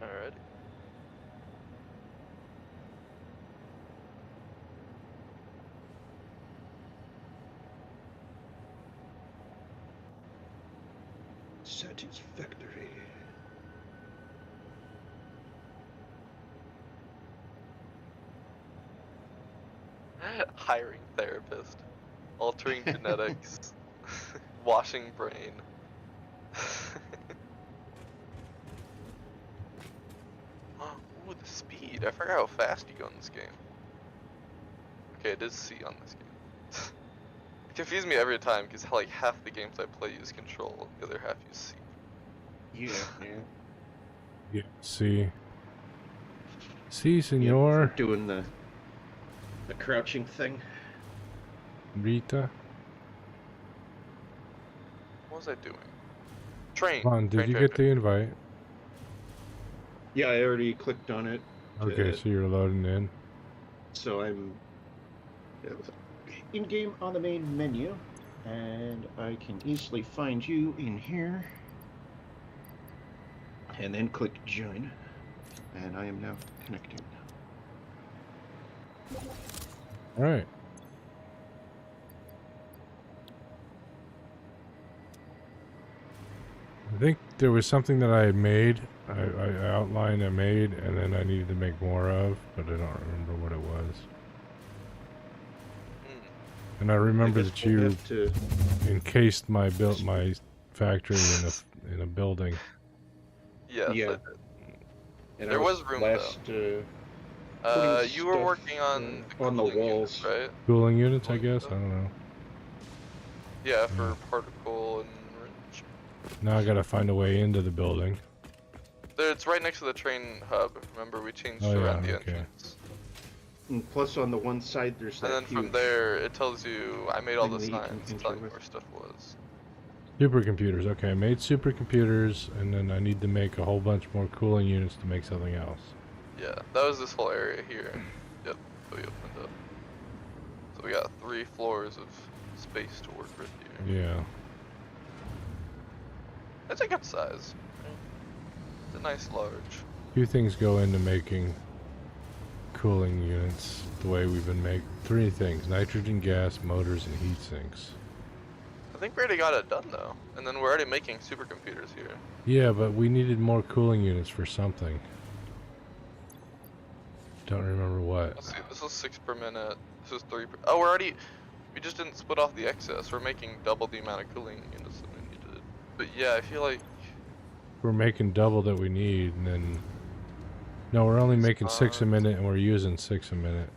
Alright. Satisfactory. Hiring therapist. Altering genetics. Washing brain. Ooh, the speed. I forgot how fast you go in this game. Okay, it is C on this game. It confuses me every time because like half the games I play use control, the other half use C. Yeah, yeah. Yeah. See, Yeah, senor. doing the crouching thing. Rita. What was I doing? Train. Come on, did Train, you train, get train. the invite? Yeah, I already clicked on it. Okay, so you're loading in. So I'm in-game on the main menu, and I can easily find you in here. And then click join, and I am now connecting. All right. I think there was something that I had made. I outlined, I made, and then I needed to make more of, but I don't remember what it was. And I remember that you encased my factory in a building. Yes, Yeah. I did. And There was room though. You were working on the walls, units, right? Cooling units, I guess. I don't know. Yeah, for particle and wrench. Now I gotta find a way into the building. It's right next to the train hub. Remember, we changed around the entrance. And plus, on the one side, there's that. And then from there, it tells you. I made all the signs telling you where stuff was. Supercomputers. Okay, I made supercomputers, and then I need to make a whole bunch more cooling units to make something else. Yeah, that was this whole area here. Yep, that we opened up. So we got 3 floors of space to work with here. Yeah. That's a good size. It's a nice large. Few things go into making cooling units the way we've been making. 3 things: nitrogen gas, motors, and heat sinks. I think we already got it done though, and then we're already making supercomputers here. Yeah, but we needed more cooling units for something. Don't remember what. Let's see, this is 6 per minute. This is 3 per... Oh, we just didn't split off the excess. We're making double the amount of cooling units that we needed. But yeah, I feel like... We're making double that we need, and then... No, we're only making 6 a minute, and we're using 6 a minute.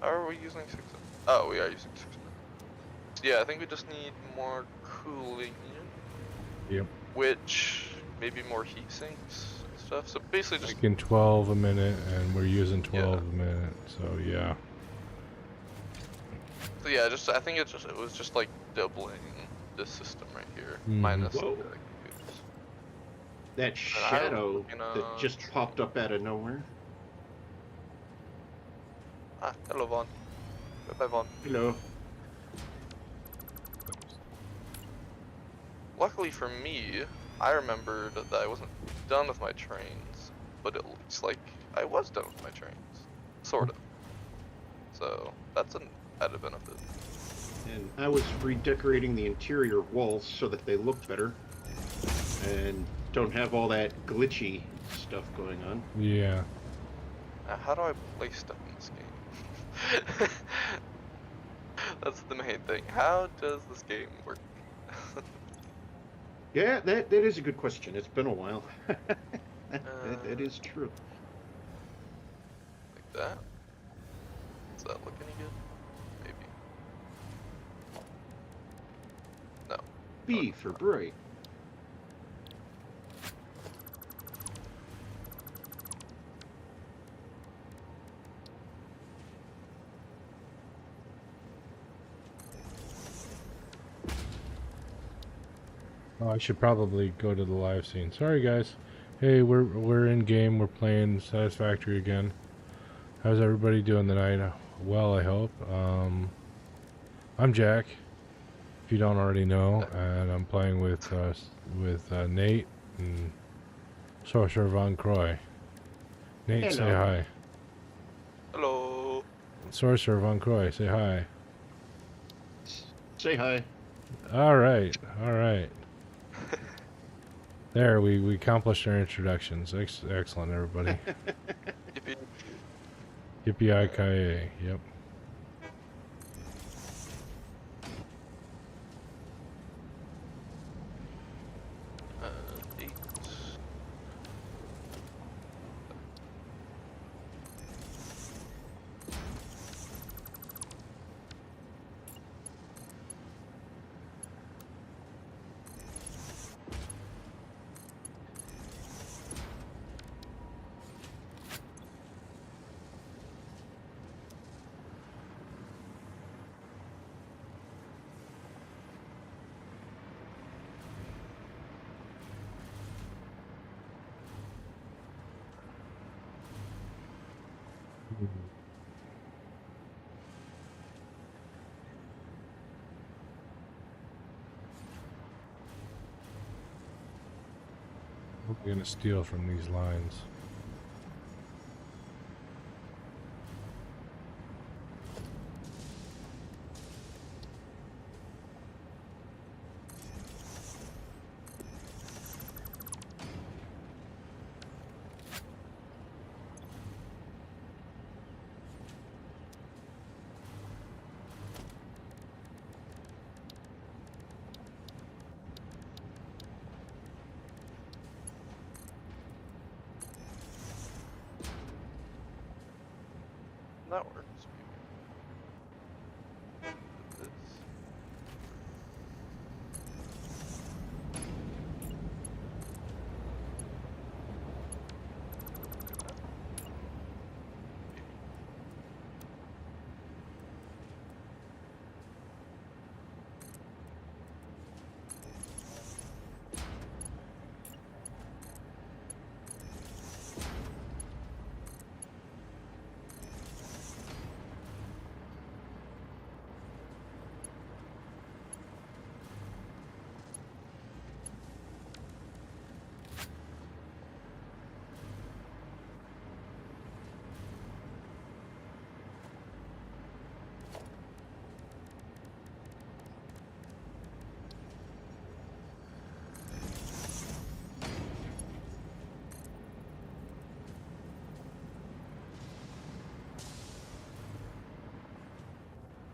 How are we using 6 a minute? Oh, we are using 6 a minute. Yeah, I think we just need more cooling. Yep. Which, maybe more heat sinks and stuff. So basically just... Making 12 a minute, and we're using 12 a minute, so yeah. So yeah, I think it was just like doubling this system right here, minus the computers. That shadow that just popped up out of nowhere. Ah, hello Vaughn. Bye Vaughn. Hello. Luckily for me, I remembered that I wasn't done with my trains, but it looks like I was done with my trains. Sort of. So, that's an added benefit. And I was redecorating the interior walls so that they look better. And don't have all that glitchy stuff going on. Yeah. Now, how do I place stuff in this game? That's the main thing. How does this game work? Yeah, that is a good question. It's been a while. that is true. Like that? Does that look any good? Maybe. No. B for bright. Oh, I should probably go to the live scene. Sorry, guys. Hey, we're in game. We're playing Satisfactory again. How's everybody doing tonight? Well, I hope. I'm Jack, if you don't already know, and I'm playing with Nate and Sorcerer Von Croy. Nate, say Hello. hi. Hello. Sorcerer Von Croy, say hi. Say hi. All right, all right. There, we accomplished our introductions. Excellent, everybody. Yippee. Yippee-ki-yay. Yep. Eight. What are we gonna steal from these lines? That works. This.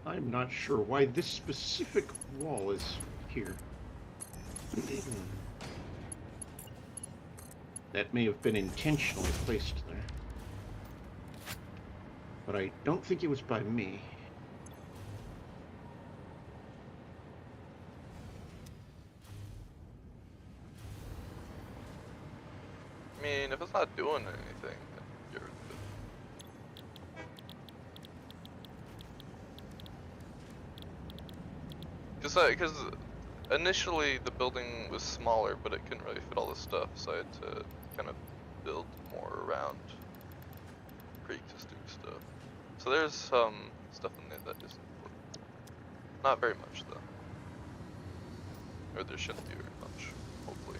I'm not sure why this specific wall is here. That may have been intentionally placed there. But I don't think it was by me. I mean, if it's not doing anything, then get rid of it. Because initially the building was smaller, but it couldn't really fit all the stuff, so I had to kind of build more around pre-existing stuff. So there's some stuff in there that isn't working. Not very much though. Or there shouldn't be very much, hopefully.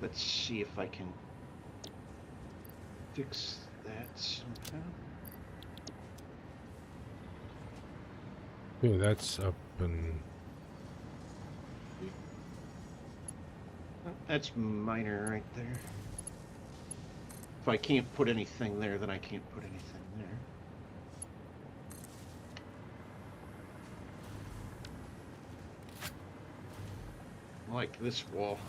Let's see if I can fix that somehow. Ooh, that's up and... That's minor right there. If I can't put anything there, then I can't put anything there. Like this wall.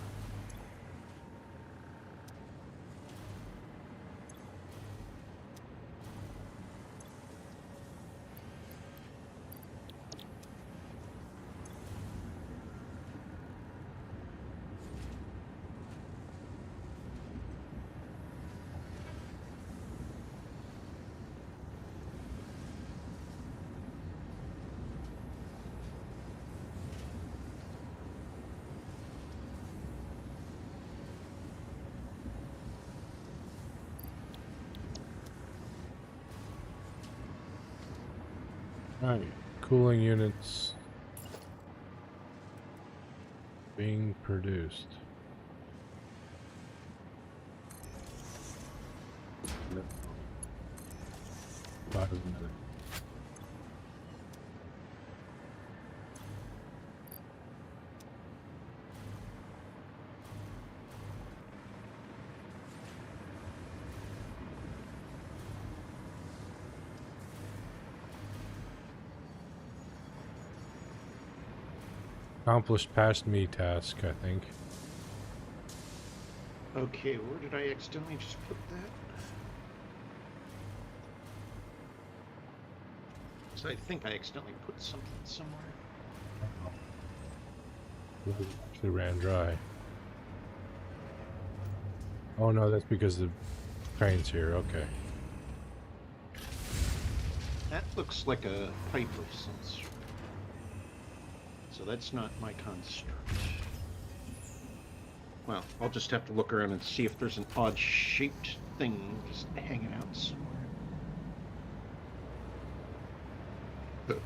Alright, cooling units being produced. No. 5 minutes. Accomplished past me task, I think. Okay, where did I accidentally just put that? So I think I accidentally put something somewhere. It actually ran dry. Oh no, that's because the train's here. Okay. That looks like a pipe of some sort. So that's not my construct. Well, I'll just have to look around and see if there's an odd-shaped thing just hanging out somewhere. So,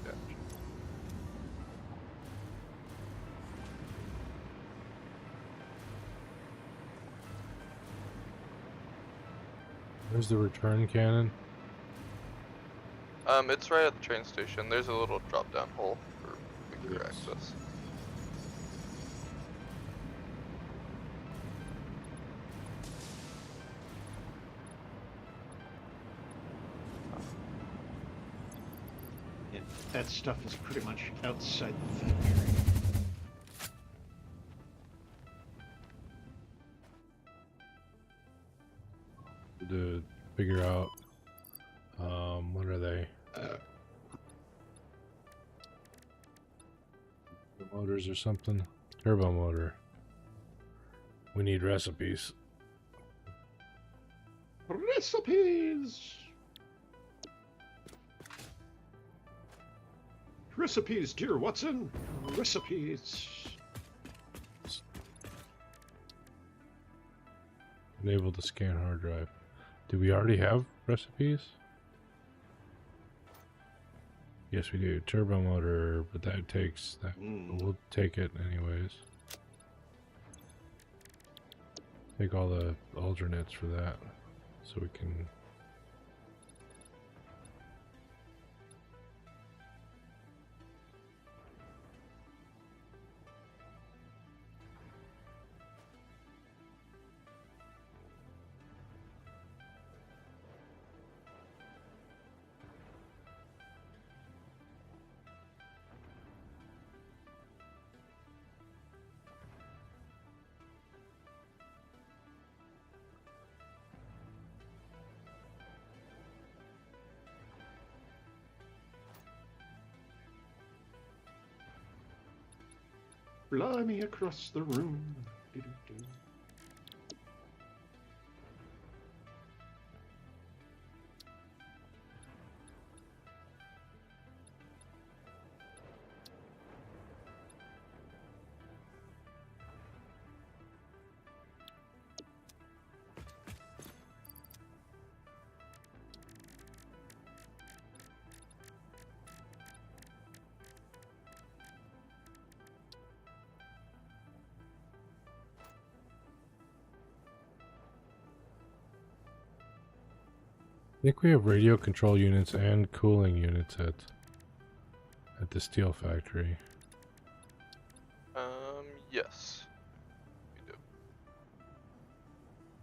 yeah. There's the return cannon. It's right at the train station. There's a little drop-down hole for quicker Yes. access. Yeah, that stuff is pretty much outside the factory. To figure out what are they? The motors or something? Turbo motor. We need recipes. Recipes! Recipes, dear Watson! Recipes! Enable the scan hard drive. Do we already have recipes? Yes, we do. Turbo motor, but that takes that. We'll take it anyways. Take all the alternates for that, so we can. Fly me across the room. Do-do-do. I think we have radio control units and cooling units at the steel factory. Yes. We do.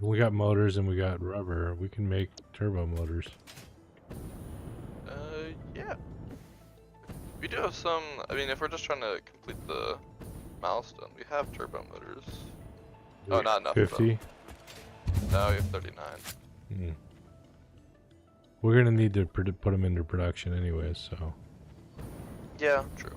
We got motors and we got rubber. We can make turbo motors. Yeah. We do have some, I mean, if we're just trying to complete the milestone, we have turbo motors. Oh, not enough. 50? No, we have 39. Hmm. We're gonna need to put them into production anyways, so. Yeah, true.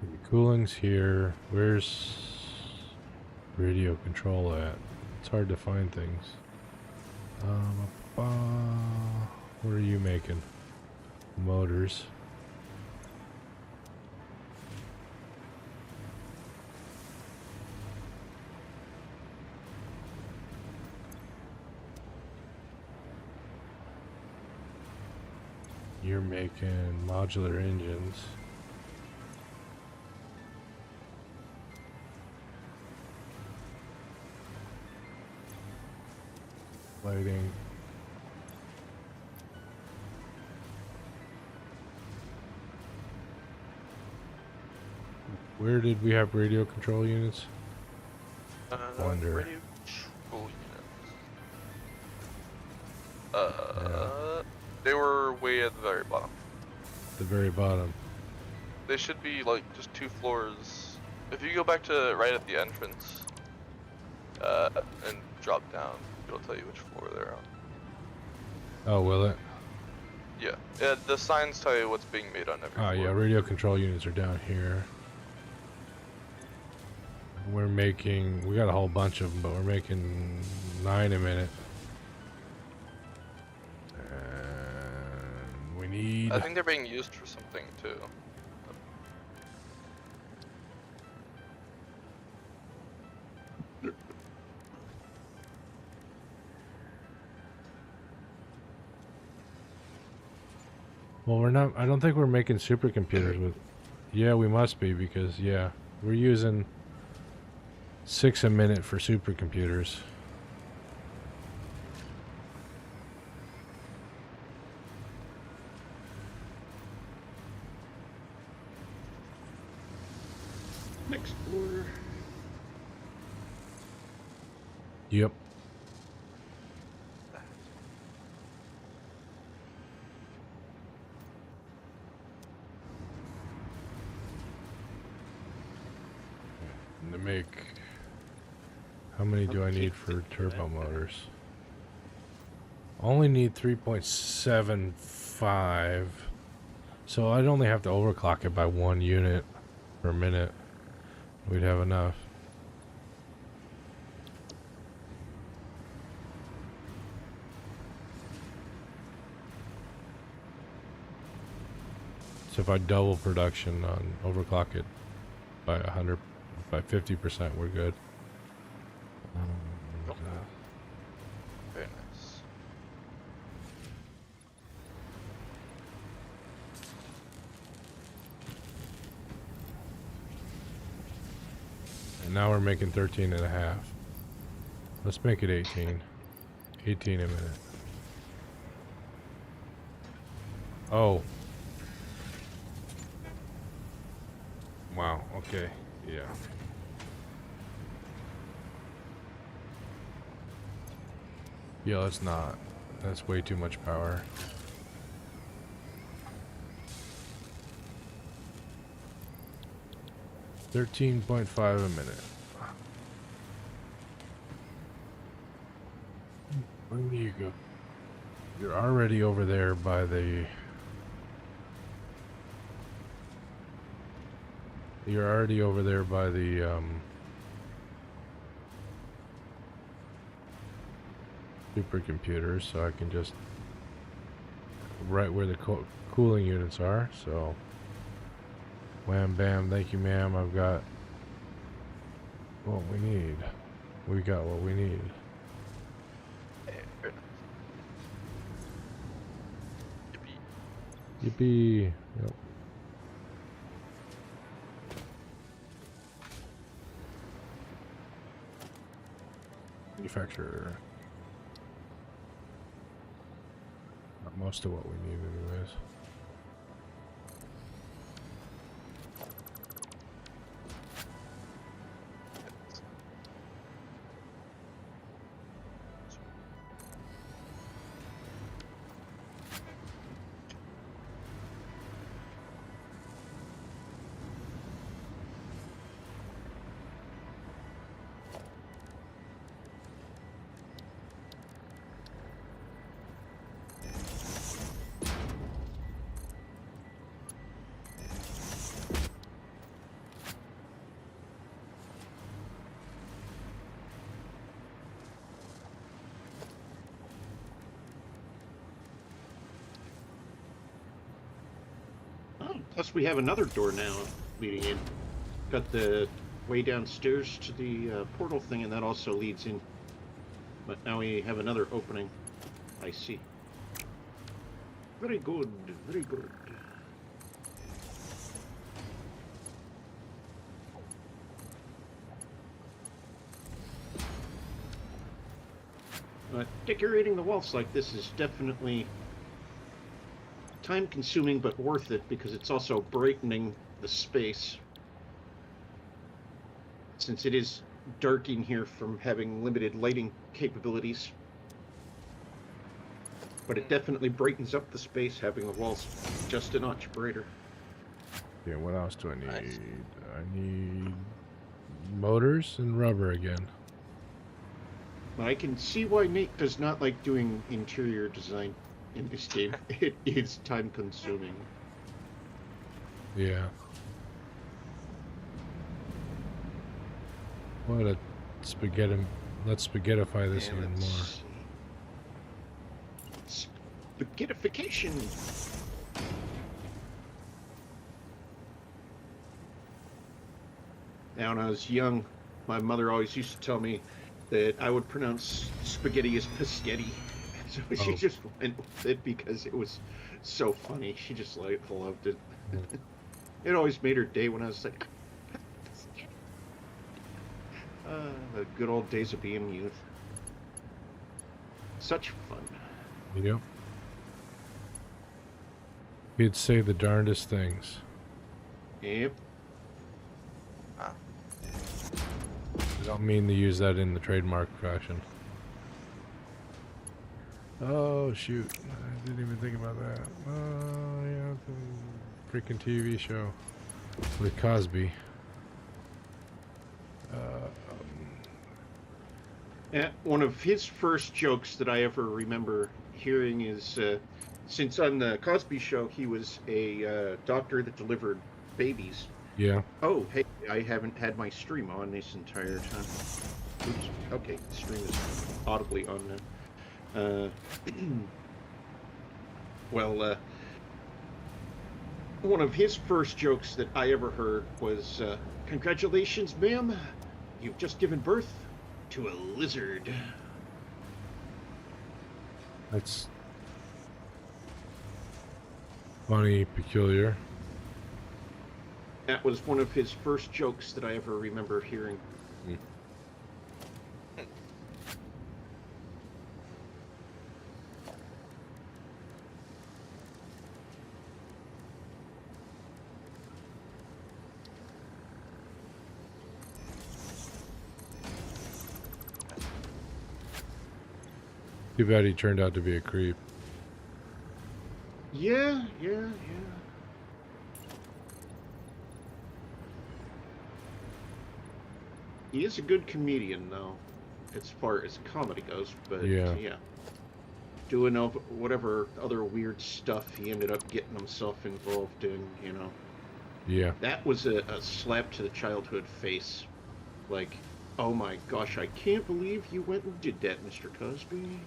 The cooling's here. Where's radio control at? It's hard to find things. What are you making? Motors. You're making modular engines. Lighting. Where did we have radio control units? Wonder. Radio control units. They were way at the very bottom. The very bottom. They should be like just 2 floors. If you go back to right at the entrance, and drop down, it'll tell you which floor they're on. Oh, will it? Yeah. The signs tell you what's being made on every floor. Yeah, radio control units are down here. We got a whole bunch of them, but we're making 9 a minute. And we need... I think they're being used for something too. Well, we're not... I don't think we're making supercomputers with... Yeah, we must be, because, yeah, we're using 6 a minute for supercomputers. Next floor. Yep. To make... How many do I need for turbo motors? Only need 3.75. So I'd only have to overclock it by 1 unit per minute. We'd have enough. So if I double production on overclock it by 100, by 50%, we're good. Very nice. And now we're making 13 and a half. Let's make it 18. 18 a minute. Oh. Wow, okay. Yeah. Yeah, let's not. That's way too much power. $13.5 a minute. Where do you go? You're already over there by the... You're already over there by the, supercomputers, so I can just... Right where the cooling units are, so... Wham bam, thank you ma'am, I've got what we need. We got what we need. Yippee. Yep. Manufacturer. Not most of what we need anyways. Plus, we have another door now leading in. Got the way downstairs to the portal thing, and that also leads in. But now we have another opening. I see. Very good, very good. Decorating the walls like this is definitely time-consuming, but worth it because it's also brightening the space. Since it is dark in here from having limited lighting capabilities. But it definitely brightens up the space having the walls just a notch brighter. Yeah, what else do I need? Nice. I need motors and rubber again. I can see why Nate does not like doing interior design in this game. It is time consuming. Yeah. What a spaghetti. Let's spaghettify this even more. Spaghettification. Now, when I was young, my mother always used to tell me that I would pronounce spaghetti as paschetti. So she just went with it because it was so funny. She just loved it. It always made her day when I was like, the good old days of being youth. Such fun. Yep. He'd say the darndest things. Yep. Ah. I don't mean to use that in the trademark fashion. Oh, shoot. I didn't even think about that. Oh, yeah, the freaking TV show with Cosby. One of his first jokes that I ever remember hearing is, since on the Cosby Show he was a doctor that delivered babies. Yeah. Oh, hey, I haven't had my stream on this entire time. Oops. Okay, the stream is audibly on now. Well, one of his first jokes that I ever heard was, congratulations, ma'am. You've just given birth to a lizard. That's funny, peculiar. That was one of his first jokes that I ever remember hearing. Too bad he turned out to be a creep. Yeah. He is a good comedian, though, as far as comedy goes, but yeah. Doing whatever other weird stuff he ended up getting himself involved in, you know. Yeah. That was a slap to the childhood face. Like, oh my gosh, I can't believe you went and did that, Mr. Cosby.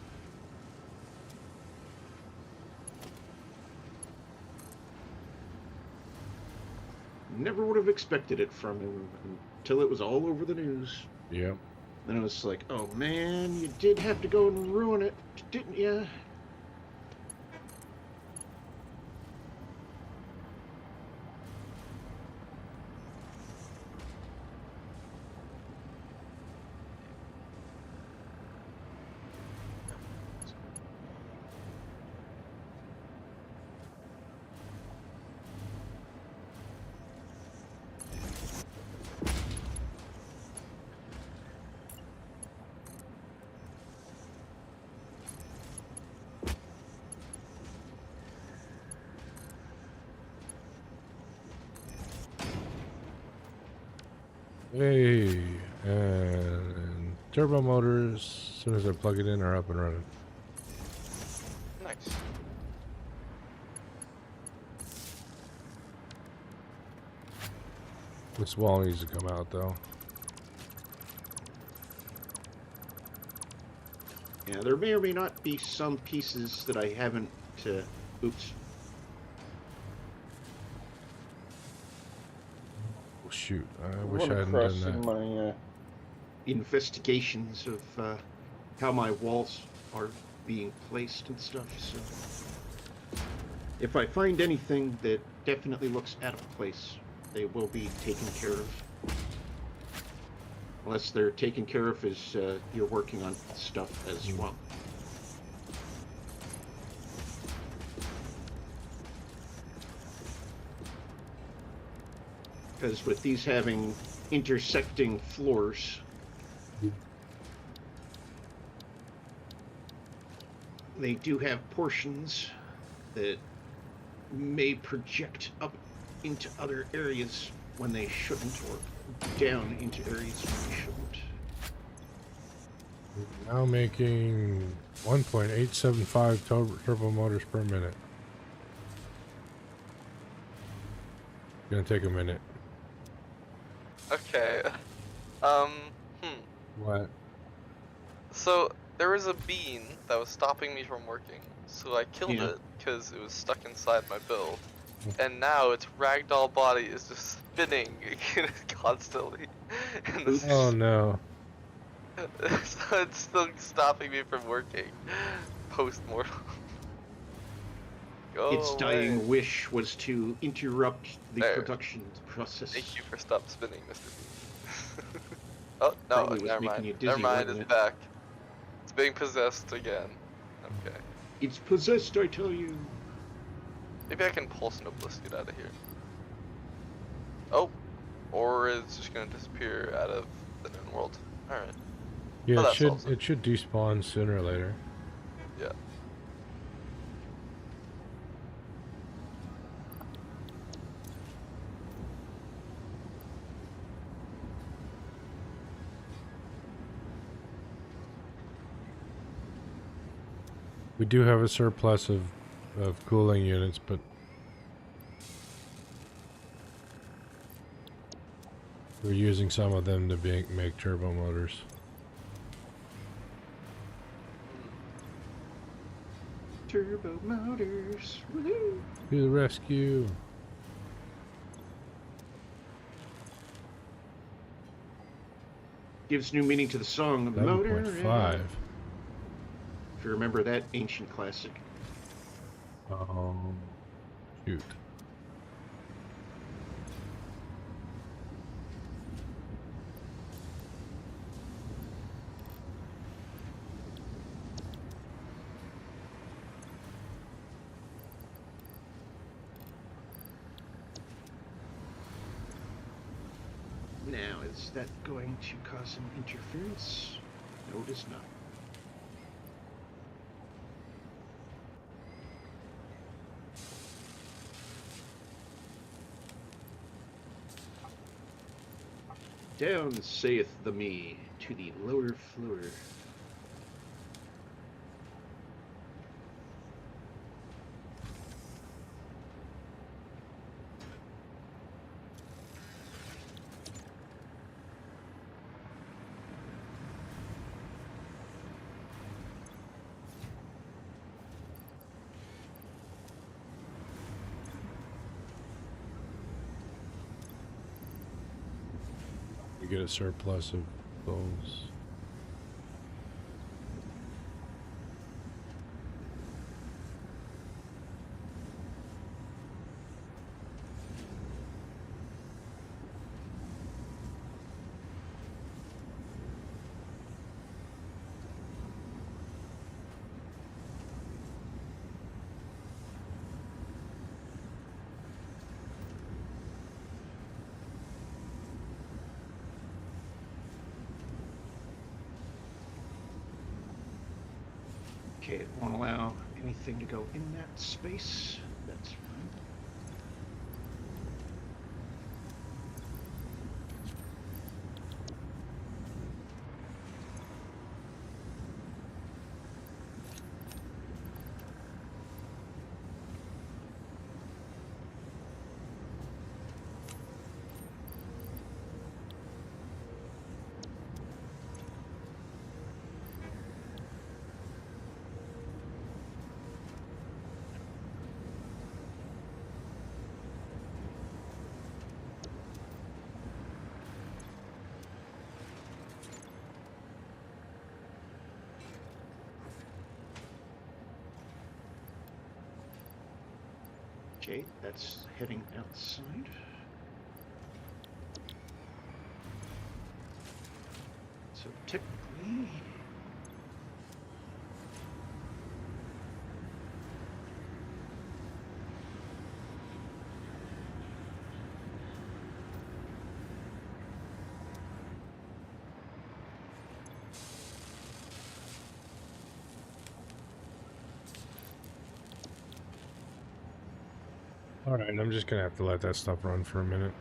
Never would have expected it from him until it was all over the news. Yep. Then it was like, oh man, you did have to go and ruin it, didn't you? Hey, and turbo motors, as soon as I plug it in, are up and running. Nice. This wall needs to come out, though. Yeah, there may or may not be some pieces that I haven't, oops. shoot. I wish run I hadn't across done in that. my investigations of how my walls are being placed and stuff. So if I find anything that definitely looks out of place, they will be taken care of. Unless they're taken care of as you're working on stuff as well. Because with these having intersecting floors, they do have portions that may project up into other areas when they shouldn't, or down into areas when they shouldn't. Now making 1.875 turbo motors per minute. Gonna take a minute. Okay. What? So there was a bean that was stopping me from working, so I killed Yeah. it because it was stuck inside my build, and now its ragdoll body is just spinning constantly. And this, Oh no. so it's still stopping me from working post-mortem. Go Its away. dying wish was to interrupt the There. production process. Thank you for stop spinning, Mr. Bean. Oh no, Probably was never making mind. you Never dizzy, mind, wasn't it's it? back. It's being possessed again. Okay. It's possessed, I tell you. Maybe I can pulse and obelisk it out of here. Oh, or it's just gonna disappear out of the known world. All right. Yeah, Oh, it that should solves it. it should despawn sooner or later. Yeah. We do have a surplus of cooling units, but we're using some of them to make turbo motors. Turbo motors. Woohoo! To the rescue! Gives new meaning to the song. Motor. 7.5. If you remember that ancient classic. Shoot. Now, is that going to cause some interference? No, it is not. Down, saith the me, to the lower floor. We get a surplus of those. Okay, it won't allow anything to go in that space. That's fine. Okay, that's heading outside. So technically, Alright, I'm just gonna have to let that stuff run for a minute.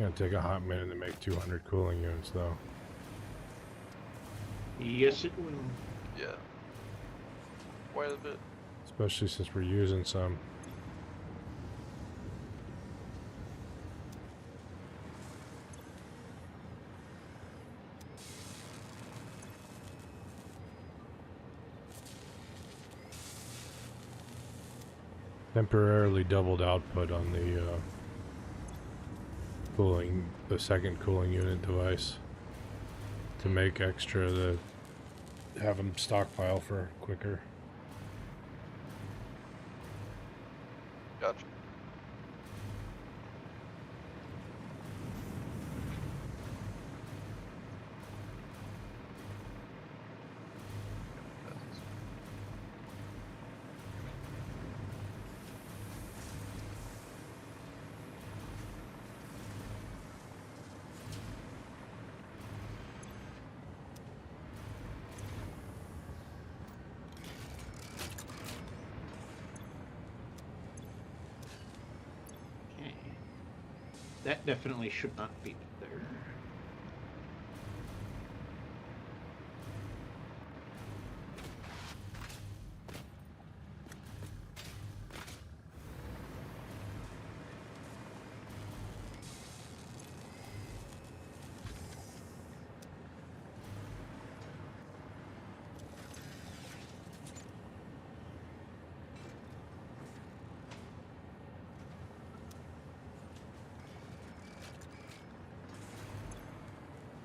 Gonna take a hot minute to make 200 cooling units, though. yes, it will. Yeah. Quite a bit. Especially since we're using some. Temporarily doubled output on the the second cooling unit device to make extra to have them stockpile for quicker. Gotcha. Okay. That definitely should not be there.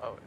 Always.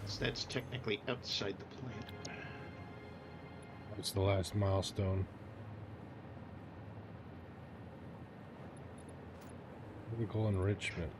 So that's technically outside the plant. That's the last milestone. Critical enrichment.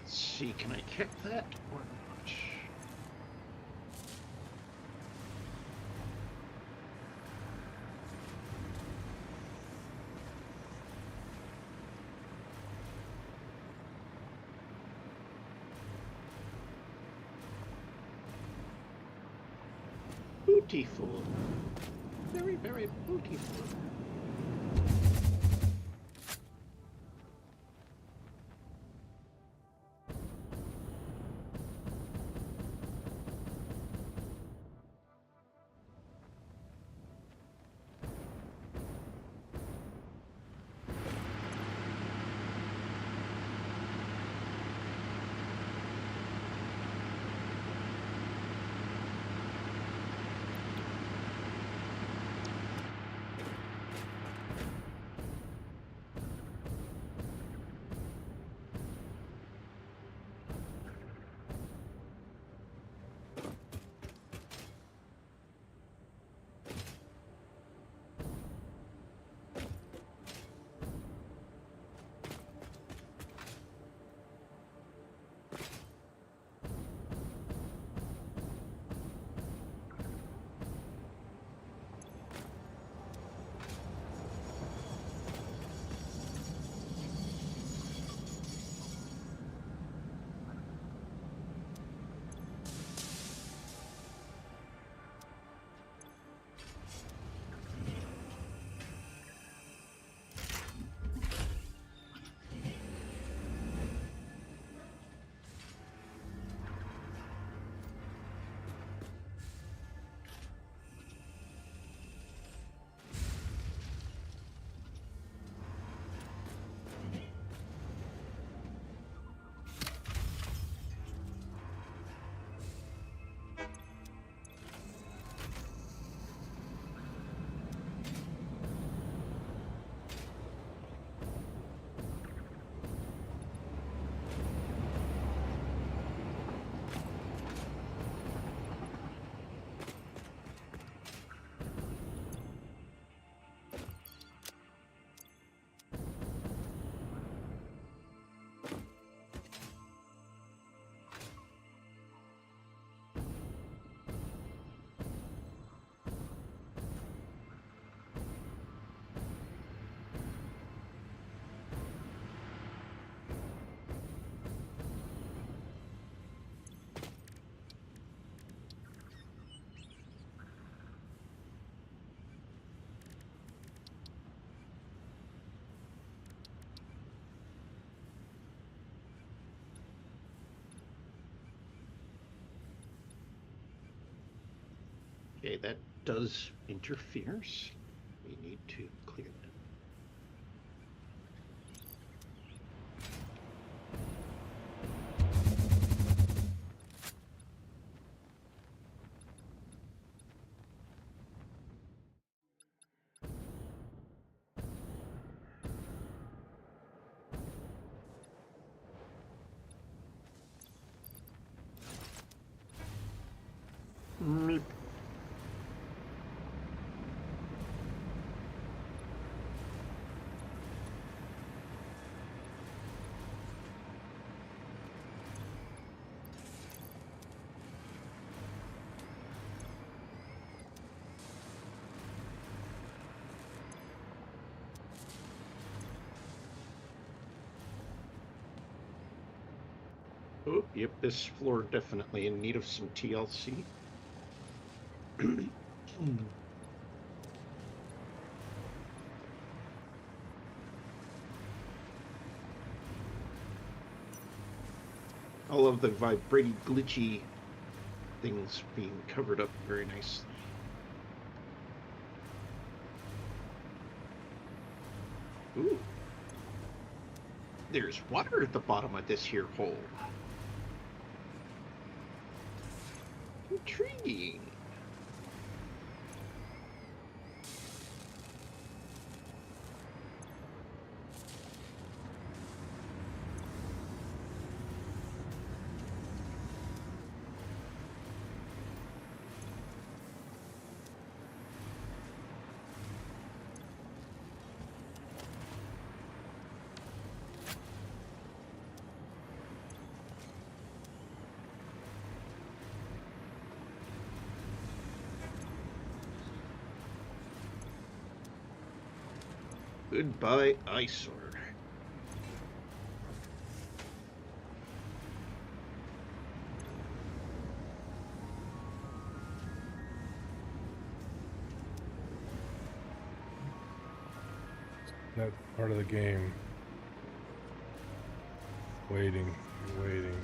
Let's see, can I kick that or not? Beautiful. Very, very beautiful. Okay, that does interference. We need to clear that. Meep. Oh, yep, this floor definitely in need of some TLC. All of the vibrating, glitchy things being covered up very nicely. Ooh. There's water at the bottom of this here hole. Intriguing. Goodbye, Ice Sword. That part of the game. Waiting, waiting,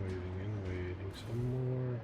waiting, and waiting some more.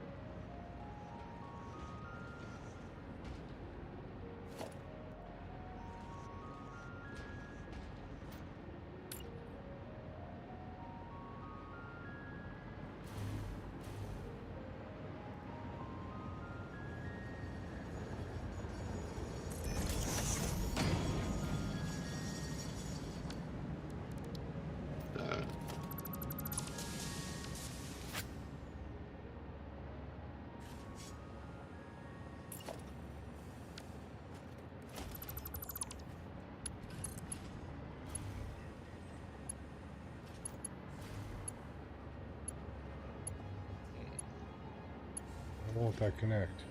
Why won't that connect?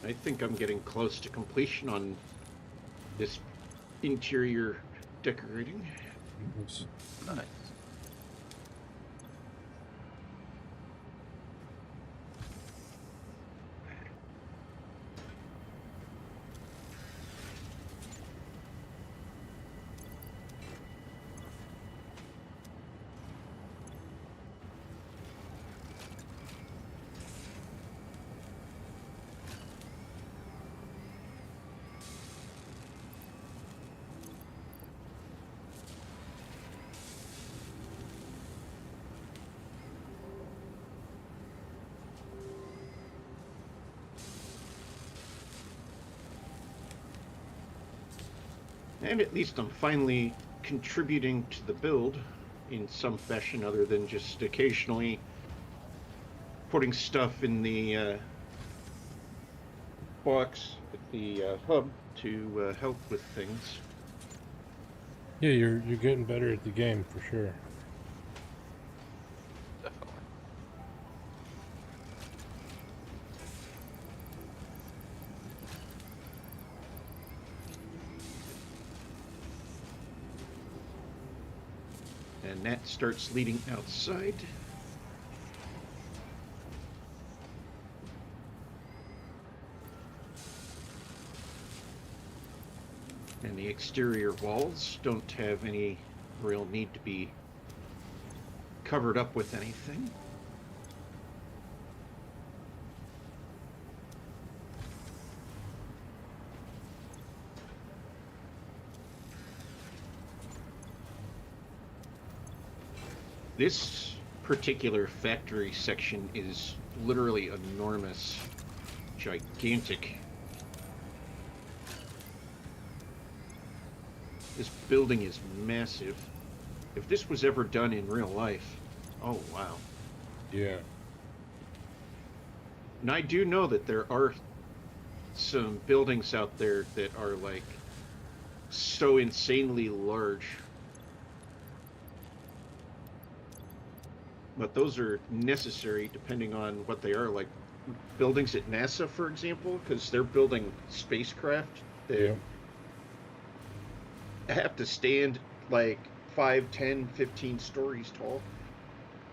I think I'm getting close to completion on this interior decorating. Oops. Nice. And at least I'm finally contributing to the build in some fashion other than just occasionally putting stuff in the box at the hub to help with things. Yeah, you're getting better at the game for sure. Definitely. And that starts leading outside. And the exterior walls don't have any real need to be covered up with anything. This particular factory section is literally enormous, gigantic. This building is massive. If this was ever done in real life, oh wow. Yeah. And I do know that there are some buildings out there that are like so insanely large. But those are necessary depending on what they are, like buildings at NASA, for example, because they're building spacecraft that have to stand like 5, 10, 15 stories tall.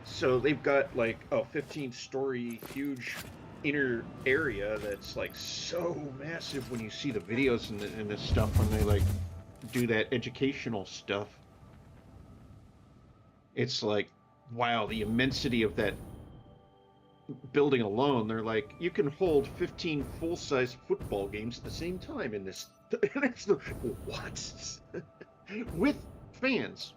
So they've got like a 15-story huge inner area that's like so massive when you see the videos and the stuff when they like do that educational stuff. It's like, wow, the immensity of that building alone. They're like, you can hold 15 full-size football games at the same time in this. What? With fans.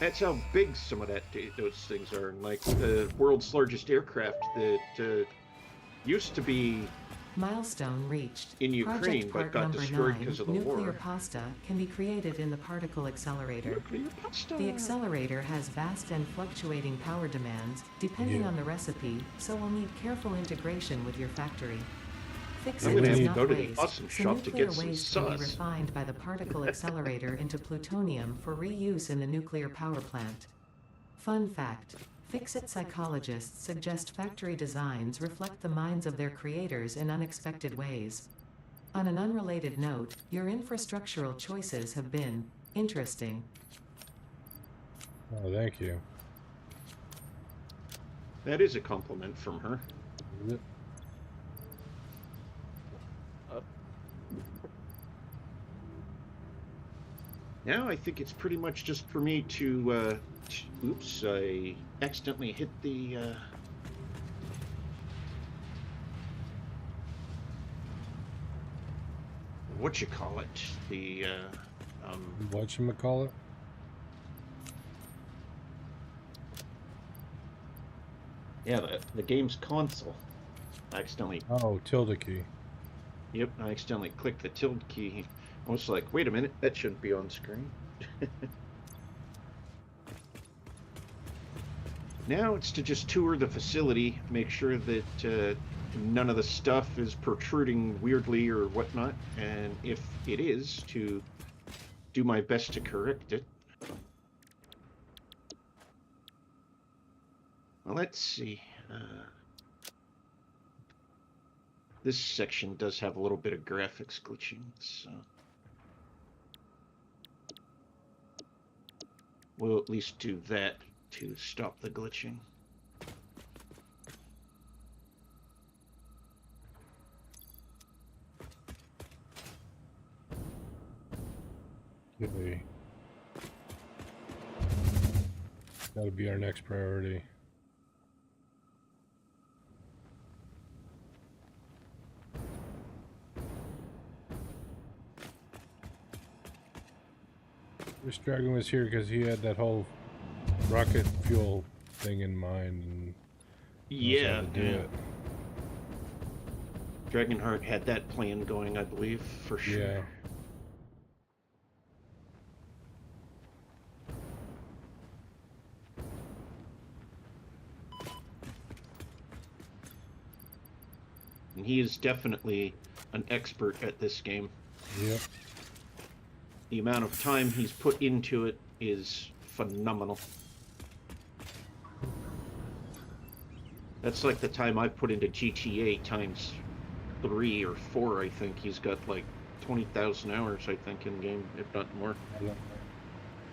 That's how big some of those things are. And like the world's largest aircraft that used to be Milestone reached. in Ukraine, but got destroyed because of the war. Nuclear pasta can be created in the particle accelerator. Nuclear pasta. The accelerator has vast and fluctuating power demands, depending on the recipe, so will need careful integration with your factory. Fix I'm it gonna does have to not go to the waste, awesome so shop to nuclear get some waste can be sauce. refined by the particle accelerator into plutonium for reuse in the nuclear power plant. Fun fact. Fix-It psychologists suggest factory designs reflect the minds of their creators in unexpected ways. On an unrelated note, your infrastructural choices have been interesting. Oh, thank you. That is a compliment from her. Is it? Now I think it's pretty much just for me to, oops, I accidentally hit the, whatchamacallit, the, Whatchamacallit? yeah, the game's console. I accidentally, Oh, tilde key. yep, I accidentally clicked the tilde key. I was like, wait a minute, that shouldn't be on screen. Now it's to just tour the facility, make sure that none of the stuff is protruding weirdly or whatnot, and if it is, to do my best to correct it. Well, let's see. This section does have a little bit of graphics glitching, so we'll at least do that to stop the glitching. Okay. That'll be our next priority. This dragon was here because he had that whole rocket fuel thing in mind and knows how to do it. Dragonheart had that plan going, I believe, for sure. Yeah. And he is definitely an expert at this game. Yep. The amount of time he's put into it is phenomenal. That's like the time I put into GTA times 3 or 4, I think. He's got like 20,000 hours, I think, in game, if not more.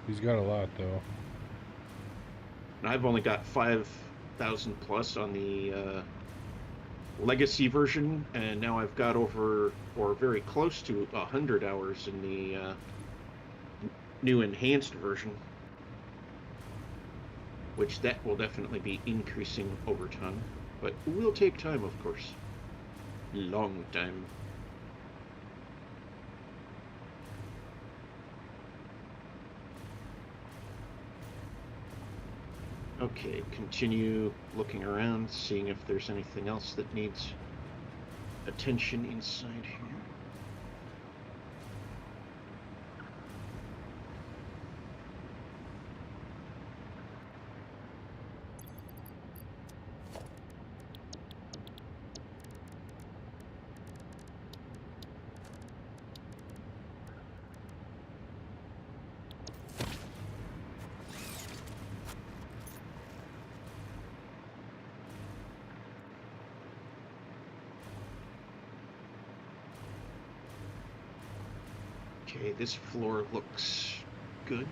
He's got a lot, though. And I've only got 5,000 plus on the legacy version, and now I've got over, or very close to, 100 hours in the new enhanced version, which that will definitely be increasing over time, but will take time, of course. Long time. Okay, continue looking around, seeing if there's anything else that needs attention inside here. Okay, this floor looks good.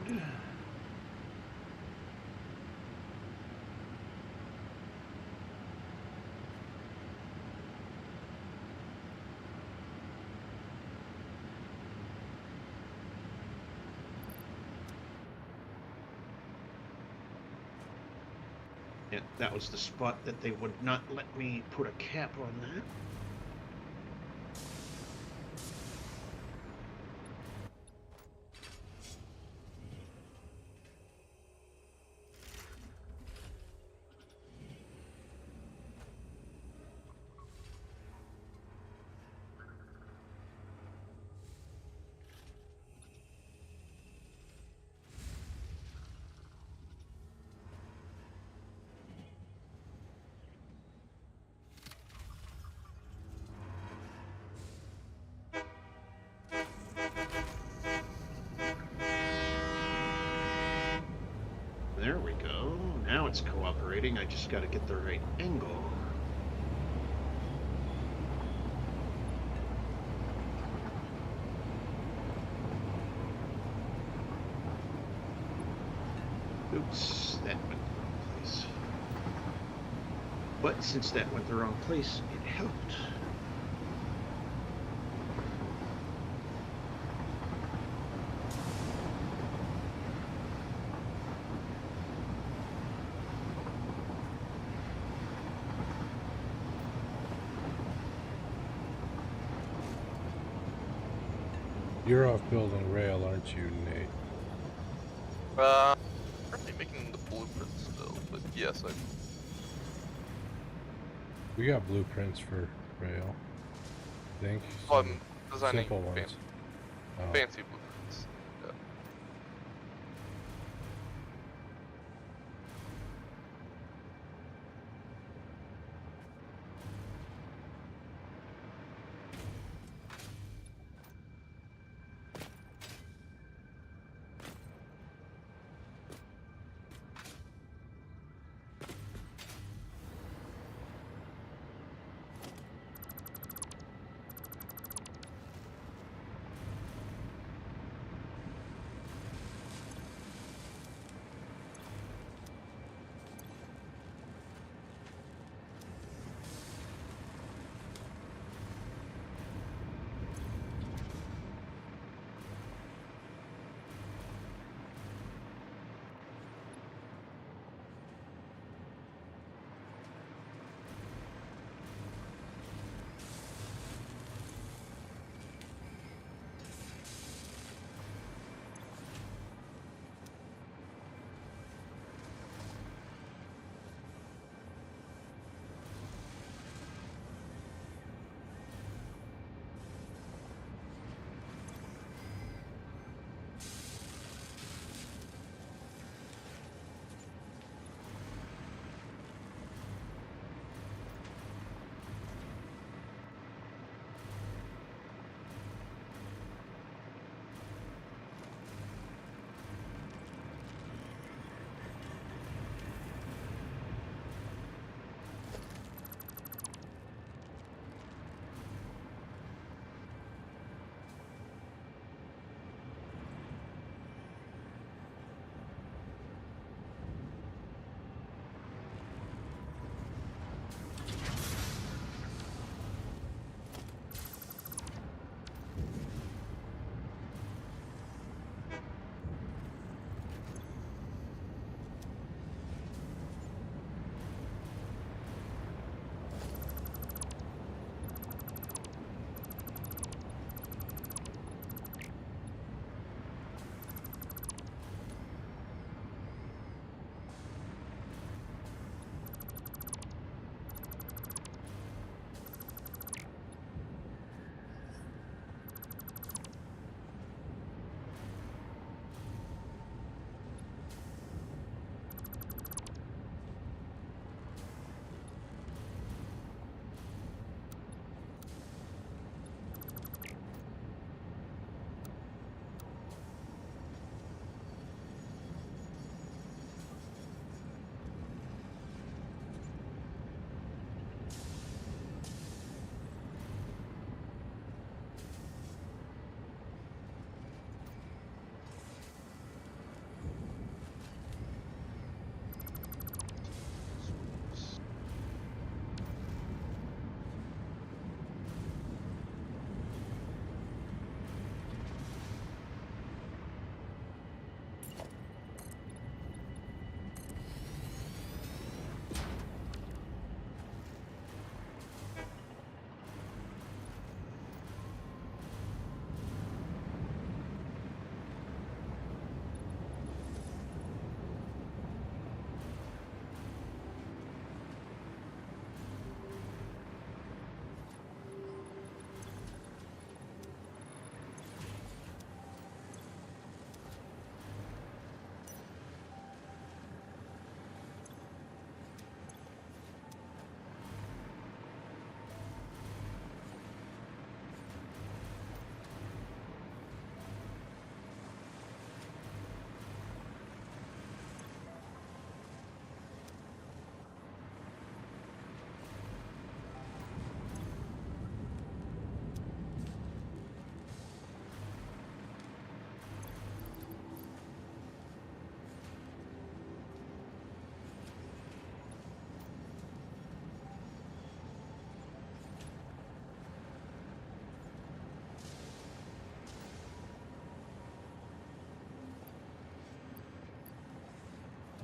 Yeah, that was the spot that they would not let me put a cap on that. There we go. Now it's cooperating. I just got to get the right angle. Oops, that went the wrong place. But since that went the wrong place, it helped. You're off building rail, aren't you, Nate? Currently making the blueprints still, but yes, We got blueprints for rail, I think. I'm designing Simple ones. fancy blueprints. Yeah.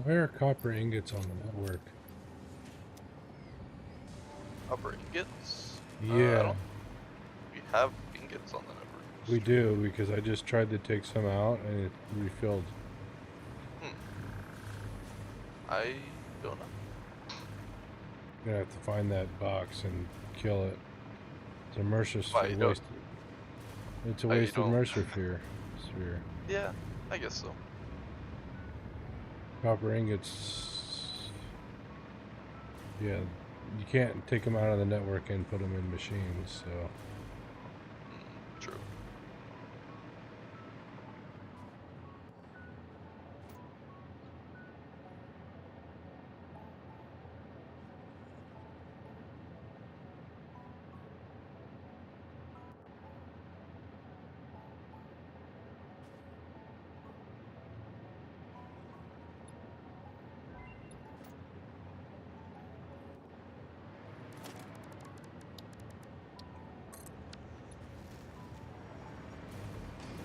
Why are copper ingots on the network? Upper ingots? I Yeah, don't. We have ingots on the network. we It's true. do, because I just tried to take some out and it refilled. Hmm. I don't know. I'm gonna have to find that box and kill it. It's a Mercer Why you don't? waste. It's a Why you wasted don't? Mercer sphere. Yeah, I guess so. Copper ingots. Yeah, you can't take them out of the network and put them in machines. So True.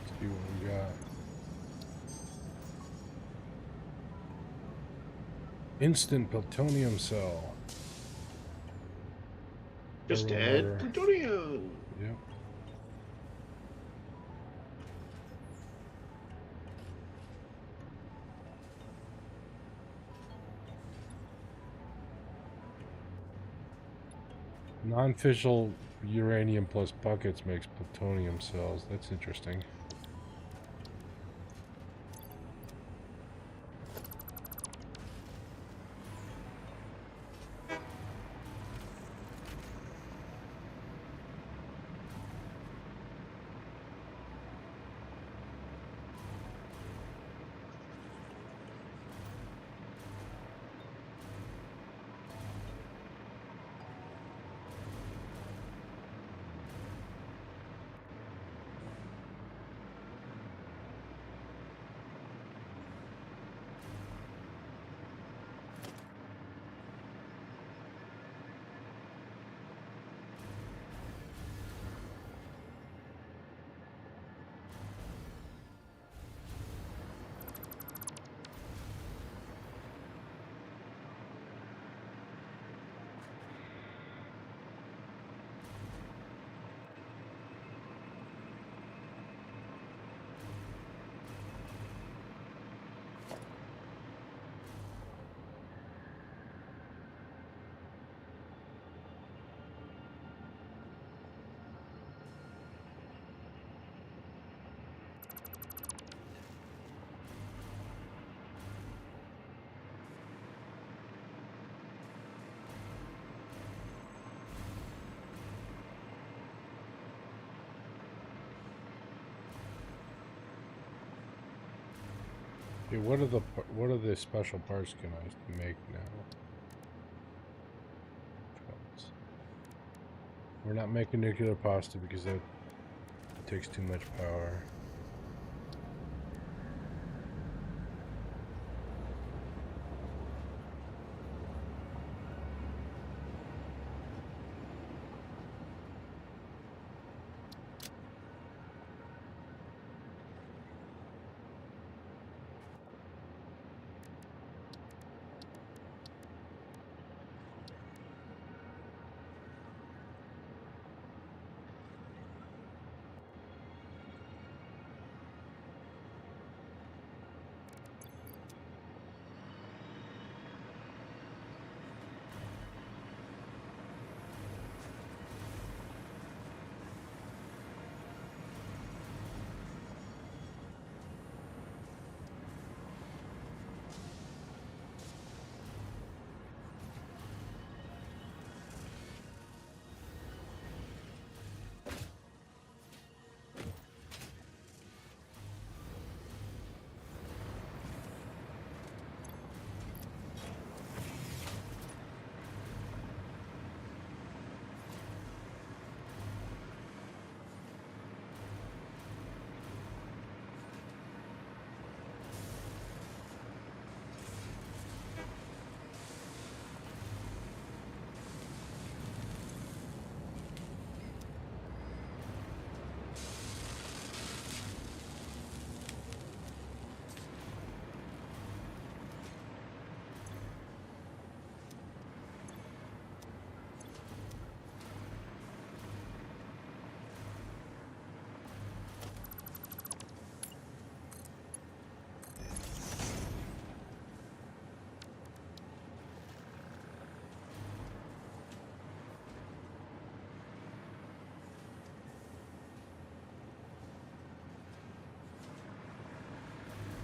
let's see what we got. Instant plutonium cell. Just Servo add motor. plutonium. Yep. Non-fissile uranium plus buckets makes plutonium cells. That's interesting. Okay, what are the special parts can I make now? We're not making nuclear pasta because that takes too much power.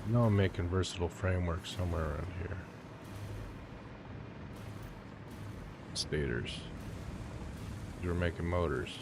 No, I'm making versatile frameworks somewhere around here. Stators. We're making motors.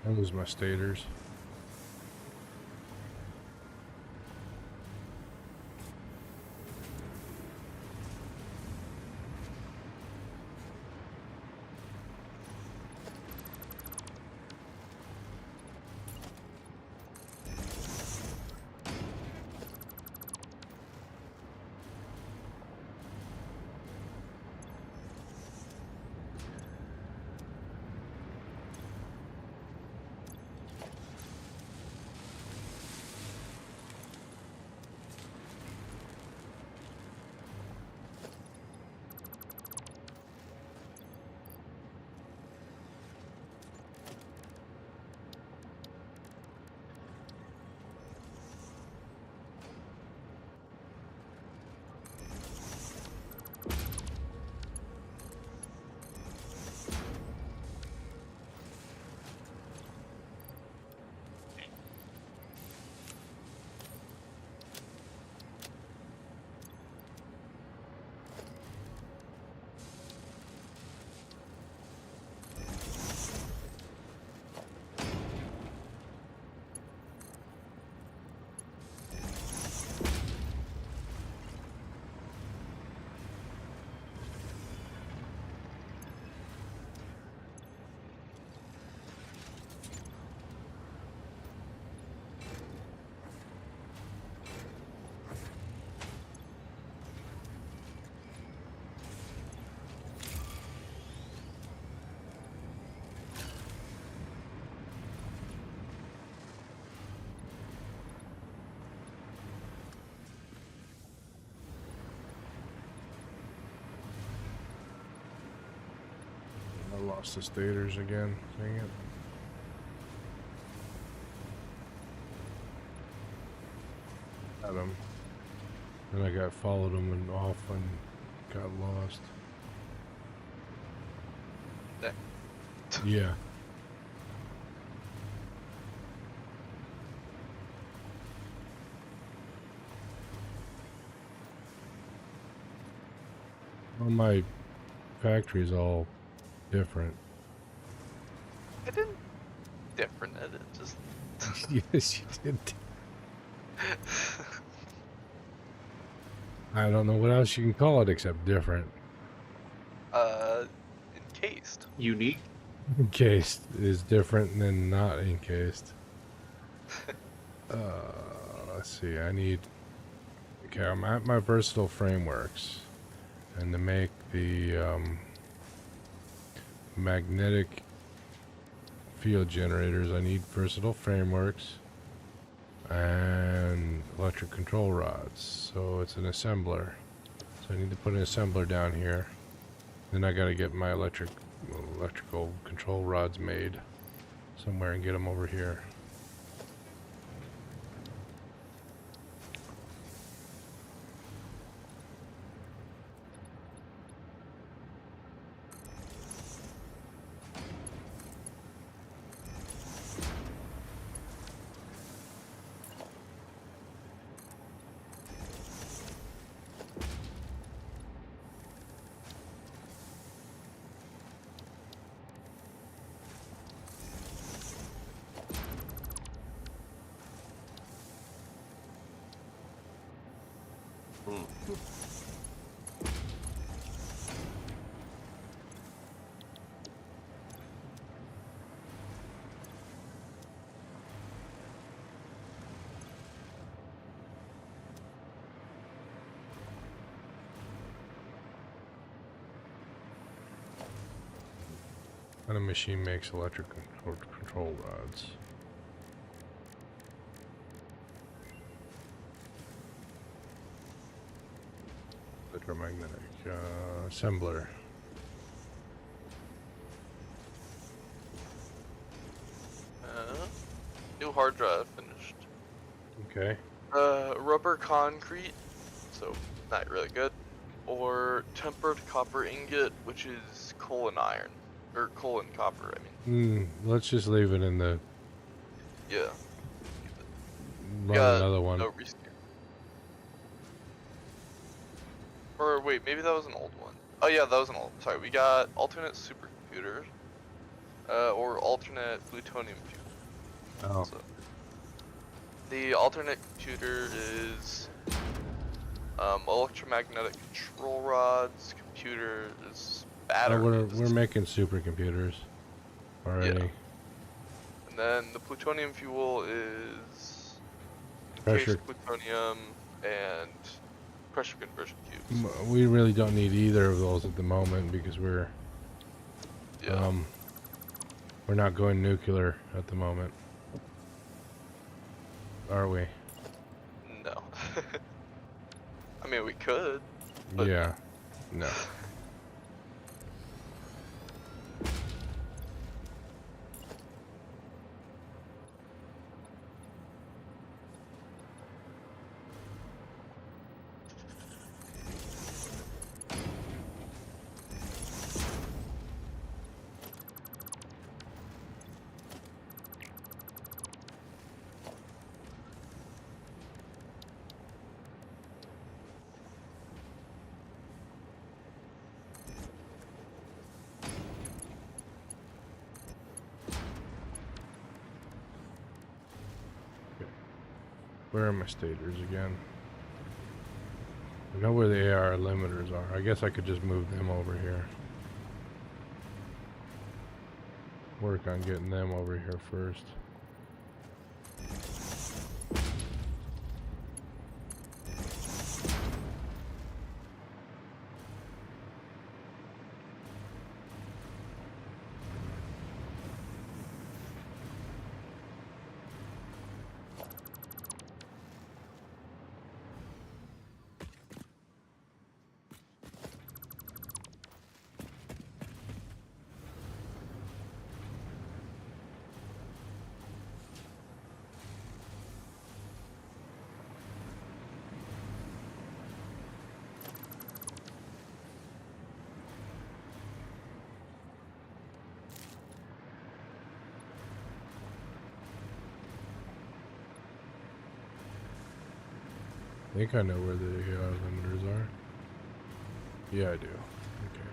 That was my stators. I lost the stators again. Dang it. Got them. Then I followed them and off and got lost. There. Yeah. Well, my factory's all different. I didn't different it, it just Yes, you did. I don't know what else you can call it except different. encased. Unique. Encased is different than not encased. Let's see. Okay, I'm at my versatile frameworks, and to make the magnetic field generators, I need versatile frameworks, and electric control rods. So it's an assembler. So I need to put an assembler down here. Then I gotta get my electrical control rods made somewhere and get them over here. And a machine makes electric control rods. Electromagnetic assembler. New hard drive finished. Okay. Rubber concrete, so not really good. Or tempered copper ingot, which is coal and iron. Or coal and copper, I mean. Let's just leave it in the... Yeah. Run another one. No reskin. Or wait, maybe that was an old one. Oh yeah, that was an old. Sorry, we got alternate supercomputers, or alternate plutonium fuel. Oh. So, the alternate computer is electromagnetic control rods, computers, batteries. We're making supercomputers already. Yeah. And then the plutonium fuel is Pressure. encased plutonium and pressure conversion cubes. We really don't need either of those at the moment because we're not going nuclear at the moment, are we? No. I mean, we could. But Yeah. No. Where are my stators again? I know where the AR limiters are. I guess I could just move them over here. Work on getting them over here first. I think I know where the AR limiters are. Yeah, I do. Okay.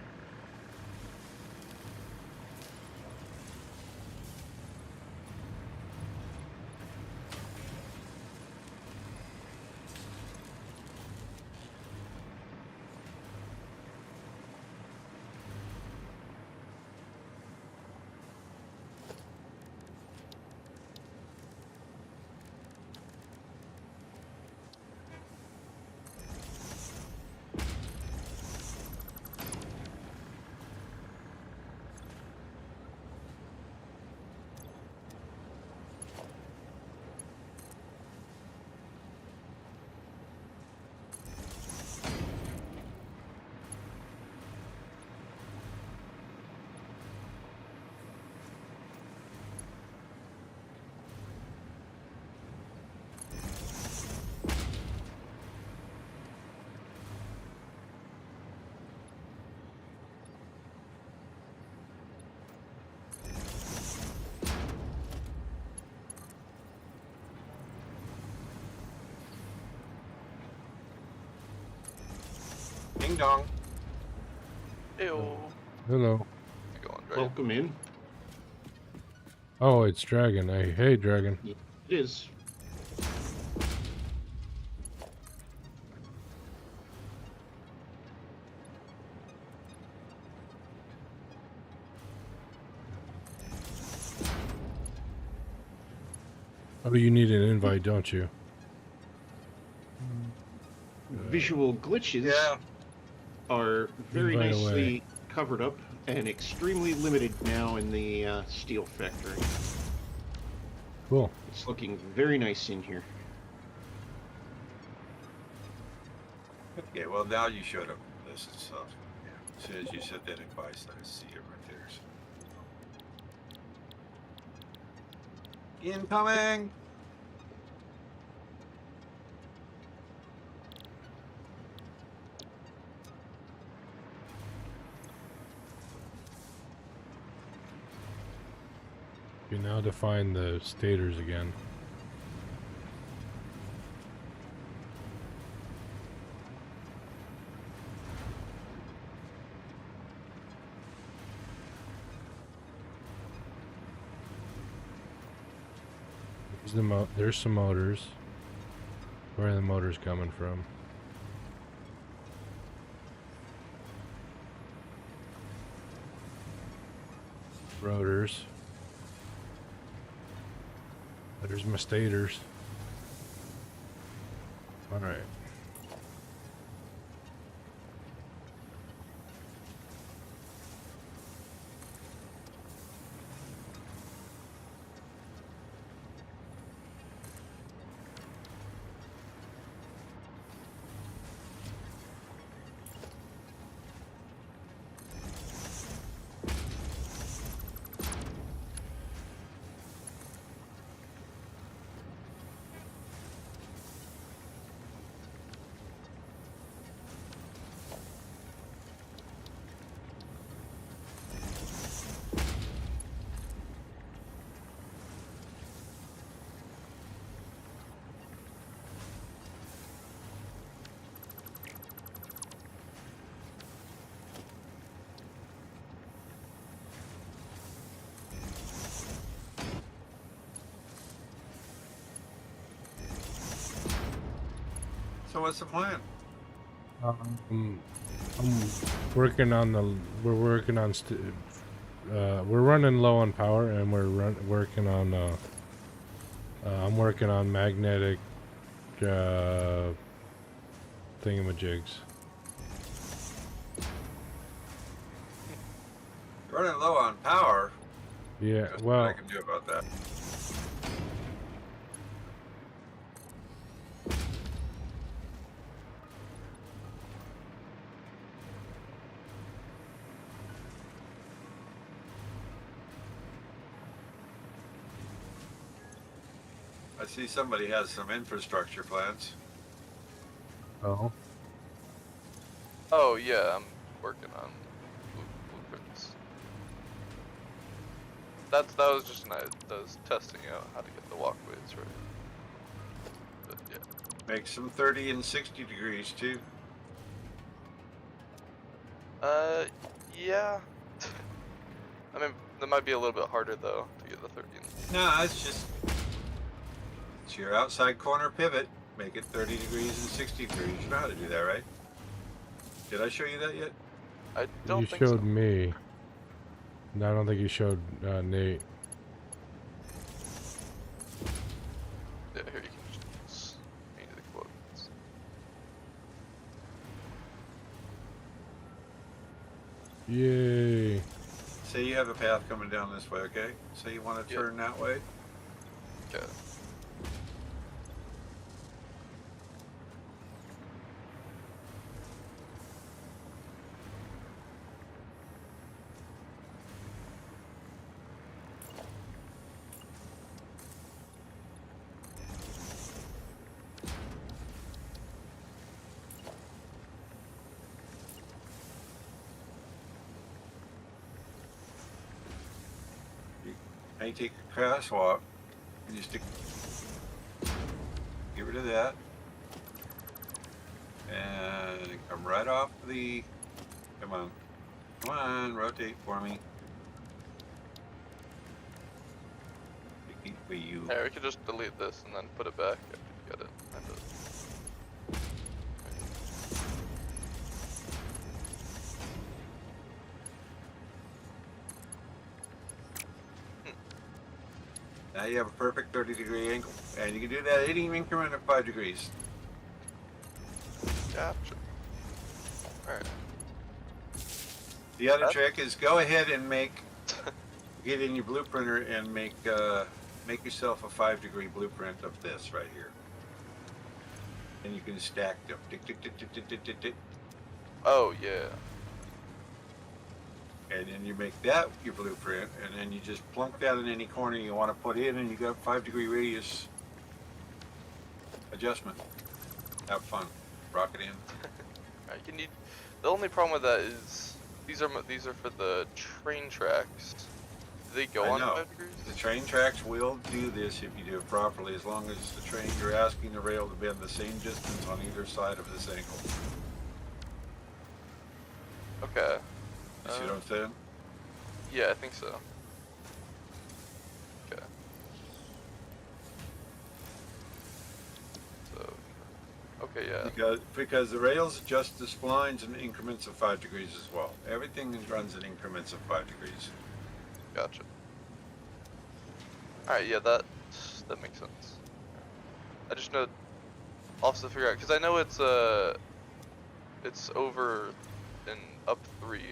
Ding dong. Ew. Hello. Go on, Dragon. Welcome in. Oh, it's Dragon. Hey, Dragon. It is. Oh, you need an invite, don't you? Visual glitches Yeah. are very Invite nicely away. covered up and extremely limited now in the steel factory. Cool. It's looking very nice in here. Okay, well now you showed up. This is stuff. Yeah. As soon as you said that advice, I see it right there. So. Incoming! You now define the stators again. There's some motors. Where are the motors coming from? Rotors. There's my stators. Alright. So what's the plan? I'm working on the. We're working on. We're running low on power, and we're working on. I'm working on magnetic thingamajigs. Running low on power. Yeah. There's Well. nothing I can do about that. I see somebody has some infrastructure plans. Oh. Oh yeah, I'm working on blueprints. That was just an that was testing out how to get the walkways right. But yeah. Make some 30 and 60 degrees too. Yeah. I mean, that might be a little bit harder though to get the 30. No, it's your outside corner pivot. Make it 30 degrees and 60 degrees. You know how to do that, right? Did I show you that yet? I don't You think showed so. me. No, I don't think you showed Nate. Yeah, here you can just change the quotes. Yay. Say you have a path coming down this way, okay? Say you want to Yep. turn that way. Okay. Now you take a crosswalk and you stick. Get rid of that. And come right off the, come on, rotate for me. You. Yeah, we could just delete this and then put it back after you get it. Now you have a perfect 30-degree angle, and you can do that any increment of 5 degrees. Gotcha. Alright. The other trick is go ahead and get in your blueprinter and make yourself a 5-degree blueprint of this right here. And you can stack them. Tick, tick, tick, tick, tick, tick, tick, tick. Oh, yeah. And then you make that your blueprint, and then you just plunk that in any corner you want to put in, and you got 5-degree radius adjustment. Have fun. Rock it in. Alright, you need. The only problem with that is these are for the train tracks. Do they go on 5 degrees? The train tracks will do this if you do it properly, as long as the train, you're asking the rail to bend the same distance on either side of this angle. Okay. You see what I'm saying? Yeah, I think so. Okay. So, okay, yeah. Because the rails adjust the splines in increments of 5 degrees as well. Everything runs in increments of 5 degrees. Gotcha. Alright, yeah, that makes sense. I just know I'll have to figure out, because I know it's over and up 3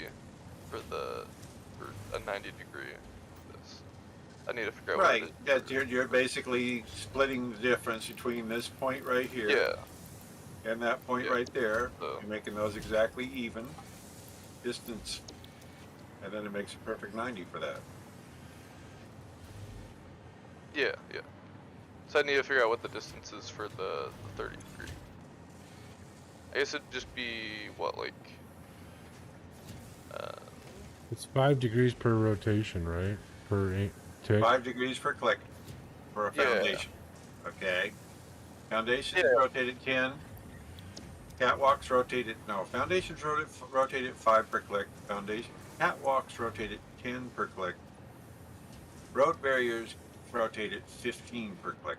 for a 90 degree. This. I need to figure out Right, what it is. you're basically splitting the difference between this point right here and that point right there. So. You're making those exactly even distance, and then it makes a perfect 90 for that. Yeah. So I need to figure out what the distance is for the 30 degree. I guess it'd just be, what, like... It's 5 degrees per rotation, right? Per tick. 5 degrees per click for a foundation. Okay. Foundations rotate at 10. Catwalks rotate at, foundations rotate at 5 per click. Catwalks rotate at 10 per click. Road barriers rotate at 15 per click.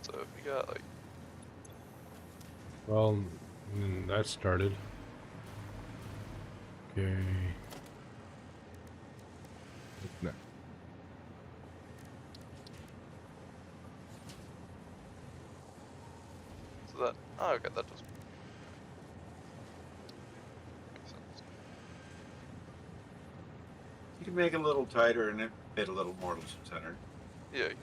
So if we got, like... Well, that started. Okay. No. So that... Oh, okay, that does... Makes sense. You can make it a little tighter and it fit a little more centered. Yeah, you can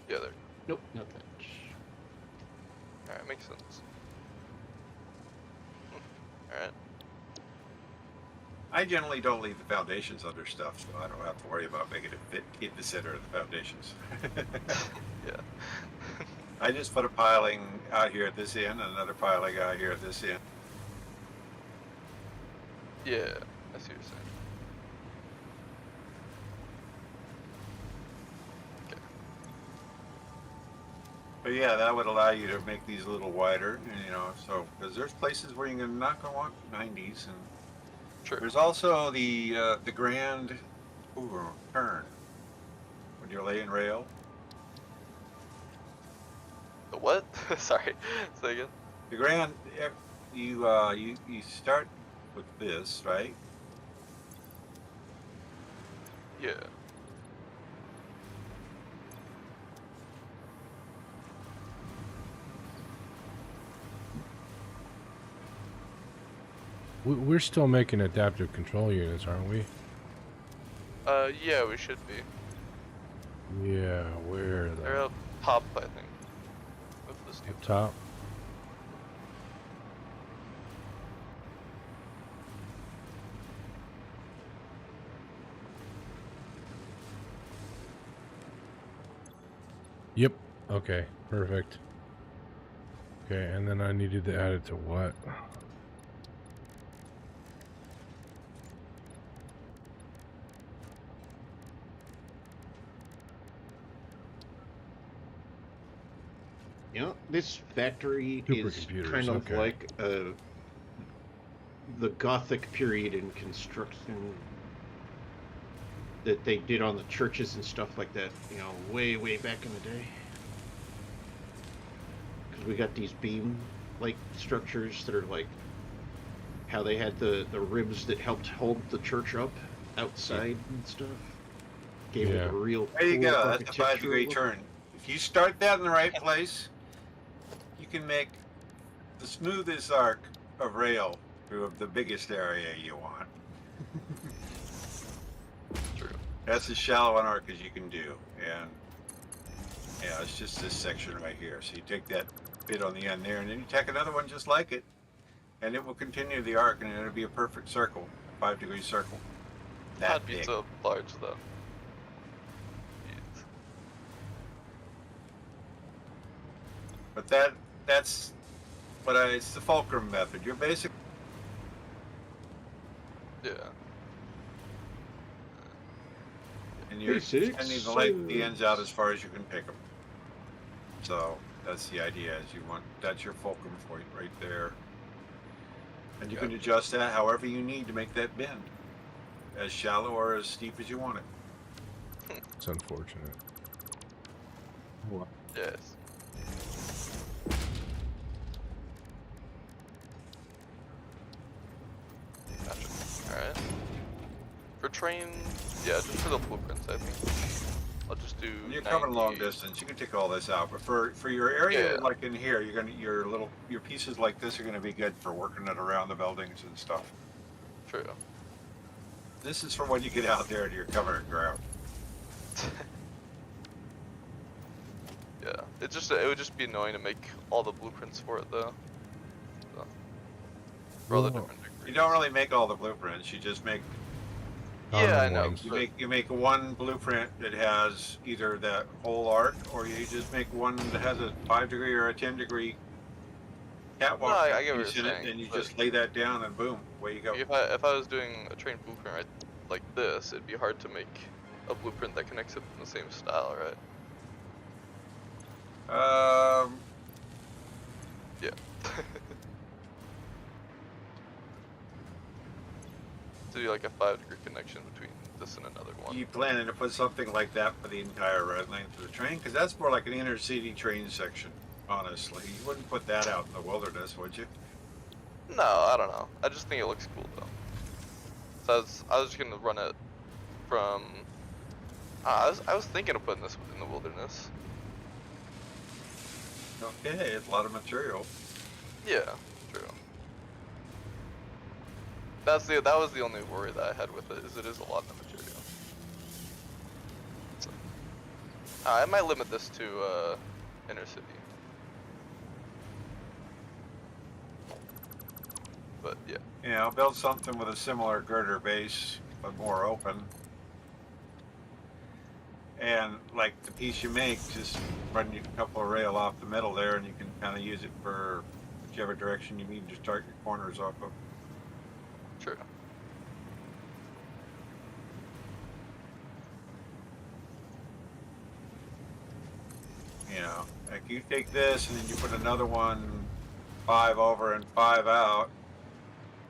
Yeah, there. Nope, not that. Alright, makes sense. Alright. I generally don't leave the foundations under stuff, so I don't have to worry about making it fit in the center of the foundations. Yeah. I just put a piling out here at this end and another piling out here at this end. Yeah, I see what you're saying. But yeah, that would allow you to make these a little wider, so, because there's places where you're not going to want 90s. And Sure. there's also the grand turn when you're laying rail. The what? Sorry. Say again. The grand, you start with this, right? Yeah. We're still making adaptive control units, aren't we? Yeah, we should be. Yeah, where are They're they? up top, I think. Of this new Up top? Yep. Okay, perfect. Okay, and then I needed to add it to what? You know, this factory is Supercomputers, kind of okay. like the Gothic period in construction that they did on the churches and stuff like that, you know, way, way back in the day. Because we got these beam-like structures that are like how they had the ribs that helped hold the church up outside and stuff. Gave it Yeah. a real There you cool go. That's a architectural 5-degree look. turn. If you start that in the right place, you can make the smoothest arc of rail through the biggest area you want. True. That's as shallow an arc as you can do. And yeah, it's just this section right here. So you take that bit on the end there, and then you tack another one just like it, and it will continue the arc, and it'll be a perfect circle, 5-degree circle. That Not big. pizza large though. Jeez. But that's what it's the fulcrum method. You're basically Yeah. and you're Basics, extending the length of the ends out as far as you can pick them. So that's the idea. Is you want that's your fulcrum for you right there, and you can adjust that however you need to make that bend, as shallow or as steep as you want it. It's unfortunate. Yes. Gotcha. Alright. For train, yeah, just for the blueprints, I think. I'll just do. When you're covering long 90. distance, you can take all this out. But for your area, Yeah. like in here, your pieces like this are gonna be good for working it around the buildings and stuff. True. This is for when you get out there and you're covering ground. Yeah. It would just be annoying to make all the blueprints for it though. So, for all the Well, different degrees. You don't really make all the blueprints. You just make Yeah, I common know. ones. you make one blueprint that has either that whole arc, or you just make one that has a 5-degree or a 10-degree catwalk No, I get what piece you're in it, saying, and you but- just lay that down, and boom, away you go. If I was doing a train blueprint right like this, it'd be hard to make a blueprint that connects it in the same style, right? Yeah. To do like a 5-degree connection between this and another one. You planning to put something like that for the entire road length of the train? Because that's more like an inner city train section, honestly. You wouldn't put that out in the wilderness, would you? No, I don't know. I just think it looks cool though. So I was just gonna run it from. I was thinking of putting this in the wilderness. Okay, it's a lot of material. Yeah, true. That was the only worry that I had with it, is it is a lot of material. So, I might limit this to inner city. But yeah. Yeah, I'll build something with a similar girder base, but more open. And like the piece you make, just run a couple of rail off the middle there, and you can kind of use it for whichever direction you need to start your corners off of. True. You know, like you take this and then you put another one 5 over and 5 out,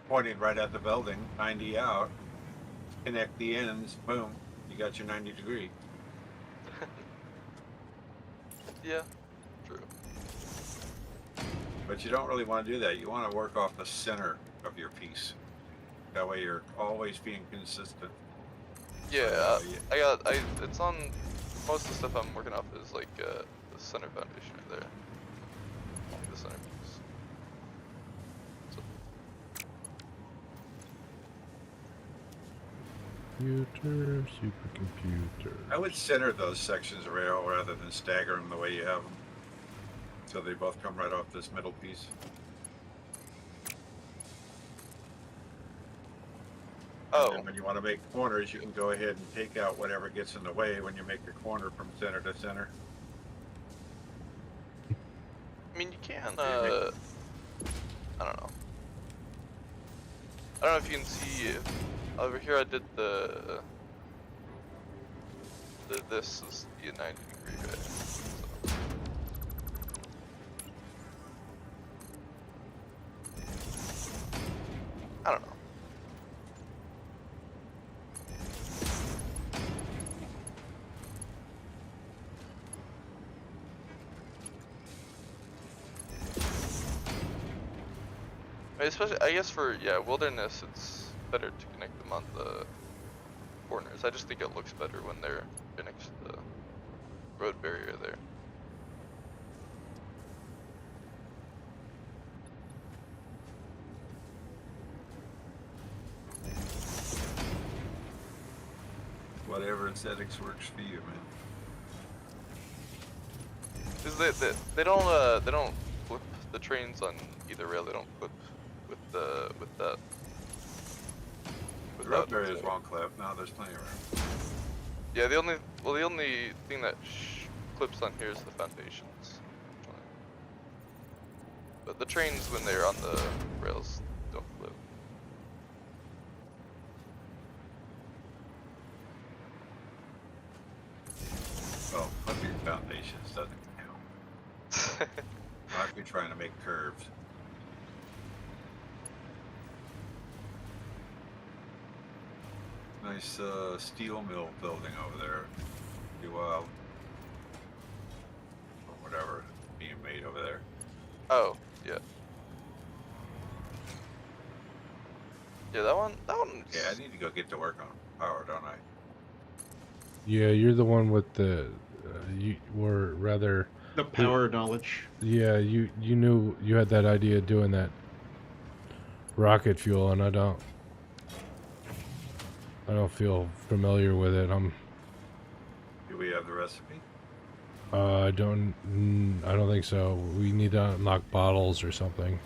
pointing right at the building, 90 out, connect the ends, boom, you got your 90 degree. Yeah. True. But you don't really want to do that. You want to work off the center of your piece. That way you're always being consistent. Yeah. yeah. It's on most of the stuff I'm working off is like the center foundation right there. Like the center piece. So, Computer, supercomputer. I would center those sections of rail rather than stagger them the way you have them. So they both come right off this middle piece. oh, And then when you want to make corners, you can go ahead and take out whatever gets in the way when you make a corner from center to center. I mean you can. Yeah, I don't know. I don't know if you can see over here. I did this is the 90 degree, right? So. I don't know. Especially, I guess for, yeah, wilderness, it's better to connect them on the corners. I just think it looks better when they're right next to the road barrier there. Whatever aesthetics works for you, man. Cause they don't flip the trains on either rail. They don't flip with that. The road barriers won't clip. No, there's plenty of room. Yeah, the only thing that clips on here is the foundations. But the trains, when they're on the rails, don't flip. Well, flipping foundations doesn't count. Not if you're trying to make curves. Nice steel mill building over there. Pretty wild. Or whatever being made over there. Oh, yeah. Yeah, that one. Yeah, I need to go get to work on power, don't I? Yeah, you're the one with the. You were rather. The power knowledge. Yeah, you knew you had that idea of doing that rocket fuel, and I don't feel familiar with it. Do we have the recipe? I don't think so. We need to unlock bottles or something.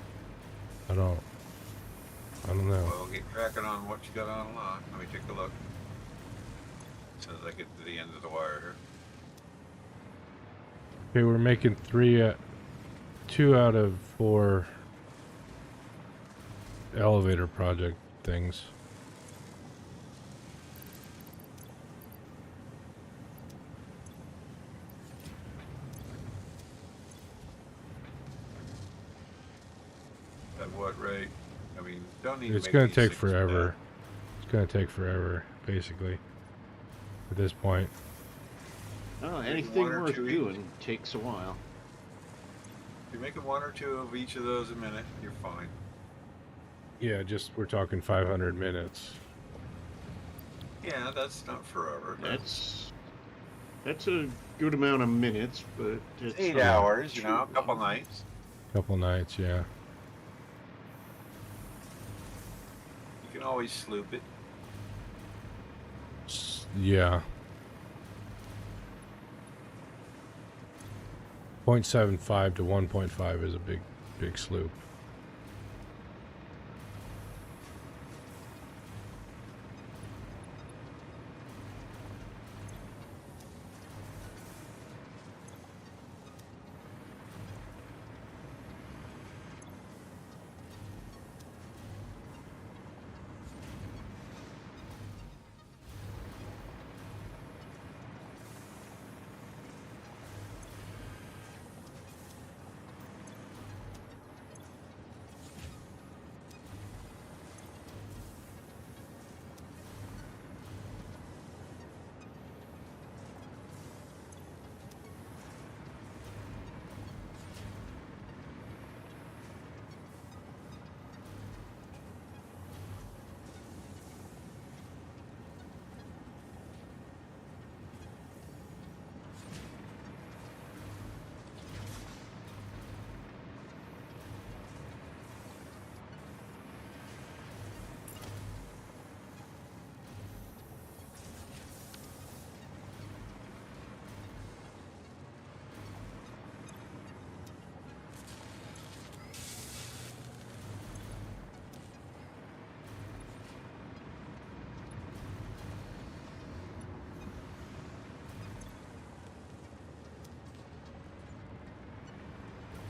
I don't know. Well, get cracking on what you got on lock. Let me take a look. As soon as I get to the end of the wire here. Okay, we're making 2 out of 4 elevator project things. At what rate? I mean, don't need It's to make going to these take things forever. It's going to take forever, basically, at this point. Oh, Maybe anything one or worth two doing takes a while. If you're making 1 or 2 of each of those a minute, you're fine. Yeah, just we're talking 500 minutes. Yeah, that's not forever. That's a good amount of minutes, but it's 8 not hours, you too know, a couple long. nights. Couple nights, yeah. You can always sloop it. Yeah. 0.75 to 1.5 is a big sloop.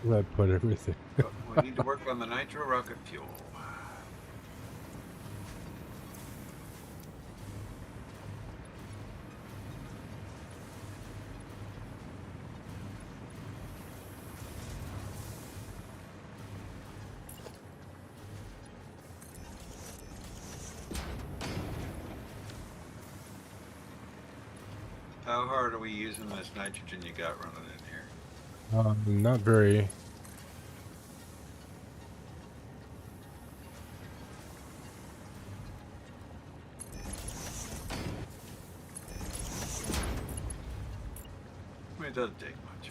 Where I put everything. We need to work on the nitro rocket fuel. How hard are we using this nitrogen you got running in here? Not very. I mean, it doesn't take much.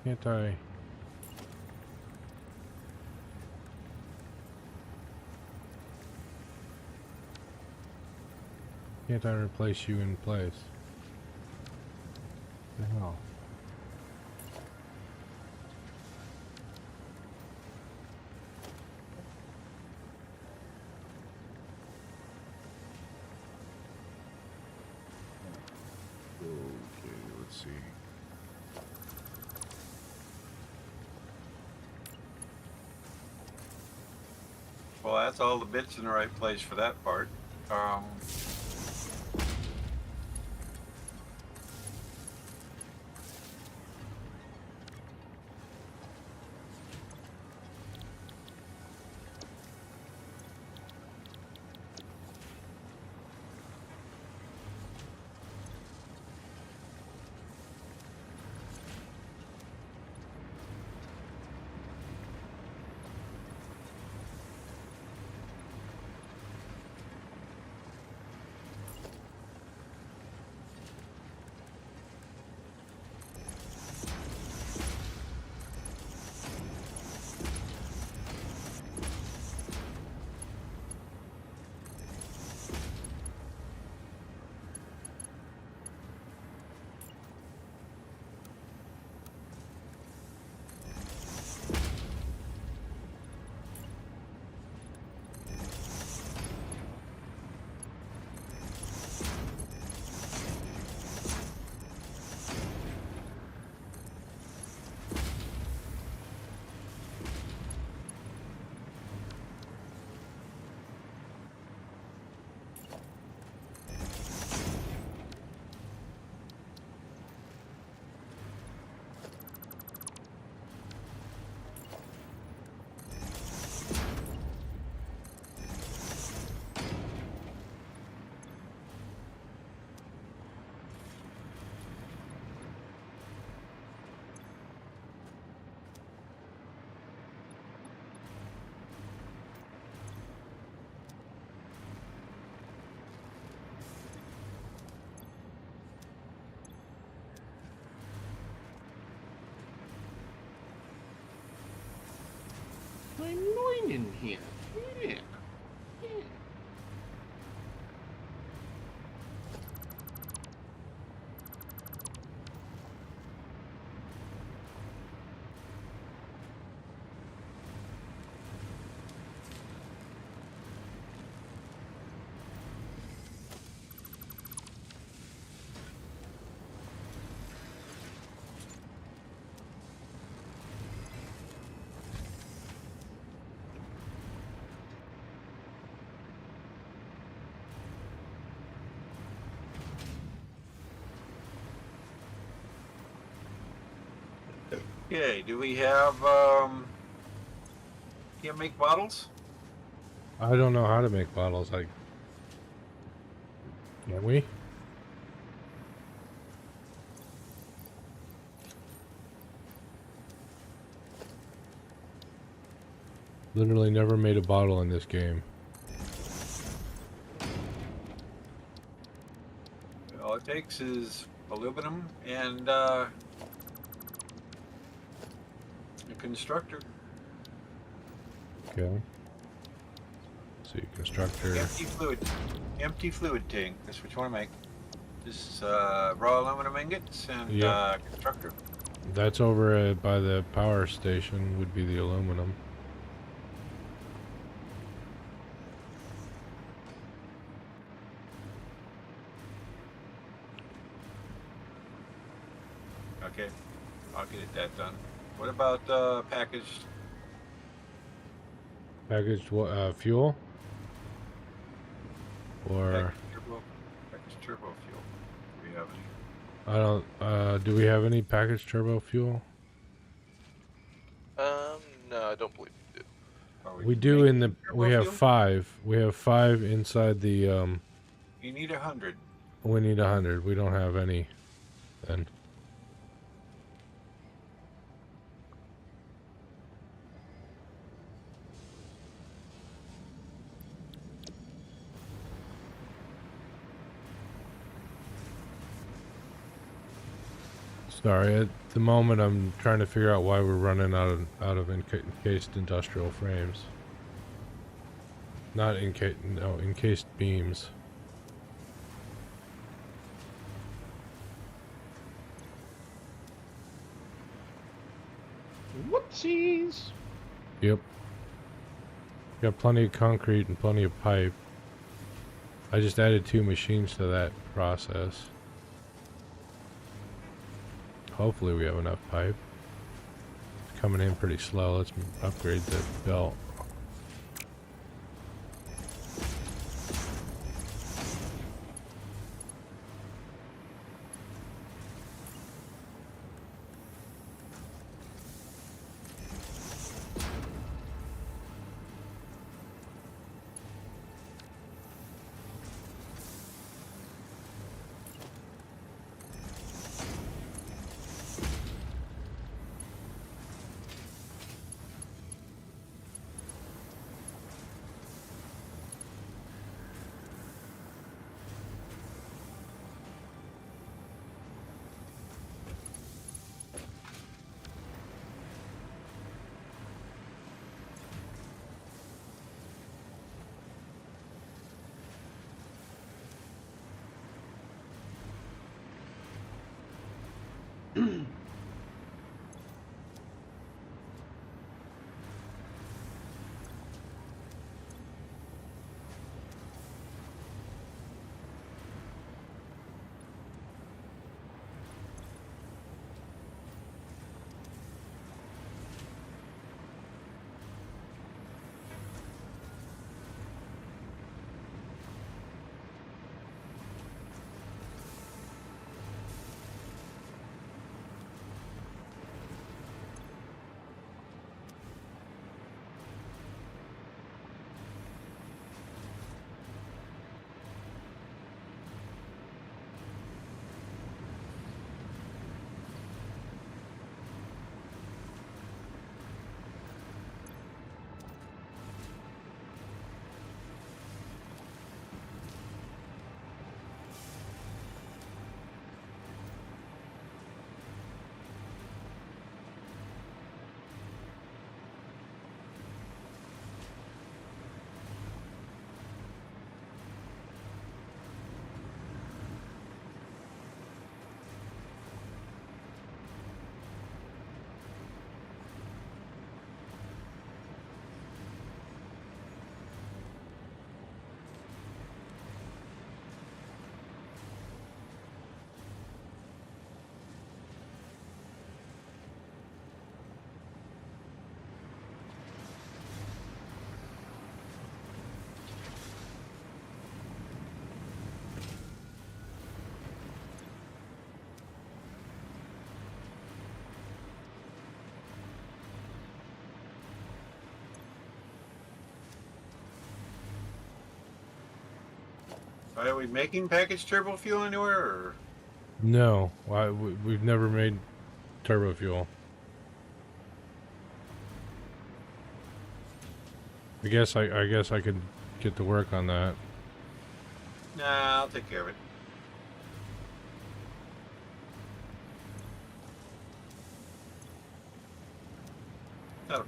Can't I? Can't I replace you in place? The hell? Okay, let's see. Well, that's all the bits in the right place for that part. in here. Yeah. Yeah. Okay, do we have, can't make bottles? I don't know how to make bottles. Like, can we? Literally never made a bottle in this game. All it takes is aluminum and, a constructor. Okay. See, constructor. Empty fluid tank. That's what you want to make. Just raw aluminum ingots and Yep. constructor. That's over by the power station. Would be the aluminum. Okay, I'll get that done. What about packaged? Packaged what? Fuel? Or Packaged turbo fuel. Do we have any? I don't. Do we have any packaged turbo fuel? No, I don't believe we do. Are We do in the. making turbo We have fuel? 5. We have 5 inside the. You need 100. We need 100. We don't have any. Then. Sorry, at the moment I'm trying to figure out why we're running out of encased industrial frames. Not encased beams. Whoopsies. Yep. Got plenty of concrete and plenty of pipe. I just added 2 machines to that process. Hopefully we have enough pipe. It's coming in pretty slow. Let's upgrade the belt. Are we making packaged turbo fuel anywhere? Or? No, we've never made turbo fuel. I guess I could get to work on that. Nah, I'll take care of it. Oh.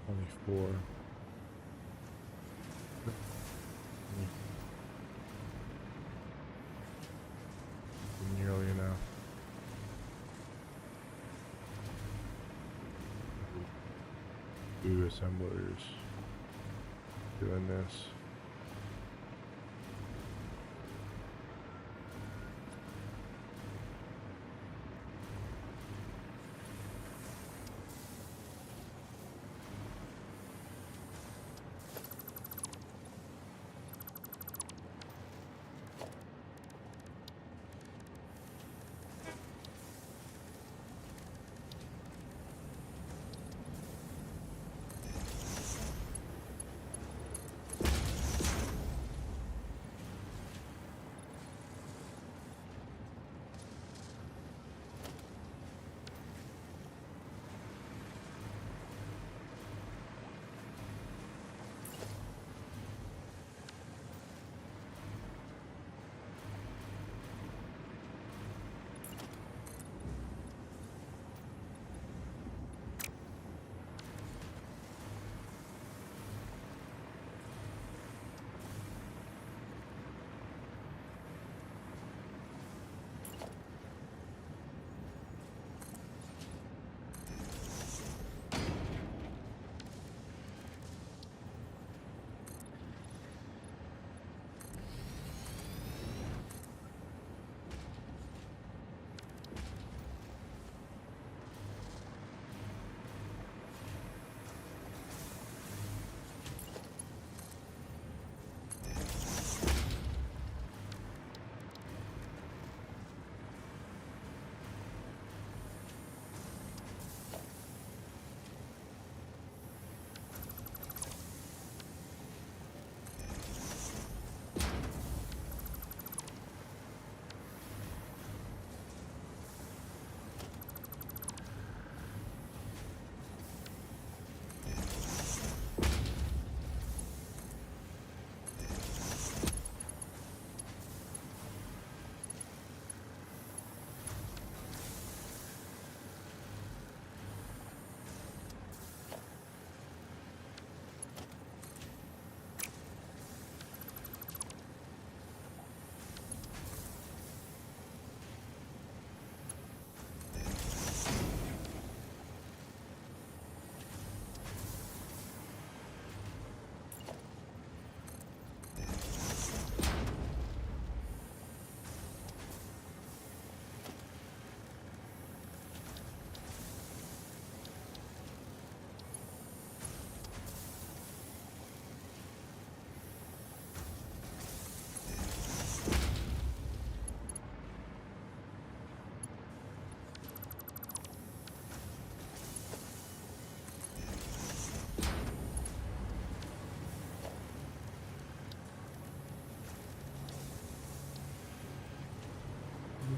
Only 4. Nearly enough. Two assemblers doing this.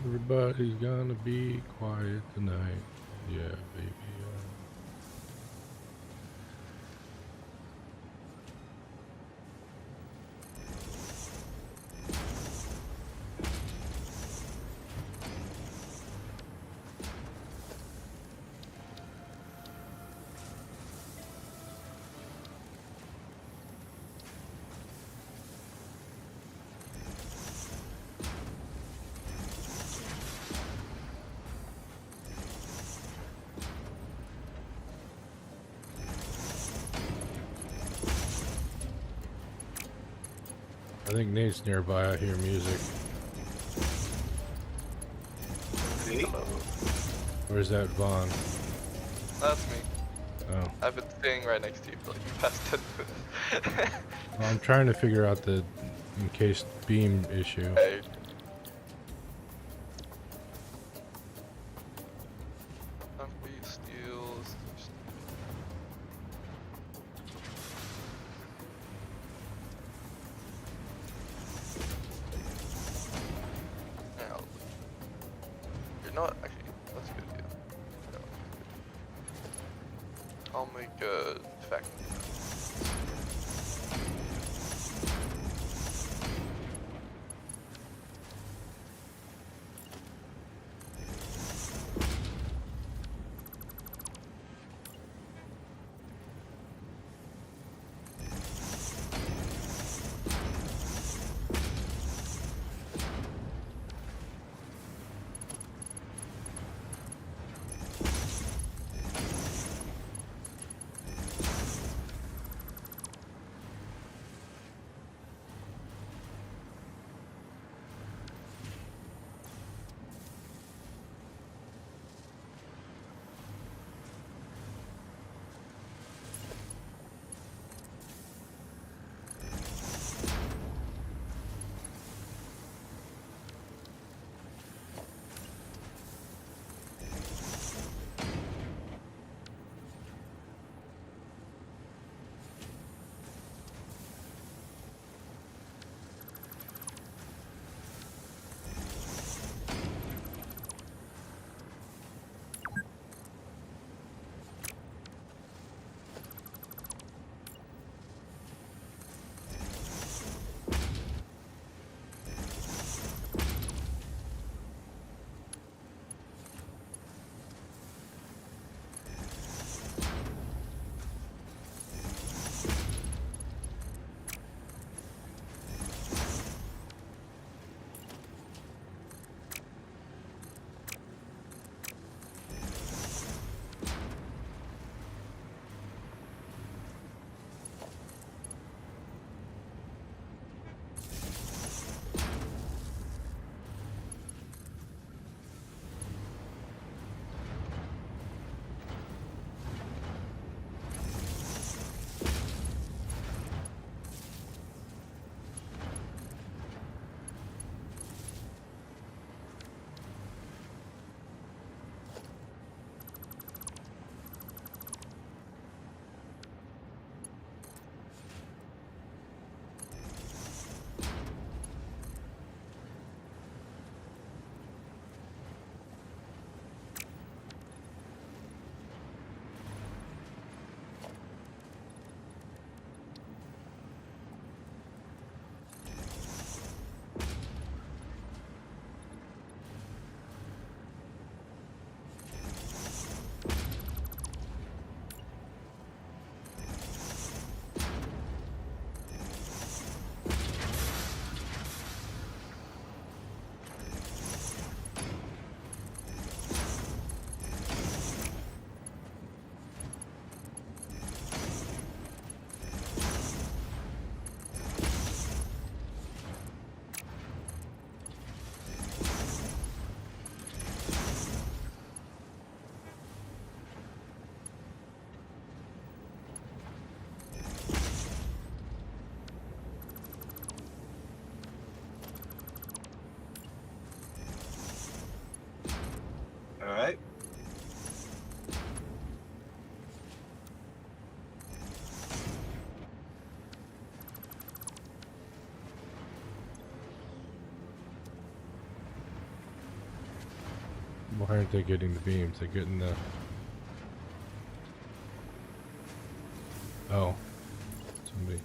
Everybody's gonna be quiet tonight. Yeah, baby. I think Nate's nearby. I hear music. See? Or is that Vaughn? That's me. Oh. I've been staying right next to you for like the past 10 minutes. Well, I'm trying to figure out the encased beam issue. Hey. Concrete, steels. Now, you're not actually. That's a good idea. I'll make a factory. Why aren't they getting the beams? They're getting the... Oh. Somebody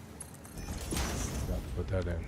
got to put that in.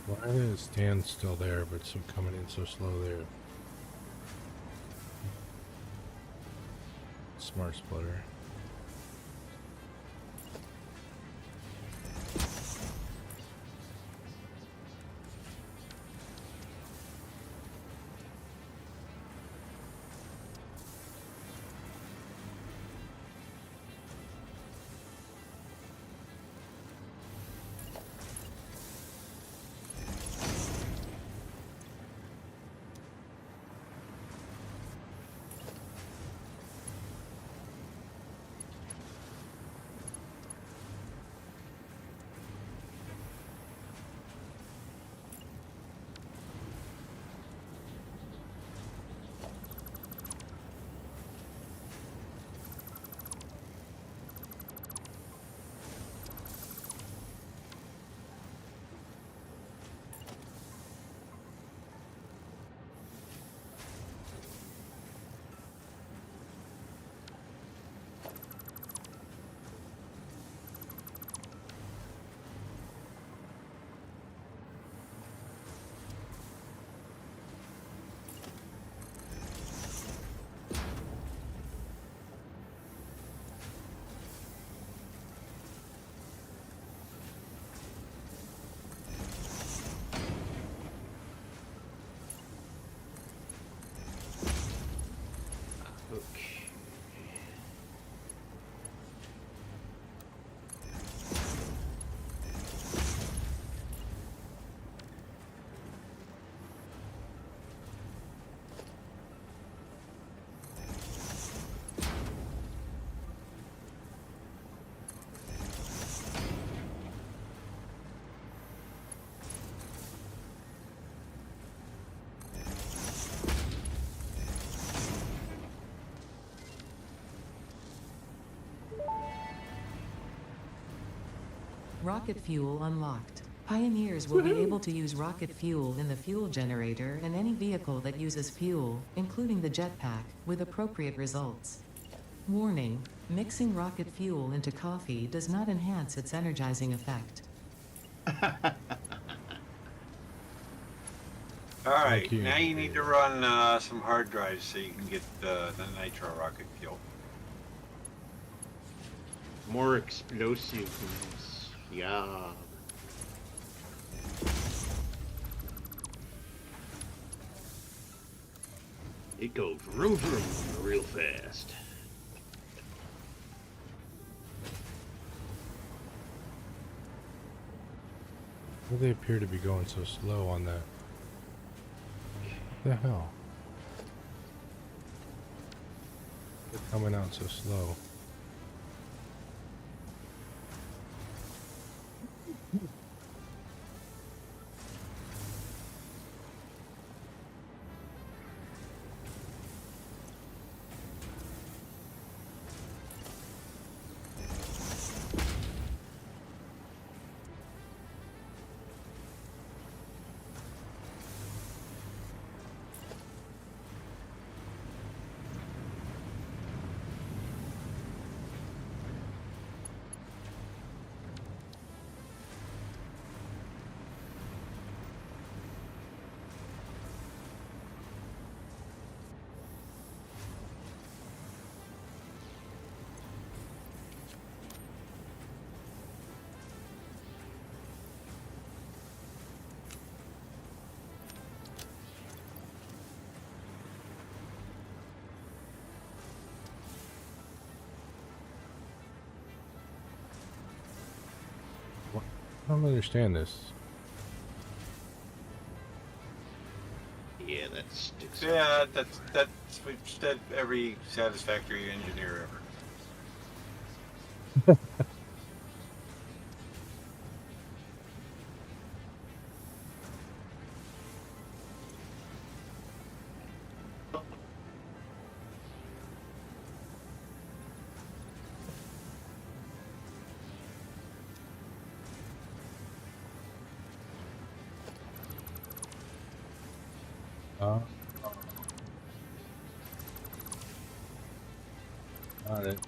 Why is the stand still there, but some coming in so slow there? Smart splitter. Rocket fuel unlocked. Pioneers will be able to use rocket fuel in the fuel generator and any vehicle that uses fuel, including the jetpack, with appropriate results. Warning: mixing rocket fuel into coffee does not enhance its energizing effect. All right, Thank you. now you need to run some hard drives so you can get the nitro rocket fuel. More explosiveness. Yeah. It goes vroom vroom real fast. Why do they appear to be going so slow on that? What the hell? They're coming out so slow. I don't understand this. Yeah, that sticks. Yeah, that's we've said every Satisfactory engineer ever. Got it.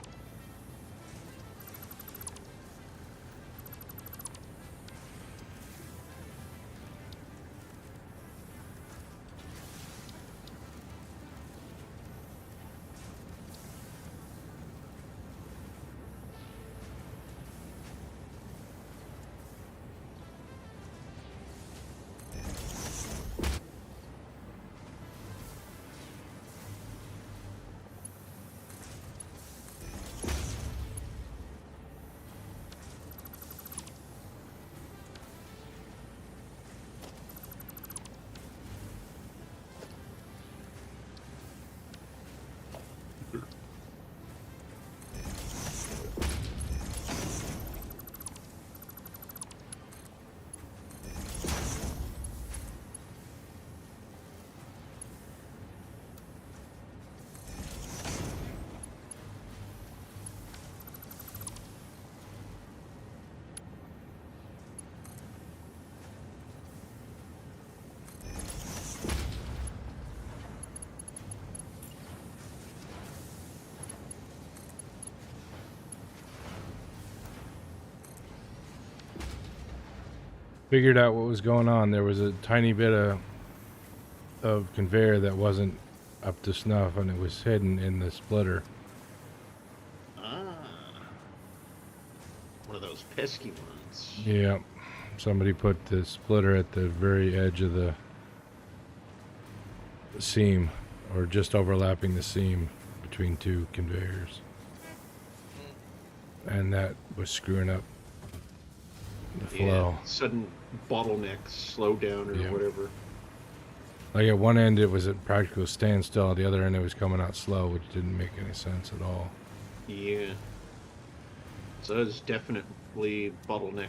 Figured out what was going on. There was a tiny bit of conveyor that wasn't up to snuff, and it was hidden in the splitter. Ah. One of those pesky ones. Yeah, somebody put the splitter at the very edge of the seam, or just overlapping the seam between two conveyors, and that was screwing up the flow. Yeah, sudden bottleneck, slow down, or Yeah. whatever. Like at one end it was at practical standstill, at the other end it was coming out slow, which didn't make any sense at all. Yeah. So it's definitely bottlenecked.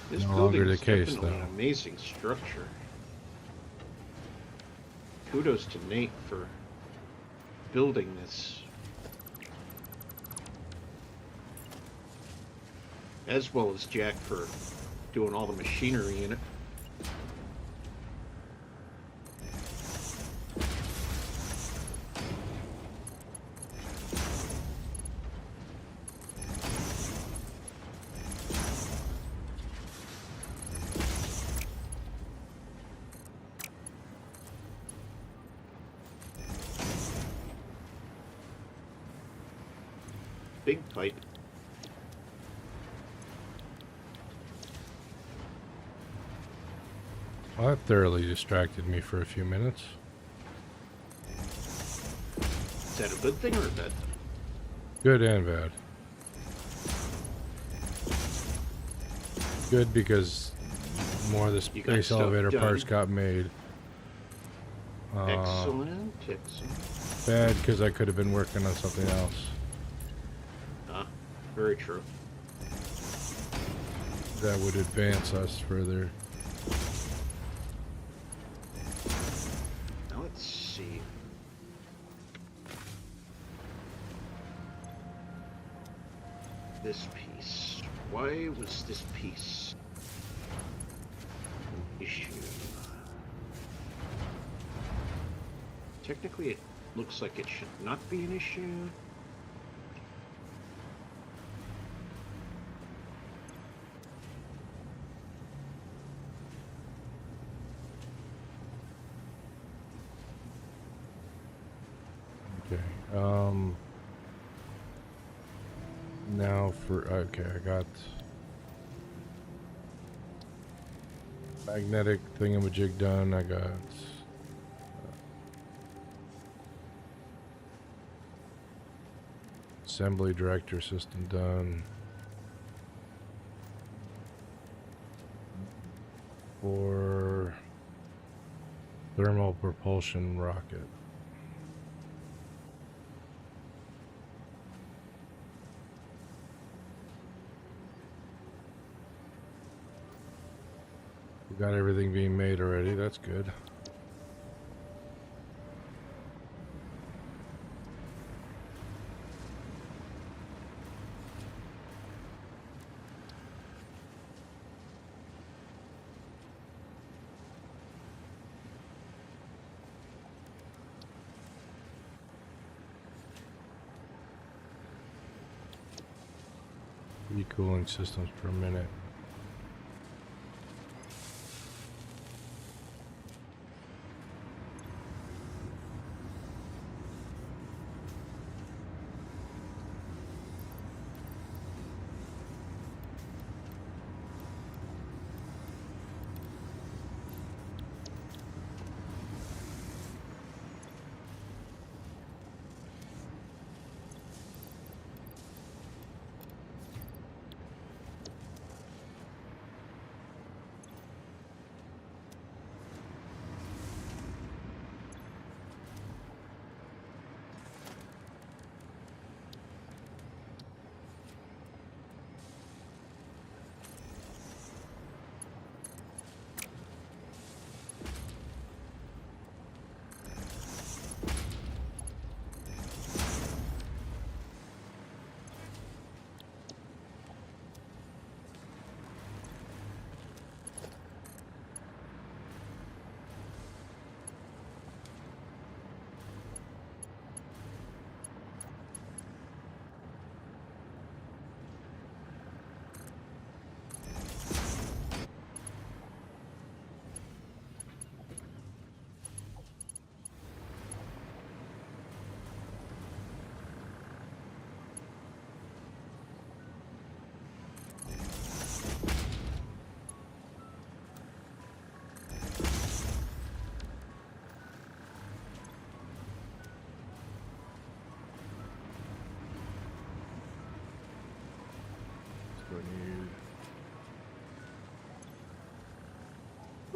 This No building longer the is case, definitely though. an amazing structure. Kudos to Nate for building this. as well as Jack for doing all the machinery in it. Big pipe. Well, that thoroughly distracted me for a few minutes. Is that a good thing or a bad thing? Good and bad. Good because more of the You got space stuff elevator done. parts got made. Excellent, excellent. Bad because I could have been working on something else. Very true. That would advance us further. Now let's see. This piece. Why was this piece an issue? Technically, it looks like it should not be an issue. Okay. Now for okay, I got magnetic thingamajig done. I got assembly director system done. For thermal propulsion rocket. We got everything being made already, that's good. Cooling systems per minute.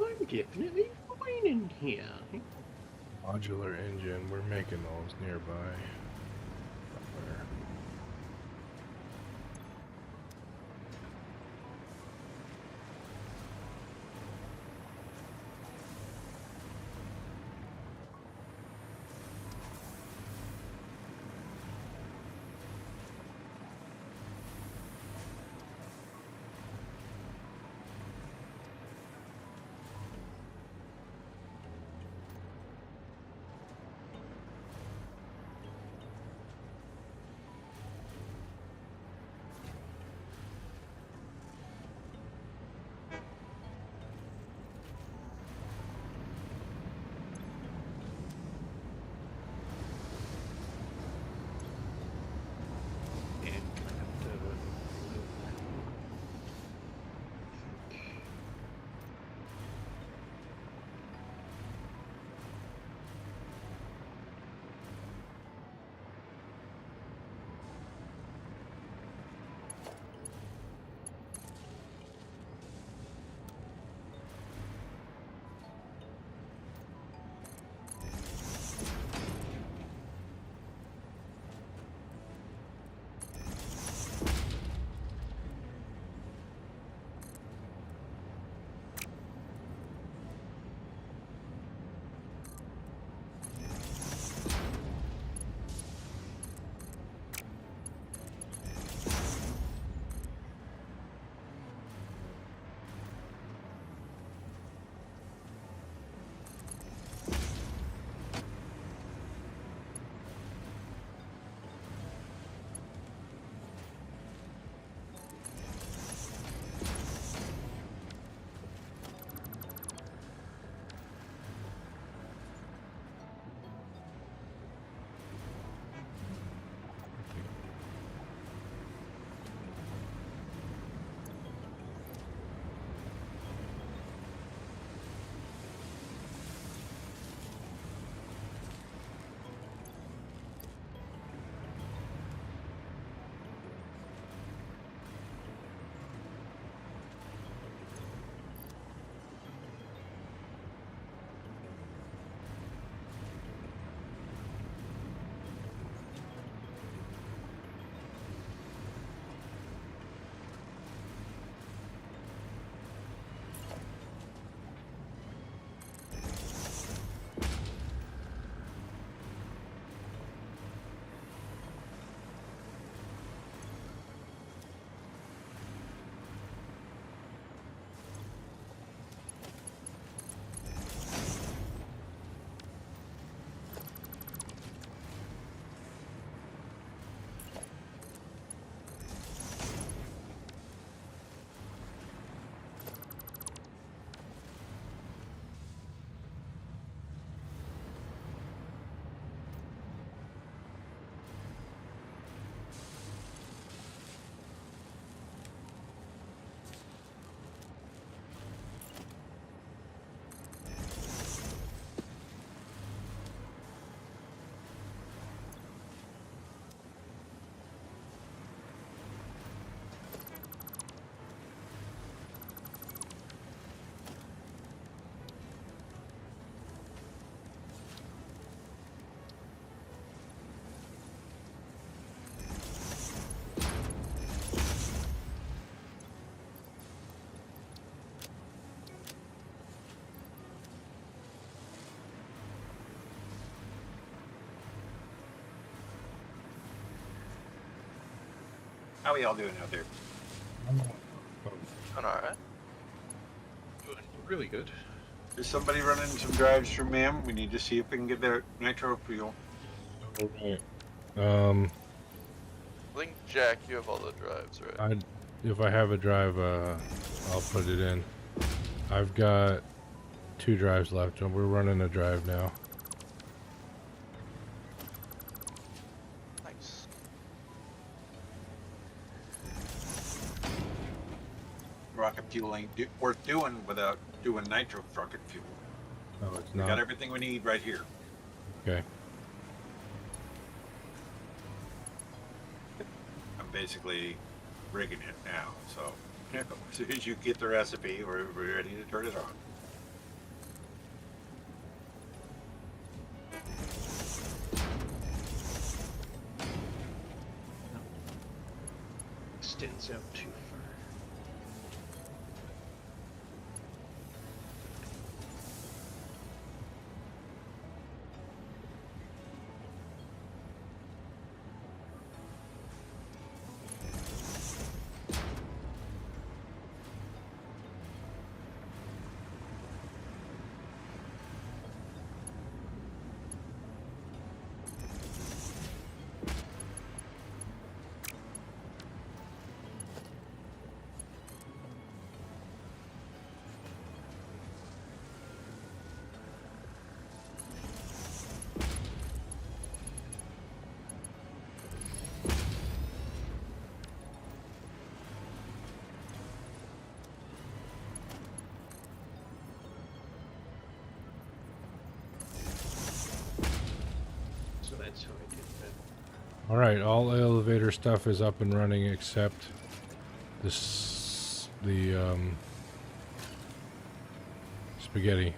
I'm definitely fine in here. Modular engine, we're making those nearby. Somewhere. How are y'all doing out there? Doing alright. Really good. Is somebody running some drives through MAM? We need to see if we can get their nitro fuel. Alright. I think, Jack, you have all the drives, right? If I have a drive, I'll put it in. I've got 2 drives left, and we're running a drive now. Nice. Rocket fuel ain't worth doing without doing nitro rocket fuel. Oh, it's We not. got everything we need right here. Okay. I'm basically rigging it now, so as soon as you get the recipe, we're ready to turn it on. Extends out too far. So that's how I did that. Alright, all elevator stuff is up and running except the spaghetti.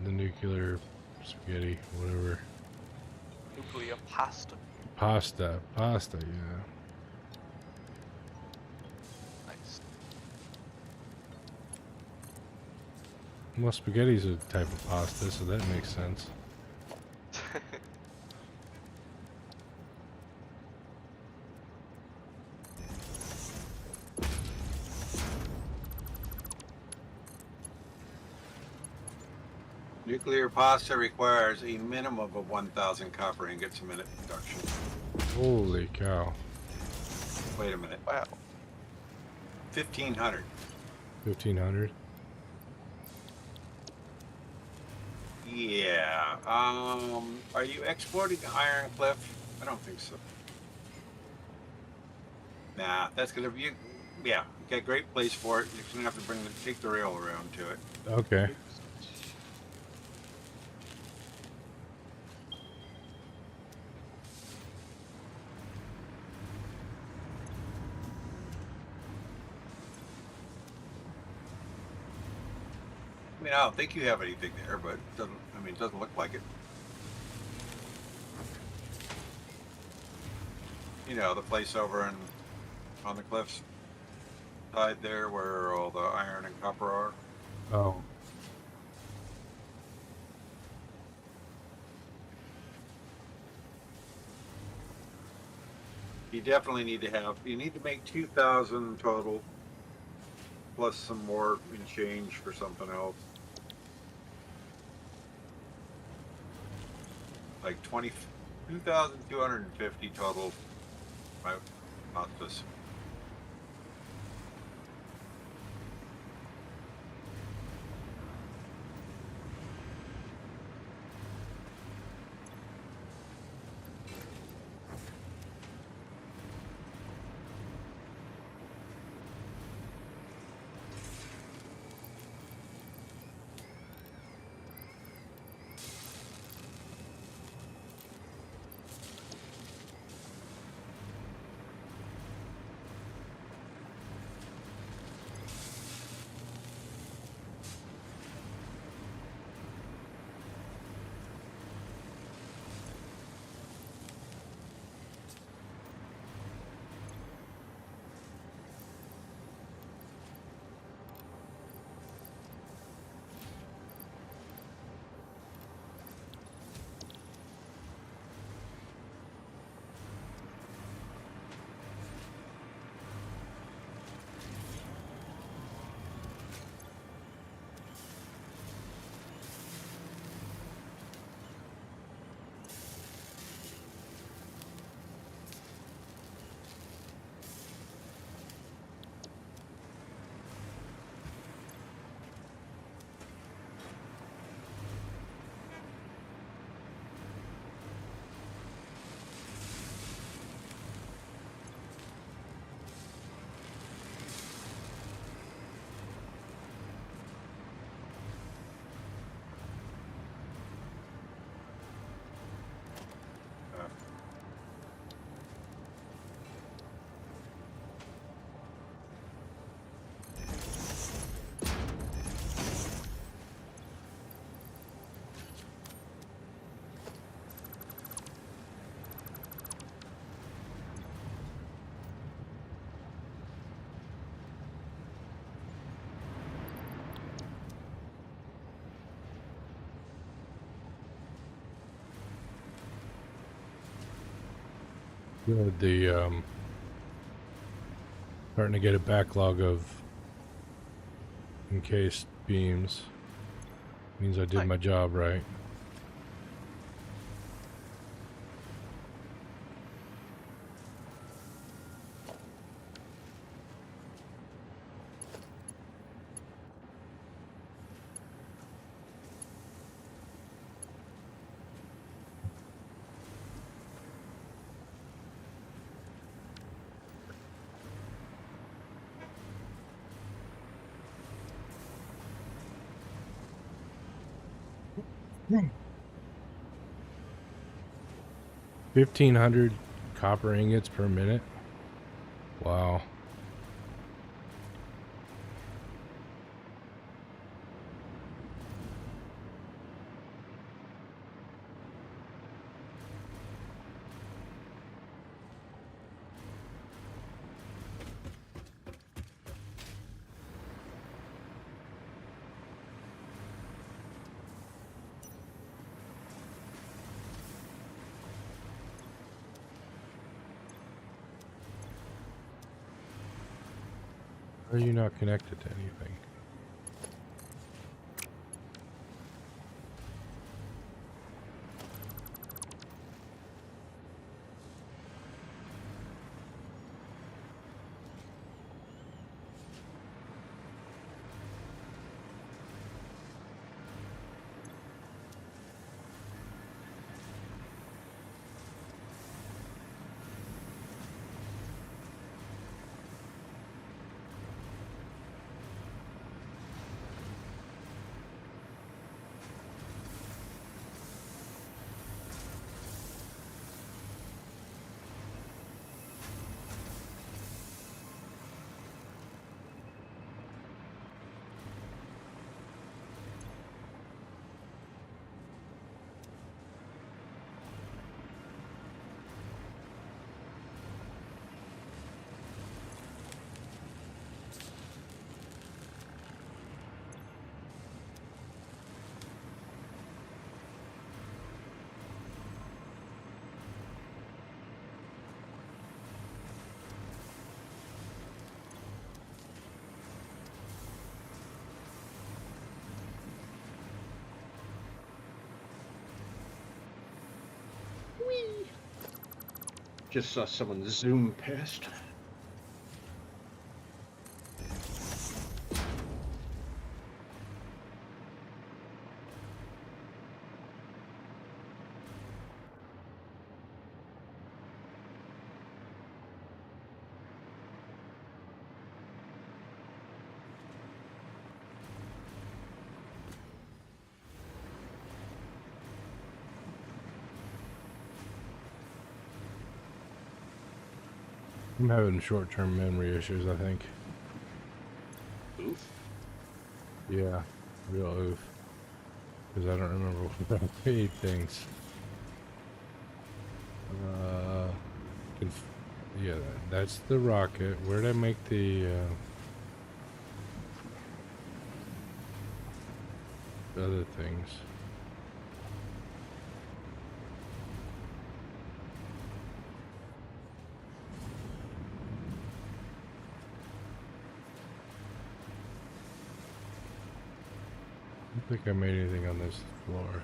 The nuclear spaghetti, whatever. Nuclear pasta. Pasta, yeah. Nice. Well, spaghetti's a type of pasta, so that makes sense. Nuclear pasta requires a minimum of 1,000 copper ingots a minute production. Holy cow. Wait a minute. Wow. 1,500. 1,500? Yeah. Are you exporting to Iron Cliff? I don't think so. Nah, that's gonna be. Yeah, you got a great place for it. You're gonna have to take the rail around to it. Okay. I mean, I don't think you have anything there, but it doesn't. I mean, it doesn't look like it. You know, the place over on the cliffs side there, where all the iron and copper are. Oh. You definitely need to have. You need to make 2,000 total, plus some more in change for something else. Like 2,250 total. Not this. Good. The starting to get a backlog of encased beams. Means I did my job right. Hmm. 1,500 copper ingots per minute. Wow. How are you not connected to anything? Just saw someone zoom past. I'm having short-term memory issues, I think. Oof. Yeah, real oof. Because I don't remember what I made things. Yeah, that's the rocket. Where did I make the other things? I don't think I made anything on this floor.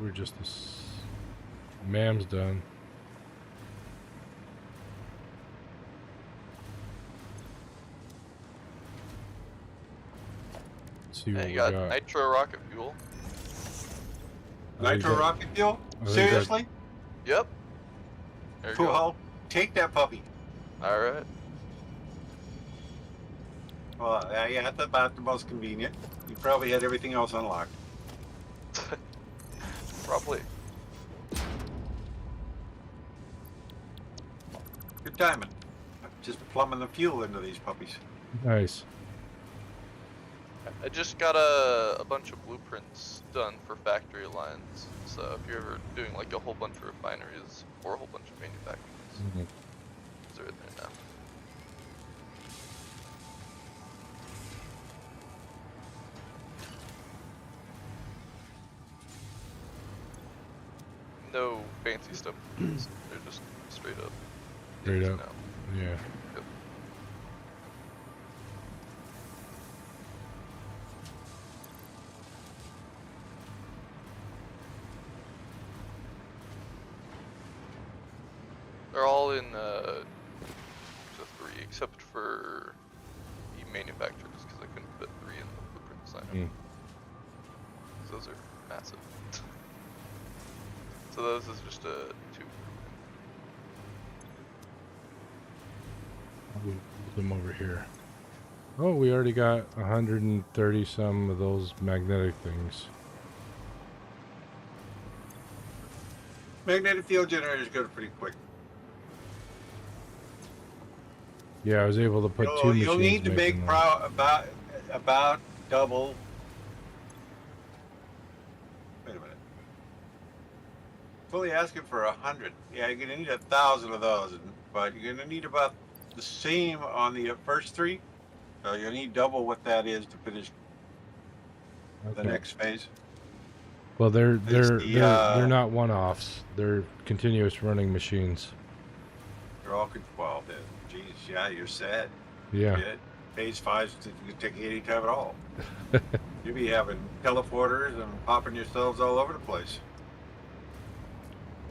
We're just this. Ma'am's done. Let's see what Hey, we you got got. nitro rocket fuel. Nitro rocket fuel? I think Seriously? Yep. There you go. Well, take that puppy. Alright. Well, yeah, that's about the most convenient. You probably had everything else unlocked. Probably. Good timing. I'm just plumbing the fuel into these puppies. Nice. I just got a bunch of blueprints done for factory lines. So if you're ever doing like a whole bunch of refineries or a whole bunch of manufacturers, they're in there now. fancy stuff. They're just straight up. Straight up. Now. Yeah. Yep. They're all in the 3, except for the manufacturers, because I couldn't fit 3 in the blueprint design. Mm. Those are massive. So those is just a 2. I'll move them over here. Oh, we already got 130 some of those magnetic things. Magnetic field generators go pretty quick. Yeah, I was able to put 2 machines. You'll need to make making them. about double. Wait a minute. Fully asking for 100. Yeah, you're gonna need 1,000 of those, but you're gonna need about the same on the first 3. So you'll need double what that is to finish the Okay. next phase. Well, they're not one-offs. They're continuous running machines. They're all well then. Geez, yeah, you're set. Yeah. Good. Phase 5 you can take any time at all. You'll be having teleporters and popping yourselves all over the place.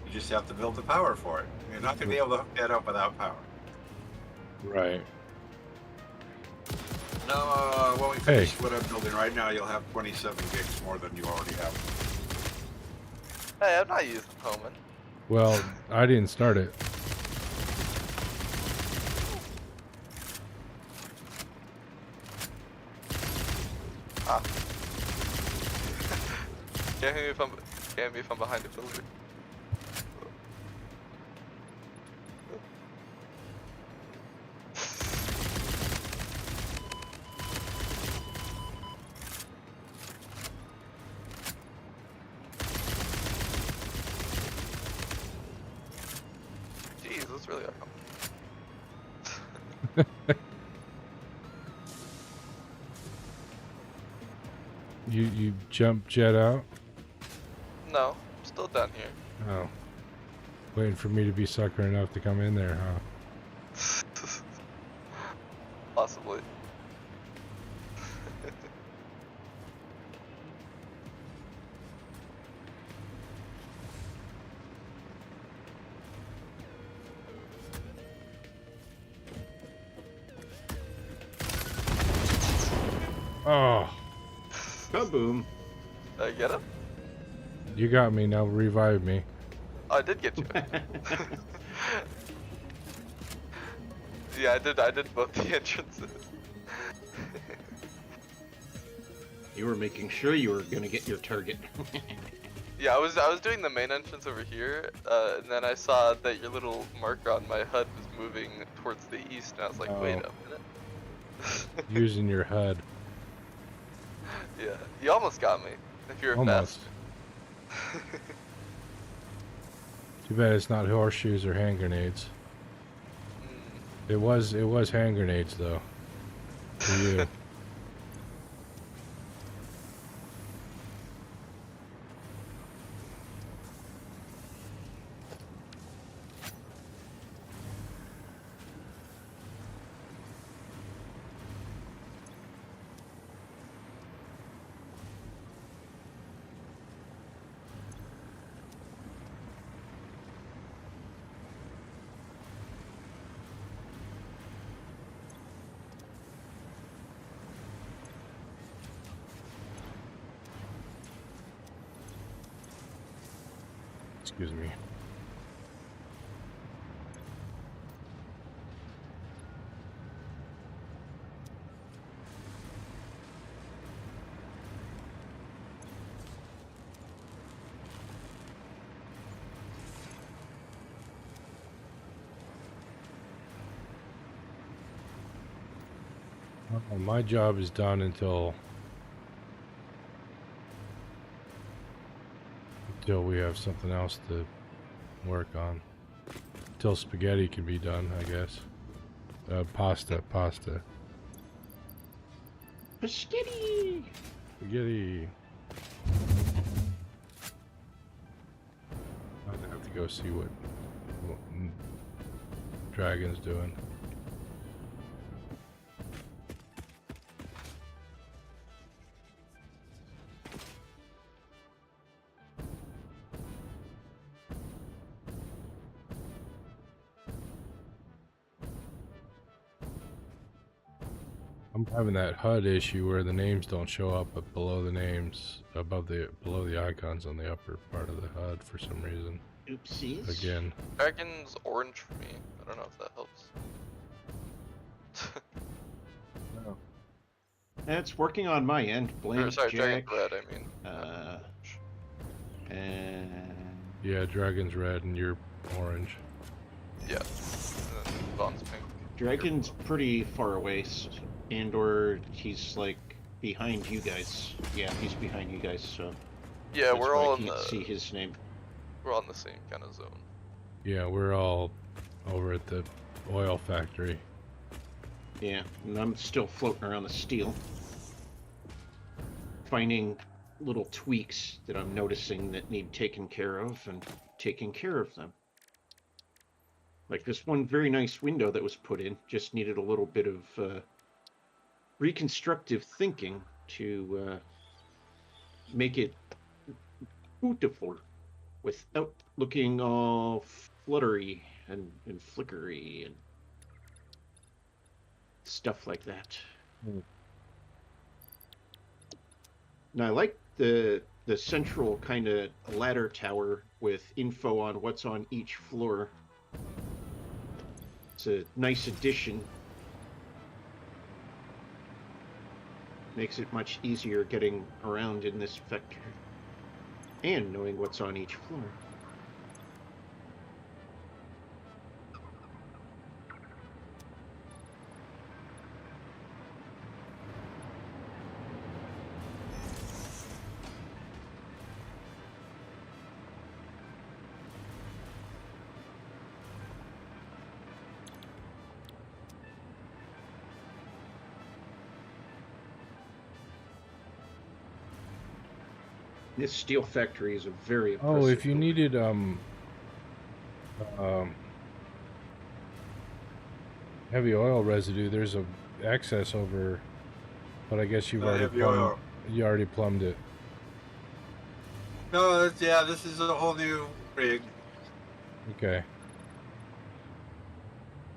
You just have to build the power for it. You're not going to be able to hook that up without power. Right. Now, when we finish what I'm building right now, you'll have 27 gigs more than you already have. Hey, I'm not using Homan. Well, I didn't start it. Ah. Can't hear me if I'm behind a pillar. Jeez, that's really uncomfortable. You jump jet out? No, I'm still down here. Oh. Waiting for me to be sucker enough to come in there, huh? Possibly. Oh, Kaboom. Did I get him? you got me. Now revive me. Oh, I did get you. Yeah, I did both the entrances. You were making sure you were gonna get your target. Yeah, I was doing the main entrance over here, and then I saw that your little marker on my HUD was moving towards the east, and I was like, wait a minute. Using your HUD. Yeah, you almost got me. If you were Almost. fast. Too bad it's not horseshoes or hand grenades. Mm. It was hand grenades though. For you. Excuse me. Well, my job is done until we have something else to work on. Until spaghetti can be done, I guess. Pasta. Spaghetti! Spaghetti. I'm gonna have to go see what Dragon's doing. I'm having that HUD issue where the names don't show up, but below the names, below the icons on the upper part of the HUD for some reason. Oopsies. Again. Dragon's orange for me. I don't know if that helps. No. That's working on my end. Or, Blank sorry, Jack. Dragon's red, I mean. And Yeah, Dragon's red and you're orange. Yeah. And then Vaughn's pink. Dragon's pretty far away, and/or he's like behind you guys. Yeah, he's behind you guys, so Yeah, that's we're why all I in can't the see his name. we're all in the same kind of zone. Yeah, we're all over at the oil factory. Yeah, and I'm still floating around the steel, finding little tweaks that I'm noticing that need taken care of and taking care of them. Like this one very nice window that was put in just needed a little bit of reconstructive thinking to make it beautiful without looking all fluttery and flickery and stuff like that. Now I like the central kind of ladder tower with info on what's on each floor. It's a nice addition. Makes it much easier getting around in this vector and knowing what's on each floor. This steel factory is a very impressive Oh, if you building. needed heavy oil residue, there's a excess over, but I guess you've already Heavy oil. you already plumbed it. No, yeah, this is a whole new rig. Okay.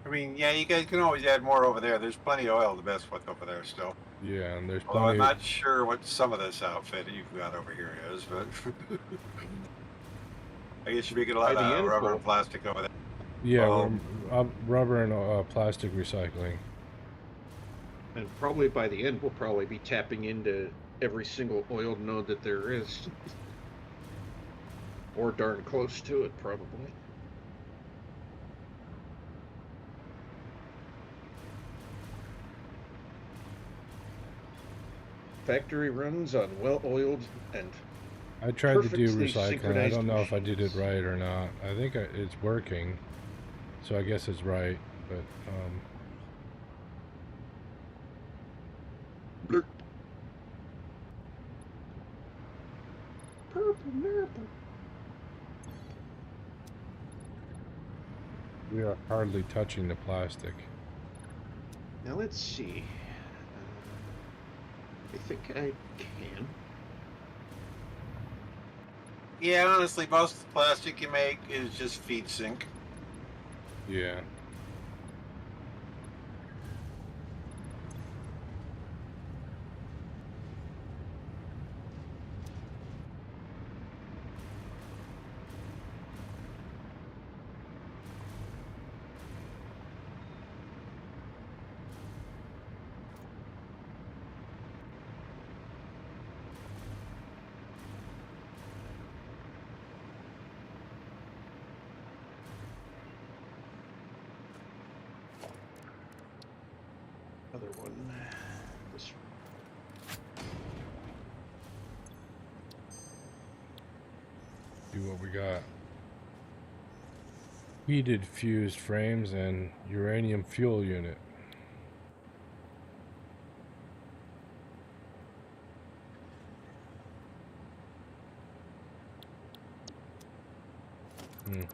I mean, yeah, you guys can always add more over there. There's plenty of oil to mess with over there still. Yeah, and there's Although plenty. I'm not sure what some of this outfit you've got over here is, but I guess you're making a lot By the of end, rubber Paul. and plastic over there. Yeah, Well- rubber and plastic recycling. And probably by the end, we'll probably be tapping into every single oiled node that there is. Or darn close to it, probably. Factory runs on well-oiled and I tried to do perfectly recycling. I synchronized don't know if I did it machines. right or not. I think it's working, so I guess it's right. But Blurp. Purple nurple. we are hardly touching the plastic. Now let's see. I think I can. Yeah, honestly, most of the plastic you make is just feed sink. Yeah. Other one. This See what we got. Heated fused frames and uranium fuel unit. Hmm.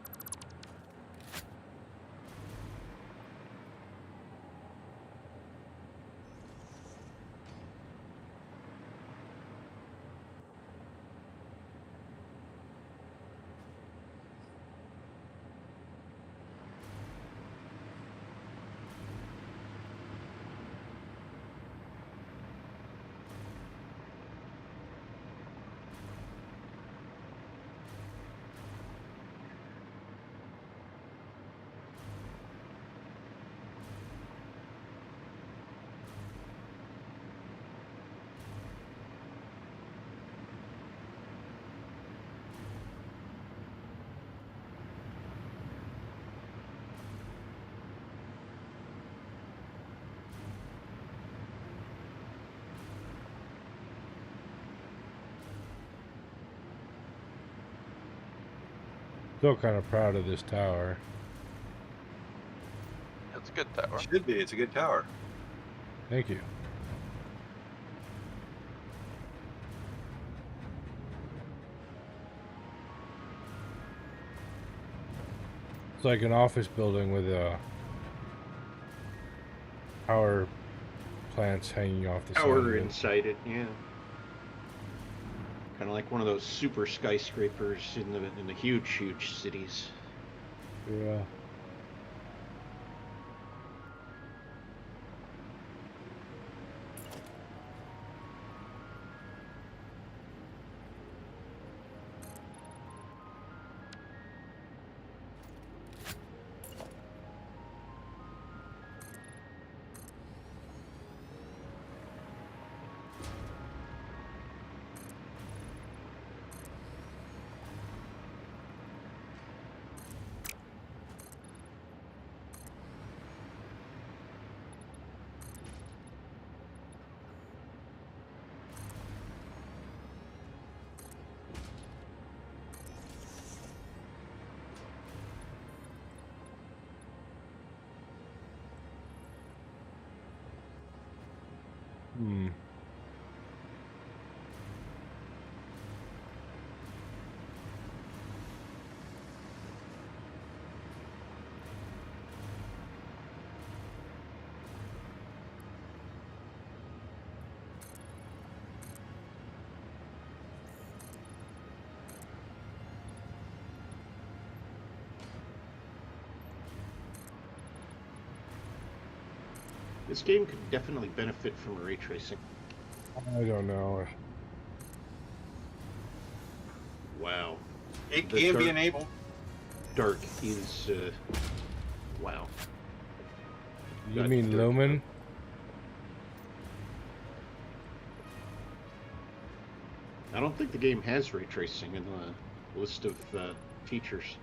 Still kind of proud of this tower. It's a good tower. Should be. It's a good tower. Thank you. It's like an office building with power plants hanging off the side of Tower it. inside it, yeah. Kind of like one of those super skyscrapers in the huge cities. Yeah. Hmm. This game could definitely benefit from ray tracing. I don't know. Wow. It The can be dark- enabled. Dark is, wow. You Got mean dirt. Lumen? I don't think the game has ray tracing in the list of features.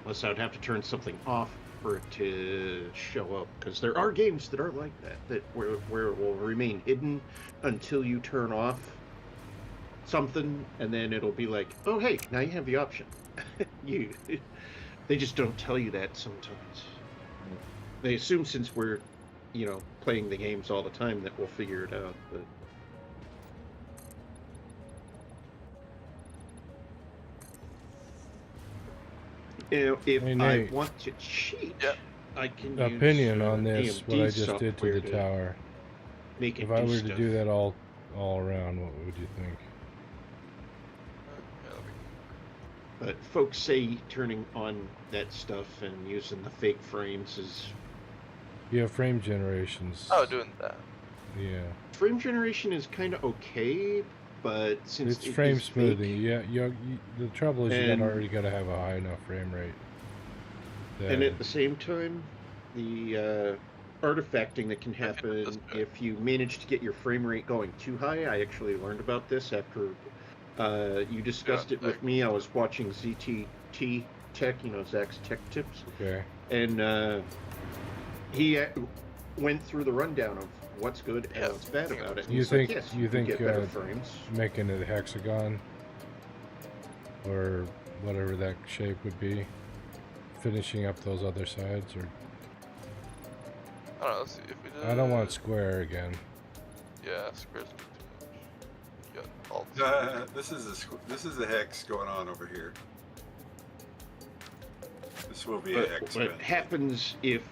Unless I would have to turn something off for it to show up, because there are games that are like that where it will remain hidden until you turn off something, and then it'll be like, oh hey, now you have the option. They just don't tell you that sometimes. They assume since we're, playing the games all the time that we'll figure it out, but if Hey, I Nate. want to cheat, Yeah. I can Opinion use on this, AMD what I just did to software the tower. Make it If I do were stuff. to do that all around, what would you think? Yeah, that'll be- But folks say turning on that stuff and using the fake frames is You have frame generations. Oh, doing that. Yeah. frame generation is kind of okay, but since It's it frame is smoothing. fake, Yeah, the trouble is And- already got to have a high enough frame rate. and that- at the same time, the artifacting that can If you did this happen good. if you manage to get your frame rate going too high. I actually learned about this after you discussed it with me. I was watching ZTT Tech, Zach's Tech Tips, Okay. and he went through the rundown of what's good and Yeah. what's bad about it. And You he's like, think- yes, you you can think, get better frames. Making it a hexagon or whatever that shape would be, finishing up those other sides, or I don't know. Let's see if we did. I don't want square again. Yeah, squares would be too much. got all the This is a hex going on over here. This will be a But hex. what eventually. happens if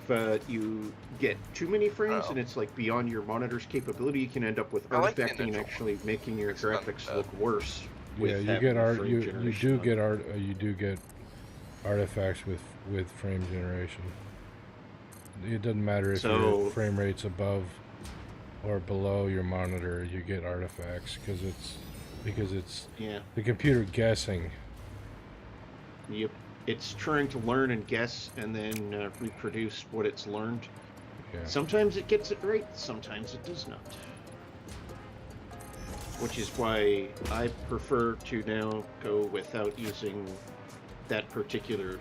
you get too many frames Oh. and it's like beyond your monitor's capability, you can end up with I like the artifacting and initial actually making your It's not graphics bad. look worse. With Yeah, you having get the art. frame You generation do on. get art. You do get artifacts with frame generation. It doesn't matter if So- your frame rate's above or below your monitor. You get artifacts because it's Yeah, the computer guessing. yep. It's trying to learn and guess and then reproduce what it's learned. Yeah. Sometimes it gets it right, sometimes it does not. Which is why I prefer to now go without using that particular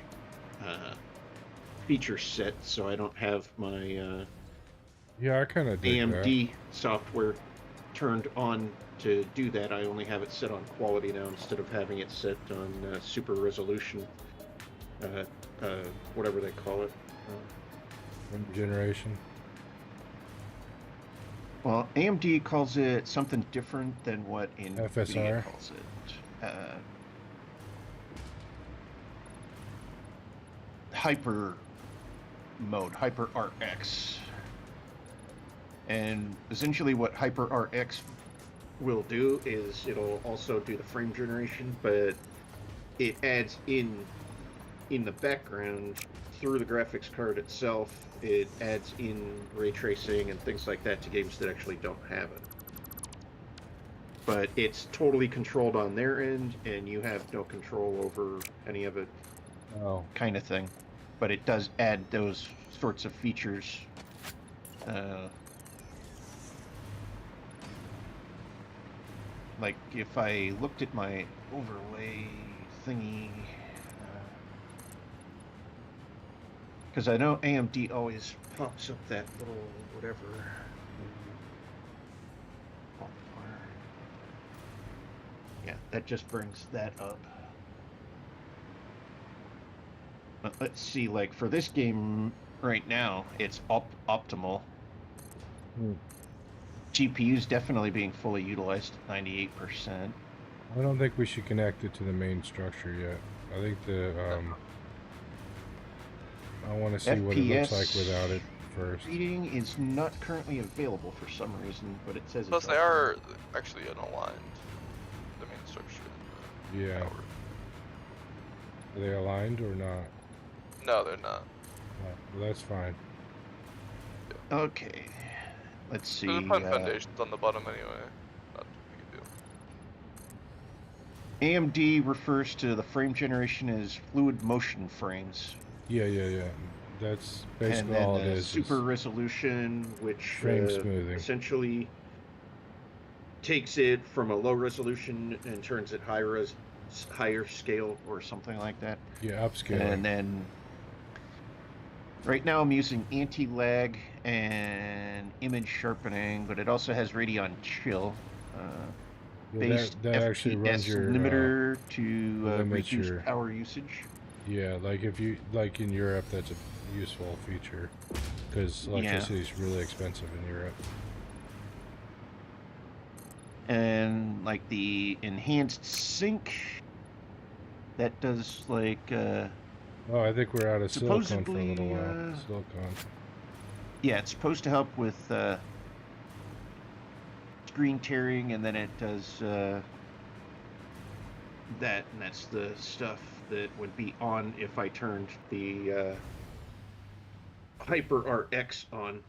feature set, so I don't have my Yeah, I kind of dig AMD software turned on to do that. I only have it set on quality now instead of having it set on super resolution, whatever they call it. that. Frame generation. Well, AMD calls it something different than what FSR? NVIDIA calls it. Hyper mode, Hyper RX. And essentially what Hyper RX will do is it'll also do the frame generation, but it adds in the background through the graphics card itself. It adds in ray tracing and things like that to games that actually don't have it. But it's totally controlled on their end, and you have no control over any of it, Oh, kind of thing. But it does add those sorts of features. Like if I looked at my overlay thingy, because I know AMD always pops up that little whatever. Yeah, that just brings that up. But let's see, like for this game right now, it's optimal. GPU's definitely being fully utilized at 98%. I don't think we should connect it to the main structure yet. I think I want to see what it looks like without it first. Reading is not currently available for some reason, but it says Plus, it's they are actually unaligned. The main structure. and the Yeah. tower. Are they aligned or not? No, they're not. No, well, that's fine. Okay. Let's see. There's a pun foundations on the bottom anyway. Not a big deal. AMD refers to the frame generation as fluid motion frames. Yeah. That's And basically then all it is. super resolution, which frame smoothing. essentially takes it from a low resolution and turns it higher scale or something like that. Yeah, upscaling. And then right now I'm using anti-lag and image sharpening, but it also has Radeon Chill. Yeah, Based that actually runs FPS your limiter to limits reduce your- power usage. Yeah, like if you like in Europe, that's a useful feature because electricity is really expensive in Europe. And like the enhanced sync, that does like Oh, I think we're out of silicon for a supposedly, little while. Silicon. yeah, it's supposed to help with screen tearing, and then it does that, and that's the stuff that would be on if I turned the Hyper RX on.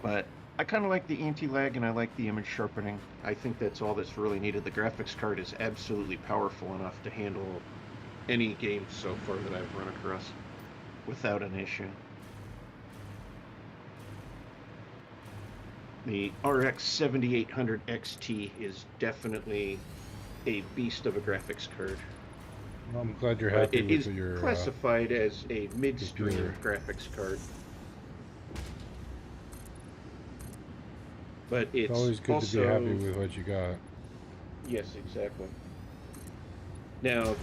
But I kind of like the anti-lag, and I like the image sharpening. I think that's all that's really needed. The graphics card is absolutely powerful enough to handle any game so far that I've run across without an issue. The RX 7800 XT is definitely a beast of a graphics card. Well, I'm glad you're But happy it with is your. classified as a midstream computer. graphics card. But it's It's always good also, to be happy with what you got. Yes, exactly. Now,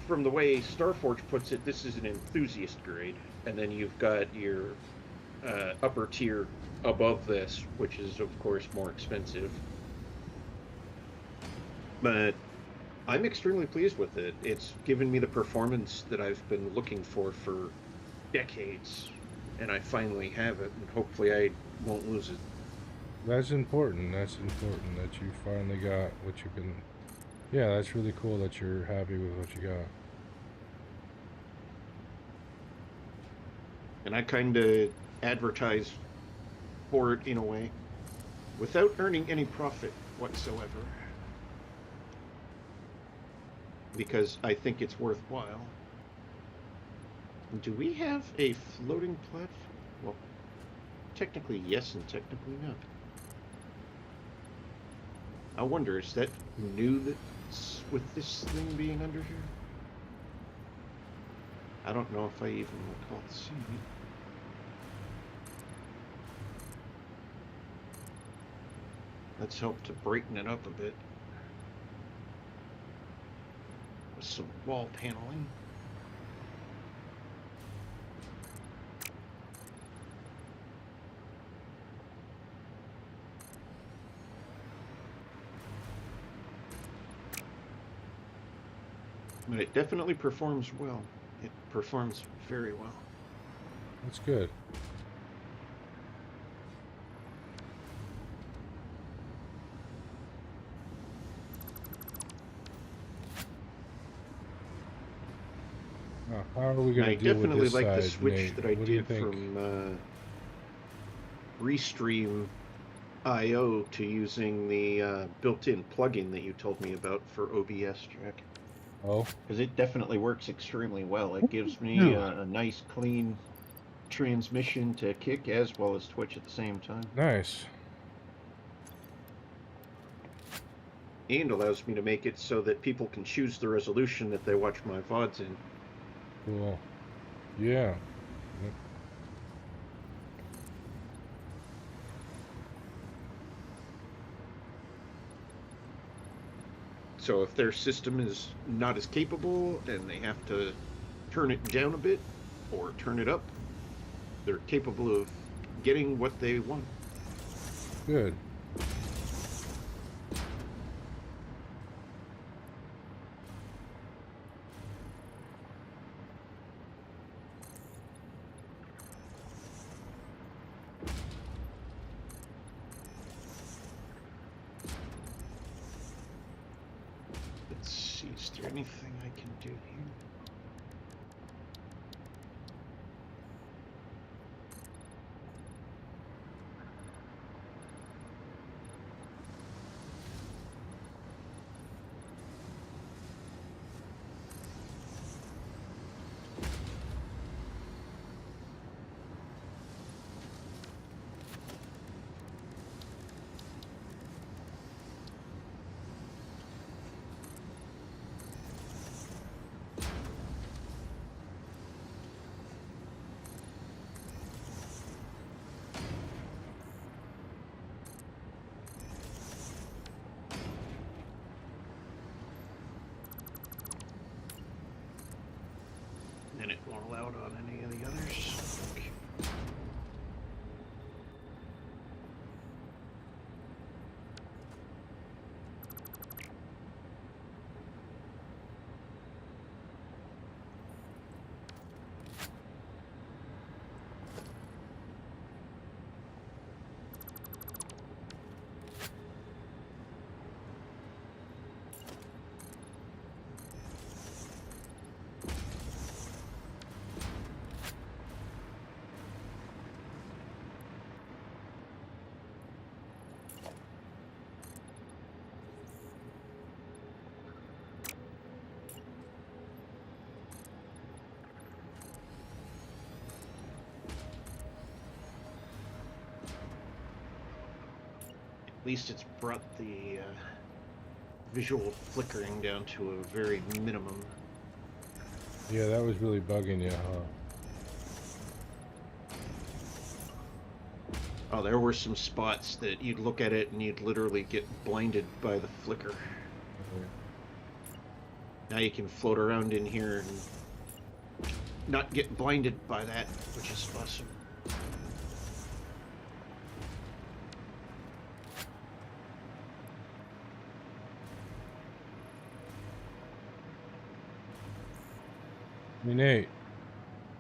from the way Starforge puts it, this is an enthusiast grade, and then you've got your upper tier above this, which is of course more expensive. But I'm extremely pleased with it. It's given me the performance that I've been looking for decades, and I finally have it, and hopefully I won't lose it. That's important. That's important that you finally got what you've been. Yeah, that's really cool that you're happy with what you got. And I kind of advertise for it in a way without earning any profit whatsoever, because I think it's worthwhile. Do we have a floating platform? Well, technically yes and technically not. I wonder, is that new that's with this thing being under here? I don't know if I even recall seeing it. Let's help to brighten it up a bit with some wall paneling. But it definitely performs well. It performs very well. That's good. How are we going to deal with definitely this like side, the switch Nate? that I What do you did think? from Restream IO to using the built-in plugin that you told me about for OBS, Jack. Oh, Because it definitely works extremely well. It gives me a nice, clean transmission to Kick as well as Twitch at the same time. nice. And allows me to make it so that people can choose the resolution that they watch my VODs in. Cool. Yeah. So if their system is not as capable and they have to turn it down a bit or turn it up, they're capable of getting what they want. Good. Let's see, is there anything I can do here? And it won't allow it on any of the others. Okay. At least it's brought the visual flickering down to a very minimum. Yeah, that was really bugging you, huh? Oh, there were some spots that you'd look at it and you'd literally get blinded by the flicker. Now you can float around in here and not get blinded by that, which is awesome. Hey Nate,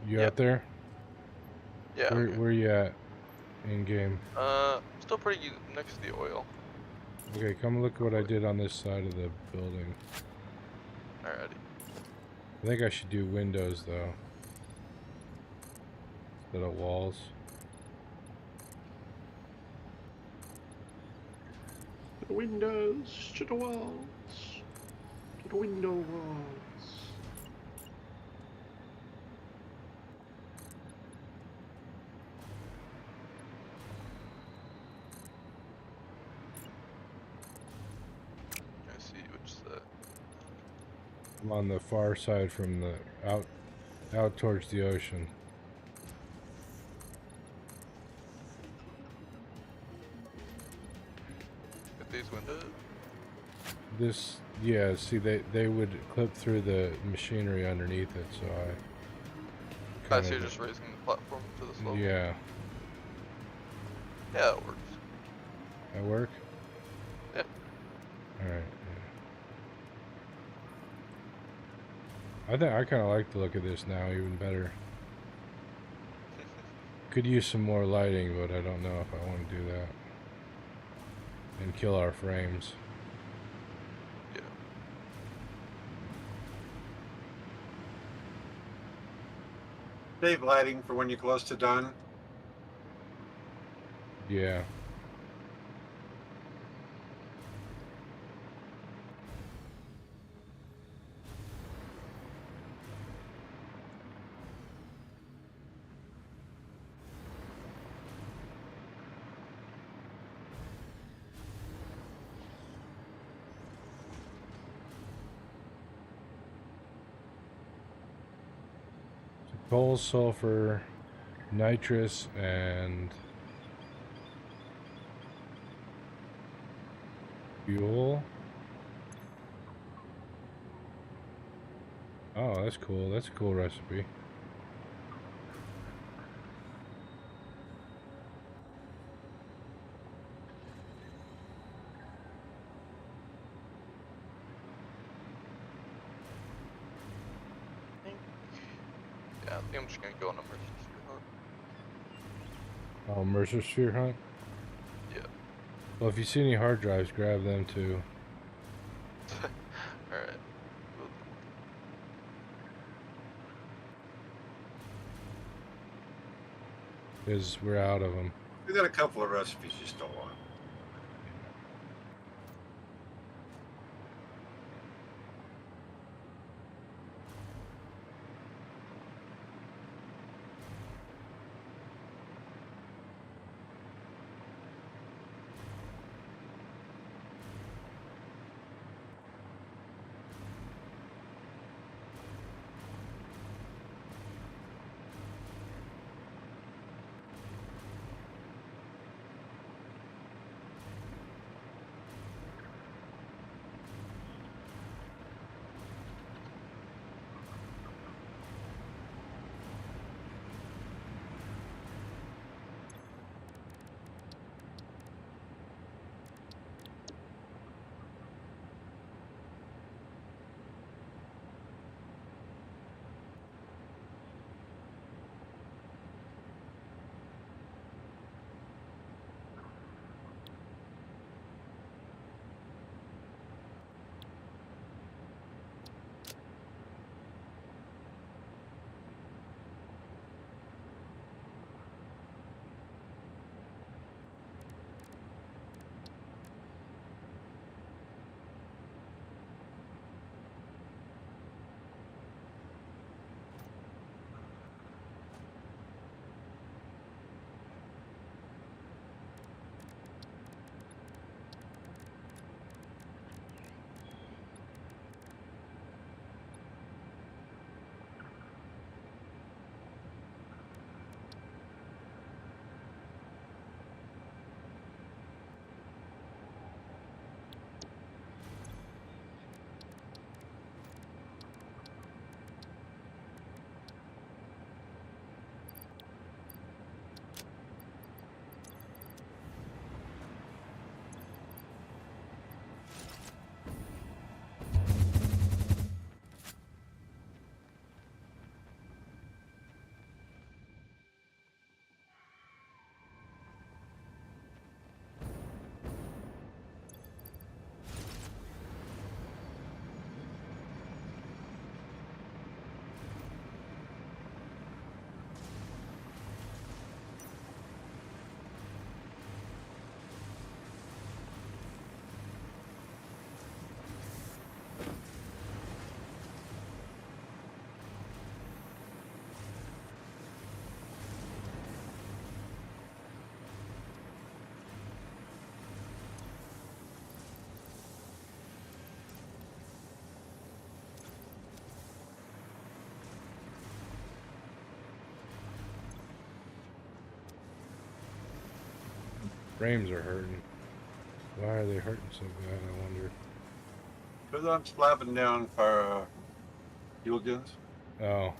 you Yep. out there? Yeah. I'm here. Where you at in game? Still pretty next to the oil. Okay, come look what I did on this side of the building. Alrighty. I think I should do windows though, instead of walls. To the windows, to the walls, to the window walls. I see which set. I'm on the far side from the out towards the ocean. Get these windows. This, yeah, see they would clip through the machinery underneath it, so I I kind see of, you're just raising the platform to this level. yeah, Yeah, it works. that work? Yep. Alright, yeah. I think I kind of like the look of this now even better. Could use some more lighting, but I don't know if I want to do that. And kill our frames. Yeah. Save lighting for when you're close to done. Yeah. Coal, sulfur, nitrous, and fuel. Oh, that's cool. That's a cool recipe. Yeah, I think I'm just gonna go on a mercy sphere hunt. Oh, Mercer Sphere Hunt? Yeah. Well, if you see any hard drives, grab them too. Alright. Because we're out of them. We got a couple of recipes you still want. frames are hurting. Why are they hurting so bad, I wonder? Because I'm slapping down for fuel gens. Oh.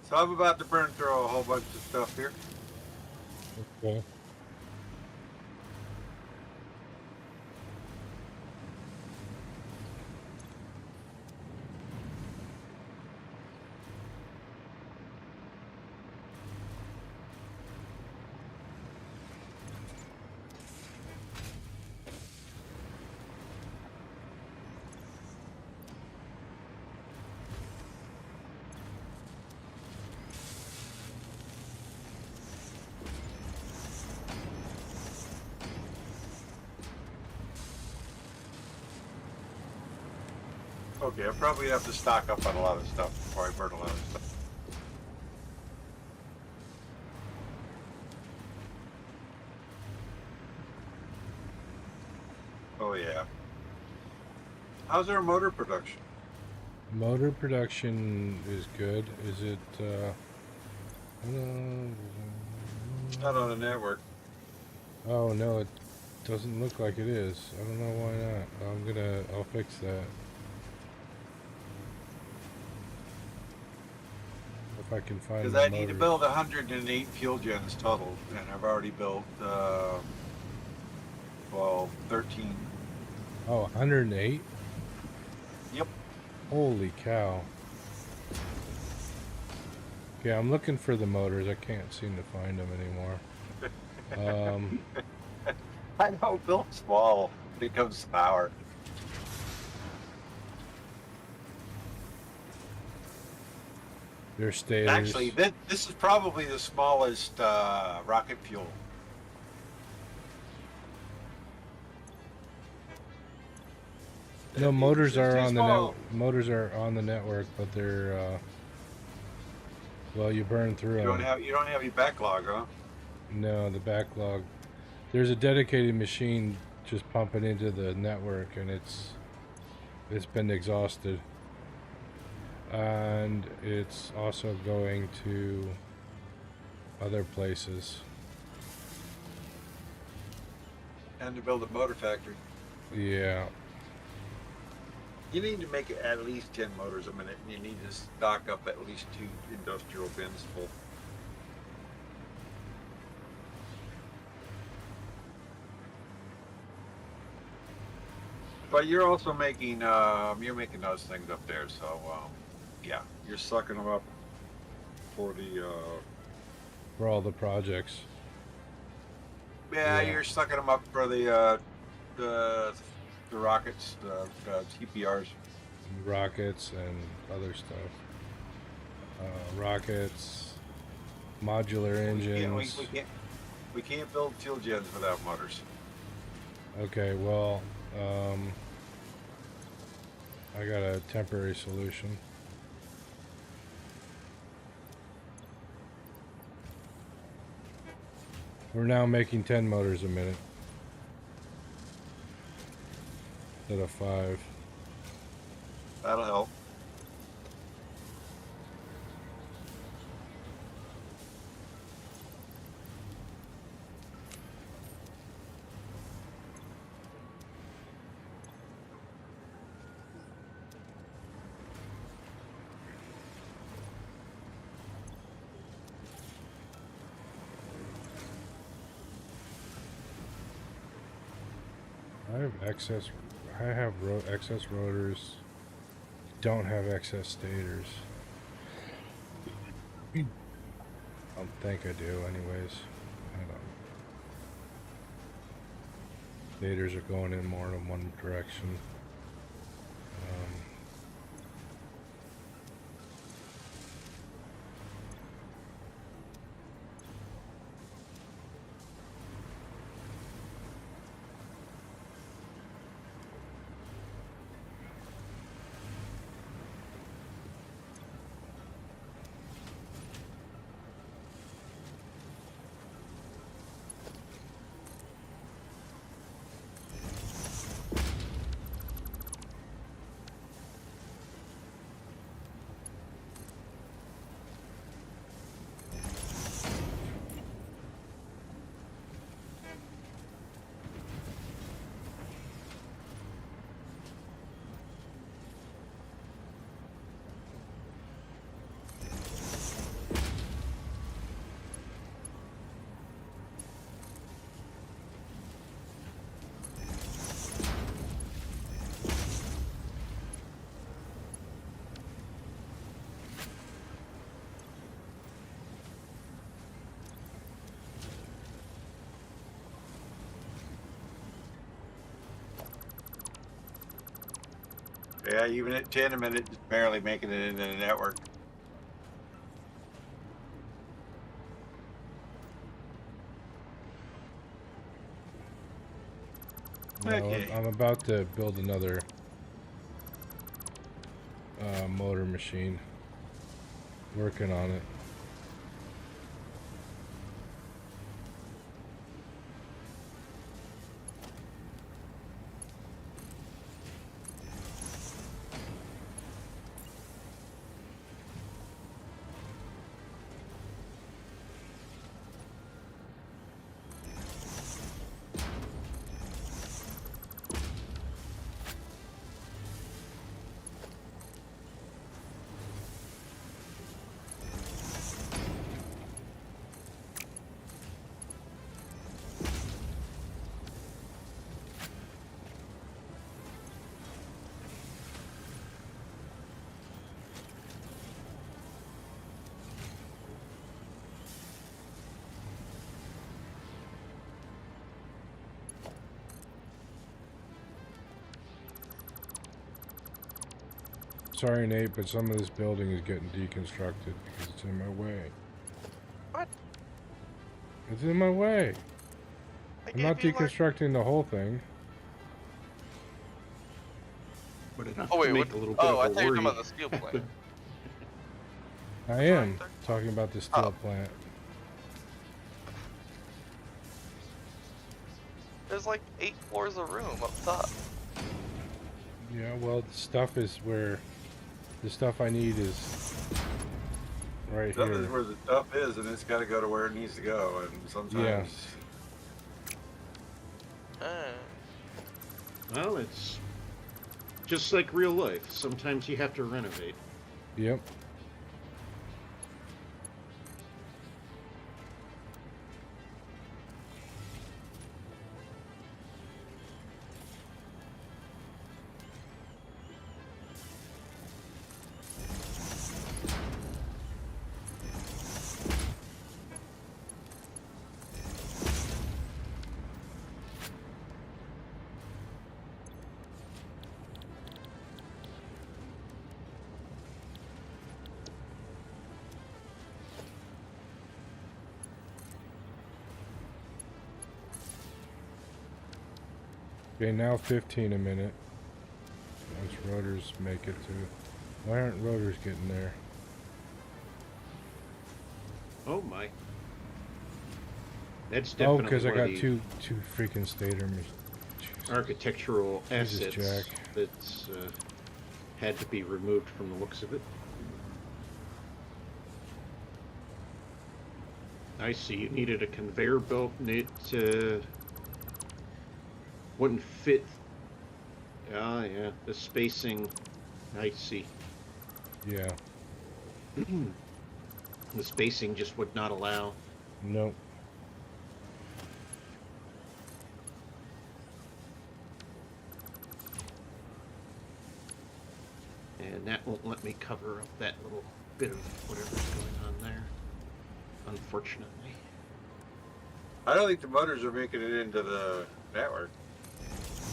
So I'm about to burn through a whole bunch of stuff here. Okay. Okay, I probably have to stock up on a lot of stuff before I burn a lot of stuff. Oh yeah. How's our motor production? Motor production is good. Is it, It's not on the network. oh no, it doesn't look like it is. I don't know why not. I'll fix that. If I can find Because the I need to motor. build 108 fuel gens total, and I've already built, well, 13. Oh, 108? Yep. Holy cow. Okay, I'm looking for the motors. I can't seem to find them anymore. I know, build small. It comes to power. They're stators. Actually, this is probably the smallest rocket fuel. No, motors It's are too on the small. motors are on the network, but they're well, you burn through You them. don't have any backlog, huh? No, the backlog. There's a dedicated machine just pumping into the network, and it's been exhausted, and it's also going to other places. And to build a motor factory. Yeah. You need to make it at least 10 motors a minute, and you need to stock up at least 2 industrial bins full. But you're also making those things up there, so yeah, you're sucking them up for the For all the projects. yeah, Yeah. you're sucking them up for the rockets, the TPRs. Rockets and other stuff. Rockets, modular engines. We can't build fuel gens without motors. Okay, well, I got a temporary solution. We're now making 10 motors a minute instead of 5. That'll help. I have excess rotors. Don't have excess stators. I don't think I do, anyways. I don't. Stators are going in more in one direction. Yeah, even at 10 a minute, just barely making it into the network. No, Okay. I'm about to build another motor machine. Working on it. Sorry, Nate, but some of this building is getting deconstructed because it's in my way. What? It's in my way. I'm not gave you, like- deconstructing the whole thing. But enough Oh to wait, make what? a little bit Oh, I of a thought you were worry. talking about the steel plant. I am talking about the steel plant. There's like 8 floors of room up top. Yeah, well, the stuff is where the stuff I need is right Stuff here. is where the stuff is, and it's got to go to where it needs to go. And sometimes, Uh, Well, it's Just like real life, sometimes you have to renovate. Yep. Okay, now 15 a minute. Once rotors make it to... Why aren't rotors getting there? Oh my. That's Oh, definitely because I one of got the two freaking stator. architectural Jesus, assets Jack. that's had to be removed from the looks of it. I see. You needed a conveyor belt, and it wouldn't fit. Ah, yeah. The spacing. I see. Yeah. The spacing just would not allow. Nope. And that won't let me cover up that little bit of whatever's going on there, unfortunately. I don't think the motors are making it into the network.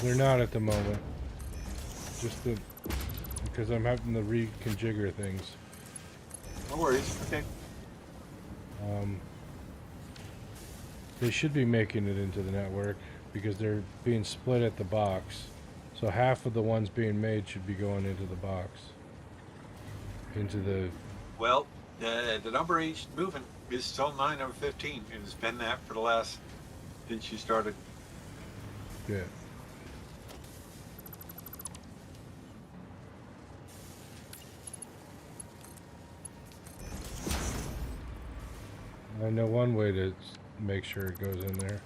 They're not at the moment. Just because I'm having to reconfigure things. No worries. Okay. They should be making it into the network because they're being split at the box. So half of the ones being made should be going into the box. Into the... Well, the number each moving is still 9 of 15, and it's been that for the last since you started. Yeah. I know one way to make sure it goes in there.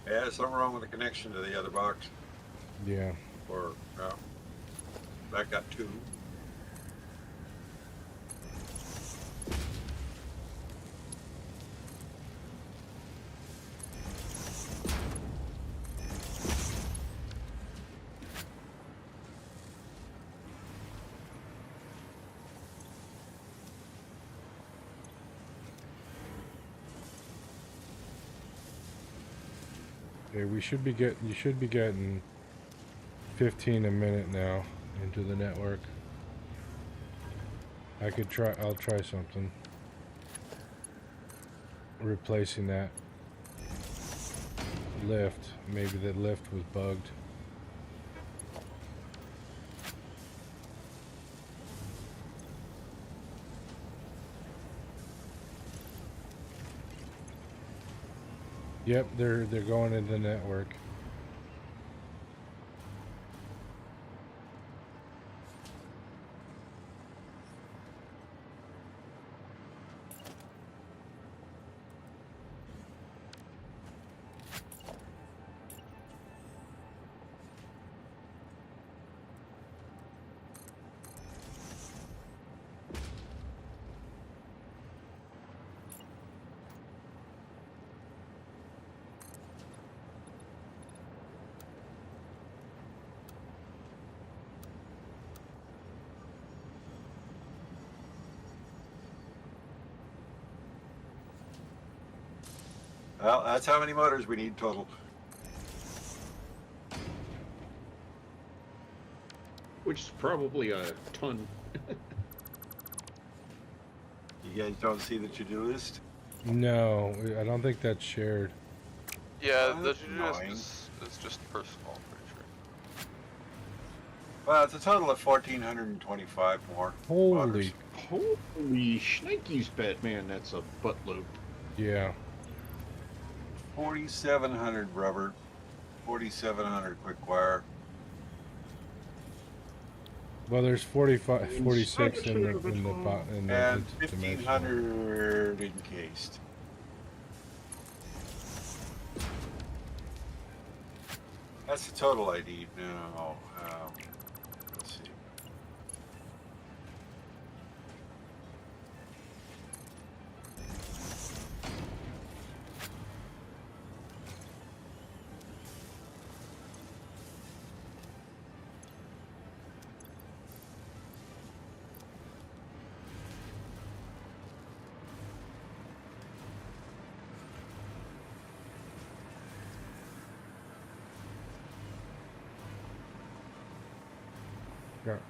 Yeah, there's something wrong with the connection to the other box. Yeah. Or, that got 2. Okay, you should be getting 15 a minute now into the network. I'll try something. Replacing that lift. Maybe the lift was bugged. Yep, they're going into the network. Well, that's how many motors we need total. Which is probably a ton. You guys don't see the to-do list? No, I don't think that's shared. Yeah, the That's to-do list annoying. is just personal, I'm pretty sure. Well, it's a total of 1,425 more. Holy, motors. Holy shnikes, Batman, that's a buttload. yeah. 4,700 rubber, 4,700 quick wire. Well, there's 46 in the And dimensional. 1,500 encased. That's the total ID. No. Let's see. Got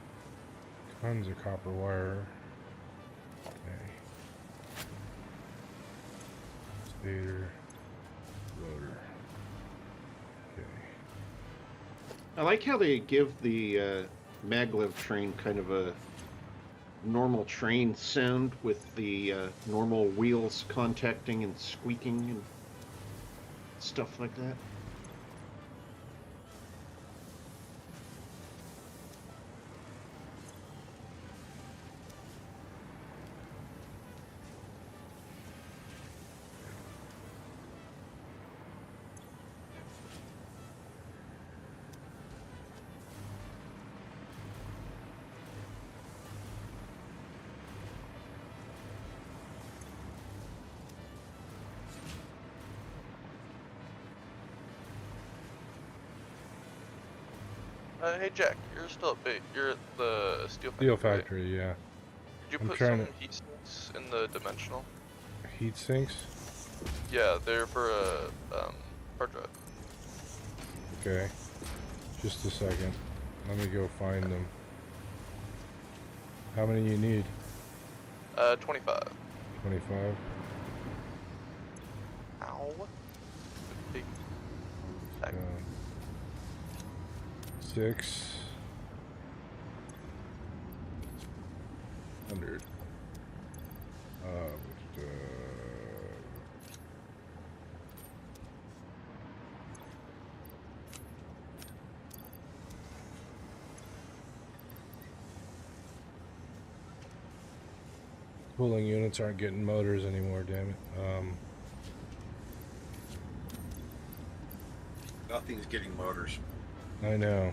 tons of copper wire. Okay. Stator. Rotor. Okay. I like how they give the maglev train kind of a normal train sound with the normal wheels contacting and squeaking and stuff like that. Hey Jack, you're still at you're at the steel factory. Steel right? factory, yeah. Did you I'm put trying some heat sinks in the dimensional? Heat sinks? Yeah, they're for a hard drive. Okay. Just a second. Let me go find them. How many you need? 25. 25? Ow. Big tag. 6. 100. Cooling units aren't getting motors anymore, damn it. Nothing's getting motors. I know.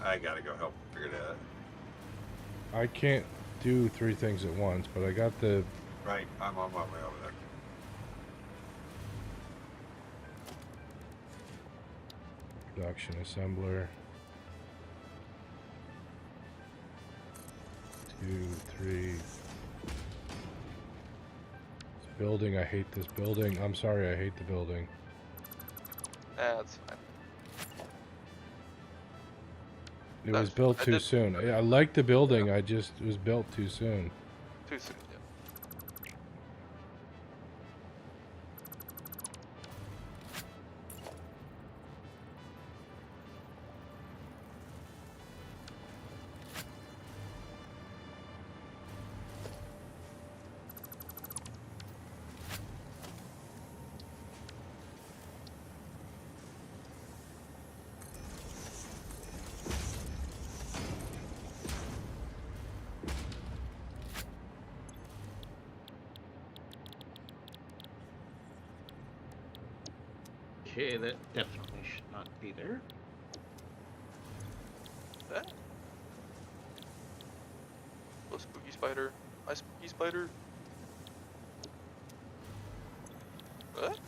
I gotta go help figure that out. I can't do 3 things at once, but I got the... Right, I'm on my way over there. production assembler. 2, 3. This building, I hate this building. I'm sorry, I hate the building. That's fine. It was built too soon. I like the building, Yeah. it was built too soon. Too soon, yeah. Okay, that definitely should not be there. That? Oh, spooky spider. Hi, spooky spider. What?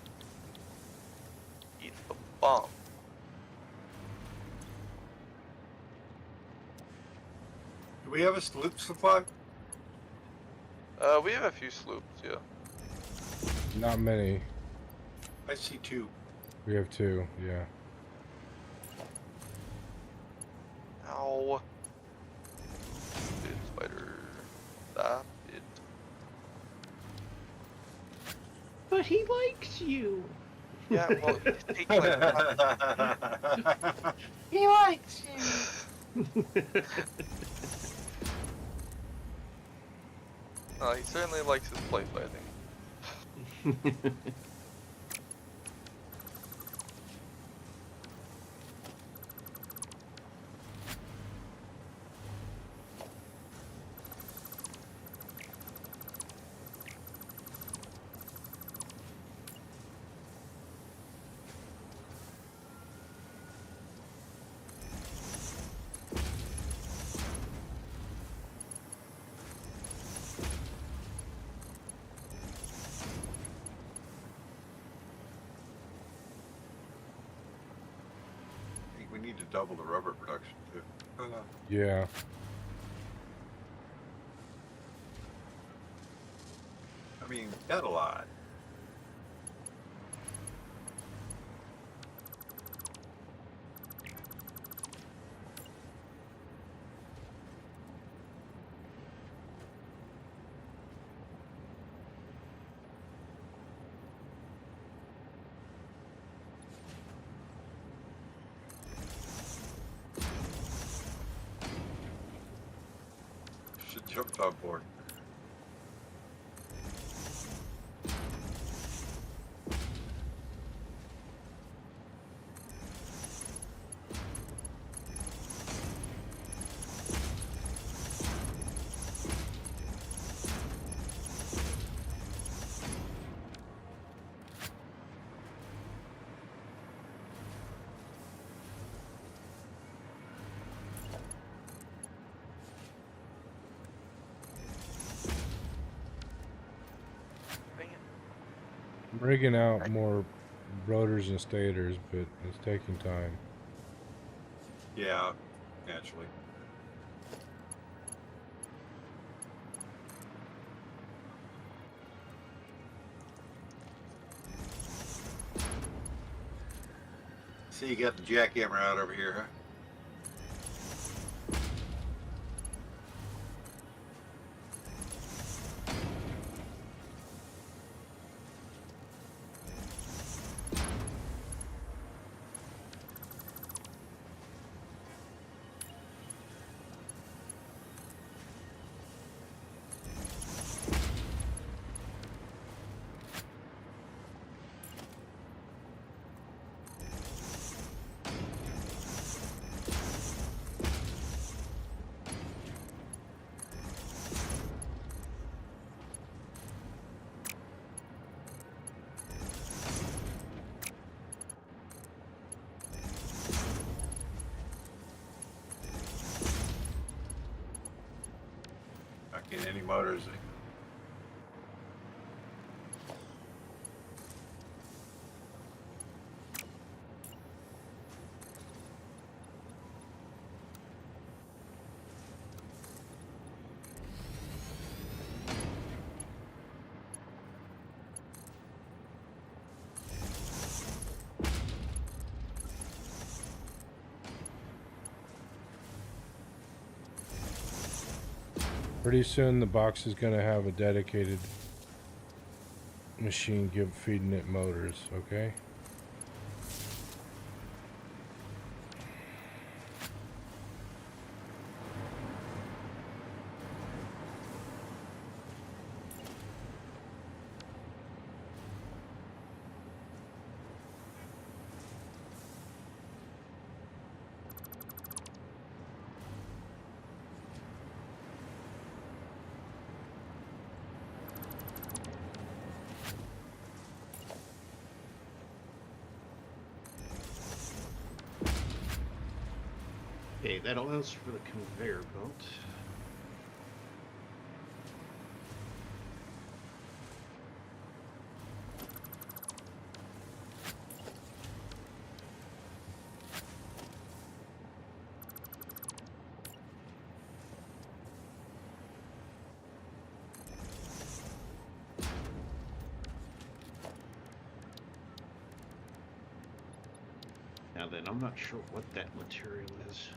Eat the bomb. Do we have a sloop supply? We have a few sloops, yeah. Not many. I see 2. We have 2, yeah. Ow. Stupid spider. Stop it. But he likes you. Yeah, well, it takes like He likes you. no, he certainly likes his play fighting. double the rubber production too. Yeah. I mean, got a lot. Should jump on board. Dang it. I'm rigging out more rotors and stators, but it's taking time. Yeah, naturally. See, you got the jackhammer out over here, huh? Not getting any motors. Pretty soon the box is going to have a dedicated machine feeding it motors, okay? Okay, that allows for the conveyor belt. Now then, I'm not sure what that material is.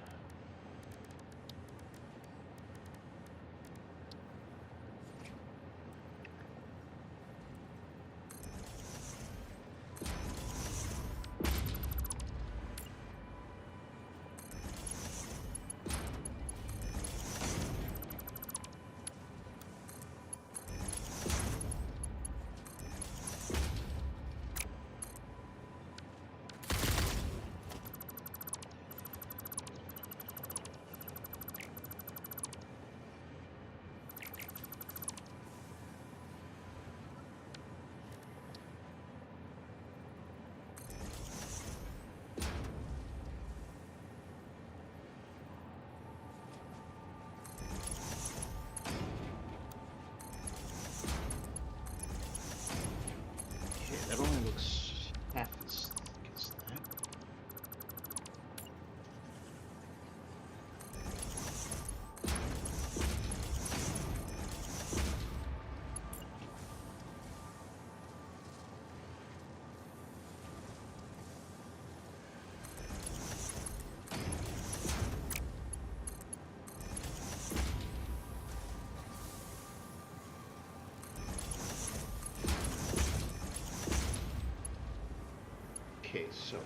So,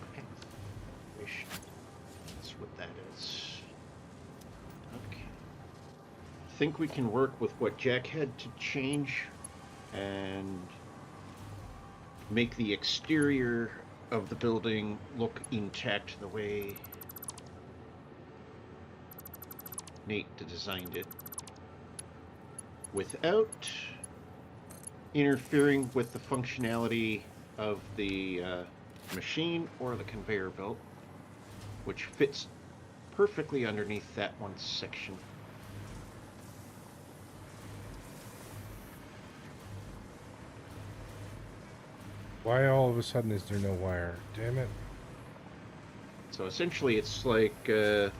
that's what that is. Okay. I think we can work with what Jack had to change and make the exterior of the building look intact the way Nate designed it, without interfering with the functionality of the machine or the conveyor belt, which fits perfectly underneath that one section. Why all of a sudden is there no wire? Damn it. So essentially it's like There's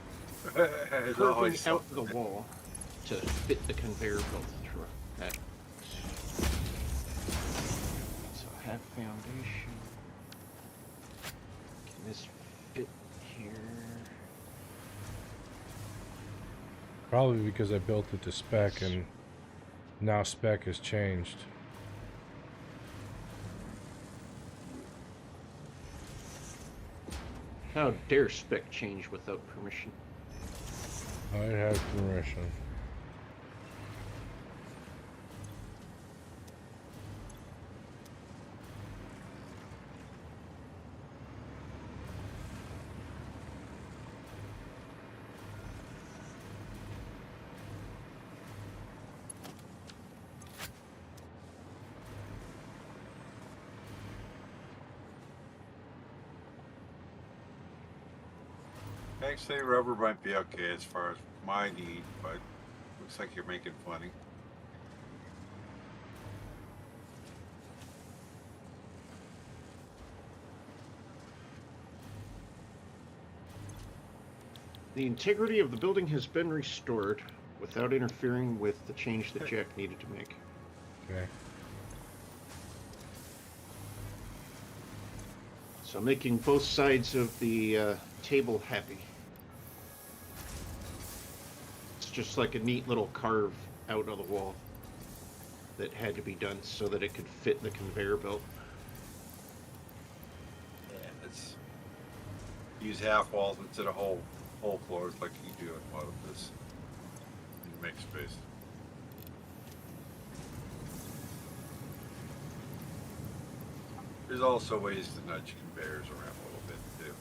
curving always out something. the wall to fit the conveyor belt through that. So have foundation. Can this fit here? Probably because I built it to spec and now spec has changed. How dare spec change without permission? I have permission. Actually, rubber might be okay as far as my need, but looks like you're making plenty. The integrity of the building has been restored without interfering with the change that Jack needed to make. Okay. So making both sides of the table happy. It's just like a neat little carve out of the wall that had to be done so that it could fit the conveyor belt. Yeah, it's use half walls instead of whole floors like you do in a lot of this. You make space. There's also ways to nudge conveyors around a little bit too.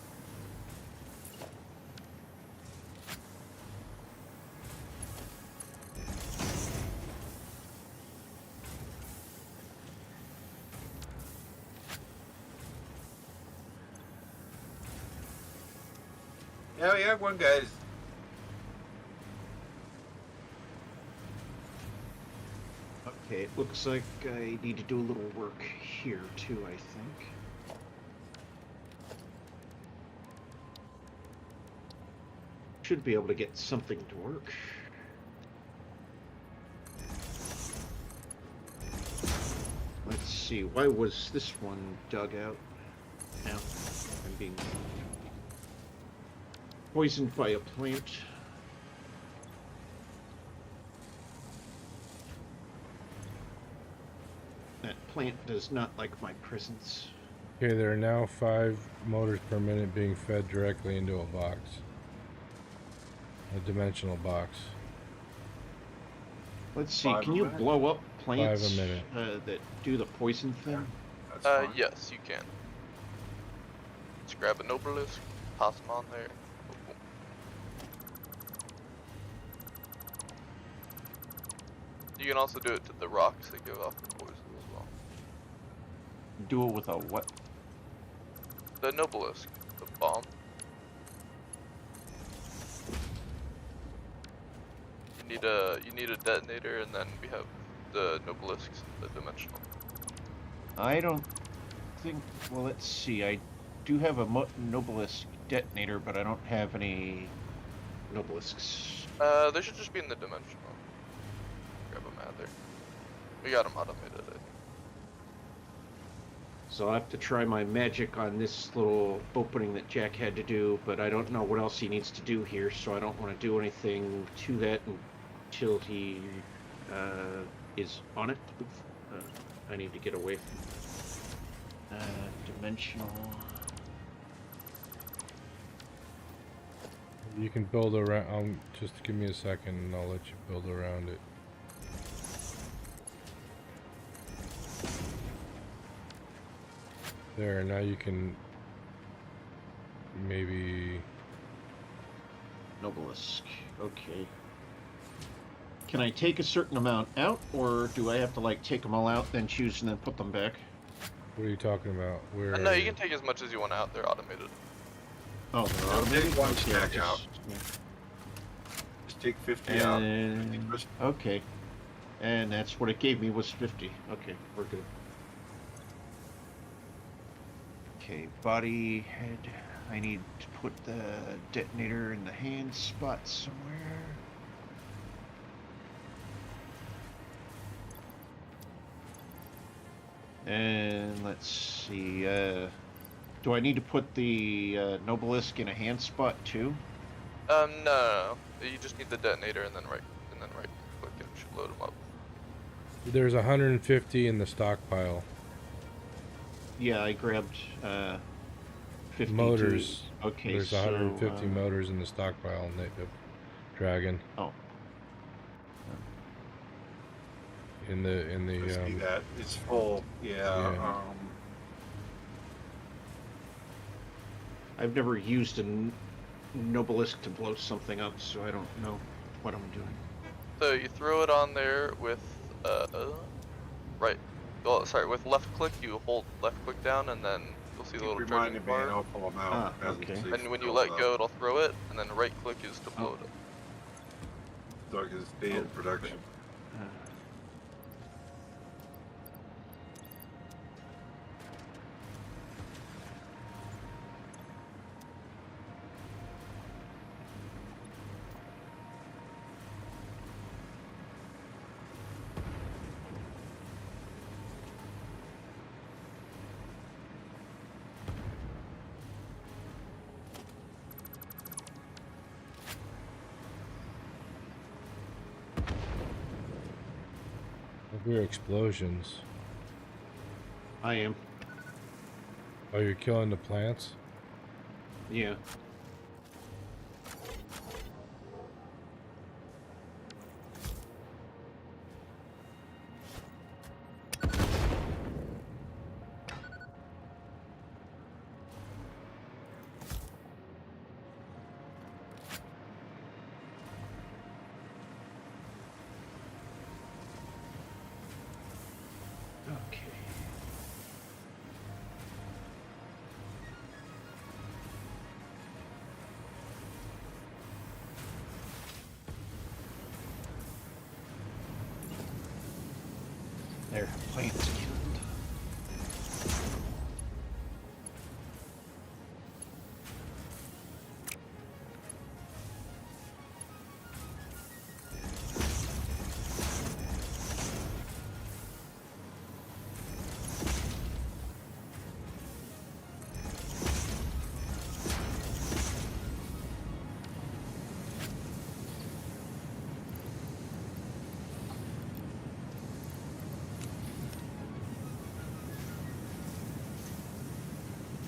Yeah, we have one guy's. Okay, it looks like I need to do a little work here too, I think. Should be able to get something to work. Let's see, why was this one dug out? Now, I'm being poisoned by a plant. That plant does not like my presence. Okay, there are now 5 motors per minute being fed directly into a box. A dimensional box. Let's see, 5 can a you minute? blow up plants 5 a minute. that do the poison thing? That's fine. Yes, you can. Just grab an obelisk, toss them on there. Boom. You can also do it to the rocks that give off the poison as well. Do it with a what? The Nobelisk, the bomb. You need a detonator, and then we have the Nobelisks, the dimensional. I don't think. Well, let's see. I do have a Nobelisk detonator, but I don't have any Nobelisks. They should just be in the dimensional. Grab them out there. We got them automated, I think. So I'll have to try my magic on this little opening that Jack had to do, but I don't know what else he needs to do here, so I don't want to do anything to that until he is on it. I need to get away from dimensional. You can build around. Just give me a second, and I'll let you build around it. There. Now you can maybe. Nobelisk. Okay. Can I take a certain amount out, or do I have to like take them all out, then choose and then put them back? What are you talking about? Where? No, are you can take as much as you want out. They're automated. Oh, they're I'll automated? take one Okay, stack just- out. Just take 50 out. And, okay. And that's what it gave me was 50. Okay, we're good. Okay, body, head. I need to put the detonator in the hand spot somewhere. And let's see, do I need to put the Nobelisk in a hand spot too? No. You just need the detonator and then right click and it should load them up. There's 150 in the stockpile. Yeah, I grabbed 50 Motors. Okay, There's so 150 motors in the stockpile, Dragon. Oh, I In the see that. It's full. Yeah. Yeah. I've never used a Nobelisk to blow something up, so I don't know what I'm doing. So you throw it on there with with left click. You hold left click down, and then you'll see the Keep little reminding charging me, and bar. I'll pull them out. Ah, as okay. it And when you fills let up, go, it'll throw it, and then right click is to blow it up. so I can stay in production. Uh, I hear explosions. I am. Oh, you're killing the plants? Yeah. Okay. There, plants killed.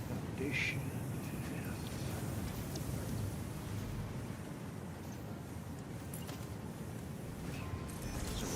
Foundation. So,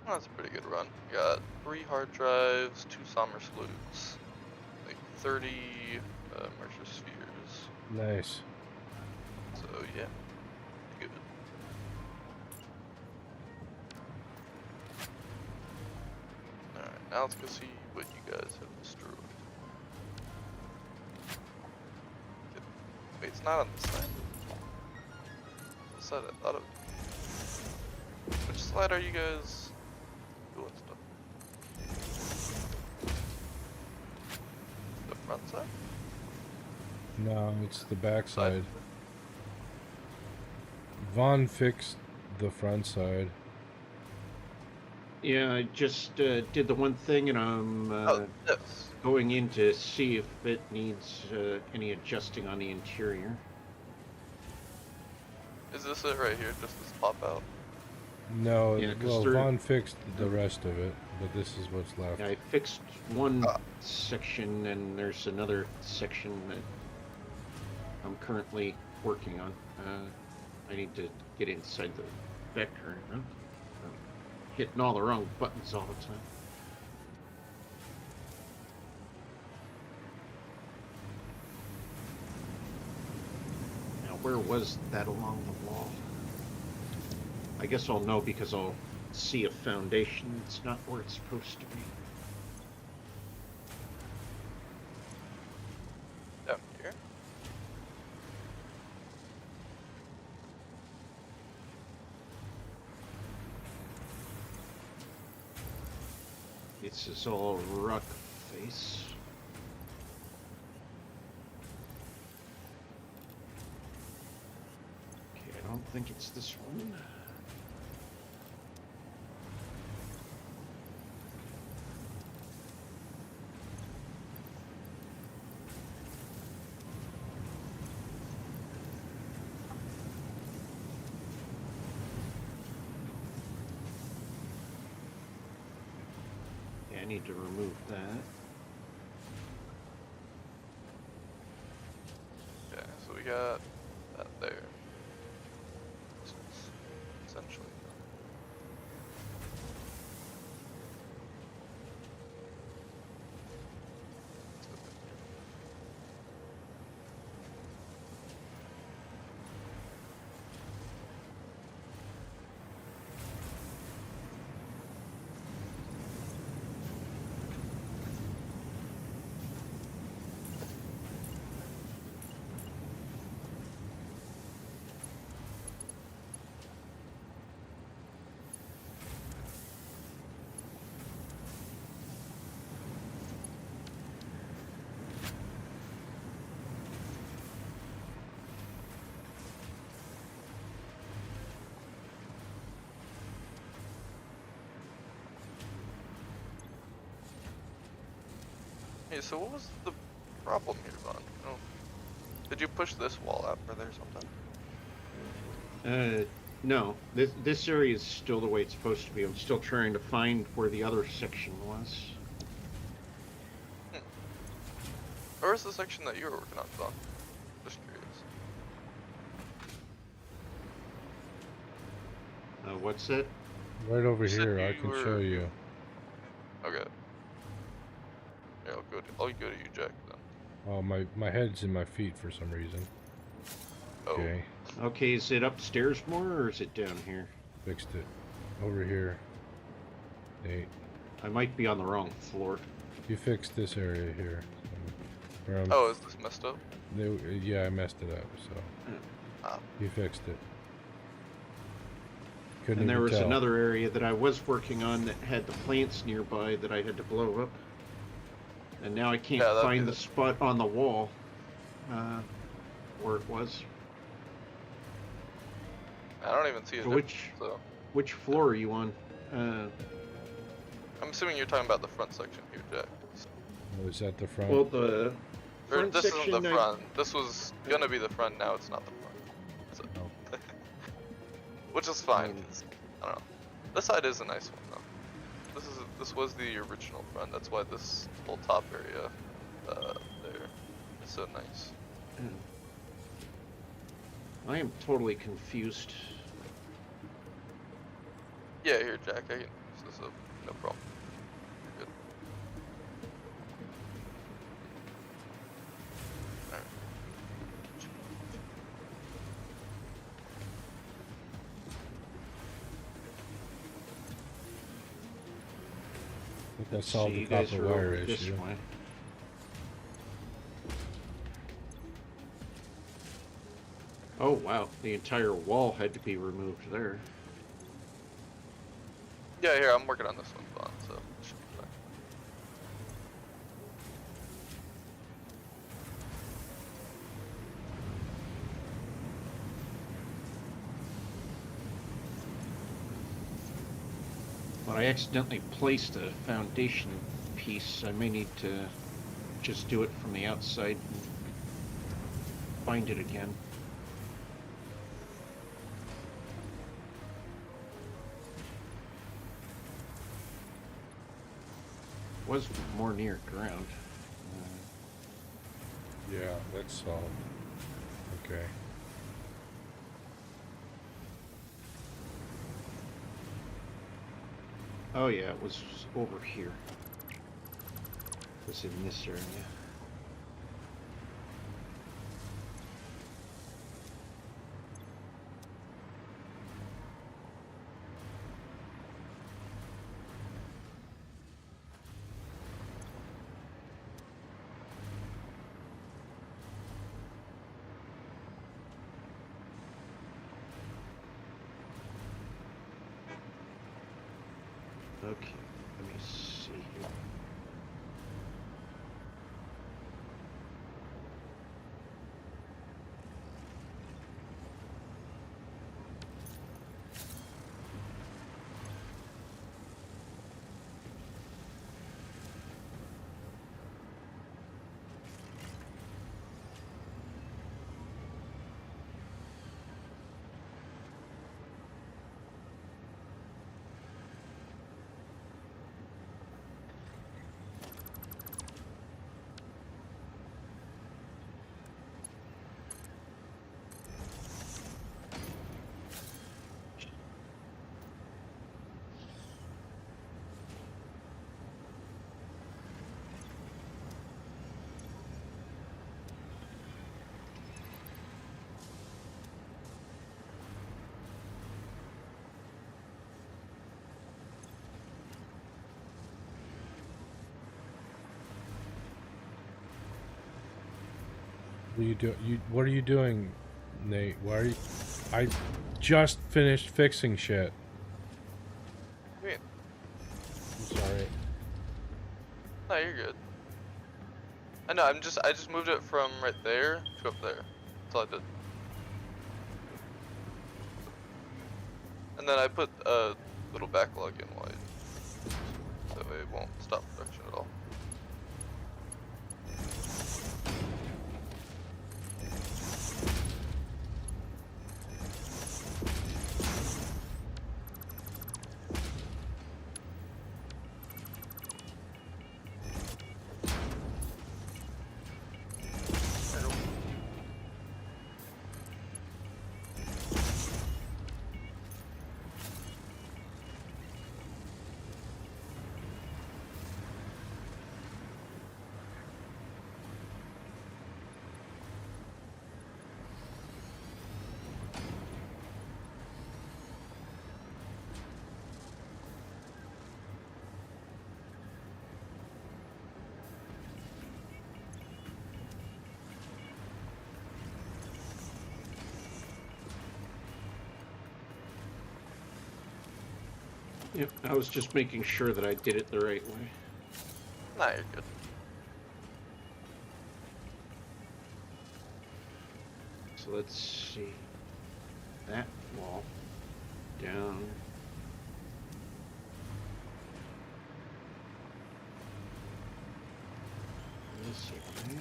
That's a pretty good run. Got 3 hard drives, 2 Sommer Salutes, like 30 Mercer Spheres. Nice. So yeah, good. Alright, now let's go see what you guys have destroyed. Okay. Wait, it's not on this side. This side I thought it would be. Which side are you guys doing stuff? The front side? No, it's the back side. Vaughn fixed the front side. Yeah, I just did the one thing, and I'm Yes. going in to see if it needs any adjusting on the interior. Is this it right here? Just this pop out? No, Yeah, 'cause well, there- Vaughn fixed the rest of it, but this is what's left. I fixed one section, and there's another section that I'm currently working on. I need to get inside the vector. I'm hitting all the wrong buttons all the time. Now, where was that along the wall? I guess I'll know because I'll see a foundation that's not where it's supposed to be. Down here? This is all rock face. Okay, I don't think it's this one. Yeah, I need to remove that. Okay, so we got that there. This is essentially done. Hey, so what was the problem here, Vaughn? Oh. Did you push this wall out further or something? No. This area is still the way it's supposed to be. I'm still trying to find where the other section was. Where's the section that you were working on, Vaughn? Just curious. What's that? Right over You said here, I you can were- show you. Okay. Yeah, I'll go to you, Jack, then. Oh, my head's in my feet for some reason. Oh. Okay, Okay, is it upstairs more, or is it down here? fixed it. Over here. Hey, I might be on the wrong floor. you fixed this area here. Where I'm- Oh, is this messed up? yeah, I messed it up, so. Ah. You fixed it. Couldn't And there even was tell. another area that I was working on that had the plants nearby that I had to blow up. And now I can't Yeah, that'd be find the the- spot on the wall where it was. I don't even see a So difference, so. which floor are you on? I'm assuming you're talking about the front section here, Jack. Oh, is that the front? Well, the Or front this section. isn't the front. This was gonna be the front, now it's not the front. So. Oh. Which is fine, 'cause, I don't know. This side is a nice one, though. This was the original front, that's why this whole top area there is so nice. I am totally confused. Yeah, here, Jack, I can use this. so no problem. Good. Alright. I think I So solved the you guys copper are wire over this issue. way. Oh wow, the entire wall had to be removed there. Yeah, here, I'm working on this one, Vaughn, so it should be fine. But I accidentally placed a foundation piece. I may need to just do it from the outside and find it again. Was more near ground. Yeah, that's solved. Okay. Oh yeah, it was over here. It was in this area. Okay, let me see here. What are you doing, Nate? Why are you? I just finished fixing shit. What do you mean? I'm sorry. No, you're good. I know, I just moved it from right there to up there. That's all I did. And then I put a little backlog in white. That way it won't stop production at all. Yep, I was just making sure that I did it the right way. Nah, you're good. So let's see. That wall down. This area.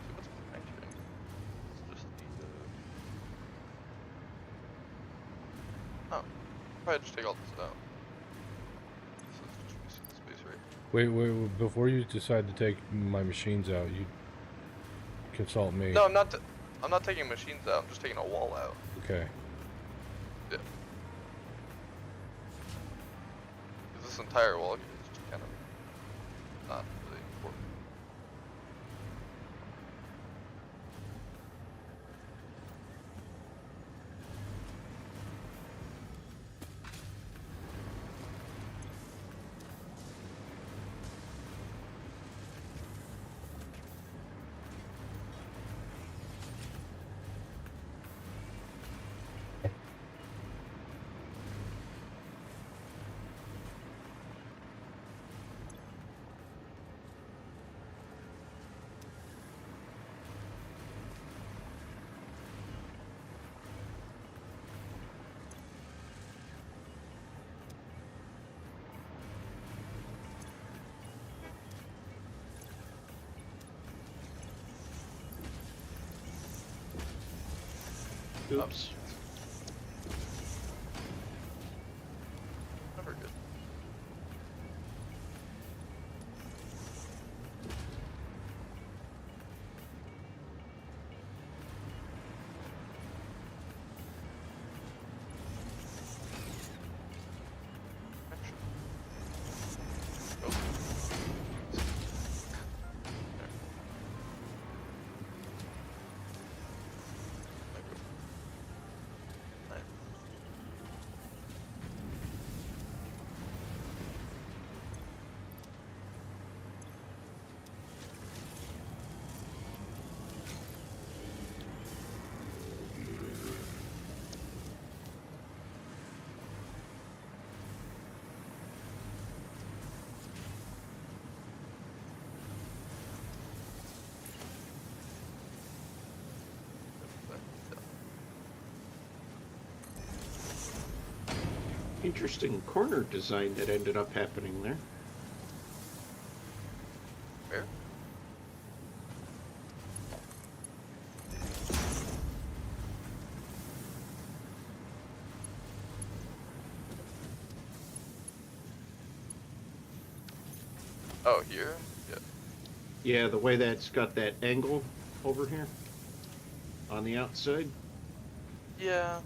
See what's behind you. It's just the Probably just take all this out. This is just wasting space right Wait, before you decide to take my machines out, you consult me. here. No, I'm not taking machines out. I'm just taking a wall out. Okay. Yeah. 'Cause this entire wall here is just kind of not really important. Oops. Never good. Action. Oh. Nice. Interesting corner design that ended up happening there. Where? Oh, here? Yeah. Yeah, the way that's got that angle over here on the outside. Yeah.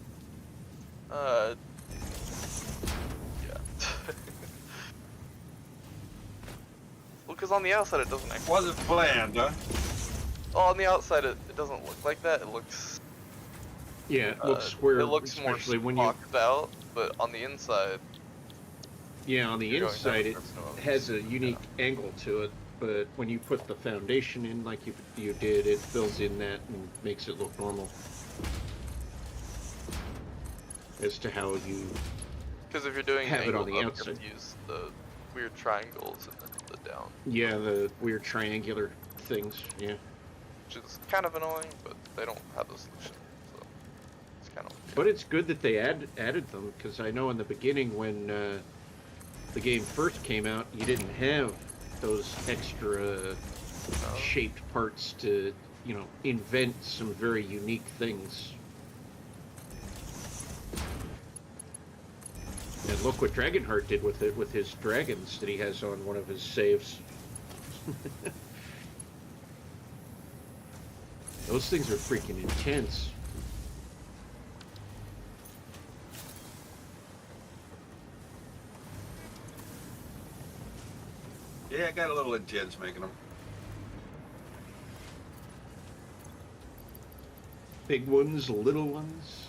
Yeah. Well, because on the outside it doesn't actually. Wasn't planned, huh? Oh, on the outside it doesn't look like that. It looks. Yeah, it looks square, It looks more especially when you. spocked out, but on the inside. Yeah, on the You're going inside down it the snow. has a unique angle to it, but when you put the foundation in like you did, it fills in that and makes it look normal. As to how you Because if you're doing have it angle on the up, you outside. have to use the weird triangles and the down, Yeah, the weird triangular things, yeah. which is kind of annoying, but they don't have a solution, so it's kind of. But it's good that they added them, because I know in the beginning when the game first came out, you didn't have those extra shaped parts to, invent some very unique things. And look what Dragonheart did with it, with his dragons that he has on one of his saves. Those things are freaking intense. Yeah, I got a little intense making them. Big ones, little ones.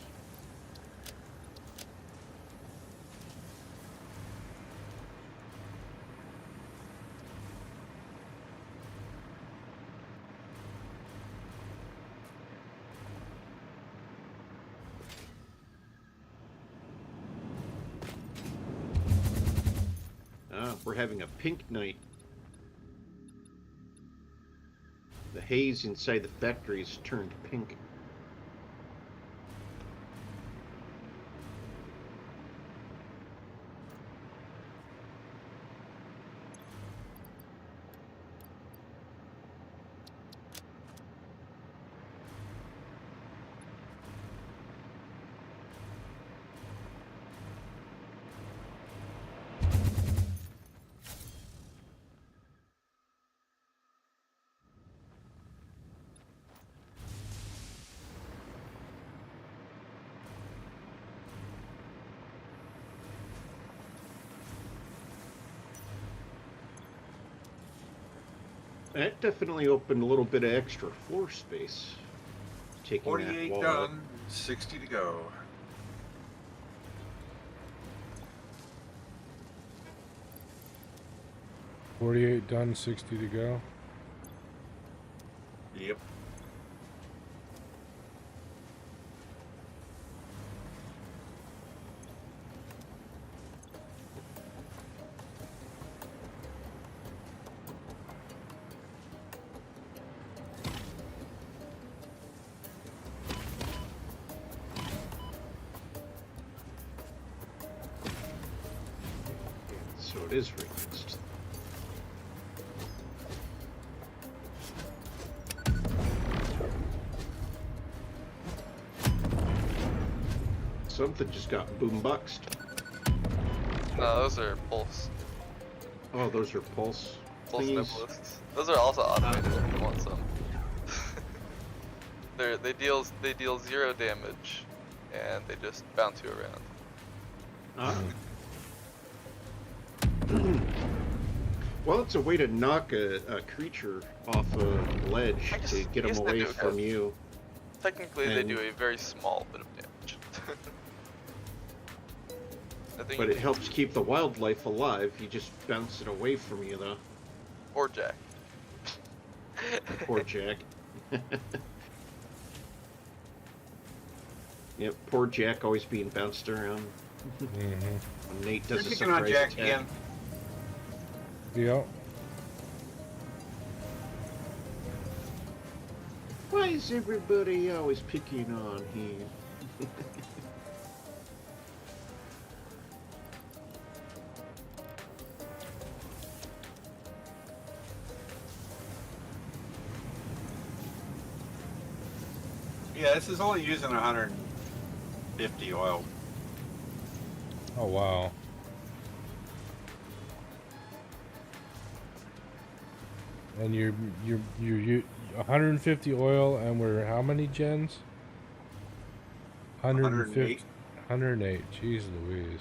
We're having a pink night. The haze inside the factory has turned pink. that definitely opened a little bit of extra floor space. Taking that 48 wall done, up. 60 to go. $48 done, 60 to go. Yep. So it is remixed. Something just got boomboxed. No, those are pulse. Oh, those are pulse Pulse thingies. nebulists. Those are also automated if you want some. They deal 0 damage, and they just bounce you around. Ah. Well, it's a way to knock a creature off a ledge I to get them guess they away do, from guys. you. Technically, they And- do a very small bit of damage. I think But you it can- helps keep the wildlife alive. You just bounce it away from you, though. Or Jack. Poor Jack. Yep, poor Jack always being bounced around. When Nate does You're a picking on surprise Jack attack. again. Yep. Why is everybody always picking on him? Yeah, this is only using 150 oil. Oh, wow. And you're 150 oil, and we're how many gens? 108. 108. Jeez Louise.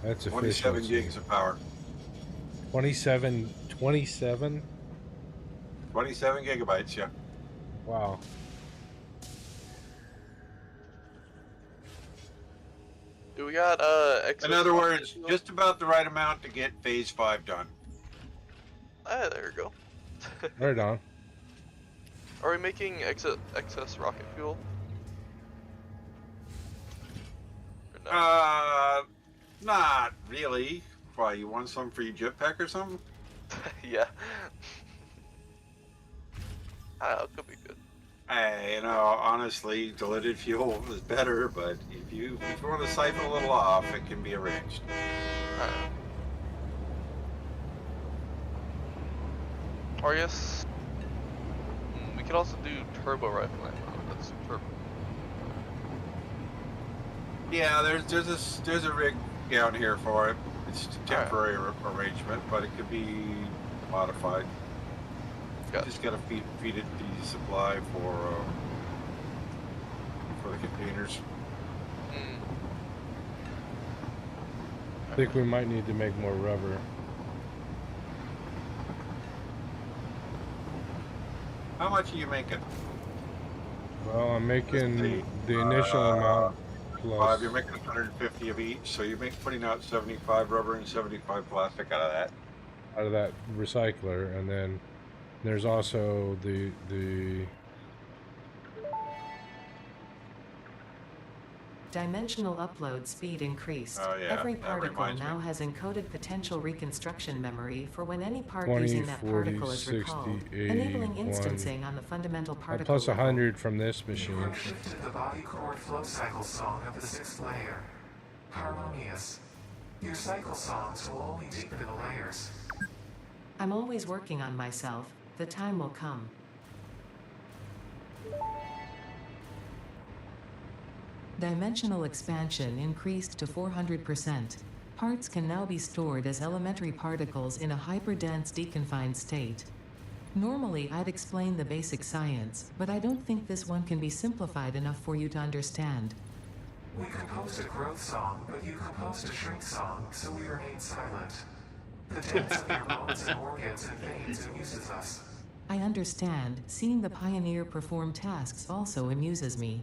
That's 27 efficiency. gigs of power. 27. 27 gigabytes, yeah. Wow. Do we got excess In other rocket words, fuel? just about the right amount to get phase 5 done. Ah, there we go. Right on. Are we making excess rocket fuel? Or no? Not really. Why, you want some for your jetpack or something? Yeah. It could be good. You know, honestly, diluted fuel is better, but if you want to siphon a little off, it can be arranged. Alright. Or yes, we could also do turbo rifle ammo. That's turbo. Yeah, there's a rig down here for it. It's a temporary arrangement, but it could be modified. Got Just gotta feed it the supply for the containers. I think we might need to make more rubber. How much are you making? Well, I'm making see. the initial amount plus. You're making 150 of each, so you're putting out 75 rubber and 75 plastic out of that. Recycler, and then there's also the Dimensional upload speed increased. Oh, yeah, Every that particle reminds me. now has encoded potential reconstruction memory for when any part 20, using that 40, particle is 60, recalled, 80, enabling 1. instancing on the fundamental particle plus level. 100 from this You machine. have shifted the body chord flow cycle song of the 6th layer. Harmonious. Your cycle songs will only deepen the layers. I'm always working on myself. The time will come. Dimensional expansion increased to 400%. Parts can now be stored as elementary particles in a hyperdense deconfined state. Normally I'd explain the basic science, but I don't think this one can be simplified enough for you to understand. We composed a growth song, but you composed a shrink song, so we remain silent. The dance of your bones and organs and veins amuses us. I understand. Seeing the pioneer perform tasks also amuses me.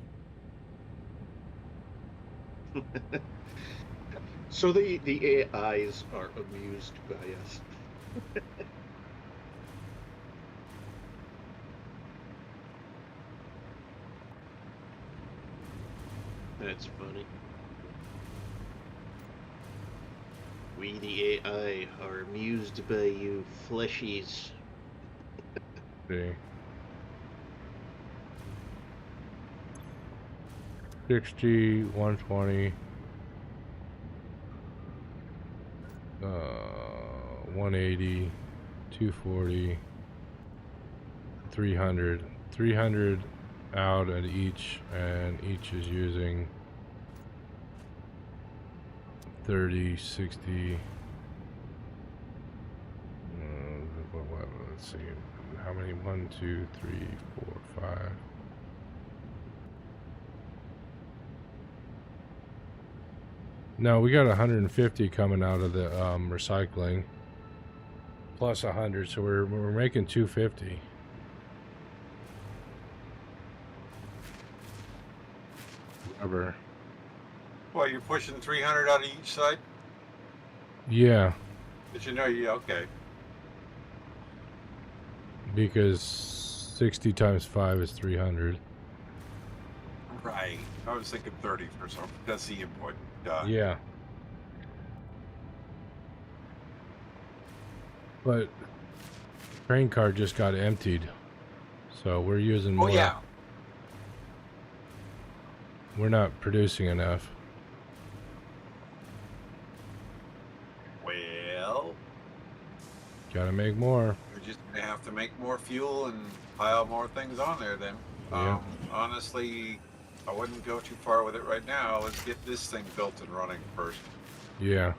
So the AIs are amused by us. That's funny. We, the AI, are amused by you fleshies. See. 60, 120, 180, 240, 300. 300 out at each, and each is using 30, 60. Let's see. How many? 1, 2, 3, 4, 5. No, we got 150 coming out of the recycling, plus 100, so we're making 250. Whatever. Well, you're pushing 300 out of each side? Yeah, But you know, yeah, okay. because 60 times 5 is 300. Right. I was thinking 30 for some. That's the input. Yeah. But train car just got emptied, so we're using more. Oh, yeah. We're not producing enough. Well, Gotta make more. we're just going to have to make more fuel and pile more things on there then. Yeah. Honestly, I wouldn't go too far with it right now. Let's get this thing built and running first. Yeah.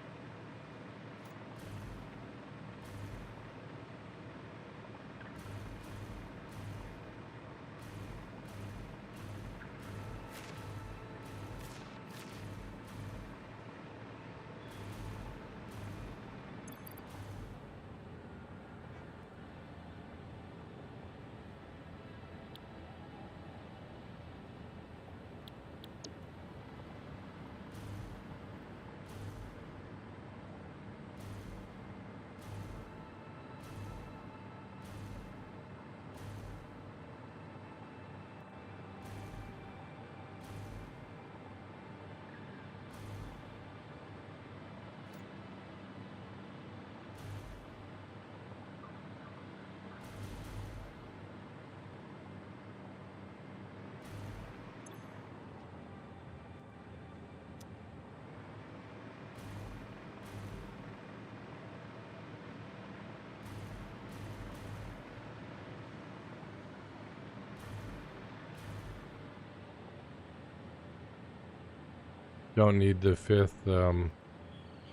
Don't need the 5th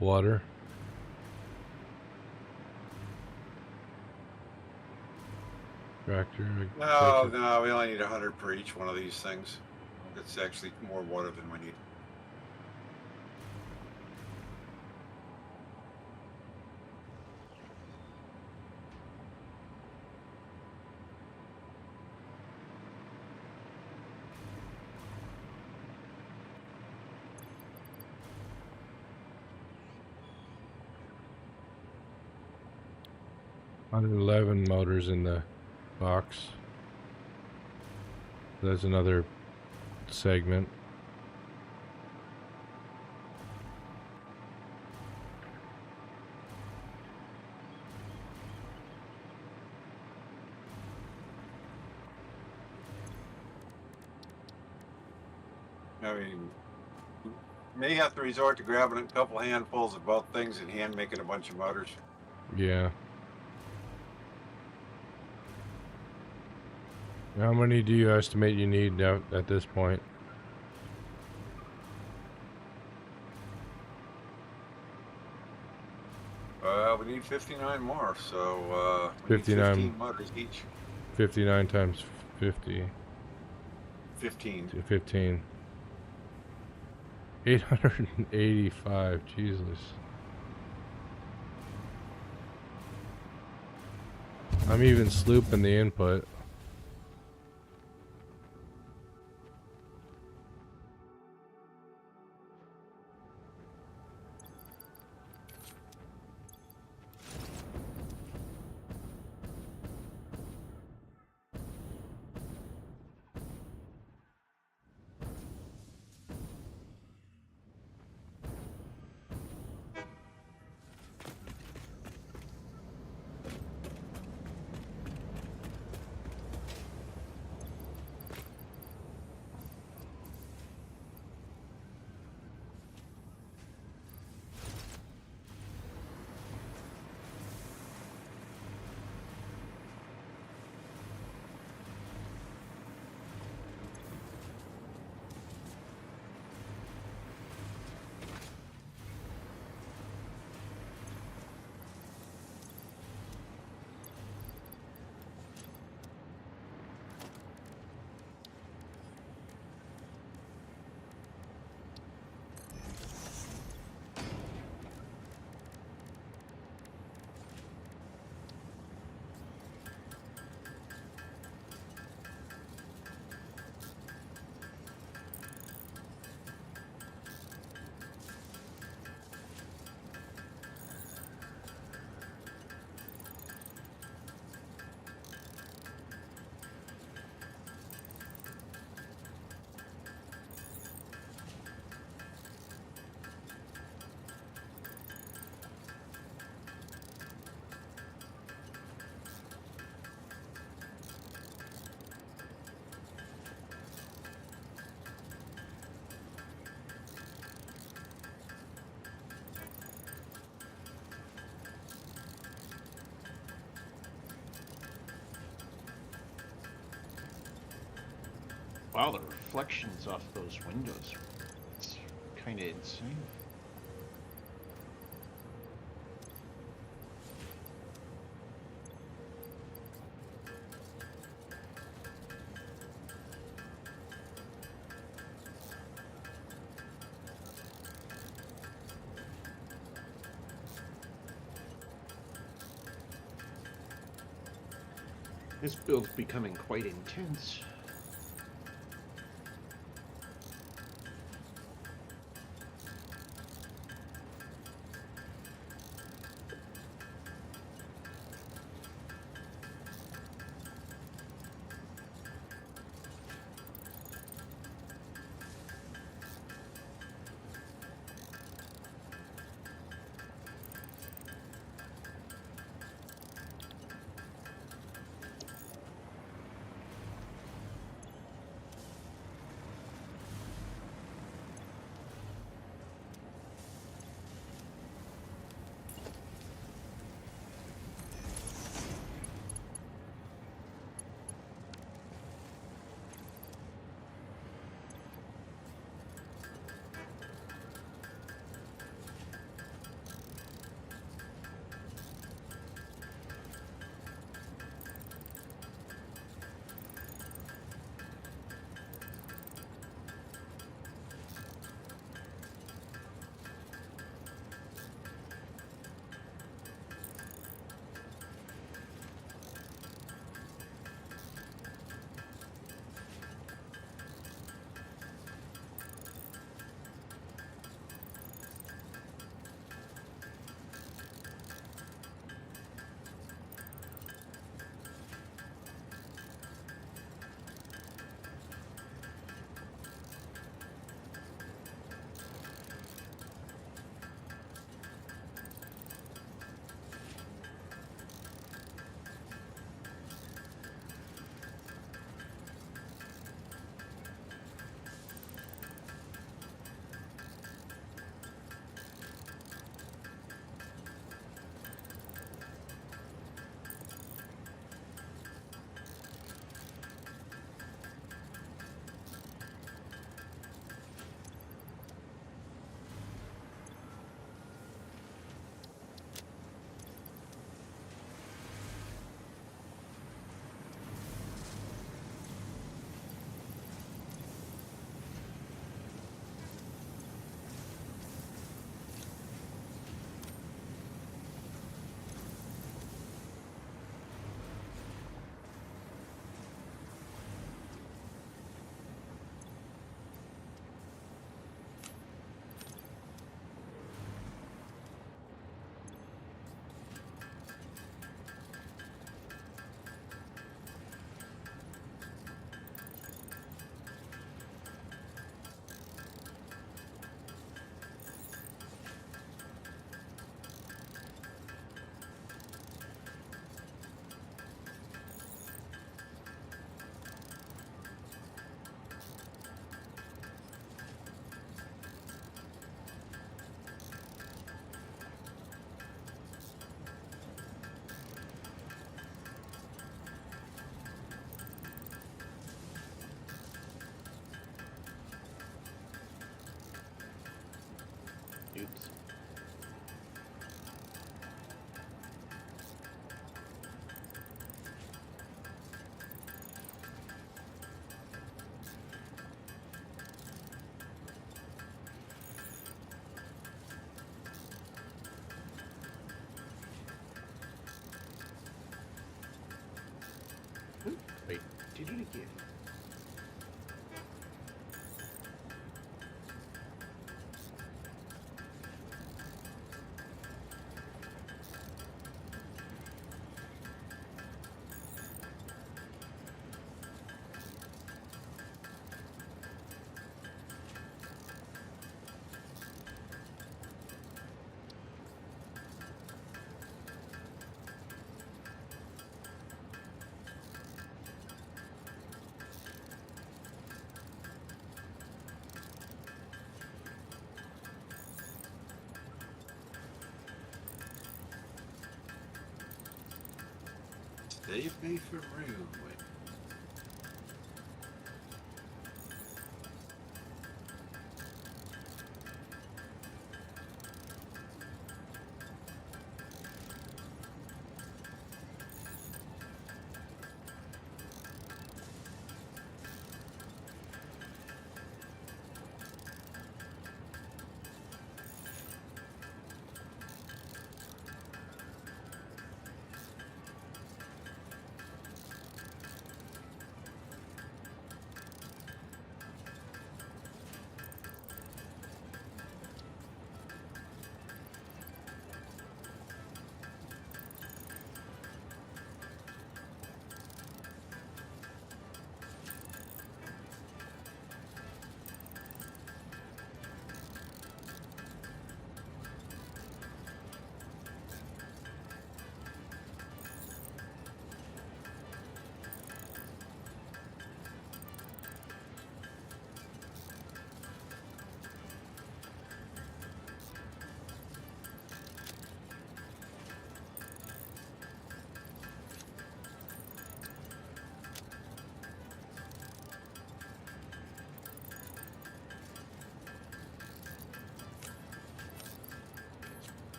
water. Tractor. No, we only need 100 per each one of these things. It's actually more water than we need. $111 motors in the box. There's another segment. I mean, may have to resort to grabbing a couple handfuls of both things and hand making a bunch of motors. Yeah. How many do you estimate you need now at this point? We need 59 more, so we need 59 15 motors each. 59 times 50 15. to 15. 885. Jesus. I'm even slooping the input. Wow, the reflections off those windows. It's kind of insane. This build's becoming quite intense. I did it again. Save me for room.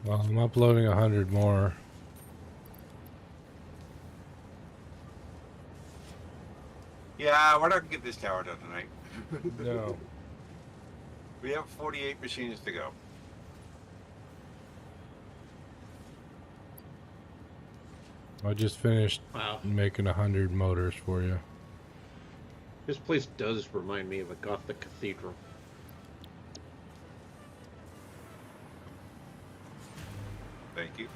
Well, I'm uploading 100 more. Yeah, we're not gonna get this tower done tonight. No. We have 48 machines to go. I just finished Wow. making 100 motors for you. This place does remind me of a Gothic cathedral. Thank you.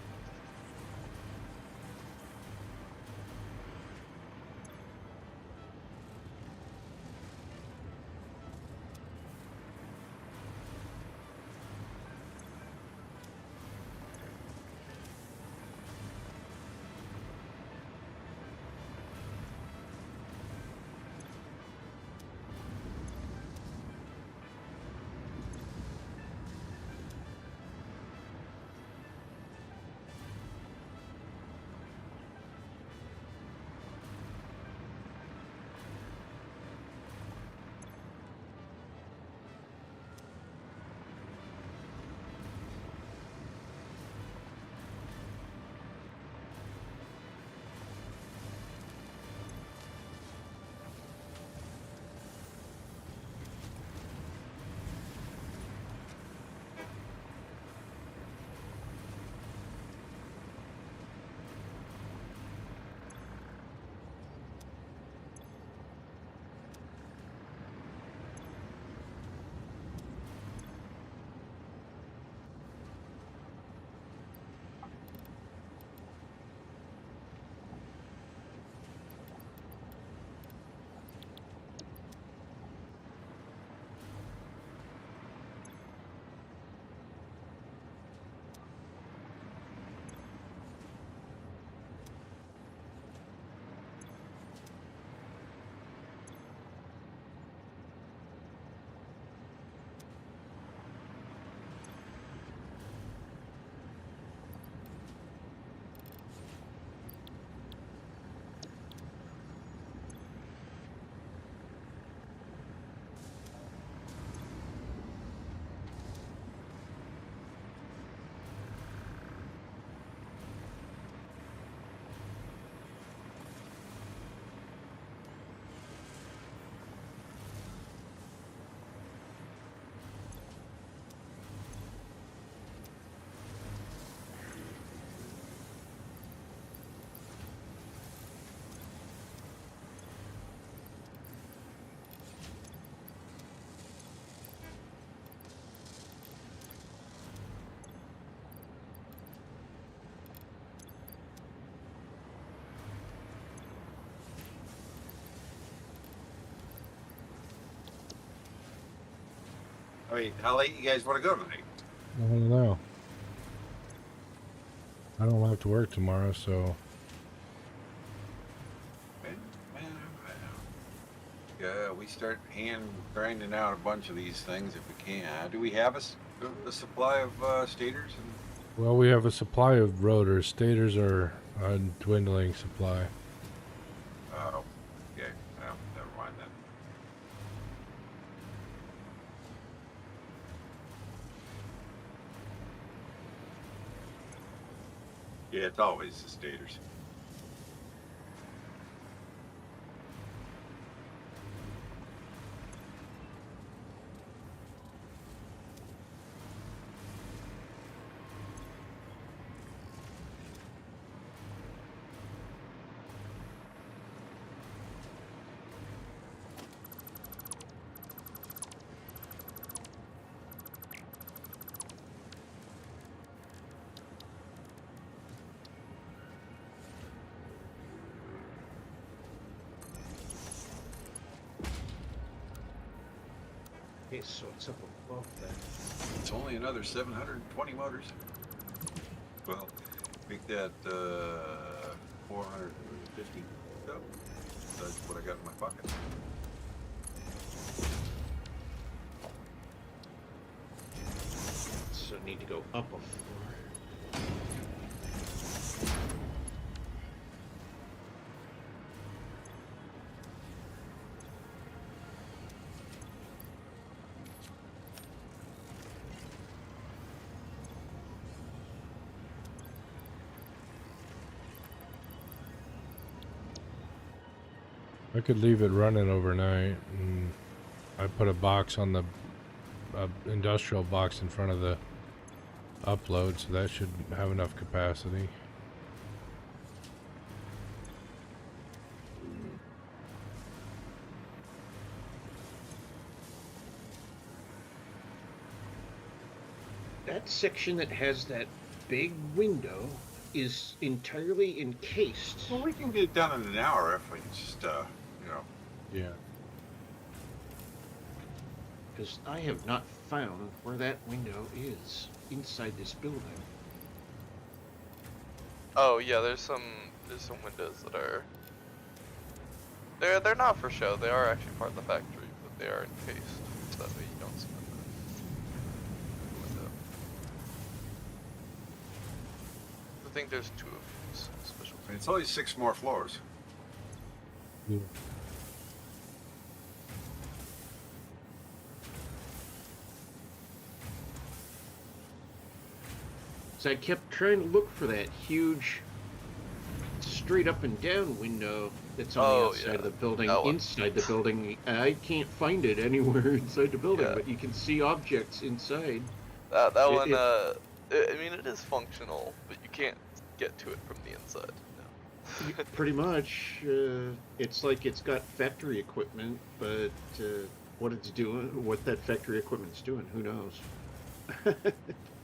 I mean, how late you guys want to go tonight? I don't know. I don't have to work tomorrow, so Yeah, we start hand grinding out a bunch of these things if we can. Do we have a supply of stators? well, we have a supply of rotors. Stators are a dwindling supply. Oh, okay. Well, never mind then. Yeah, it's always the stators. Okay, so it's up above that. It's only another 720 motors. Well, make that 450. So that's what I got in my pocket. So I need to go up a floor. I could leave it running overnight, and I put a box on the industrial box in front of the upload, so that should have enough capacity. That section that has that big window is entirely encased. Well, we can get it done in an hour if we just, you know. Yeah. Because I have not found where that window is inside this building. Oh yeah, there's some windows that are they're not for show. They are actually part of the factory, but they are encased, so that way you don't spend the window. I think there's 2 of these special. It's only 6 more floors. Yeah. So I kept trying to look for that huge straight up and down window that's on the outside of the building, inside the building. I can't find it anywhere inside the building, but you can see objects inside. That one, I mean, it is functional, but you can't get to it from the inside. No. Pretty much. It's like it's got factory equipment, but what it's doing, what that factory equipment's doing, who knows?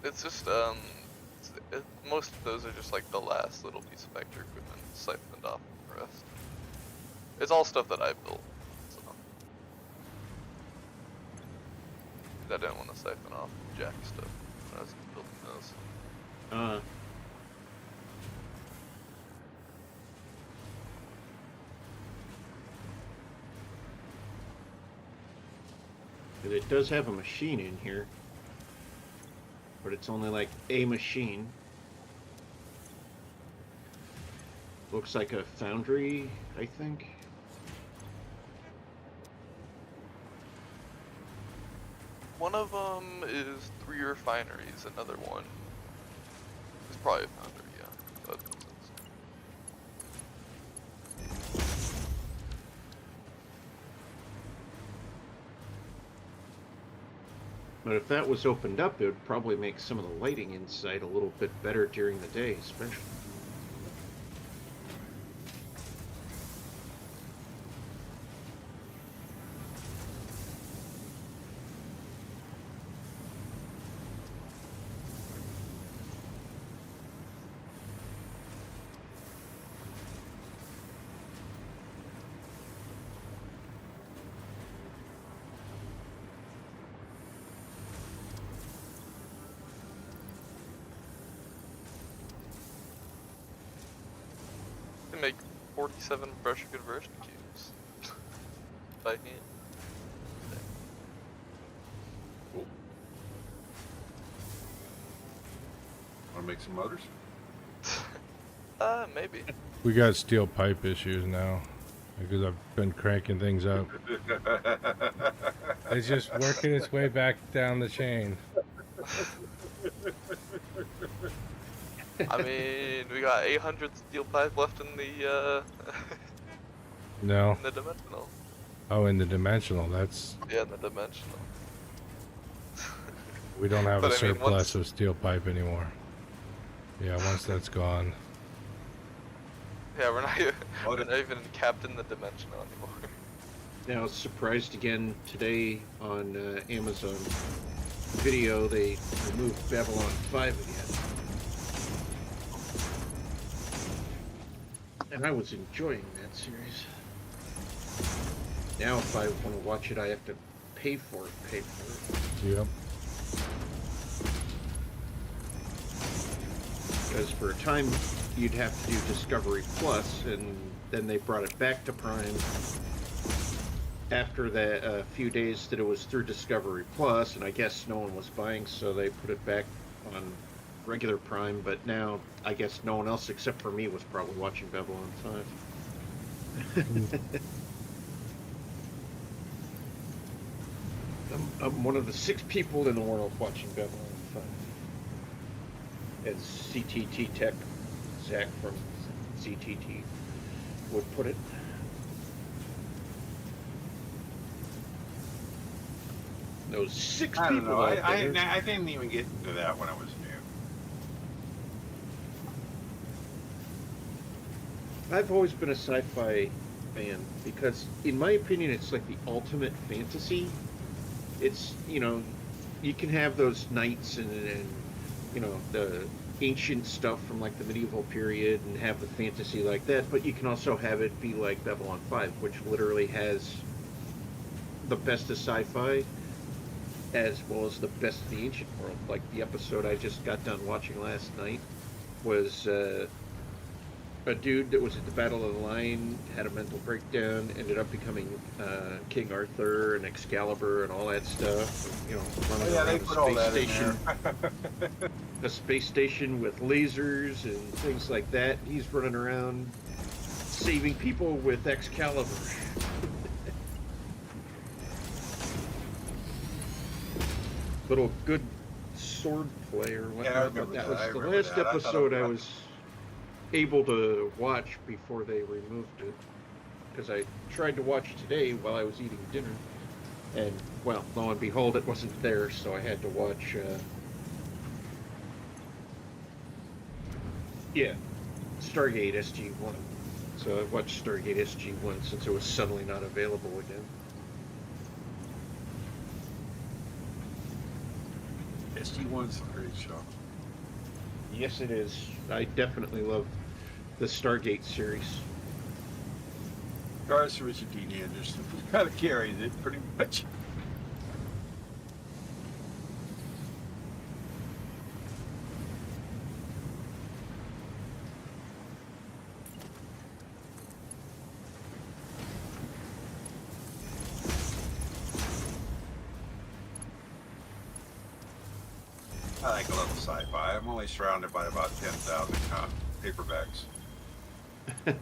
It's just, most of those are just like the last little piece of factory equipment siphoned off from the rest. It's all stuff that I built, so. I didn't want to siphon off Jack stuff when I was building those. But it does have a machine in here. But it's only like a machine. Looks like a foundry, I think. One of them is 3 refineries, another one is probably a foundry, yeah. That makes sense. But if that was opened up, it would probably make some of the lighting inside a little bit better during the day, especially. 47 pressure conversion cubes by hand. Cool. Want to make some motors? Maybe. We got steel pipe issues now because I've been cranking things up. It's just working its way back down the chain. I mean, we got 800 steel pipe left in the No. in the dimensional. Oh, in the dimensional. That's Yeah, in the dimensional. we don't have But a I mean, surplus of steel pipe anymore. Yeah, once that's gone. Yeah, we're not even capped in the dimensional anymore. Now, surprised again today on Amazon Video, they removed Babylon 5 again. And I was enjoying that series. Now, if I want to watch it, I have to pay for it. Yep. Because for a time, you'd have to do Discovery Plus, and then they brought it back to Prime after the few days that it was through Discovery Plus, and I guess no one was buying, so they put it back on regular Prime. But now, I guess no one else except for me was probably watching Babylon 5. I'm one of the 6 people in the world watching Babylon 5. As CTT Tech, Zach from CTT would put it. Those 6 I people don't know. out there. I didn't even get into that when I was new. I've always been a sci-fi fan because, in my opinion, it's like the ultimate fantasy. It's, you can have those knights and the ancient stuff from like the medieval period and have the fantasy like that, but you can also have it be like Babylon 5, which literally has the best of sci-fi as well as the best of the ancient world. Like the episode I just got done watching last night was a dude that was at the Battle of the Line, had a mental breakdown, ended up becoming King Arthur and Excalibur and all that stuff. Running around the space station. A space station with lasers and things like that. He's running around saving people with Excalibur. Little good sword play or whatnot. Yeah, I remember but that that. was the last episode I was able to watch before they removed it, because I tried to watch today while I was eating dinner, and well, lo and behold, it wasn't there, so I had to watch Stargate SG-1. So I watched Stargate SG-1 since it was suddenly not available again. SG-1's a great show. Yes, it is. I definitely love the Stargate series. Garth Richard Dean Anderson kind of carries it pretty much. I like a little sci-fi. I'm only surrounded by about 10,000 paperbacks. I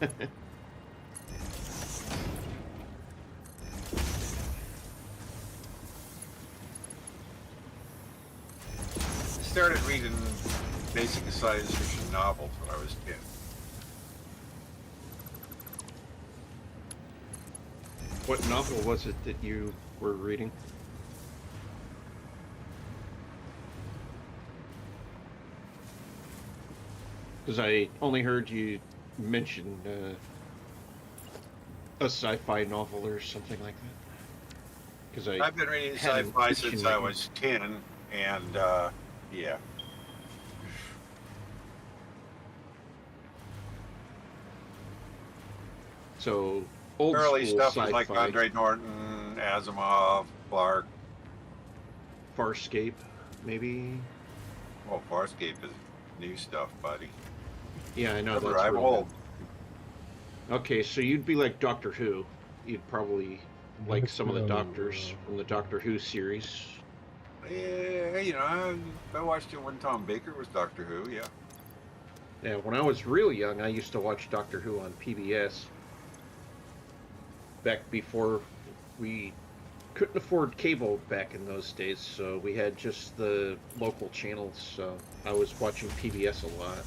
started reading basic science fiction novels when I was 10. What novel was it that you were reading? Because I only heard you mention a sci-fi novel or something like that. Because I've been reading sci-fi since I was 10, and yeah. So old early school stuff sci-fi, was like Andre Norton, Asimov, Clarke. Farscape, maybe. Well, Farscape is new stuff, buddy. Yeah, I know. Remember, That's I'm where old. Okay, so you'd be like Doctor Who. You'd probably like some of the No. doctors from the Doctor Who series. Yeah, I watched it when Tom Baker was Doctor Who. Yeah. Yeah, when I was real young, I used to watch Doctor Who on PBS. Back before we couldn't afford cable back in those days, so we had just the local channels. So I was watching PBS a lot.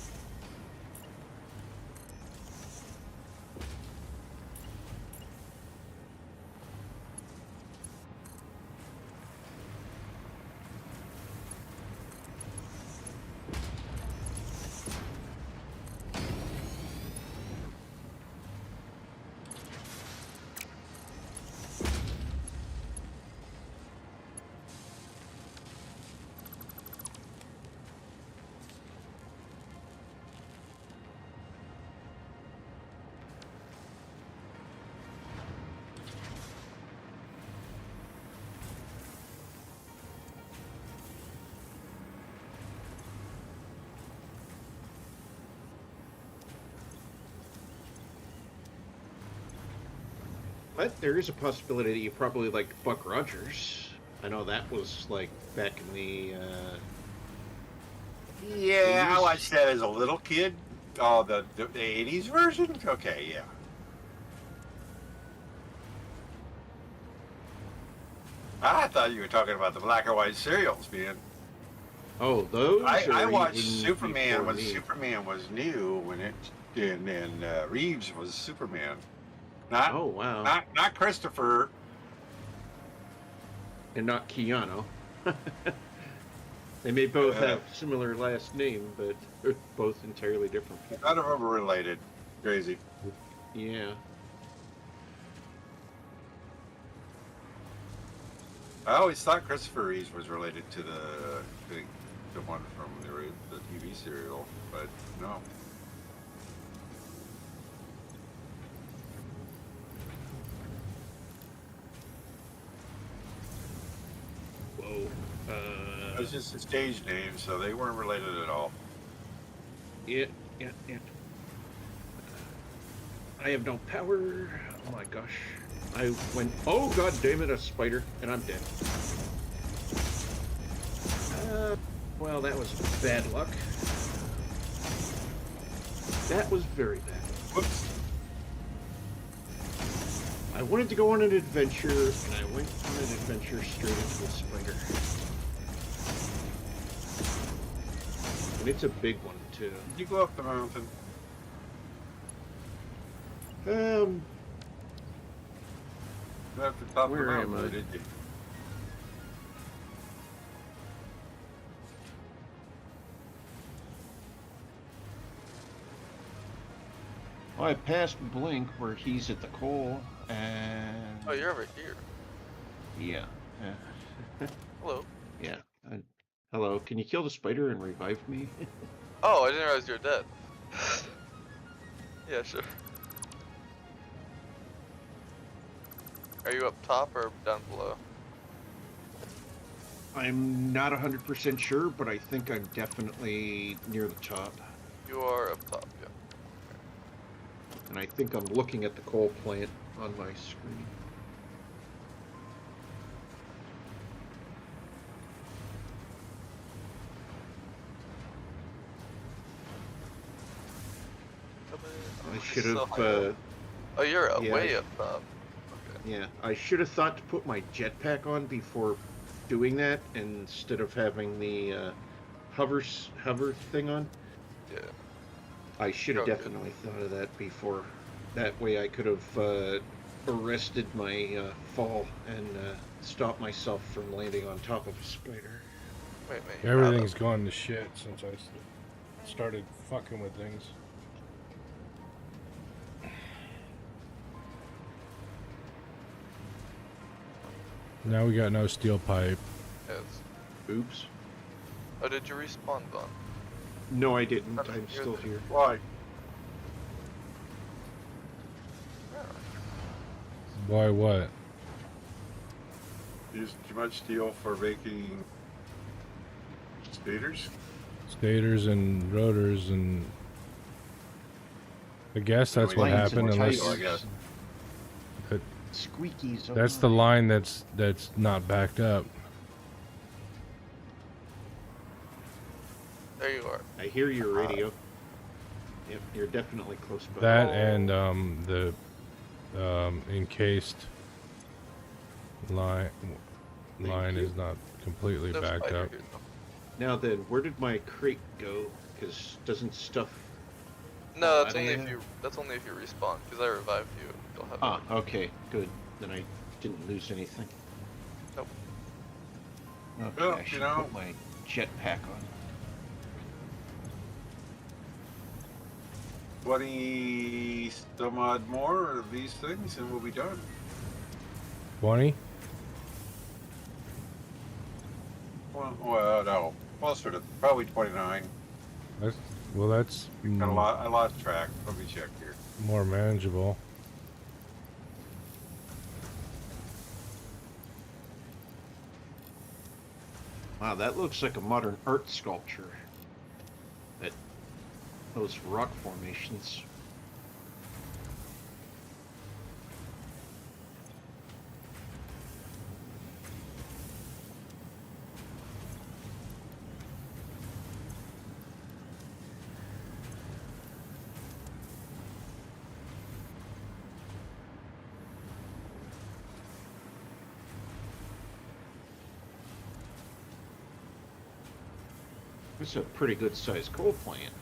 But there is a possibility that you probably like Buck Rogers. I know that was like back in the Yeah, I 80s. watched that as a little kid. Oh, the 80s version? Okay, yeah. I thought you were talking about the black and white serials, man. Oh, those I are watched even Superman before when me. Superman was new, when it and Reeves was Superman. Not Oh wow, not Christopher. and not Keanu. They may both Uh, have similar last name, but they're both entirely different people. None of them are related. Crazy. Yeah. I always thought Christopher Reeves was related to the one from the TV serial, but no. Whoa. It was just a stage name, so they weren't related at all. Yeah. I have no power. Oh my gosh. I went. Oh god damn it! A spider, and I'm dead. Well, that was bad luck. That was very bad. Whoops. I wanted to go on an adventure, and I went on an adventure straight into a spider. And it's a big one, too. Did you go up the mountain? Not at the top Where of the am mountain, I? did you? Well, I passed Blink where he's at the coal, and... Oh, you're over here. Yeah. Hello. Yeah. Hello, can you kill the spider and revive me? Oh, I didn't realize you were dead. Yeah, sure. Are you up top or down below? I'm not 100% sure, but I think I'm definitely near the top. You are up top, yeah. And I think I'm looking at the coal plant on my screen. I should have, Oh, you're yeah, way up top. Okay. yeah, I should have thought to put my jetpack on before doing that instead of having the hover thing on. Yeah. I should have Okay. definitely thought of that before. That way I could have arrested my fall and stopped myself from landing on top of a spider. Wait, you're not Everything's up. gone to shit since I started fucking with things. Now we got no steel pipe. Yes. Oops. Oh, did you respawn, Don? No, I didn't. I mean, I'm you're still the- here. Why? Why what? Used too much steel for making stators? Stators and rotors and I guess that's what Planes and happened. Unless I guess. Squeakies. that's the line that's not backed up. There you are. I hear your radio. Yep, you're definitely close by. That and the encased line is not completely There's a backed spider up. here, though. Now then, where did my crate go? Because doesn't stuff... No, that's I only am- if you respawn. Because I revived you. You'll have Ah, okay, good. Then I didn't lose anything. Nope. Okay, Well, I should you know- put my jetpack on. 20 some odd more of these things and we'll be done. 20? Well, no. Closer to probably 29. That's I lost track. Let me check here. more manageable. Wow, that looks like a modern art sculpture. Those rock formations. It's a pretty good sized coal plant.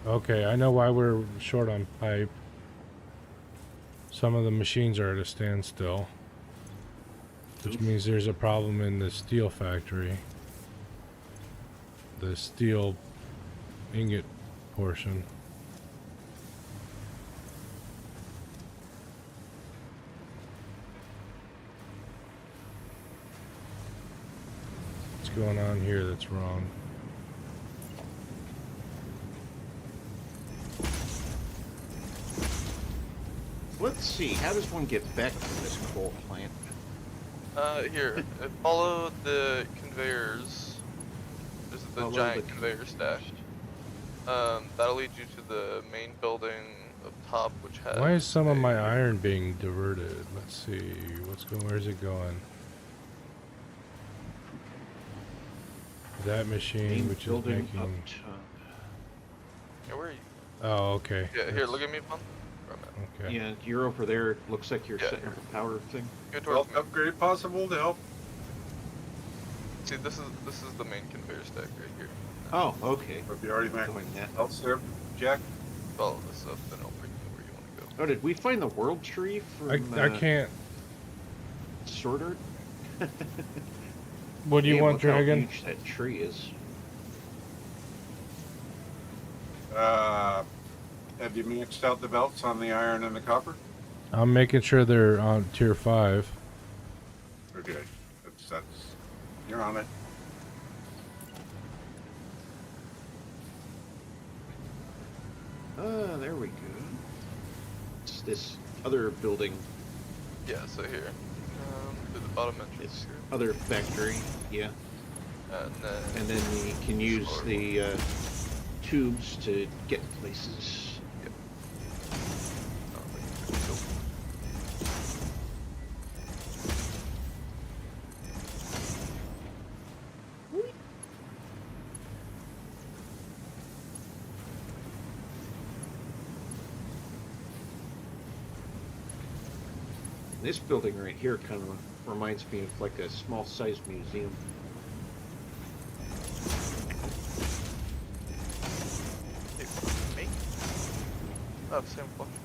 Okay, I know why we're short on pipe. Some of the machines are at a standstill, which means there's a problem in the steel factory. The steel ingot portion. What's going on here that's wrong? Let's see, how does one get back to this coal plant? Here. Follow the conveyors. This is the Follow giant the conveyor stack. That'll lead you to the main building up top, which has. Why is some of my a- iron being diverted? Let's see. Where's it going? That machine, Main which is building making. up top. Yeah, where are you? Oh, okay. Yeah, here, look at me, Pun. Okay. Yeah, you're over there. Looks like you're Yeah, setting up a power thing. Go towards me. Upgrade possible to help. See, this is the main conveyor stack right here. Oh, okay. If you already met Doing that. else there, Jack. Follow this up, then I'll bring you where you want to go. Oh, did we find the world tree from I can't. Sword Art? What do you Man, want, look how Dragon? huge that tree is. Have you maxed out the belts on the iron and the copper? I'm making sure they're on tier 5. We're good. That's you're on it. There we go. It's this other building, Yeah, so here. To the bottom entrance this here. other factory, yeah. And then you can use the tubes to get places. This building right here kind of reminds me of like a small-sized museum. Hey, me? Oh, same function.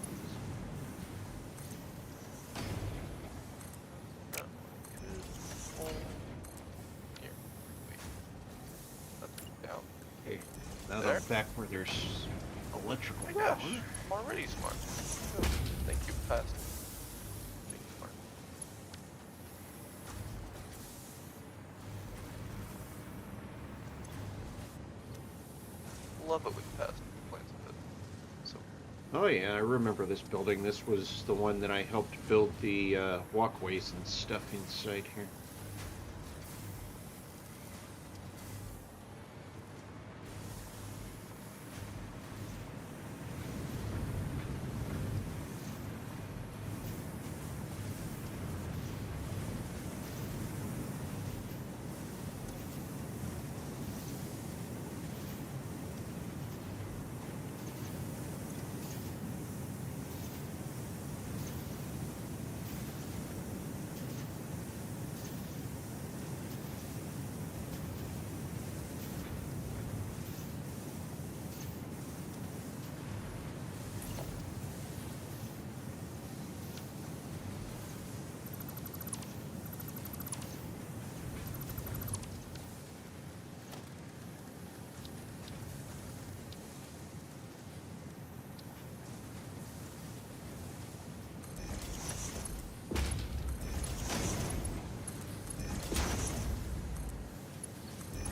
Here. Wait. That's down. Okay, now There. I'm back where there's electrical Oh my power. gosh, I'm already smart. Oh, thank you, Past. Thank you, smart. love it when Past complains of it. So Oh yeah, I remember this building. This was the one that I helped build the walkways and stuff inside here.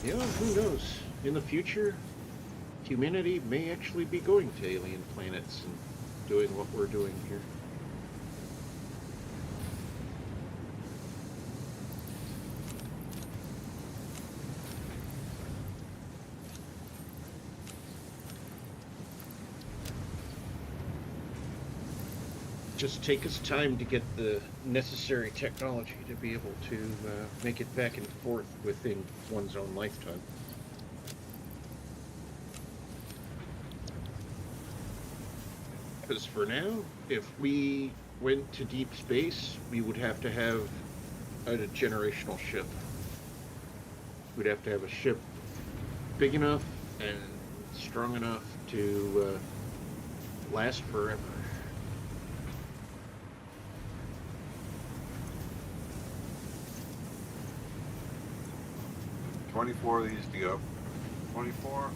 Yeah, who knows? In the future, humanity may actually be going to alien planets and doing what we're doing here. Just take us time to get the necessary technology to be able to make it back and forth within one's own lifetime. Because for now, if we went to deep space, we would have to have a generational ship. We'd have to have a ship big enough and strong enough to last forever. 24 of these to go. 24.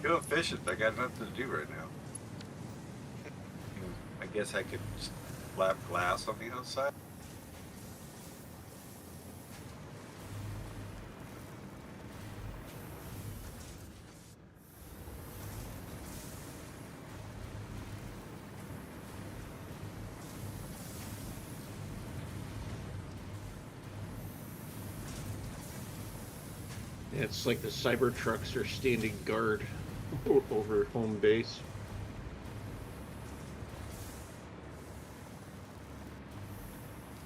Go fishing. I got nothing to do right now. I guess I could slap glass on the outside. Yeah, it's like the Cybertrucks are standing guard over home base.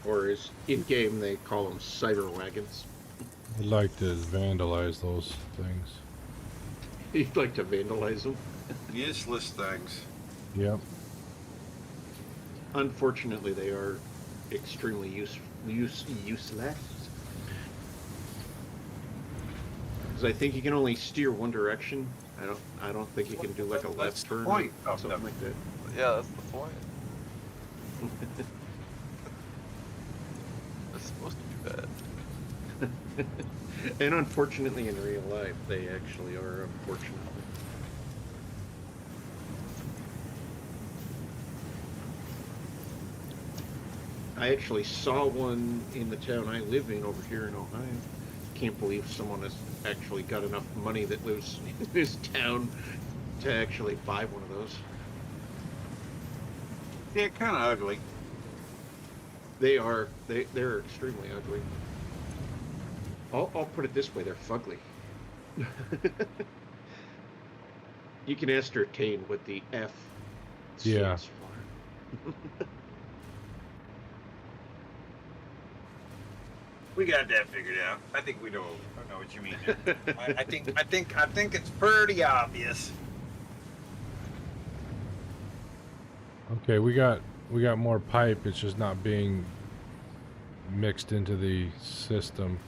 Or as in-game they call them cyber wagons. I'd like to vandalize those things. You'd like to vandalize them? Useless things. Yep. Unfortunately, they are extremely useless. Because I think you can only steer one direction. I don't think you can do like a left turn or something like that. Yeah, that's the point. It's supposed to be bad. And unfortunately, in real life, they actually are. Unfortunately. I actually saw one in the town I live in over here in Ohio. Can't believe someone has actually got enough money that lives in this town to actually buy one of those. Yeah, kind of ugly. They are. They're extremely ugly. I'll put it this way: they're fugly. You can ascertain what the F stands for. We got that figured out. I think we know what you mean. I think it's pretty obvious. Okay, we got more pipe. It's just not being mixed into the system.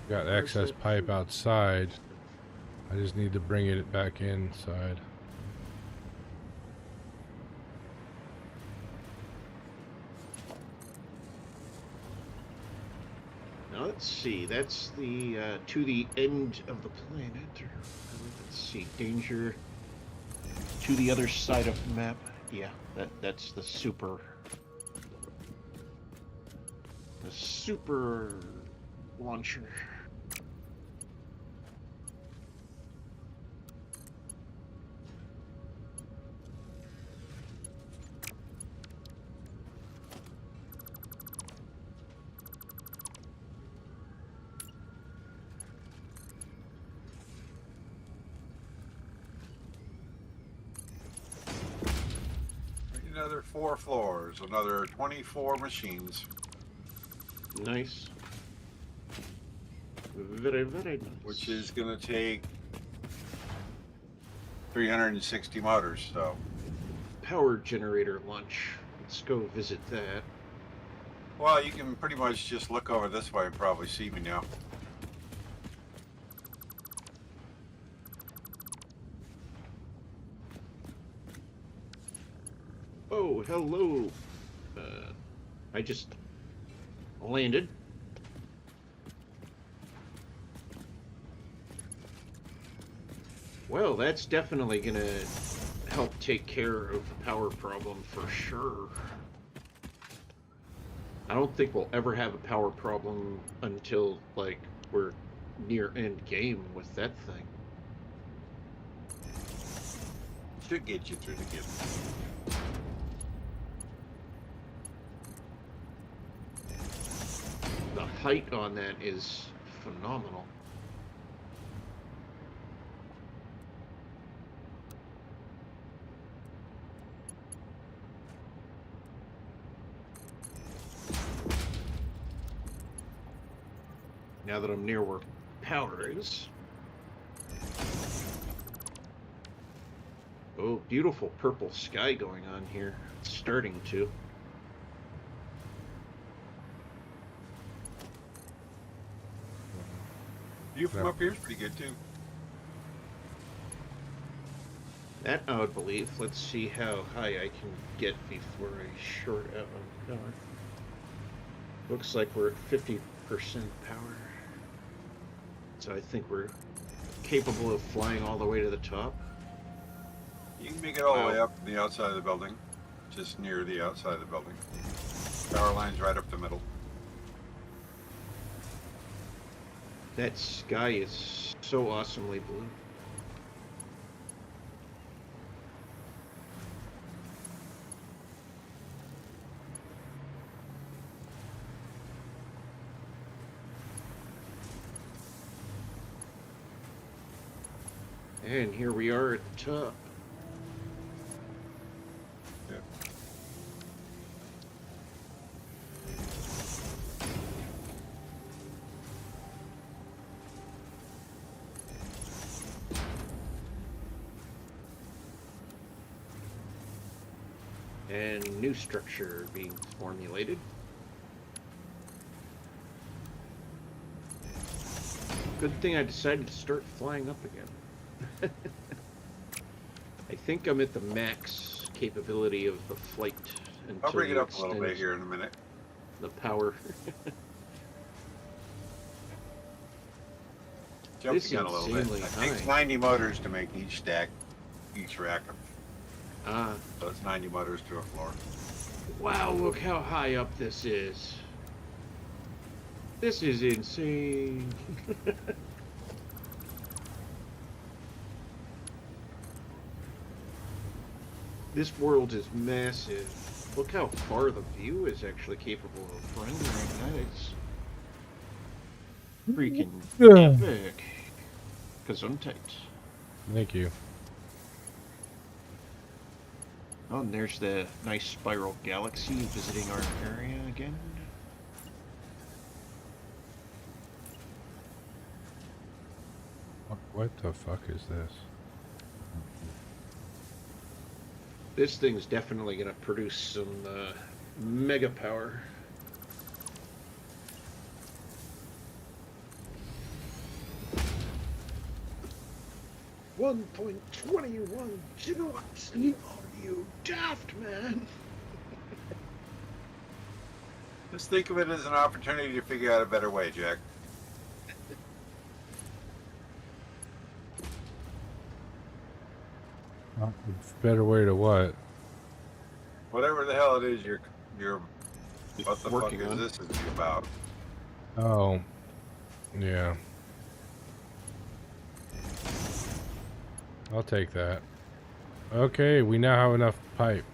Got excess pipe outside. I just need to bring it back inside. Now let's see. That's the to the end of the planet. Let's see. Danger to the other side of the map. Yeah, that's the super launcher. Another 4 floors, another 24 machines. Nice. Very, very nice. Which is going to take 360 motors, so. Power generator launch. Let's go visit that. Well, you can pretty much just look over this way and probably see me now. Oh, hello. I just landed. Well, that's definitely gonna help take care of the power problem for sure. I don't think we'll ever have a power problem until, like, we're near end game with that thing. Should get you through the game. The height on that is phenomenal. Now that I'm near where power is. Oh, beautiful purple sky going on here. It's starting to. View from up here is pretty good too. That I would believe. Let's see how high I can get before I short out on power. Looks like we're at 50% power. So I think we're capable of flying all the way to the top. You can make it all the way up to the outside of the building. Just near the outside of the building. Power line's right up the middle. That sky is so awesomely blue. And here we are at the top. Yep. And new structure being formulated. Good thing I decided to start flying up again. I think I'm at the max capability of the flight until I'll bring it you up a little bit extend here in a minute. the power. Jump This the gun a little bit. insanely It takes high. 90 motors to make each stack, each rack of. Ah, So it's 90 motors to a floor. wow, look how high up this is. This is insane. This world is massive. Look how far the view is actually capable of rendering. That is freaking epic. Gesundheit. Thank you. Oh, and there's the nice spiral galaxy visiting our area again. What the fuck is this? This thing's definitely going to produce some mega power. $1.21 gigawatts. Are you daft, man? Just think of it as an opportunity to figure out a better way, Jack. Better way to what? Whatever the hell it is you're what the fuck Working is on. this about? Oh, yeah. I'll take that. Okay, we now have enough pipe.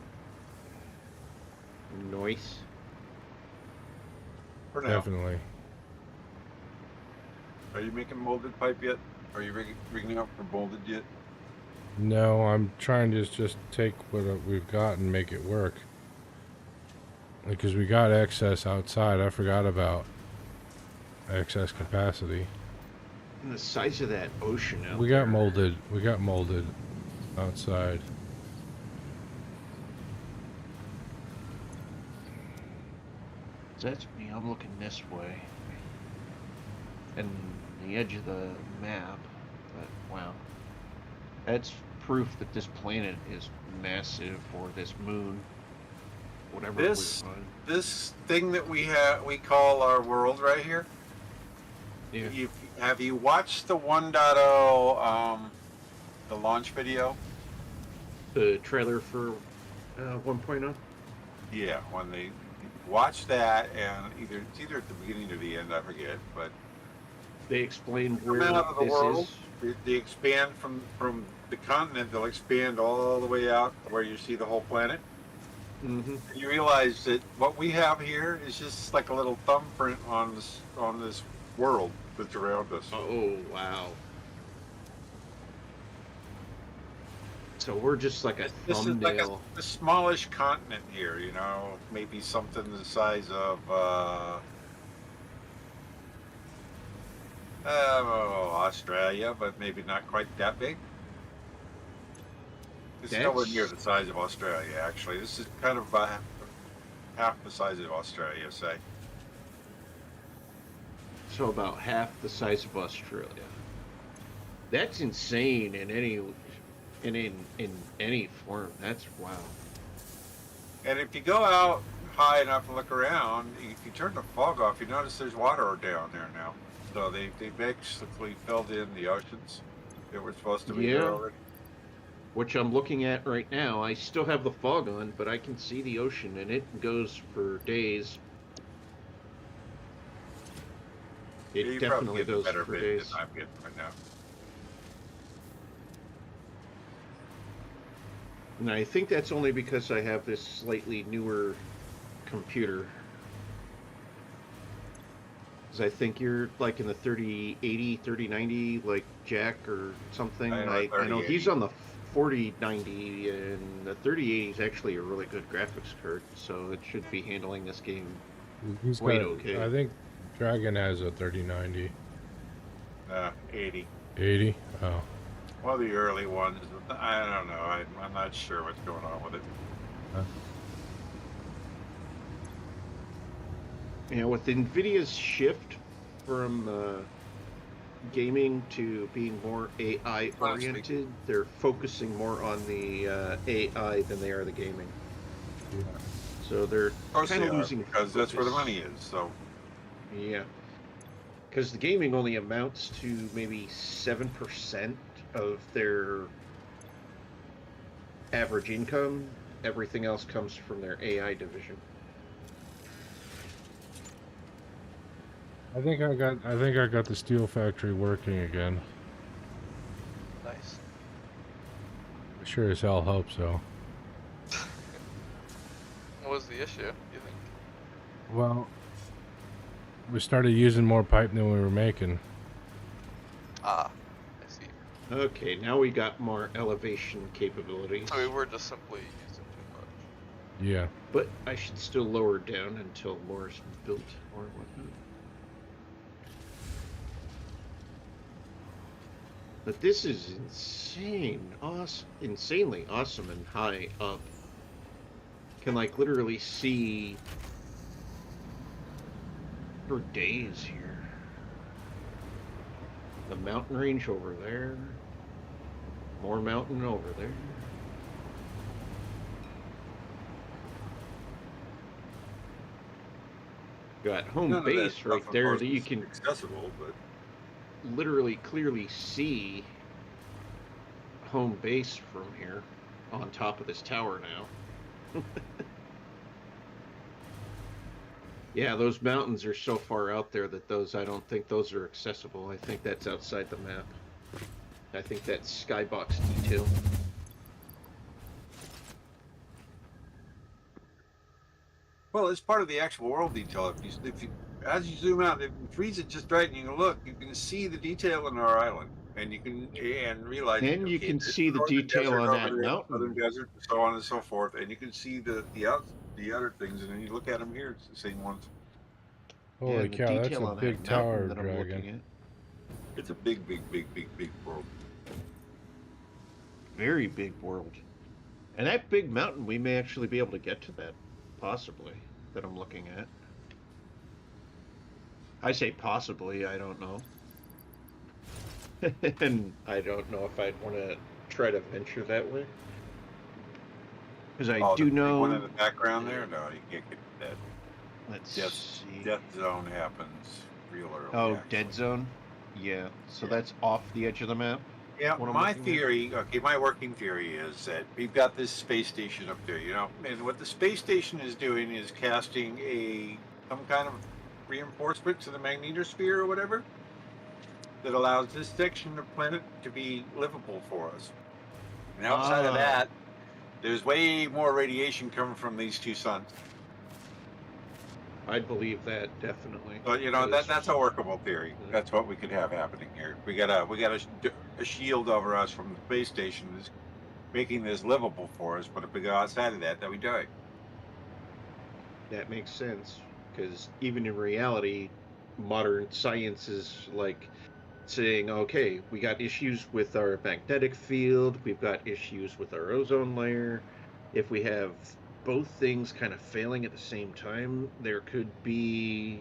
Noise. For now. Definitely. Are you making molded pipe yet? Are you rigging up for molded yet? No, I'm trying to just take what we've got and make it work. Because we got excess outside. I forgot about excess capacity. And the size of that ocean out We there. got molded. We got molded outside. That's me. I'm looking this way. And the edge of the map. But wow. That's proof that this planet is massive, or this moon. Whatever This we're on. this thing that we call our world right here. Yeah. Have you watched the 1.0 the launch video? The trailer for 1.0? Yeah, when they watch that, and it's either at the beginning or the end, I forget, but They explain come where out of the this world, is. they expand from the continent. They'll expand all the way out where you see the whole planet. Mm-hmm. And you realize that what we have here is just like a little thumbprint on this world that's around us. Oh, wow. So we're just like a This is like thumbnail. a smallish continent here, you know, maybe something the size of Australia, but maybe not quite that big. It's nowhere near the size of Australia, actually. This is kind of about half the size of Australia, say. So about half the size of Australia. That's insane in any form. That's wow. And if you go out high enough and look around, if you turn the fog off, you notice there's water down there now. So they basically filled in the oceans that were supposed to be there already. Which I'm looking at right now. I still have the fog on, but I can see the ocean, and it goes for days. It You definitely probably get a goes better for bit days. than I'm getting right now. And I think that's only because I have this slightly newer computer. Because I think you're like in the 3080, 3090, like Jack or something. I know he's on the 4090, and the 3080 is actually a really good graphics card, so it should be handling this game He's quite got, okay. I think Dragon has a 3090. 80. 80? Oh. One of the early ones. I don't know. I'm not sure what's going on with it. Yeah, with NVIDIA's shift from gaming to being more AI oriented, they're focusing more on the AI than they are the gaming. Yeah. So they're kind of losing because that's where the focus. money is. So Yeah, because the gaming only amounts to maybe 7% of their average income. Everything else comes from their AI division. I think I got the steel factory working again. Nice. Sure as hell hope so. What was the issue, you think? Well, we started using more pipe than we were making. Ah, I see. Okay, now we got more elevation capabilities. So we were just simply using too much. Yeah. But I should still lower down until more is built or whatnot. But this is insane, awesome, insanely awesome and high up. Can like literally see for days here. The mountain range over there. More mountain over there. Got home None of that base stuff, right of there course, that you is can accessible, but literally clearly see home base from here on top of this tower now. Yeah, those mountains are so far out there that I don't think those are accessible. I think that's outside the map. I think that's skybox detail. well, it's part of the actual world detail. If you as you zoom out, if you freeze it just right and you look, you can see the detail in our island, and you can and realize, And you okay, can there's see the the northern detail desert on over that there, the southern mountain. desert, and so on and so forth, and you can see the other things, and then you look at them here, it's the same ones. Yeah, Holy and the cow, that's detail a on big that mountain tower, that I'm Dragon. looking at. It's a big, big, big, big, big world. Very big world. And that big mountain, we may actually be able to get to that, possibly, that I'm looking at. I say possibly, I don't know. And I don't know if I'd want to try to venture that way. Because I Oh, the do big one know. in the background there? No, you can't get that. Let's see. Death zone happens real early, Oh, actually. dead zone? Yeah, so Yeah. that's off the edge of the map? Yeah, What I'm my looking at? theory, okay, my working theory is that we've got this space station up there, and what the space station is doing is casting some kind of reinforcement to the magnetosphere or whatever that allows this section of planet to be livable for us. And outside of Ah, that, there's way more radiation coming from these two suns. I'd believe that, definitely. But Because, that's a workable theory. That's what we could have happening here. We got a shield over us from the space station that's making this livable for us. But if we go outside of that, then we die. that makes sense. Because even in reality, modern science is like saying, okay, we got issues with our magnetic field, we've got issues with our ozone layer. If we have both things kind of failing at the same time, there could be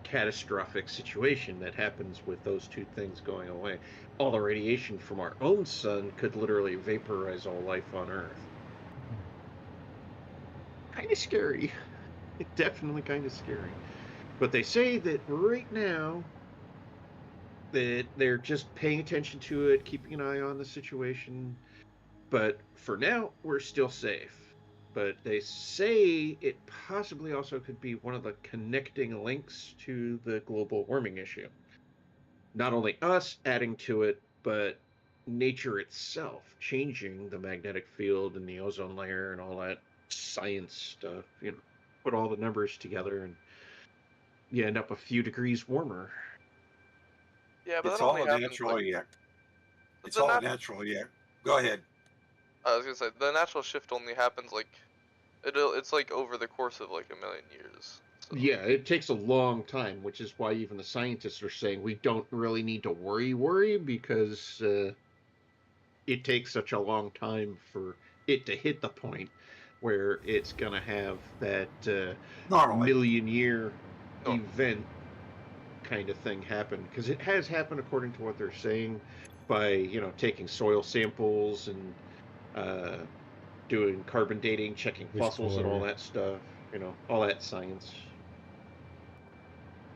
catastrophic situation that happens with those two things going away. All the radiation from our own sun could literally vaporize all life on Earth. Kind of scary. Definitely kind of scary. But they say that right now that they're just paying attention to it, keeping an eye on the situation. But for now, we're still safe. But they say it possibly also could be one of the connecting links to the global warming issue. Not only us adding to it, but nature itself changing the magnetic field and the ozone layer and all that science stuff. Put all the numbers together and you end up a few degrees warmer. Yeah, but It's that only all a happens like natural yeah. It's the all a nat. natural yeah. Go ahead. I was gonna say the natural shift only happens like it's like over the course of like a million years. So Yeah, it takes a long time, which is why even the scientists are saying we don't really need to worry because it takes such a long time for it to hit the point where it's going to have that Normally. million-year normally, event kind of thing happen. Because it has happened according to what they're saying by, taking soil samples and uh, doing carbon dating, checking fossils and all Whistleblower. that stuff, all that science.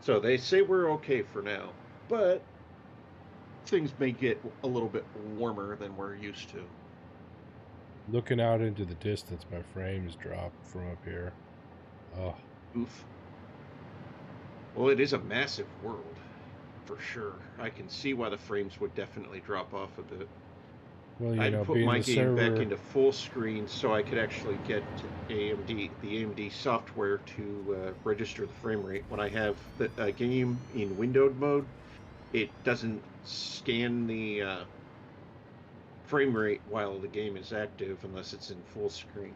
So they say we're okay for now, but things may get a little bit warmer than we're used to. Looking out into the distance, my frames drop from up here. Oh, Oof. Well, it is a massive world, for sure. I can see why the frames would definitely drop off a bit. well, I'd put being my the game back server. into full screen so I could actually get the AMD software to register the frame rate. When I have the game in windowed mode, it doesn't scan the frame rate while the game is active unless it's in full screen.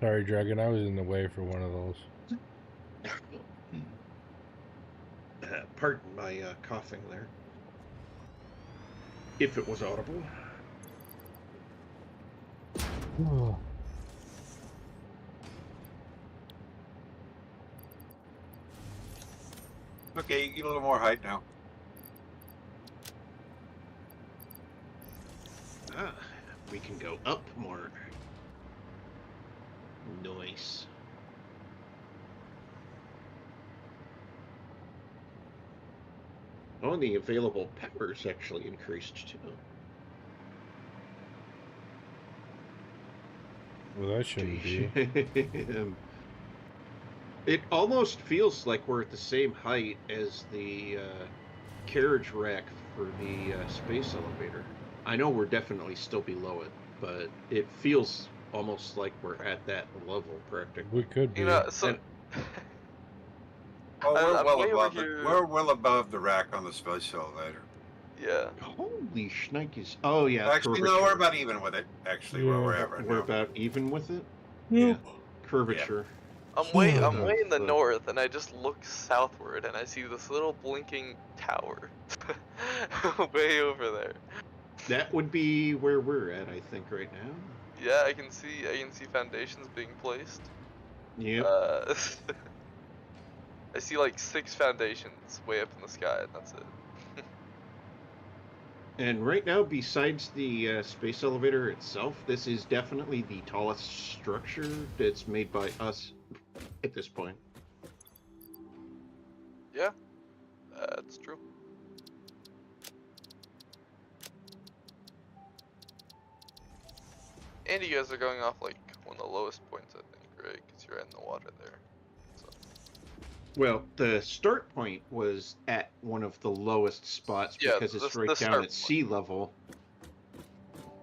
Sorry, Dragon, I was in the way for one of those. Pardon my coughing there. if it was audible. Oh. Okay, you get a little more height now. Ah, we can go up more. Nice. Oh, and the available power's actually increased too. Well, that shouldn't be. It almost feels like we're at the same height as the carriage rack for the space elevator. I know we're definitely still below it, but it feels almost like we're at that level practically. We could be. You know, so And- Oh, we're I'm well way over above here. We're well above the rack on the space elevator. yeah. Holy shnikes. Oh, yeah. Actually, no, we're about even with it. Actually, where Yeah. we're at right We're now. about even with it? Yep. Yeah. Curvature. I'm way Oh, in the the- north, and I just look southward, and I see this little blinking tower, way over there. That would be where we're at, I think, right now. Yeah, I can see foundations being placed. Yep. I see like 6 foundations way up in the sky, and that's it. And right now, besides the space elevator itself, this is definitely the tallest structure that's made by us at this point. Yeah, that's true. And you guys are going off like one of the lowest points, I think, right? Because you're in the water there. So. Well, the start point was at one of the lowest spots Yeah, because it's right down at sea level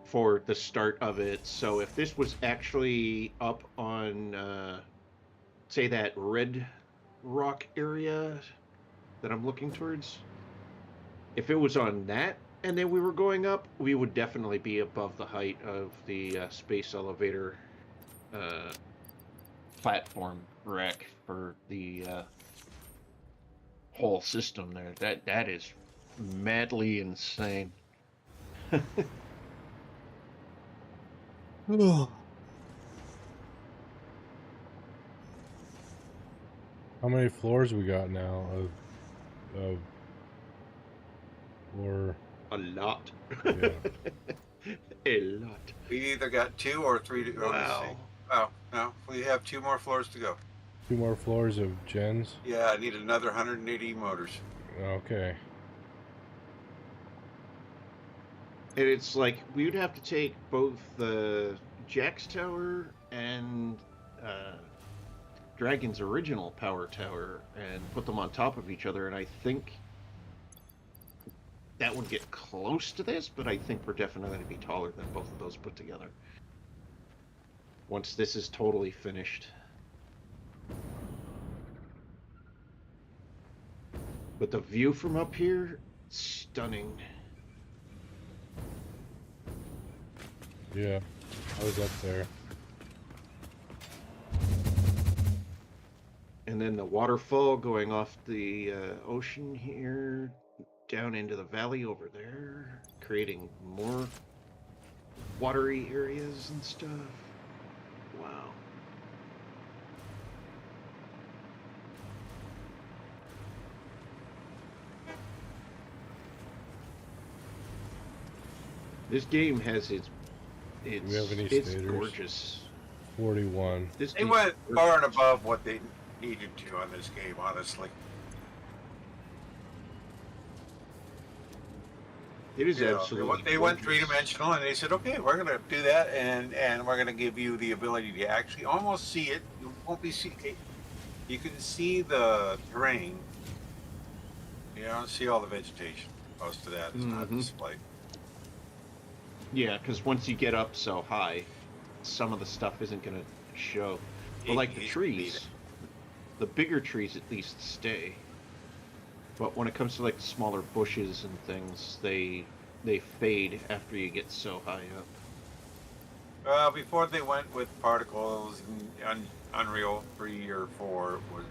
for the start of it. So if this was actually up on, say, that red rock area that I'm looking towards, if it was on that and then we were going up, we would definitely be above the height of the space elevator platform rack for the whole system there. That is madly insane. How many floors we got now of or A lot. yeah. A lot. We either got 2 or 3 to go. Wow. Oh, no, we have 2 more floors to go. 2 more floors of gens? Yeah, I need another 180 motors. Okay. And it's like we would have to take both the Jack's Tower and Dragon's original power tower and put them on top of each other, and I think that would get close to this, but I think we're definitely going to be taller than both of those put together once this is totally finished. But the view from up here, stunning. Yeah. I was up there. And then the waterfall going off the ocean here, down into the valley over there, creating more watery areas and stuff. Wow. This game has its Do we have any it's staters? gorgeous. 41. This They game- went far and above what they needed to on this game, honestly. It is You know, absolutely. they went gorgeous. 3-dimensional, and they said, "Okay, we're going to do that, and we're going to give you the ability to actually almost see it. You won't be see. You can see the terrain. You don't see all the vegetation. Most of that is not Mhm. displayed. Yeah, because once you get up so high, some of the stuff isn't going to show. But like the You need trees, it. the bigger trees at least stay. But when it comes to like the smaller bushes and things, they fade after you get so high up. Before they went with particles and Unreal 3 or 4, was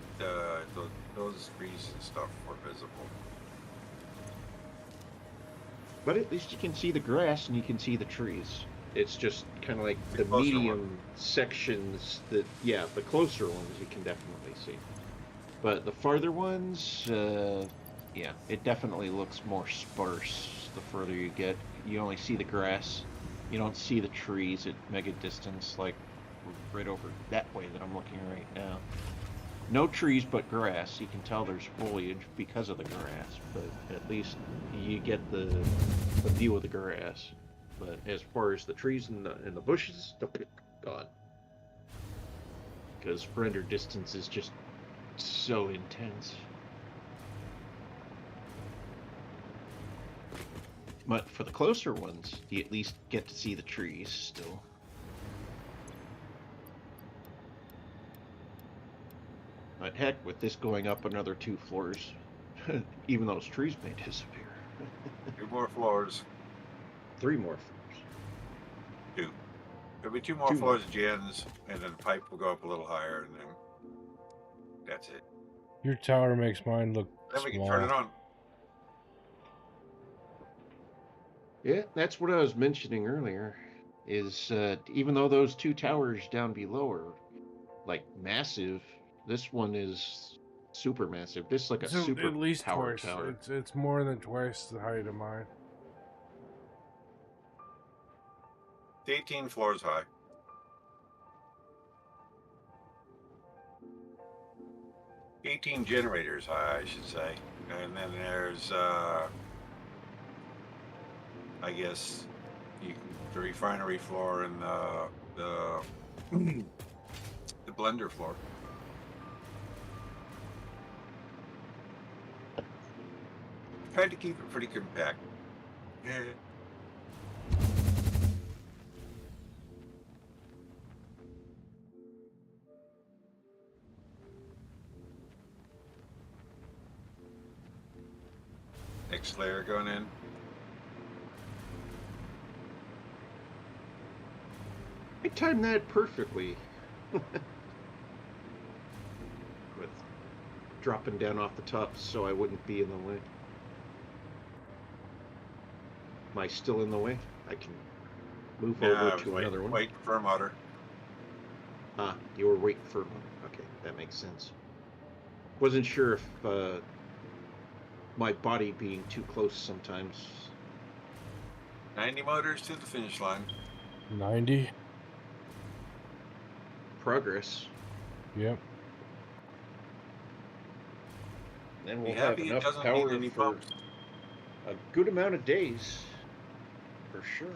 those trees and stuff were visible. But at least you can see the grass and you can see the trees. It's just kind of like The the closer one. medium sections that, yeah, the closer ones you can definitely see. But the farther ones, yeah, it definitely looks more sparse the further you get. You only see the grass. You don't see the trees at mega distance, like right over that way that I'm looking right now. No trees but grass. You can tell there's foliage because of the grass, but at least you get the view of the grass. But as far as the trees and the bushes, gone. Because render distance is just so intense. But for the closer ones, you at least get to see the trees still. But heck, with this going up another 2 floors, even those trees may disappear. 2 more floors. 3 more floors. 2. There'll be 2 more 2 floors of gens, and then the pipe will go up a little higher, and then that's it. Your tower makes mine look Then we small. can turn it on. Yeah, that's what I was mentioning earlier. Is even though those 2 towers down below are like massive, this one is super massive. This is like a It's super at least power twice. tower. It's more than twice the height of mine. It's 18 floors high. $18 generators high, I should say. And then there's, I guess, the refinery floor and the blender floor. Tried to keep it pretty compact. Yeah. Next layer going in. I timed that perfectly. With dropping down off the top so I wouldn't be in the way. Am I still in the way? I can move over to another one. Wait for a motor. Ah, you were waiting for one. Okay, that makes sense. Wasn't sure if my body being too close sometimes. 90 motors to the finish line. 90? Progress. Yep. Then Be we'll have happy it enough doesn't need power any for pumps. a good amount of days. For sure.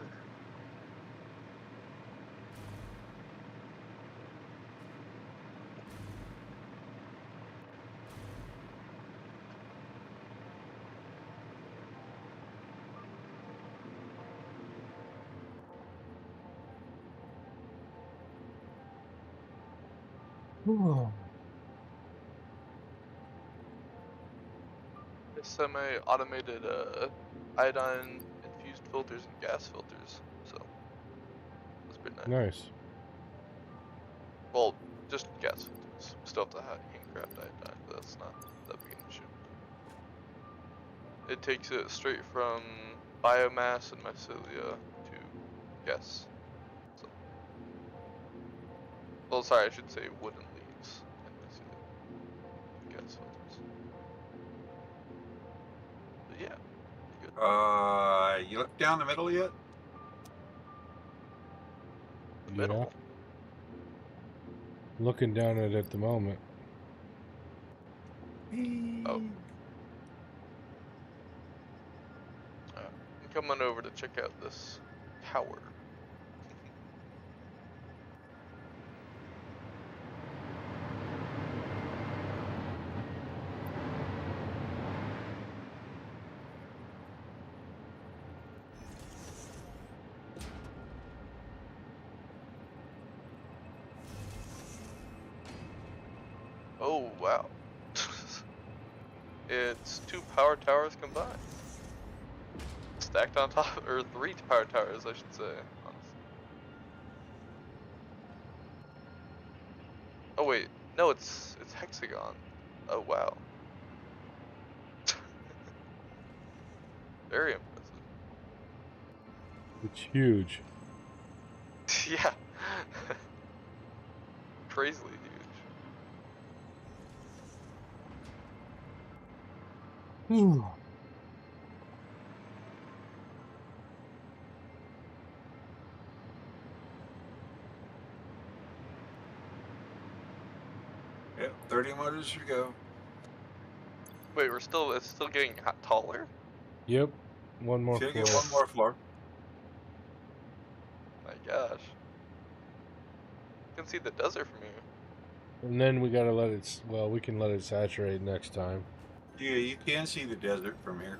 Semi-automated iodine infused filters and gas filters, so that's pretty nice. Nice. Well, just gas filters. Still have to handcraft iodine, but that's not that big an issue. It takes it straight from biomass and mycelia to gas. So, well, sorry, I should say wooden leaves and mycelia. Gas filters. But yeah, good. You look down the middle yet? The middle. Yeah. Looking down at it at the moment. Oh. I'm coming over to check out this tower. Oh wow. It's 2 power towers combined. Stacked on top, or 3 power towers, I should say. Honestly. Oh wait, no, it's hexagon. Oh wow. Very impressive. It's huge. Yeah. Crazily huge. Yep, 30 motors to go. Wait, it's still getting taller? Yep. One more Should floor. get one more floor. My gosh. You can see the desert from here. And then we gotta let it. Well, we can let it saturate next time. Yeah, you can see the desert from here.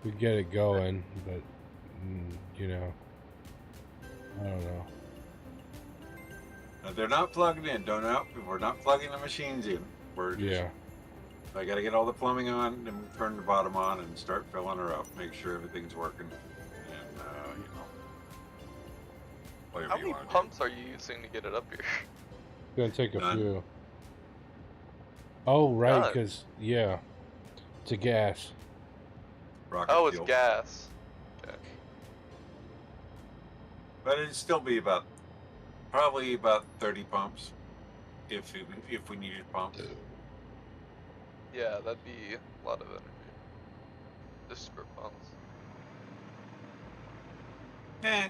We get it going, but you know, I don't know. They're not plugged in. We're not plugging the machines in. We're just, Yeah. I got to get all the plumbing on and turn the bottom on and start filling her up. Make sure everything's working. And, whatever How you many want to pumps are you using to get it up here? It's gonna take a None. few. Oh right, None. because yeah, it's a gas. do. Rocket Oh, it's fuel. gas. Okay. But it'd still be probably about 30 pumps if we needed pumps. Yeah, that'd be a lot of energy. Just for pumps. Eh,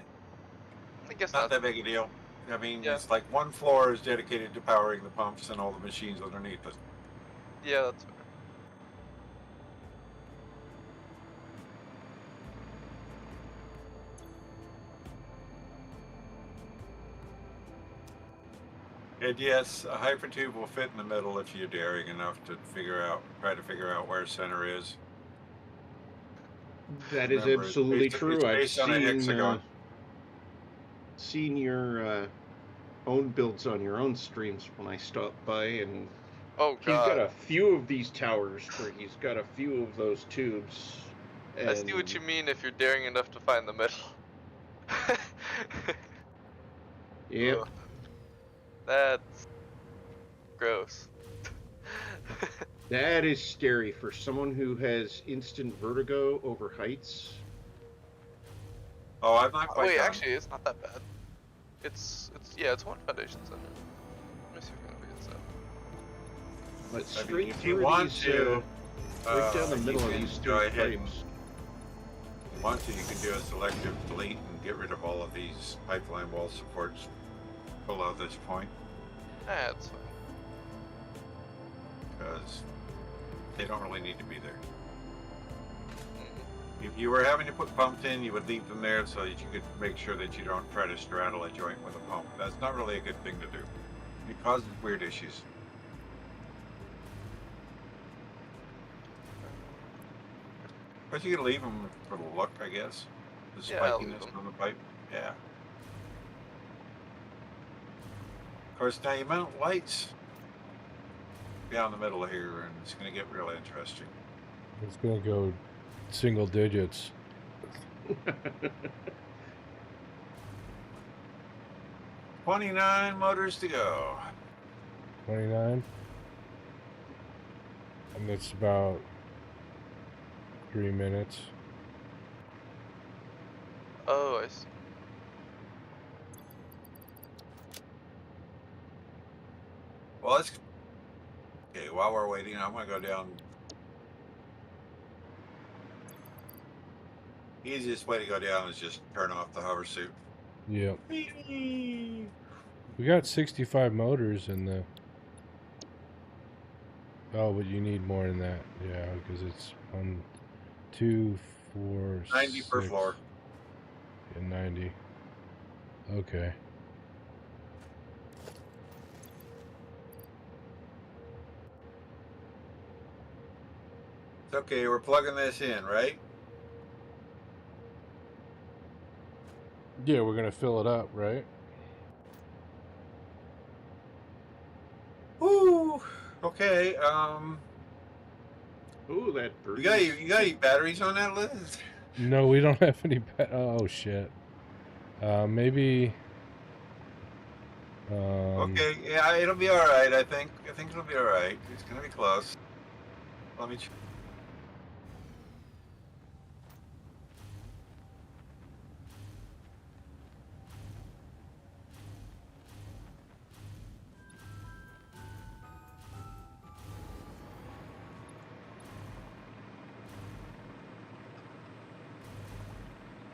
I guess not not. that big a deal. I mean, Yeah. it's like one floor is dedicated to powering the pumps and all the machines underneath it. Yeah, that's fair. And yes, a hypertube will fit in the middle if you're daring enough to try to figure out where center is. That is Remember, absolutely it's true. I've based on a hexagon. seen your own builds on your own streams when I stop by, and Oh he's got god. a few of these towers where he's got a few of those tubes. I see what you mean if you're daring enough to find the middle. Yep. Ugh, that's gross. That is scary for someone who has instant vertigo over heights. Oh, I'm not quite Wait, done. actually, it's not that bad. It's one foundation center. Let me see if I can figure this out. But I straight mean, if you through want these, to, right down the you middle of can these go two ahead and- pipes. If you want to, you can do a selective delete and get rid of all of these pipeline wall supports below this point, That's fine. because they don't really need to be there. Mm. If you were having to put pumps in, you would leave them there so that you could make sure that you don't try to straddle a joint with a pump. That's not really a good thing to do. It causes weird issues. But you can leave them for the look, I guess. The Yeah, I'll leave spikiness them. on the pipe. Yeah. Of course, now you mount lights down the middle here, and it's going to get real interesting. It's gonna go single digits. 29 motors to go. 29. And it's about 3 minutes. Oh, I see. Well, let's. Okay, while we're waiting, I'm going to go down. Easiest way to go down is just turn off the hover suit. Yep. We got 65 motors in the. Oh, but you need more than that. Yeah, because it's 1, 2, 4, 90 per 6, floor. and 90. Okay. Okay, we're plugging this in, right? Yeah, we're gonna fill it up, right? Woo! Okay, Ooh, that you bird. got any batteries on that list? No, we don't have any. Oh shit. Maybe. Okay, yeah, it'll be all right. I think it'll be all right. It's gonna be close. Let me.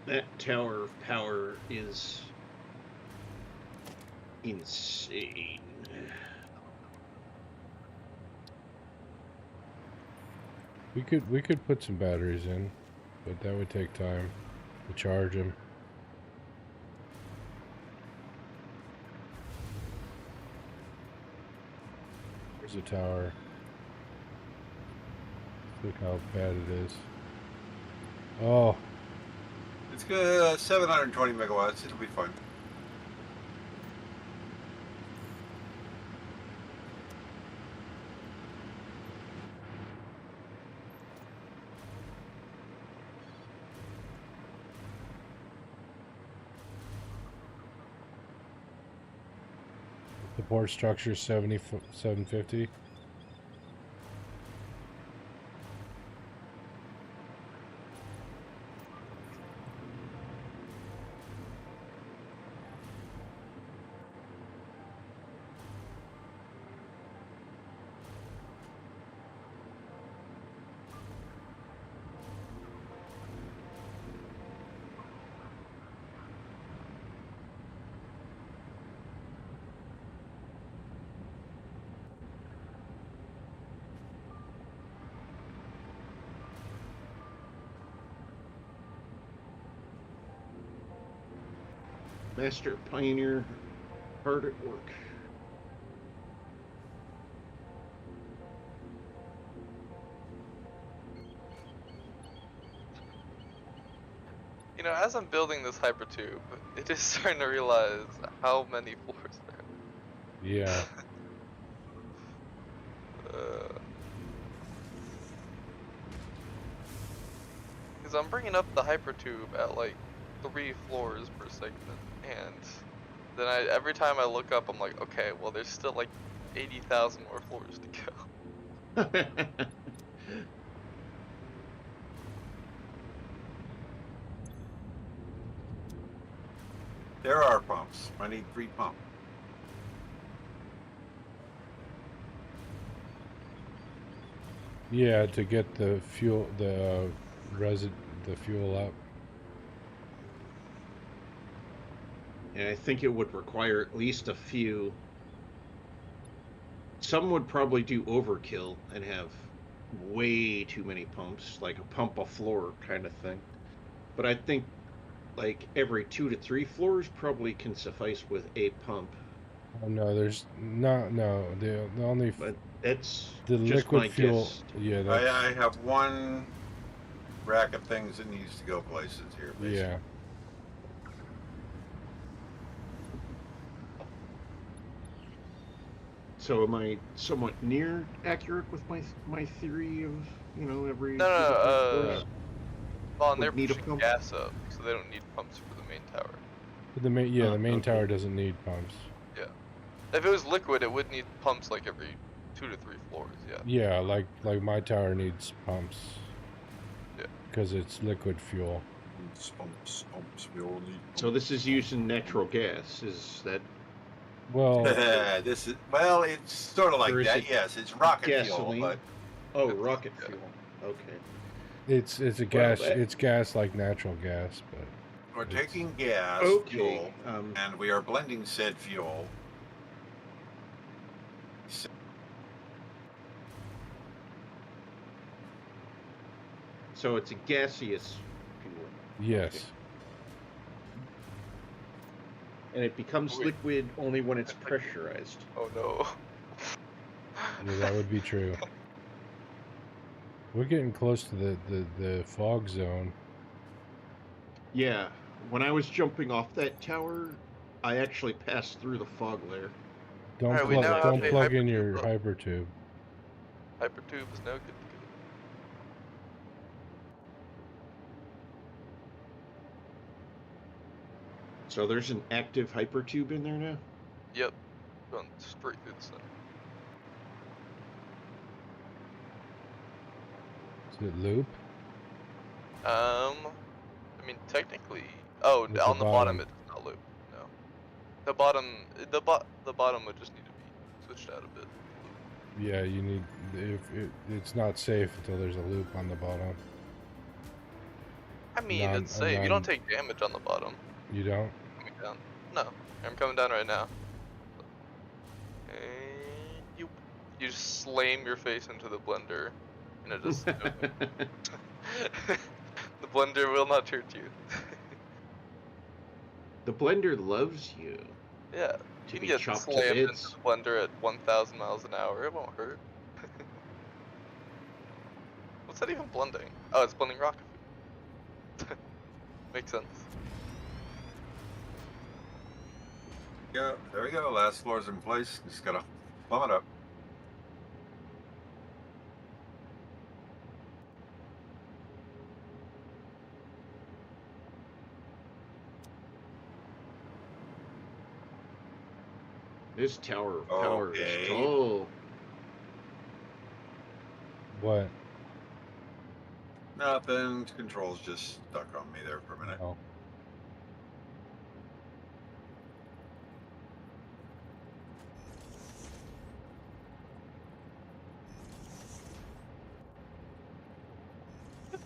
That tower of power is insane. We could put some batteries in, but that would take time to charge them. Here's the tower. Look how bad it is. Oh, It's good. 720 megawatts. It'll be fun. support structure 750. Master Pioneer, hard at work. You know, as I'm building this hypertube, it is starting to realize how many floors there are. Yeah. Because I'm bringing up the hypertube at like 3 floors per segment, and then every time I look up, I'm like, okay, well, there's still like 80,000 more floors to go. There are pumps. I need 3 pumps. Yeah, to get the fuel, the fuel up. And I think it would require at least a few. Some would probably do overkill and have way too many pumps, like a pump a floor kind of thing. But I think like every 2 to 3 floors probably can suffice with a pump. Oh no, there's not. No, the only But that's the just liquid my fuel. guess. Yeah, that's, I have one rack of things that needs to go places here. Basically. yeah. So am I somewhat near accurate with my theory of, you know, every No, well, they're would need a pushing pump? gas up, so they don't need pumps for the main tower. But the main, the main okay. tower doesn't need pumps. Yeah. If it was liquid, it would need pumps like every 2 to 3 floors, yeah. Yeah, like my tower needs pumps. Yeah. Because it's liquid fuel. Pumps. We all need. So this is using natural gas. Is that Well, This is it's sort of like Or is that. it Yes, it's rocket gasoline? fuel, Oh, rocket fuel. Okay. it's a Well, gas. that- It's gas like natural gas, but but we're taking gas Okay. fuel and we are blending said fuel. So it's a gaseous fuel, yes. and it becomes Wait. liquid only when it's pressurized. Oh no. Yeah, that would be true. We're getting close to the fog zone. Yeah. When I was jumping off that tower, I actually passed through the fog layer. Don't Alright, we now have don't a plug in hypertube your up. hypertube. Hypertube is now good to go. So there's an active hypertube in there now? Yep. Going straight through the center. Is it loop? I mean, technically. Oh, At the on the bottom bottom. it does not loop. No. The bottom would just need to be switched out a bit. Yeah, you need. If it's not safe until there's a loop on the bottom. I mean, it's safe. You don't take damage on the bottom. You don't? Coming down. No. I'm coming down right now. And you just slam your face into the blender, and it just the blender will not hurt you. The blender loves you. Yeah, To you be can get chopped to slammed into bits. the blender at 1,000 miles an hour. It won't hurt. What's that even blending? Oh, it's blending rocket food. Makes sense. Yeah, there we go. Last floor's in place. Just gotta plumb it up. This tower of power Okay. is tall. What? Nothing. Controls just stuck on me there for a minute. Oh.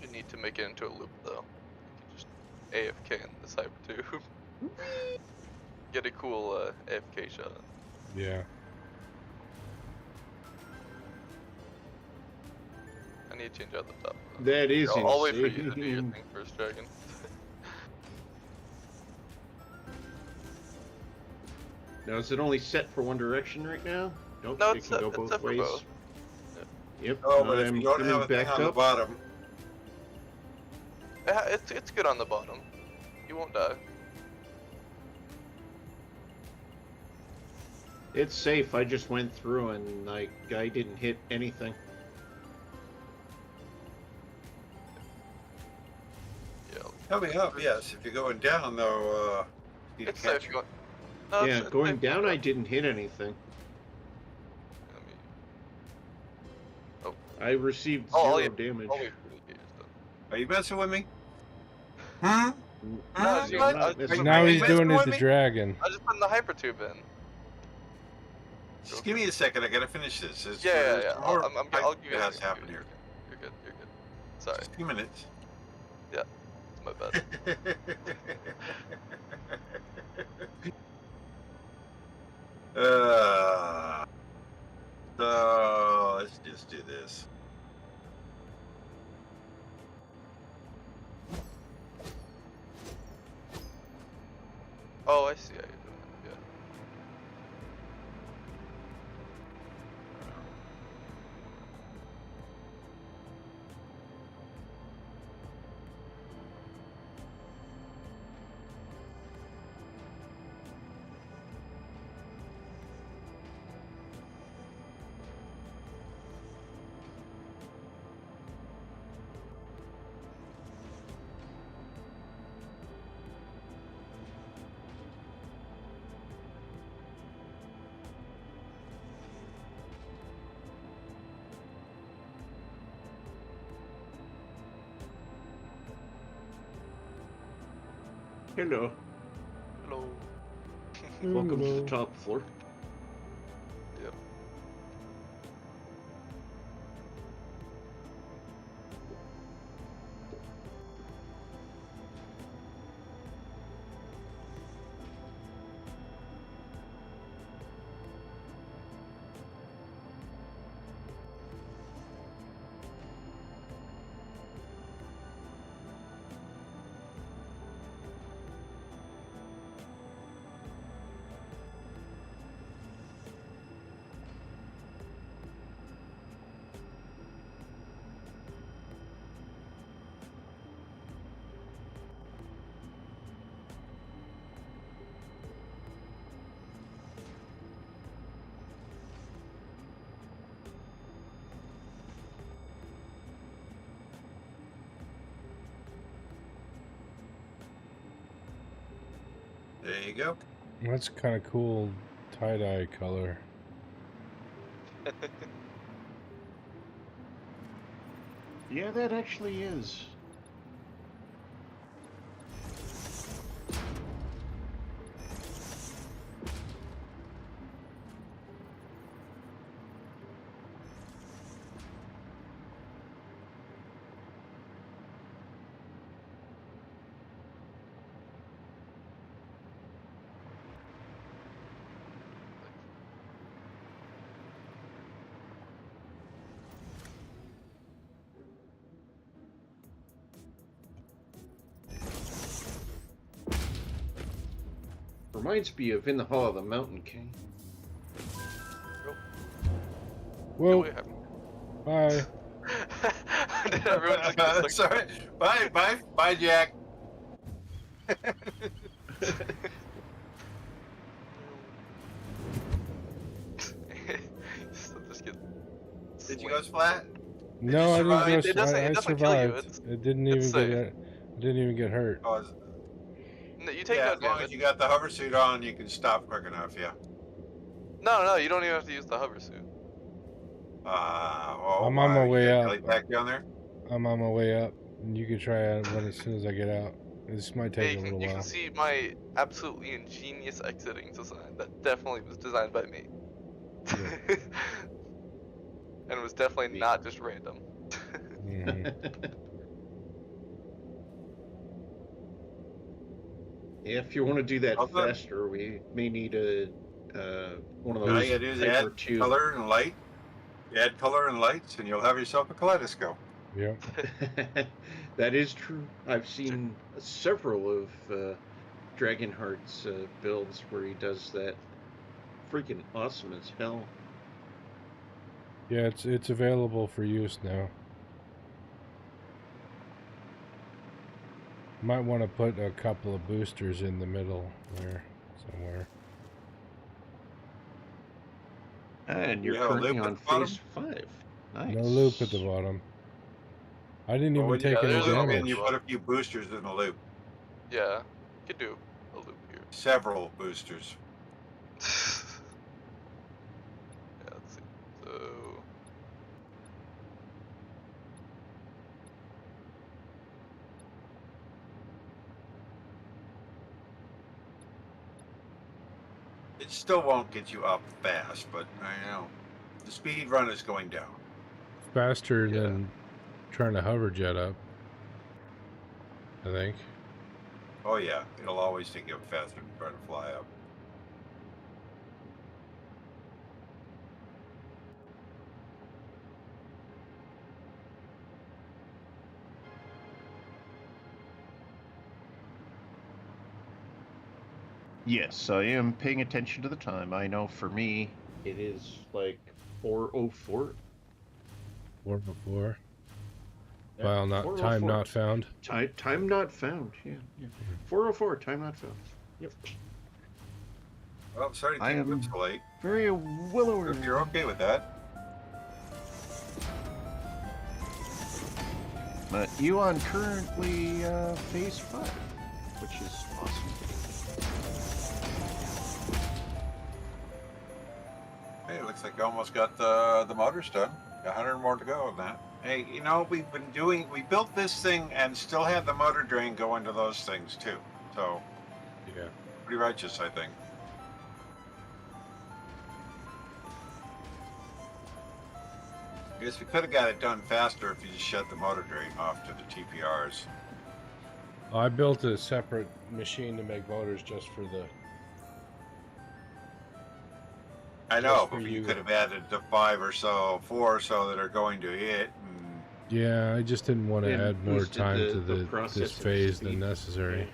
We need to make it into a loop though. Just AFK in this hyper tube. Get a cool AFK shot. Yeah. I need to change out the top. That is Here, I'll wait for you to do your insane. thing first, Dragon. Now, is it only set for one direction right now? Nope, No, it it's can set, go it's both set for ways. both. Yep. Oh, but if I'm you don't coming have a thing back on the up. bottom, It's good on the bottom. You won't die. It's safe. I just went through and like I didn't hit anything. Yeah. coming up, yes. If you're going down, though, you It's catch safe. No, Yeah, it's going safe down, I up. didn't hit anything. Let me- I received I'll zero wait- damage. I'll wait for the gauge then. Are you messing with me? Hmm? No, I'm dude, not I- messing Now with he's you. doing it with to me? Dragon. I just put the hypertube in. Just give me a second. I gotta finish this. There's Yeah. some more I'll give you a that has second. to happen here. You're good. Sorry. Just a few minutes. It's my bad. So let's just do this. Oh, I see how you're doing it. Yeah. Hello. Hello. Welcome to the top floor. Yep. There you go. That's kind of cool tie-dye color. Yeah, that actually is. Reminds me of In the Hall of the Mountain King. Whoa, Wait, bye. Did everyone just get stuck? Sorry. Bye, Jack. Just get Did you slammed. go flat? No, I didn't survive? go. It doesn't. I It doesn't kill you. survived. It didn't It's even safe. get. Didn't even get hurt. Oh, No, you take yeah, no as long damage. as you got the hover suit on, you can stop quick enough. Yeah. No, you don't even have to use the hover suit. I'm on my way up. Kelly back down there. I'm on my way up. And you can try it as soon as I get out. This might take a little You while. can see my absolutely ingenious exiting design. That definitely was designed by me. And was definitely not just random. Mhm. If you want to do that Oh, good. faster, we may need a one of All those you gotta do is hyper add tube. color and light. Add color and lights, and you'll have yourself a kaleidoscope. Yep. That is true. I've seen several of Dragonheart's builds where he does that. Freaking awesome as hell. Yeah, it's available for use now. Might want to put a couple of boosters in the middle there somewhere. And you're You have a currently loop on at the bottom? phase 5. Nice. No loop at the bottom. I didn't Well, even when you take put any a loop in, damage. you put a few boosters in the loop. Yeah, you could do a loop here. Several boosters. Yeah, let's see. So It still won't get you up fast, but I know the speed run is going down. Faster Yeah. than trying to hover jet up, I think. Oh yeah, it'll always take you up faster than trying to fly up. Yes, I am paying attention to the time. I know for me, it is like 4:04. 404. Yeah, Well, not 4:04. time not found. Time not found. Yeah. 4:04. Time not found. Yep. Well, sorry to I keep you am- up so late. Very well aware. If you're okay with that. But you on currently phase 5, which is awesome. Hey, it looks like you almost got the motors done. Got 100 more to go on that. Hey, you know, we built this thing and still had the motor drain go into those things too. So, Yeah. pretty righteous, I think. I guess we could have got it done faster if you just shut the motor drain off to the TPRs. I built a separate machine to make motors just for the. I know, for but you you. could have added the 4 or so that are going to it. And Yeah, I just didn't want to And add more boosted time the to this processing phase speed. than necessary.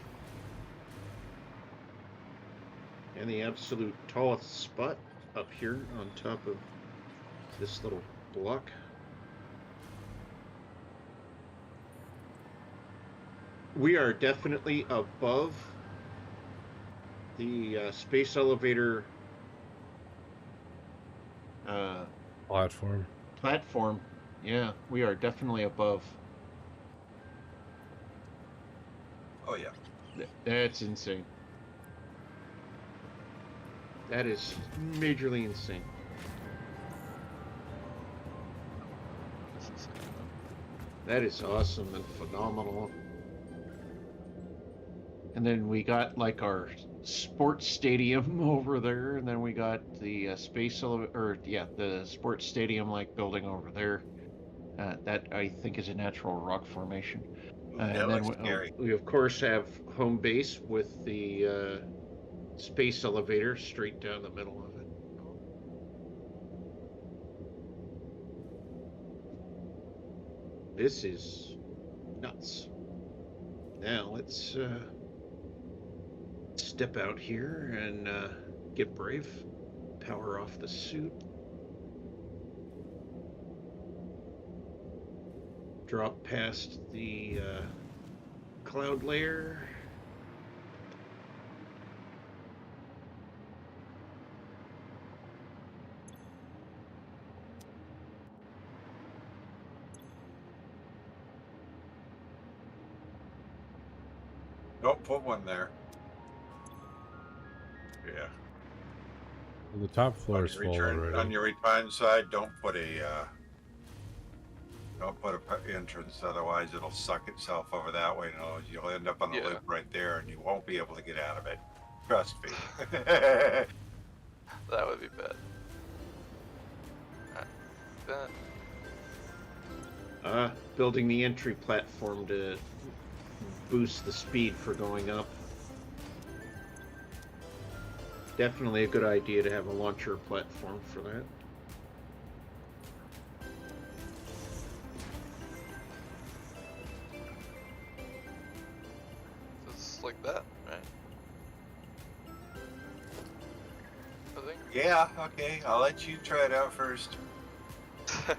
And the absolute tallest spot up here on top of this little block. We are definitely above the space elevator platform. Yeah, we are definitely above. oh yeah, That's insane. That is majorly insane. That is awesome and phenomenal. And then we got like our sports stadium over there, and then we got the the sports stadium like building over there. That I think is a natural rock formation. that And then looks scary. we of course have home base with the space elevator straight down the middle of it. This is nuts. Now let's step out here and get brave. Power off the suit. Drop past the cloud layer. Don't put one there. Yeah. Well, the top floor is full already. On your return side, don't put a entrance, otherwise it'll suck itself over that way, and you'll end up on the loop right there, and you won't be able to get out of it. Trust me. That would be bad. Building the entry platform to boost the speed for going up. Definitely a good idea to have a launcher platform for that. Just like that, right? I think. Yeah, okay, I'll let you try it out first. Alright,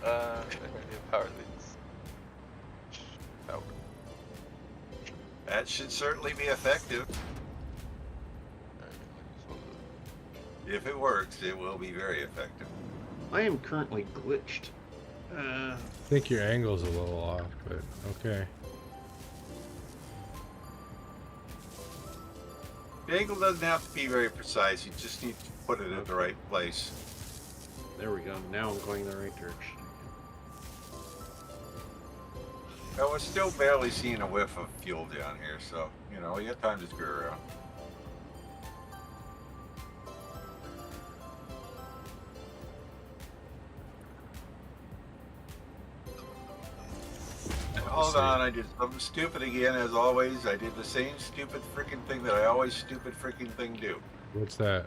I need power these. Power. That should certainly be effective. If it works, it will be very effective. I am currently glitched. I think your angle's a little off, but okay. The angle doesn't have to be very precise, you just need to put it in the right place. There we go. Now I'm going the right direction. I was still barely seeing a whiff of fuel down here, so, you know, you got time to screw around. Hold on, I did something stupid again, as always. I did the same stupid freaking thing that I always stupid freaking thing do. What's that?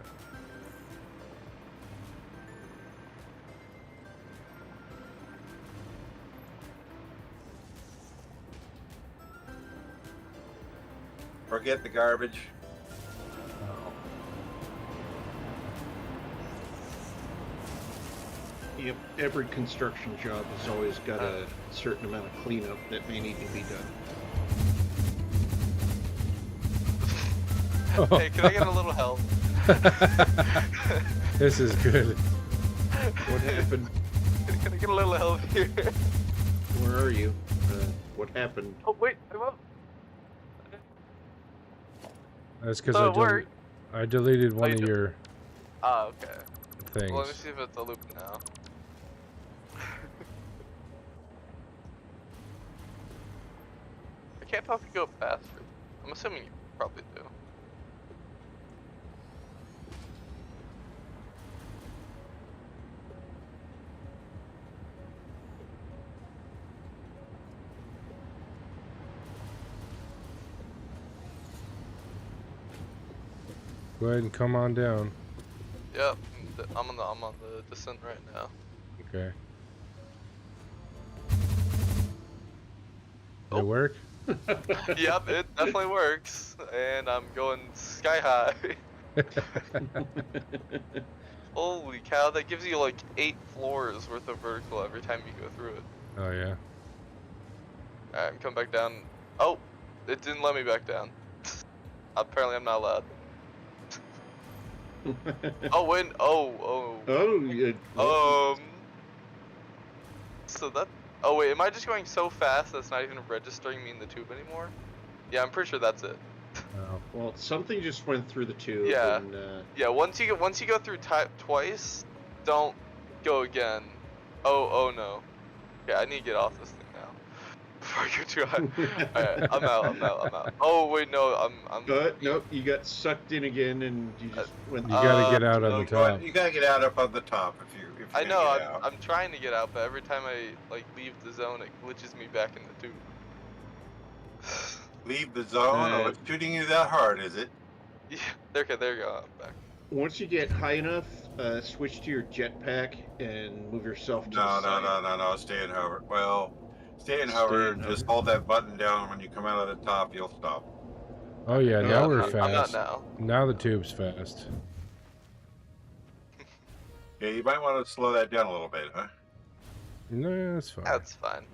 Forget the garbage. Yep, every construction job has always got a certain amount of cleanup that may need to be done. Hey, can I get a little help? This is good. What happened? Can I get a little help here? Where are you? What happened? Oh, wait, I'm up. That's because So I deleted one of you your Oh, okay. things. Well, let me see if it's a loop now. I can't tell if you go faster. I'm assuming you probably do. Go ahead and come on down. Yep, I'm on the descent right now. Okay. Oh. Did it work? Yep, it definitely works, and I'm going sky high. Holy cow, that gives you like 8 floors worth of vertical every time you go through it. Oh yeah. Alright, I'm coming back down. Oh, it didn't let me back down. Apparently I'm not allowed. Oh, wait, oh. Yeah. So that, oh wait, am I just going so fast that's not even registering me in the tube anymore? Yeah, I'm pretty sure that's it. Oh. Well, something just went through the tube. Yeah. And, Yeah, once you go through twice, don't go again. Oh no. Okay, I need to get off this thing now before I go too high. Alright, I'm out. Oh wait, no, I'm. Nope, you got sucked in again, and you just went. You gotta get out on the top. You gotta get out up on the top if you. I know, I'm trying to get out, but every time I like leave the zone, it glitches me back in the tube. Leave the zone? Oh, it's shooting you that hard, is it? Yeah, there you go, I'm back. Once you get high enough, switch to your jetpack and move yourself to the side. No, stay in hover. Well, Stay in hover, Stay in just hover. hold that button down when you come out of the top, you'll stop. Oh yeah, now we're Okay. I'm not fast. now. Now the tube's fast. Yeah, you might want to slow that down a little bit, huh? No, that's fine. That's fine.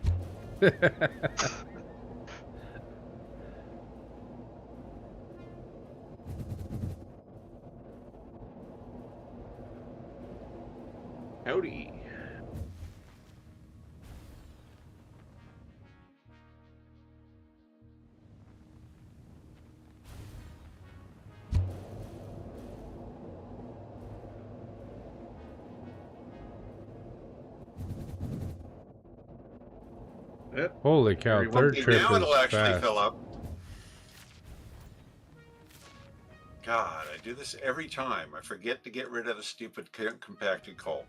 Howdy. Yep. Holy cow, Very well. third Okay, trip now it'll is actually fast. fill up. God, I do this every time. I forget to get rid of the stupid compacted coal.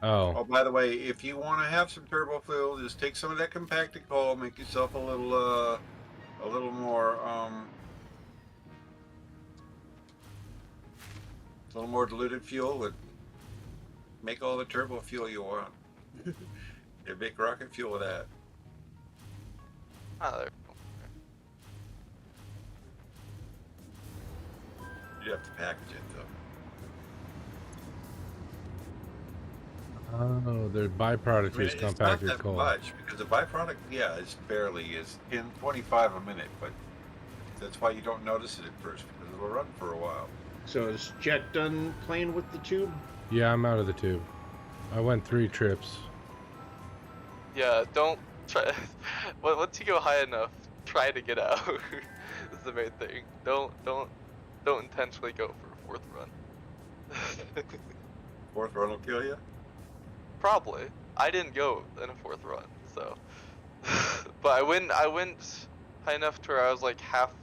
Oh, Oh, by the way, if you want to have some turbo fuel, just take some of that compacted coal, make yourself a little more, a little more diluted fuel, and make all the turbo fuel you want. You make rocket fuel with that. Oh, there. You have to package it though. oh, the byproduct I mean, is it's not compacted that coal. much because the byproduct, yeah, is barely is 25 a minute, but that's why you don't notice it at first because it'll run for a while. So is Jack done playing with the tube? Yeah, I'm out of the tube. I went 3 trips. Yeah, don't try. Once you go high enough, try to get out. Is the main thing. Don't intentionally go for a fourth run. Fourth run will kill you. Probably. I didn't go in a fourth run, so. But I went high enough to where I was like halfway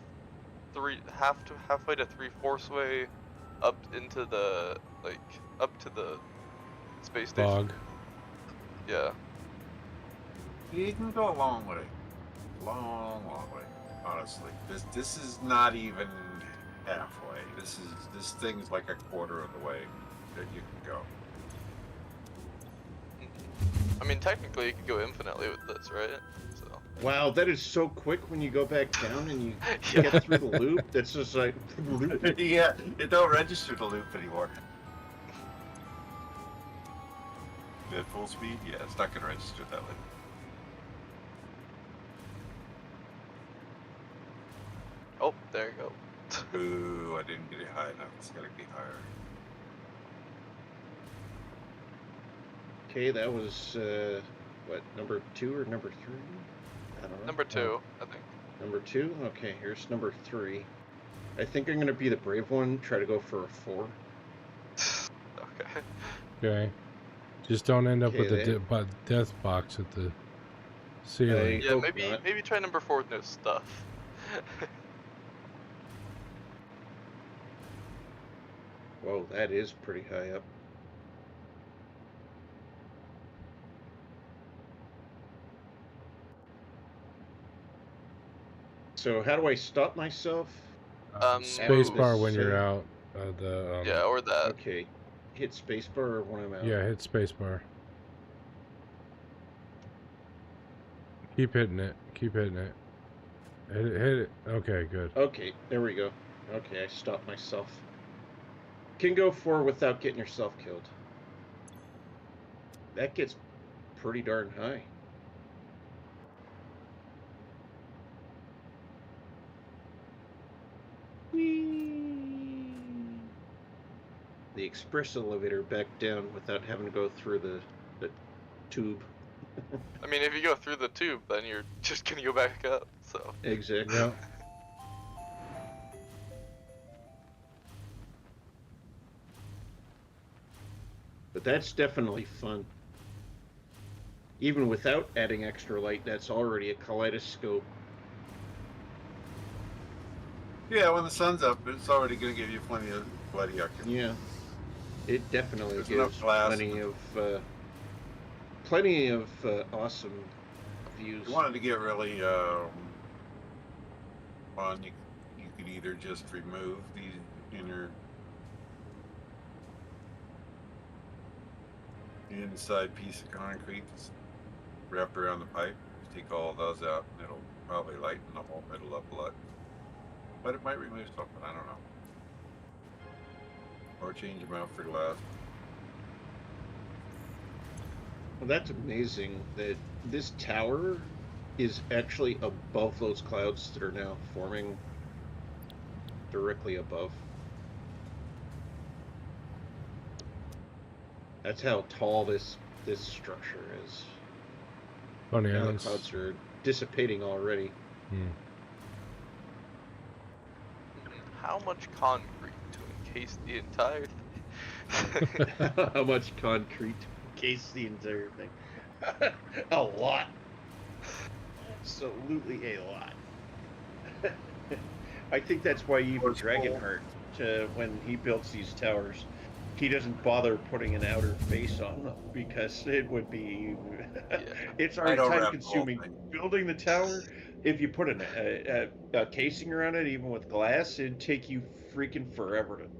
to 3/4 way up into the up to the space station. Bog. Yeah. You can go a long way, long way. Honestly, this is not even halfway. This thing's like a quarter of the way that you can go. I mean, technically, you could go infinitely with this, right? So. Wow, that is so quick when you go back down and you Yeah. get through the loop. That's just like. Yeah, it don't register the loop anymore. At full speed, yeah, it's not gonna register that way. Oh, there you go. Ooh, I didn't get it high enough. It's gotta be higher. Okay, that was what, number 2 or number 3? I don't know. Number 2, I think. Number 2. Okay, here's number 3. I think I'm gonna be the brave one. Try to go for a 4. Okay. Okay. Just don't end up Okay, with a death box at the ceiling. Yeah, hope maybe not. maybe try number 4 with no stuff. Whoa, that is pretty high up. So how do I stop myself? Spacebar when this, you're uh, out. Yeah, or that. Okay, hit spacebar or when I'm out. Yeah, hit spacebar. Keep hitting it. Keep hitting it. Hit it. Hit it. Okay, good. Okay, there we go. Okay, I stopped myself. Can go 4 without getting yourself killed. That gets pretty darn high. Whee! The express elevator back down without having to go through the tube. I mean, if you go through the tube, then you're just gonna go back up. So. Exactly. Yeah. But that's definitely fun. Even without adding extra light, that's already a kaleidoscope. Yeah, when the sun's up, it's already gonna give you plenty of oxygen. Yeah, it definitely There's gives enough glass. plenty of awesome views. If you wanted to get really fun, you could either just remove the inside piece of concrete that's wrapped around the pipe. take all those out, and it'll probably lighten the whole middle up a lot. But it might remove something, I don't know. Or change them out for glass. Well, that's amazing that this tower is actually above those clouds that are now forming directly above. That's how tall this structure is. Funny, Now the clouds are dissipating already. How much concrete to encase the entire thing? How much concrete to encase the entire thing? A lot. Absolutely a lot. I think that's why even Dragonheart, when he builds these towers, he doesn't bother putting an outer face on them because it would be it's already time consuming building the tower. If you put a casing around it, even with glass, it'd take you freaking forever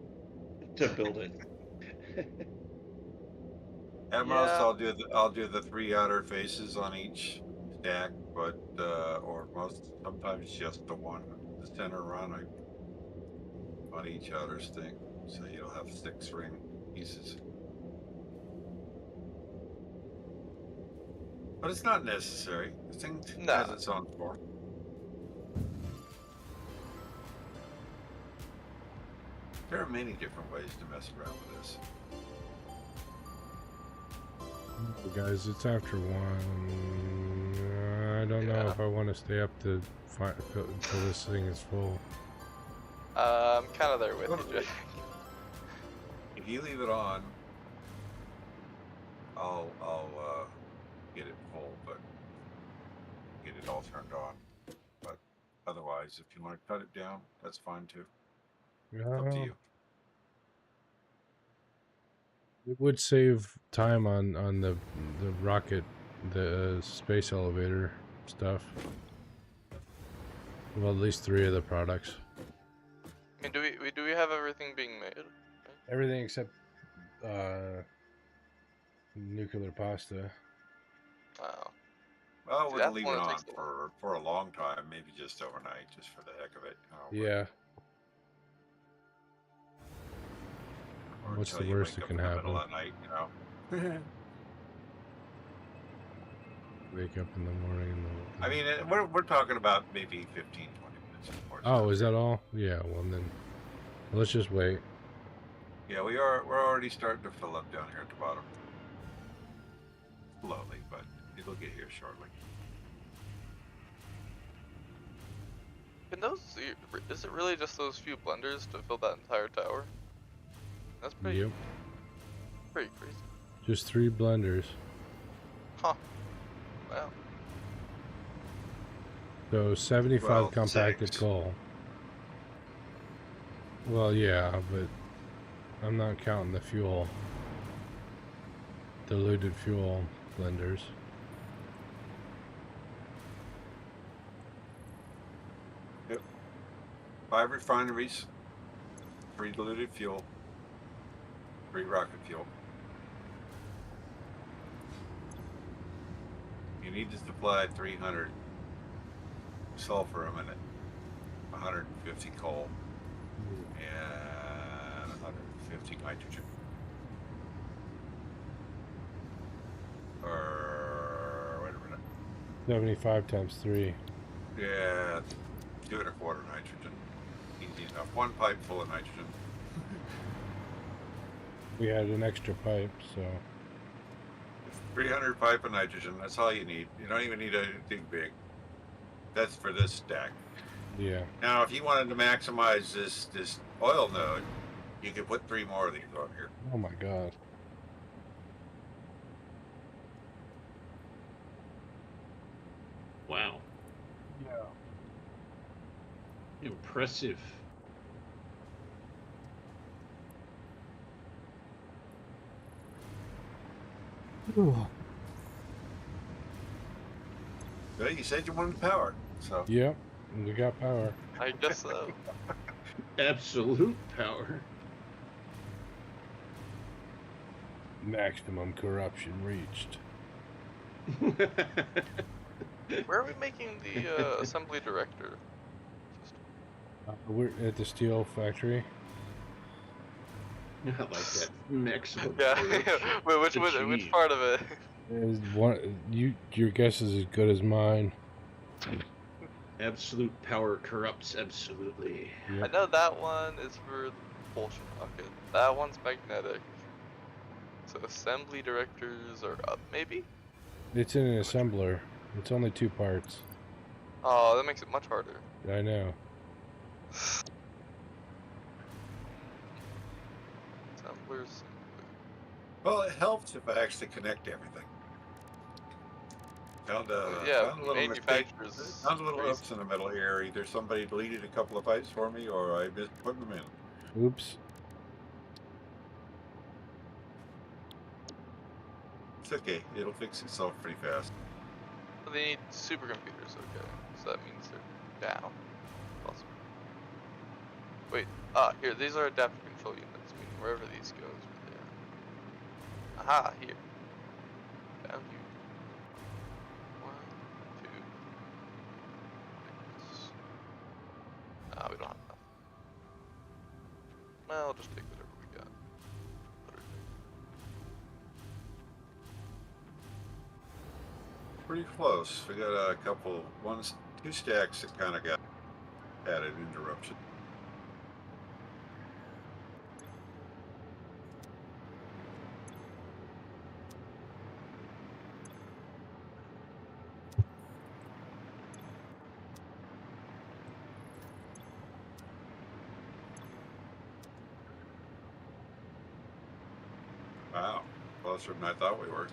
to build it. At most, I'll do the 3 outer faces on each stack, but or sometimes just the one, the center run on each outer stick, so you'll have 6 ring pieces. But it's not necessary. The thing has its own form. There are many different ways to mess around with this. Guys, it's after 1. I don't know if I want to stay up to until this thing is full. I'm kind of there with you, Jake. If you leave it on, I'll get it full, but get it all turned on. But otherwise, if you want to cut it down, that's fine too. It's up to you. It would save time on the rocket, the space elevator stuff. Well, at least 3 of the products. I mean, do we have everything being made? Everything except nuclear pasta. Oh. Well, I wouldn't leave it on for a long time. Maybe just overnight, just for the heck of it. Yeah. What's the worst that can happen? Middle of the night, Wake up in the morning. I mean, we're talking about maybe 15, 20 minutes. Oh, is that all? Yeah. Well, then let's just wait. Yeah, we're already starting to fill up down here at the bottom. Slowly, but it'll get here shortly. And is it really just those few blenders to fill that entire tower? That's pretty crazy. Just 3 blenders. Huh. Wow. So 75 compacted coal. Well, yeah, but I'm not counting the fuel. Diluted fuel blenders. Yep. 5 refineries, 3 diluted fuel, 3 rocket fuel. You need to supply 300 sulfur a minute, 150 coal, and 150 nitrogen. Or wait a minute. 75 times 3. Yeah, 2 1/4 nitrogen. Easy enough. 1 pipe full of nitrogen. We had an extra pipe, so 300 pipe of nitrogen. That's all you need. You don't even need anything big. That's for this stack. Yeah. Now, if you wanted to maximize this oil node, you could put 3 more of these on here. Oh my god. Wow. Yeah. Impressive. Ooh. Well, you said you wanted power, so. Yep, we got power. I guess so. Absolute power. Maximum corruption reached. Where are we making the assembly director? We're at the steel factory. I like that maximum Yeah. corruption. Wait, which Achieved. part of it? Is one your guess is as good as mine. Absolute power corrupts absolutely. I Yep. know that one is for propulsion rocket. That one's magnetic. So assembly directors are up, maybe? It's in an assembler. It's only 2 parts. Oh, that makes it much harder. I know. Assemblers. Well, it helps if I actually connect everything. Found Yeah, found a little mistake. manufacturers. Found a little crazy. oops in the middle here. Either somebody deleted a couple of pipes for me, or I missed putting them in. Oops. It's okay. It'll fix itself pretty fast. So they need supercomputers, okay. So that means they're down. Awesome. Wait, here, these are adaptive control units, meaning wherever these go is where they are. Aha, here. Found you. 1, 2. 6. Ah, we don't have enough. Well, I'll just take whatever we got. Put it Pretty close. We got a couple, 2 stacks that kind of got added interruption. Wow, closer than I thought we were.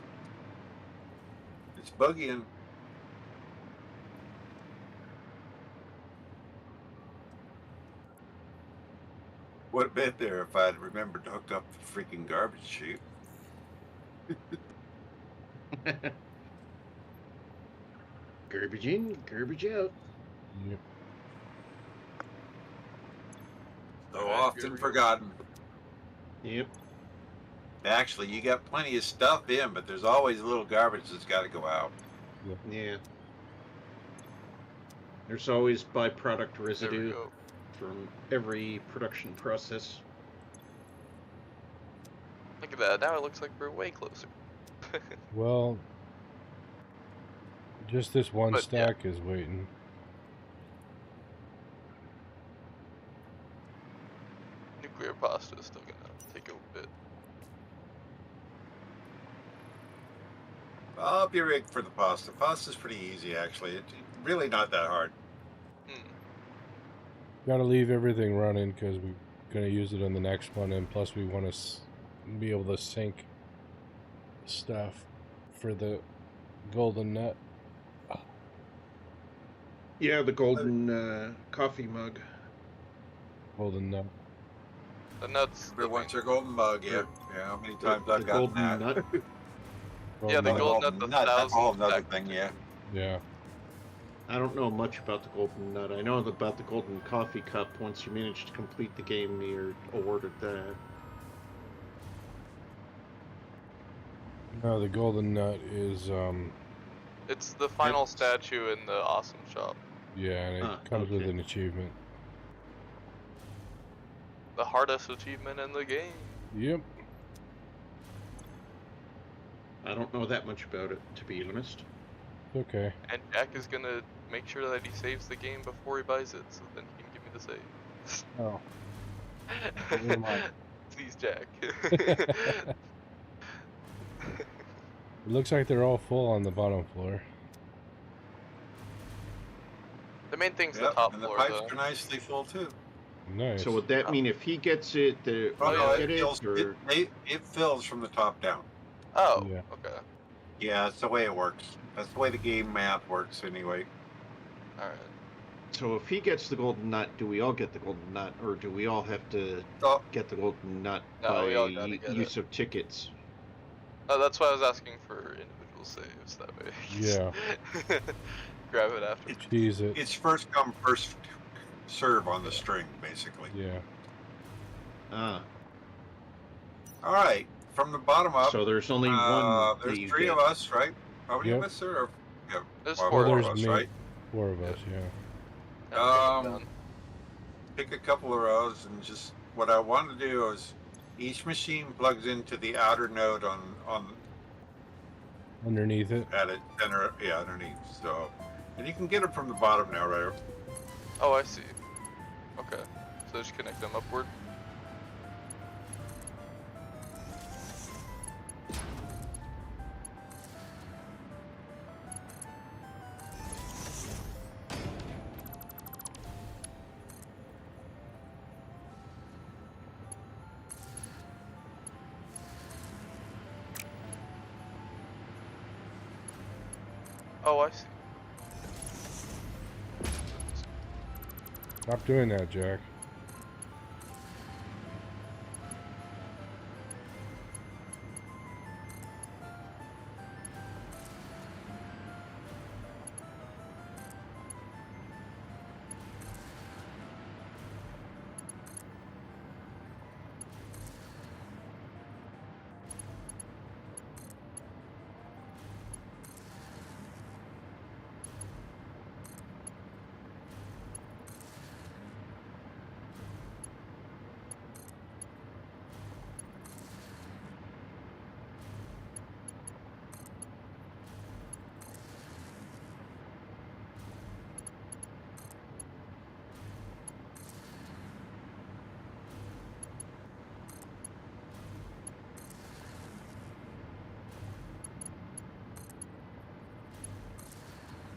It's buggying. Would have been there if I'd remembered to hook up the freaking garbage chute. Garbage in, garbage out. Yep. So Alright, often here we go. forgotten. Yep. Actually, you got plenty of stuff in, but there's always a little garbage that's got to go out. Yeah. There's always byproduct There we residue go. from every production process. Look at that, now it looks like we're way closer. Well, just this one But, yeah. stack is waiting. Nuclear pasta is still gonna take a bit. I'll be rigged for the pasta. Pasta's pretty easy, actually. It's really not that hard. Got to leave everything running because we're gonna use it on the next one, and plus we want to be able to sync stuff for the golden nut. Yeah, the golden coffee mug. Golden nut. The nuts. Every once your golden mug, yeah. Yeah, how many times The I've gotten golden that? nut. Yeah, the nut. golden nut, That's a whole 1,000 nother stack. thing, yeah. Yeah. I don't know much about the golden nut. I know about the golden coffee cup. Once you manage to complete the game, you're awarded that. No, the golden nut is It's the final That's- statue in the awesome shop. yeah, and it comes with okay. an achievement. The hardest achievement in the game. Yep. I don't know that much about it, to be honest. Okay. And Jack is gonna make sure that he saves the game before he buys it, so then he can give me the save. Oh. Never mind. Please, Jack. It looks like they're all full on the bottom floor. The main thing's the Yep, top and the floor, pipes though. are nicely full, too. Nice. So would that Oh. mean if he gets it, the Oh, yeah, no, get it fills, or it fills from the top down. Oh, Yeah. okay. Yeah, that's the way it works. That's the way the game math works, anyway. Alright. so if he gets the golden nut, do we all get the golden nut, or do we all have to So, get the golden nut No, we all by gotta get use of tickets? Oh, that's why I was asking for individual saves, that way. Yeah. Grab it after. Cheese it. it's first come, first serve on the string, basically. Yeah. Ah, All right, from the bottom up, so there's only one. that there's you 3 get. of us, right? How many Yep. of us there? Yep. There's Well, four Well, of there's us. me. right? 4 of us, yeah. Yeah, I'm Um, down. Pick a couple of rows and just what I want to do is each machine plugs into the outer node on Underneath it. at it center, yeah, underneath. So, and you can get them from the bottom now, right? Oh, I see. Okay. So just connect them upward. Oh, I see. Stop doing that, Jack.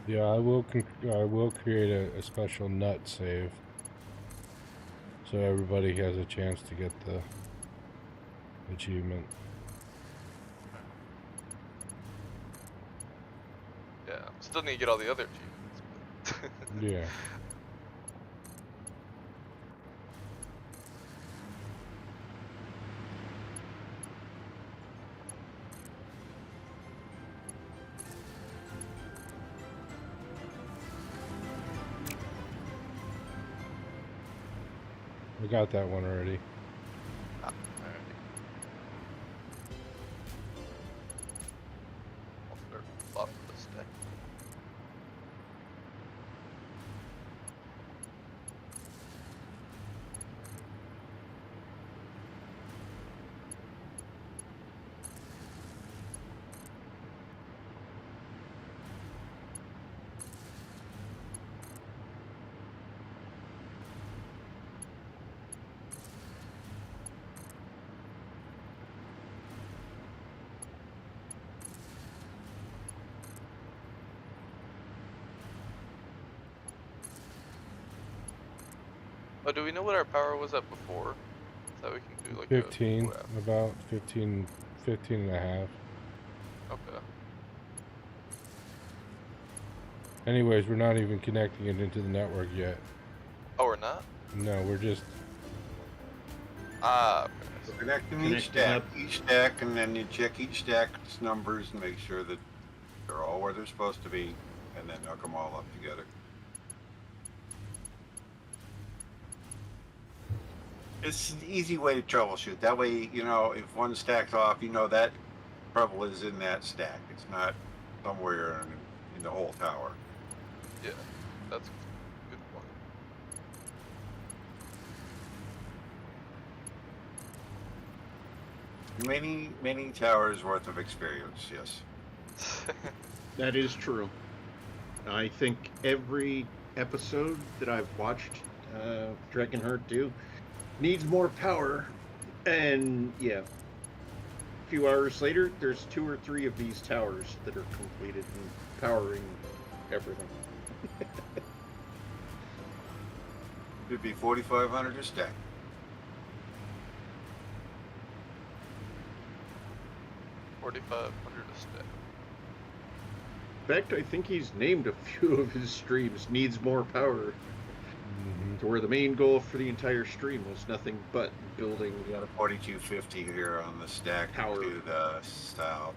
Yeah, I will create a special nut save, so everybody has a chance to get the achievement. Yeah. Still need to get all the other achievements. But Yeah. I got that one already. alright. I'll start bottom of the stack. Oh, do we know what our power was at before? So we can do like 15, a about 15 and a half. Okay. Anyways, we're not even connecting it into the network yet. Oh, we're not? No, we're just... Ah, okay. So connecting Connecting each stack, and then you check each stack's numbers and make sure that they're all where they're supposed to be, and then hook them all up together. It's an easy way to troubleshoot. That way, you know, if one stack's off, you know that trouble is in that stack. It's not somewhere in the whole tower. Yeah, that's a good point. Many towers worth of experience, yes. That is true. I think every episode that I've watched Dragonheart do needs more power, and yeah, a few hours later, there's 2 or 3 of these towers that are completed and powering everything. It'd be 4,500 a stack. $4,500 a stack. In fact, I think he's named a few of his streams needs more power. To where the main goal for the entire stream was nothing but building. We got a 4,250 here on the stack Power. to the south.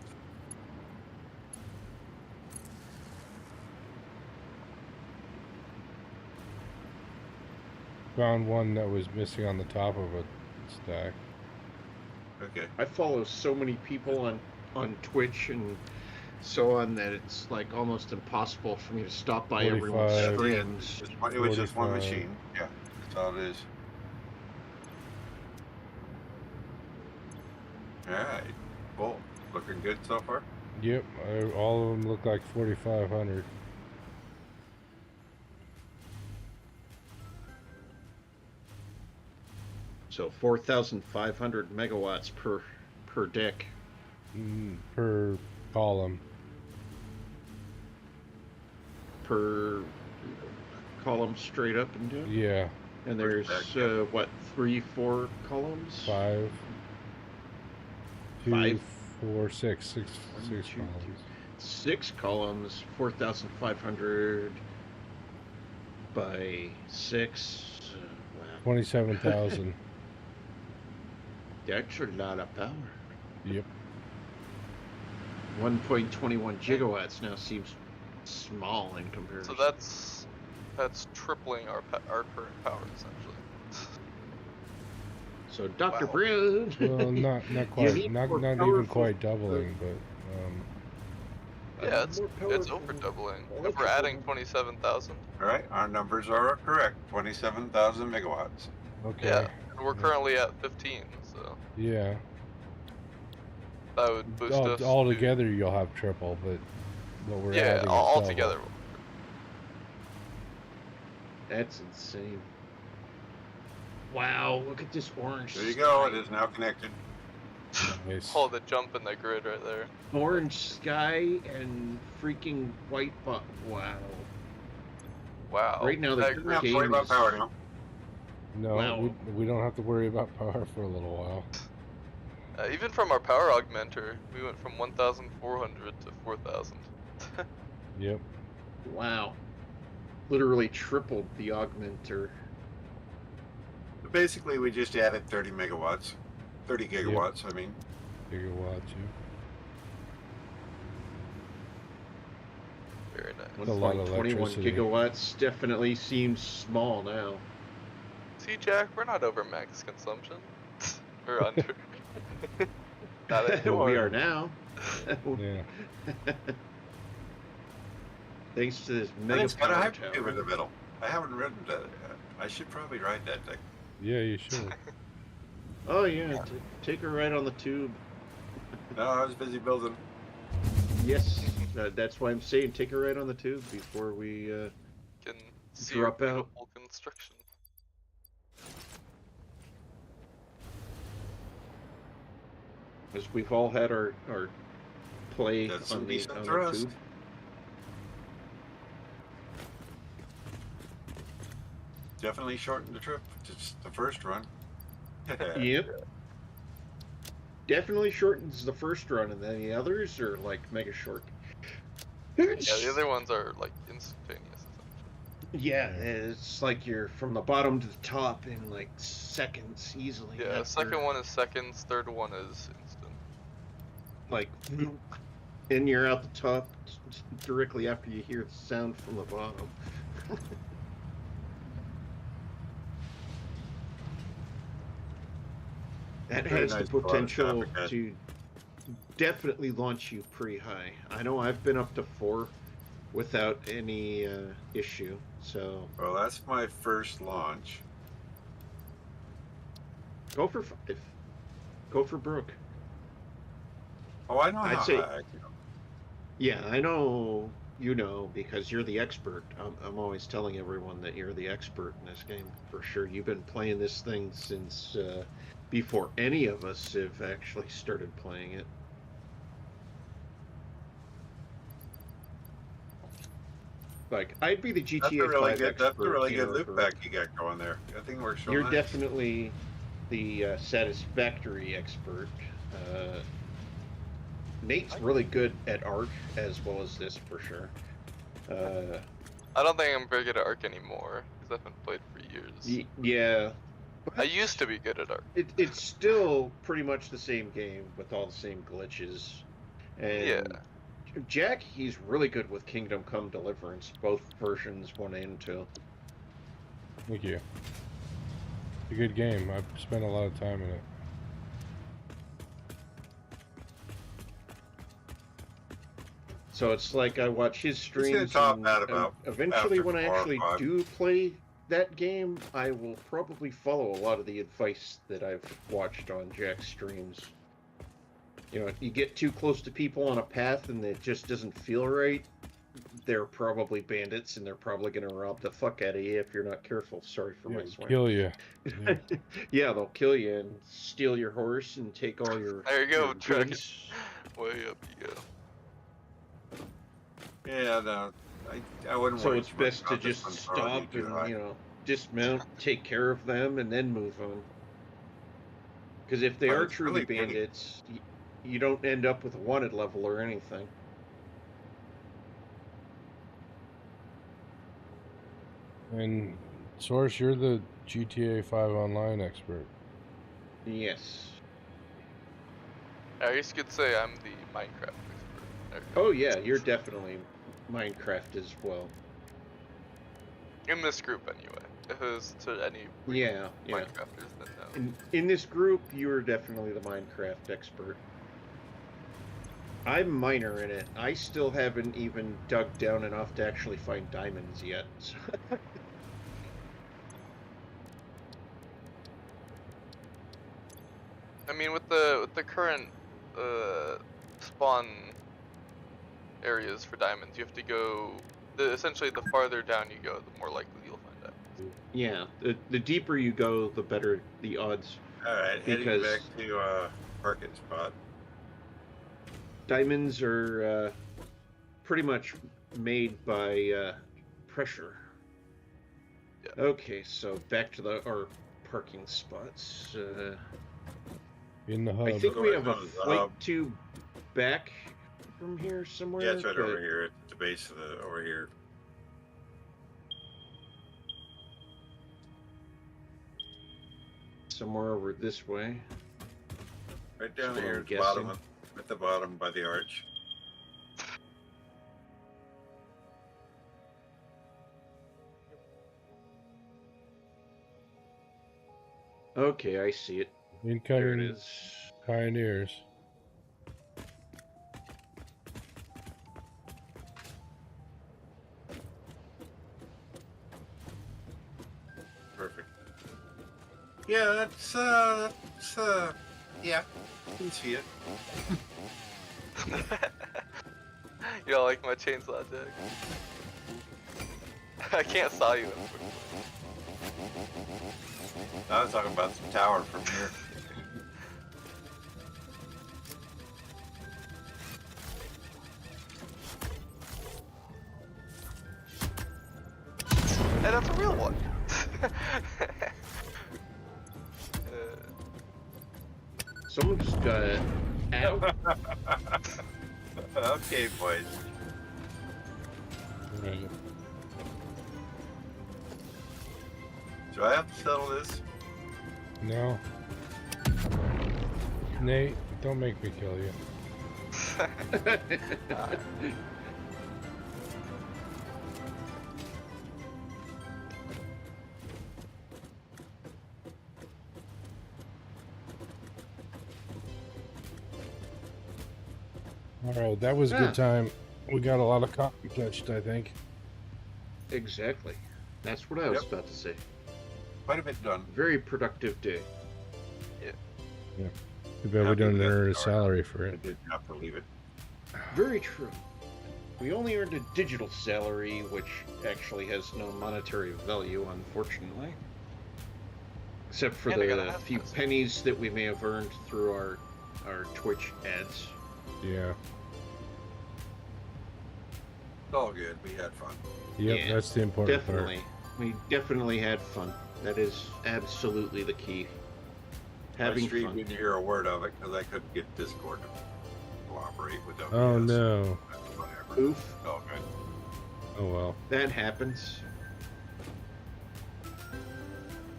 Found one that was missing on the top of a stack. Okay. I follow so many people on Twitch and so on that it's like almost impossible for me to stop by everyone's 45. streams. It was just one 45. machine. Yeah, that's all it is. All right, cool. Looking good so far. Yep, all of them look like 4,500. So 4,500 megawatts per deck. Per column. Per column straight up and down. Yeah, And there's what, 3-4 columns? 5. 2, 5? 4, 6. 6 2, columns. 6 columns, 4,500 by 6. Wow. 27,000. That's a lot of power. Yep. 1.21 gigawatts now seems small in comparison. So that's tripling our current power essentially. So Dr. Wow. Brown. Well, not quite, not even quite doubling, but Yeah, it's over doubling. If we're adding 27,000. All right, our numbers are correct. 27,000 megawatts. okay. Yeah, and we're currently at 15, so Yeah. that would boost us. All together, you'll have triple, but what we're Yeah, adding all is together. double. That's insane. Wow, look at this orange. There you go. It is now connected. Nice. Oh, the jump in the grid right there. Orange sky and freaking white wow. Wow. Right now, that the We're not game worried about is- power now. No, Wow. we don't have to worry about power for a little while. even from our power augmenter, we went from 1,400 to 4,000. Yep. Wow. Literally tripled the augmenter. But basically, we just added 30 megawatts. 30 gigawatts, I mean. Gigawatts, yeah. Very nice. That's a lot of 1.21 electricity. gigawatts definitely seems small now. See, Jack, we're not over max consumption. We're under. Not anymore. We are now. Yeah. Thanks to this And mega it's got a power hypercube in tower. the middle. I haven't ridden that yet. I should probably ride that thing. Yeah, you should. Oh yeah, take her right on the tube. No, I was busy building. Yes, that's why I'm saying take her right on the tube before we Can see drop your out. beautiful construction. Because we've all had our play That's some on the decent thrust. tube. Definitely shortened the trip. Just the first run. Yep. Definitely shortens the first run, and then the others are like mega short. Yeah, the other ones are like instantaneous. Yeah, it's like you're from the bottom to the top in like seconds easily. Yeah, after, second one is seconds, third one is instant. like, and you're out the top directly after you hear the sound from the bottom. That Very has nice the bar, potential traffic head. to definitely launch you pretty high. I know I've been up to 4 without any issue. So Well, that's my first launch. go for 5. Go for Brooke. Oh, I know I'd how say- high. Yeah, I know you know because you're the expert. I'm always telling everyone that you're the expert in this game for sure. You've been playing this thing since before any of us have actually started playing it. Like I'd be the GTA That's a really 5 good. expert. That's a really you good know, loop for- back you got going there. That thing works real You're nice. definitely the Satisfactory expert. Nate's really good at Arc as well as this for sure. I don't think I'm very good at Arc anymore because I haven't played for years. Yeah. I used to be good at Arc. It's still pretty much the same game with all the same glitches. And Yeah. Jack, he's really good with Kingdom Come Deliverance, both versions 1 and 2. Thank you. It's a good game. I've spent a lot of time in it. So it's like I watch his He's gonna streams, top and that about eventually, after when I 4 or actually 5. do play that game, I will probably follow a lot of the advice that I've watched on Jack's streams. You know, you get too close to people on a path and it just doesn't feel right, they're probably bandits and they're probably going to rob the fuck out of you if you're not careful. Sorry for my swearing. Kill you. Yeah. Yeah, they'll kill you and steal your horse and take all your, There you go, your Dragon. goods. Way up you go. Yeah, no, I wouldn't So worry it's too much best to about this just one's already stop too high. and, you know, dismount, take care of them, and then move on. Because if they But are it's truly really pretty. bandits, you don't end up with a wanted level or anything. And Source, you're the GTA 5 online expert. Yes. I guess you could say I'm the Minecraft expert. There you go. Oh yeah, you're definitely Minecraft as well. In this group, anyway. If it was to any Yeah, yeah. Minecrafters, then no. In this group, you're definitely the Minecraft expert. I'm minor in it. I still haven't even dug down enough to actually find diamonds yet. So I mean, with the current spawn areas for diamonds, you have to go. Essentially, the farther down you go, the more likely you'll find diamonds. yeah, the deeper you go, the better the odds. Alright, heading Because- back to parking spot. Diamonds are pretty much made by pressure. Yeah. Okay, so back to our parking spots. In the hub. I think we have a Go to the flight hub. tube back from here somewhere. Yeah, it's right but- over here at the base of the over here. Somewhere over this way. Right down That's what here I'm at the bottom, guessing. at the bottom by the arch. Okay, I see it. There it Incoming is. pioneers. Perfect. Yeah, that's yeah, you can see it. You don't like my chainsaw, Jack? I can't saw you. Unfortunately. I was talking about some tower from here. Hey, that's a real one. Someone just got out. Okay, boys. Right. Do I have to settle this? No. Nate, don't make me kill you. Alright, that was a Yeah. good time. We got a lot of cotton touched, I think. Exactly. That's what I was Yep. about to say. Quite a bit done. Very productive day. Too bad we Happy don't with earn a that. salary for I it. did not believe it. Very true. We only earned a digital salary, which actually has no monetary value, unfortunately. Except for And I gotta the have few this. pennies that we may have earned through our Twitch ads. Yeah. It's all good. We had fun. Yep, Yeah, that's the important Definitely. We definitely had fun. That is absolutely the key. My Having stream fun. didn't hear a word of it because I couldn't get Discord to cooperate with WS. part. Oh no. Whatever. Oof. All good. Oh well. That happens.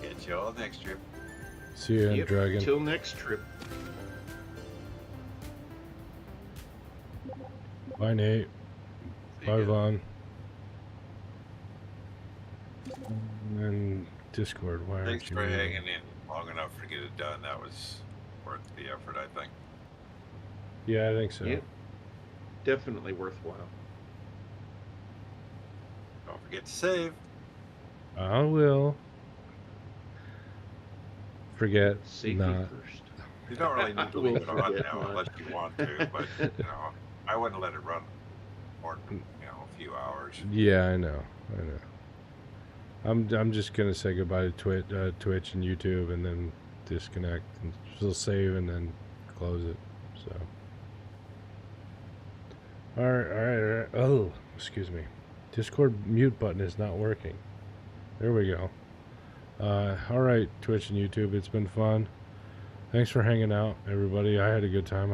Catch y'all next trip. See you, Yep. Dragon. Till next trip. Bye, Nate. See Bye, ya. Vaughn. And Discord, why Thanks aren't you for in? hanging in long enough to get it done. That was worth the effort, I think. Yeah, I think so. Yep. definitely worthwhile. Don't forget to save. I will. Forget Safety not. first. You don't really need to We'll leave it on forget now not. unless you want to, but I wouldn't let it run more than a few hours. Yeah, I know. I'm just gonna say goodbye to Twitch and YouTube, and then disconnect, and still save, and then close it. So. All right. Oh, excuse me. Discord mute button is not working. There we go. All right, Twitch and YouTube, it's been fun. Thanks for hanging out, everybody. I had a good time.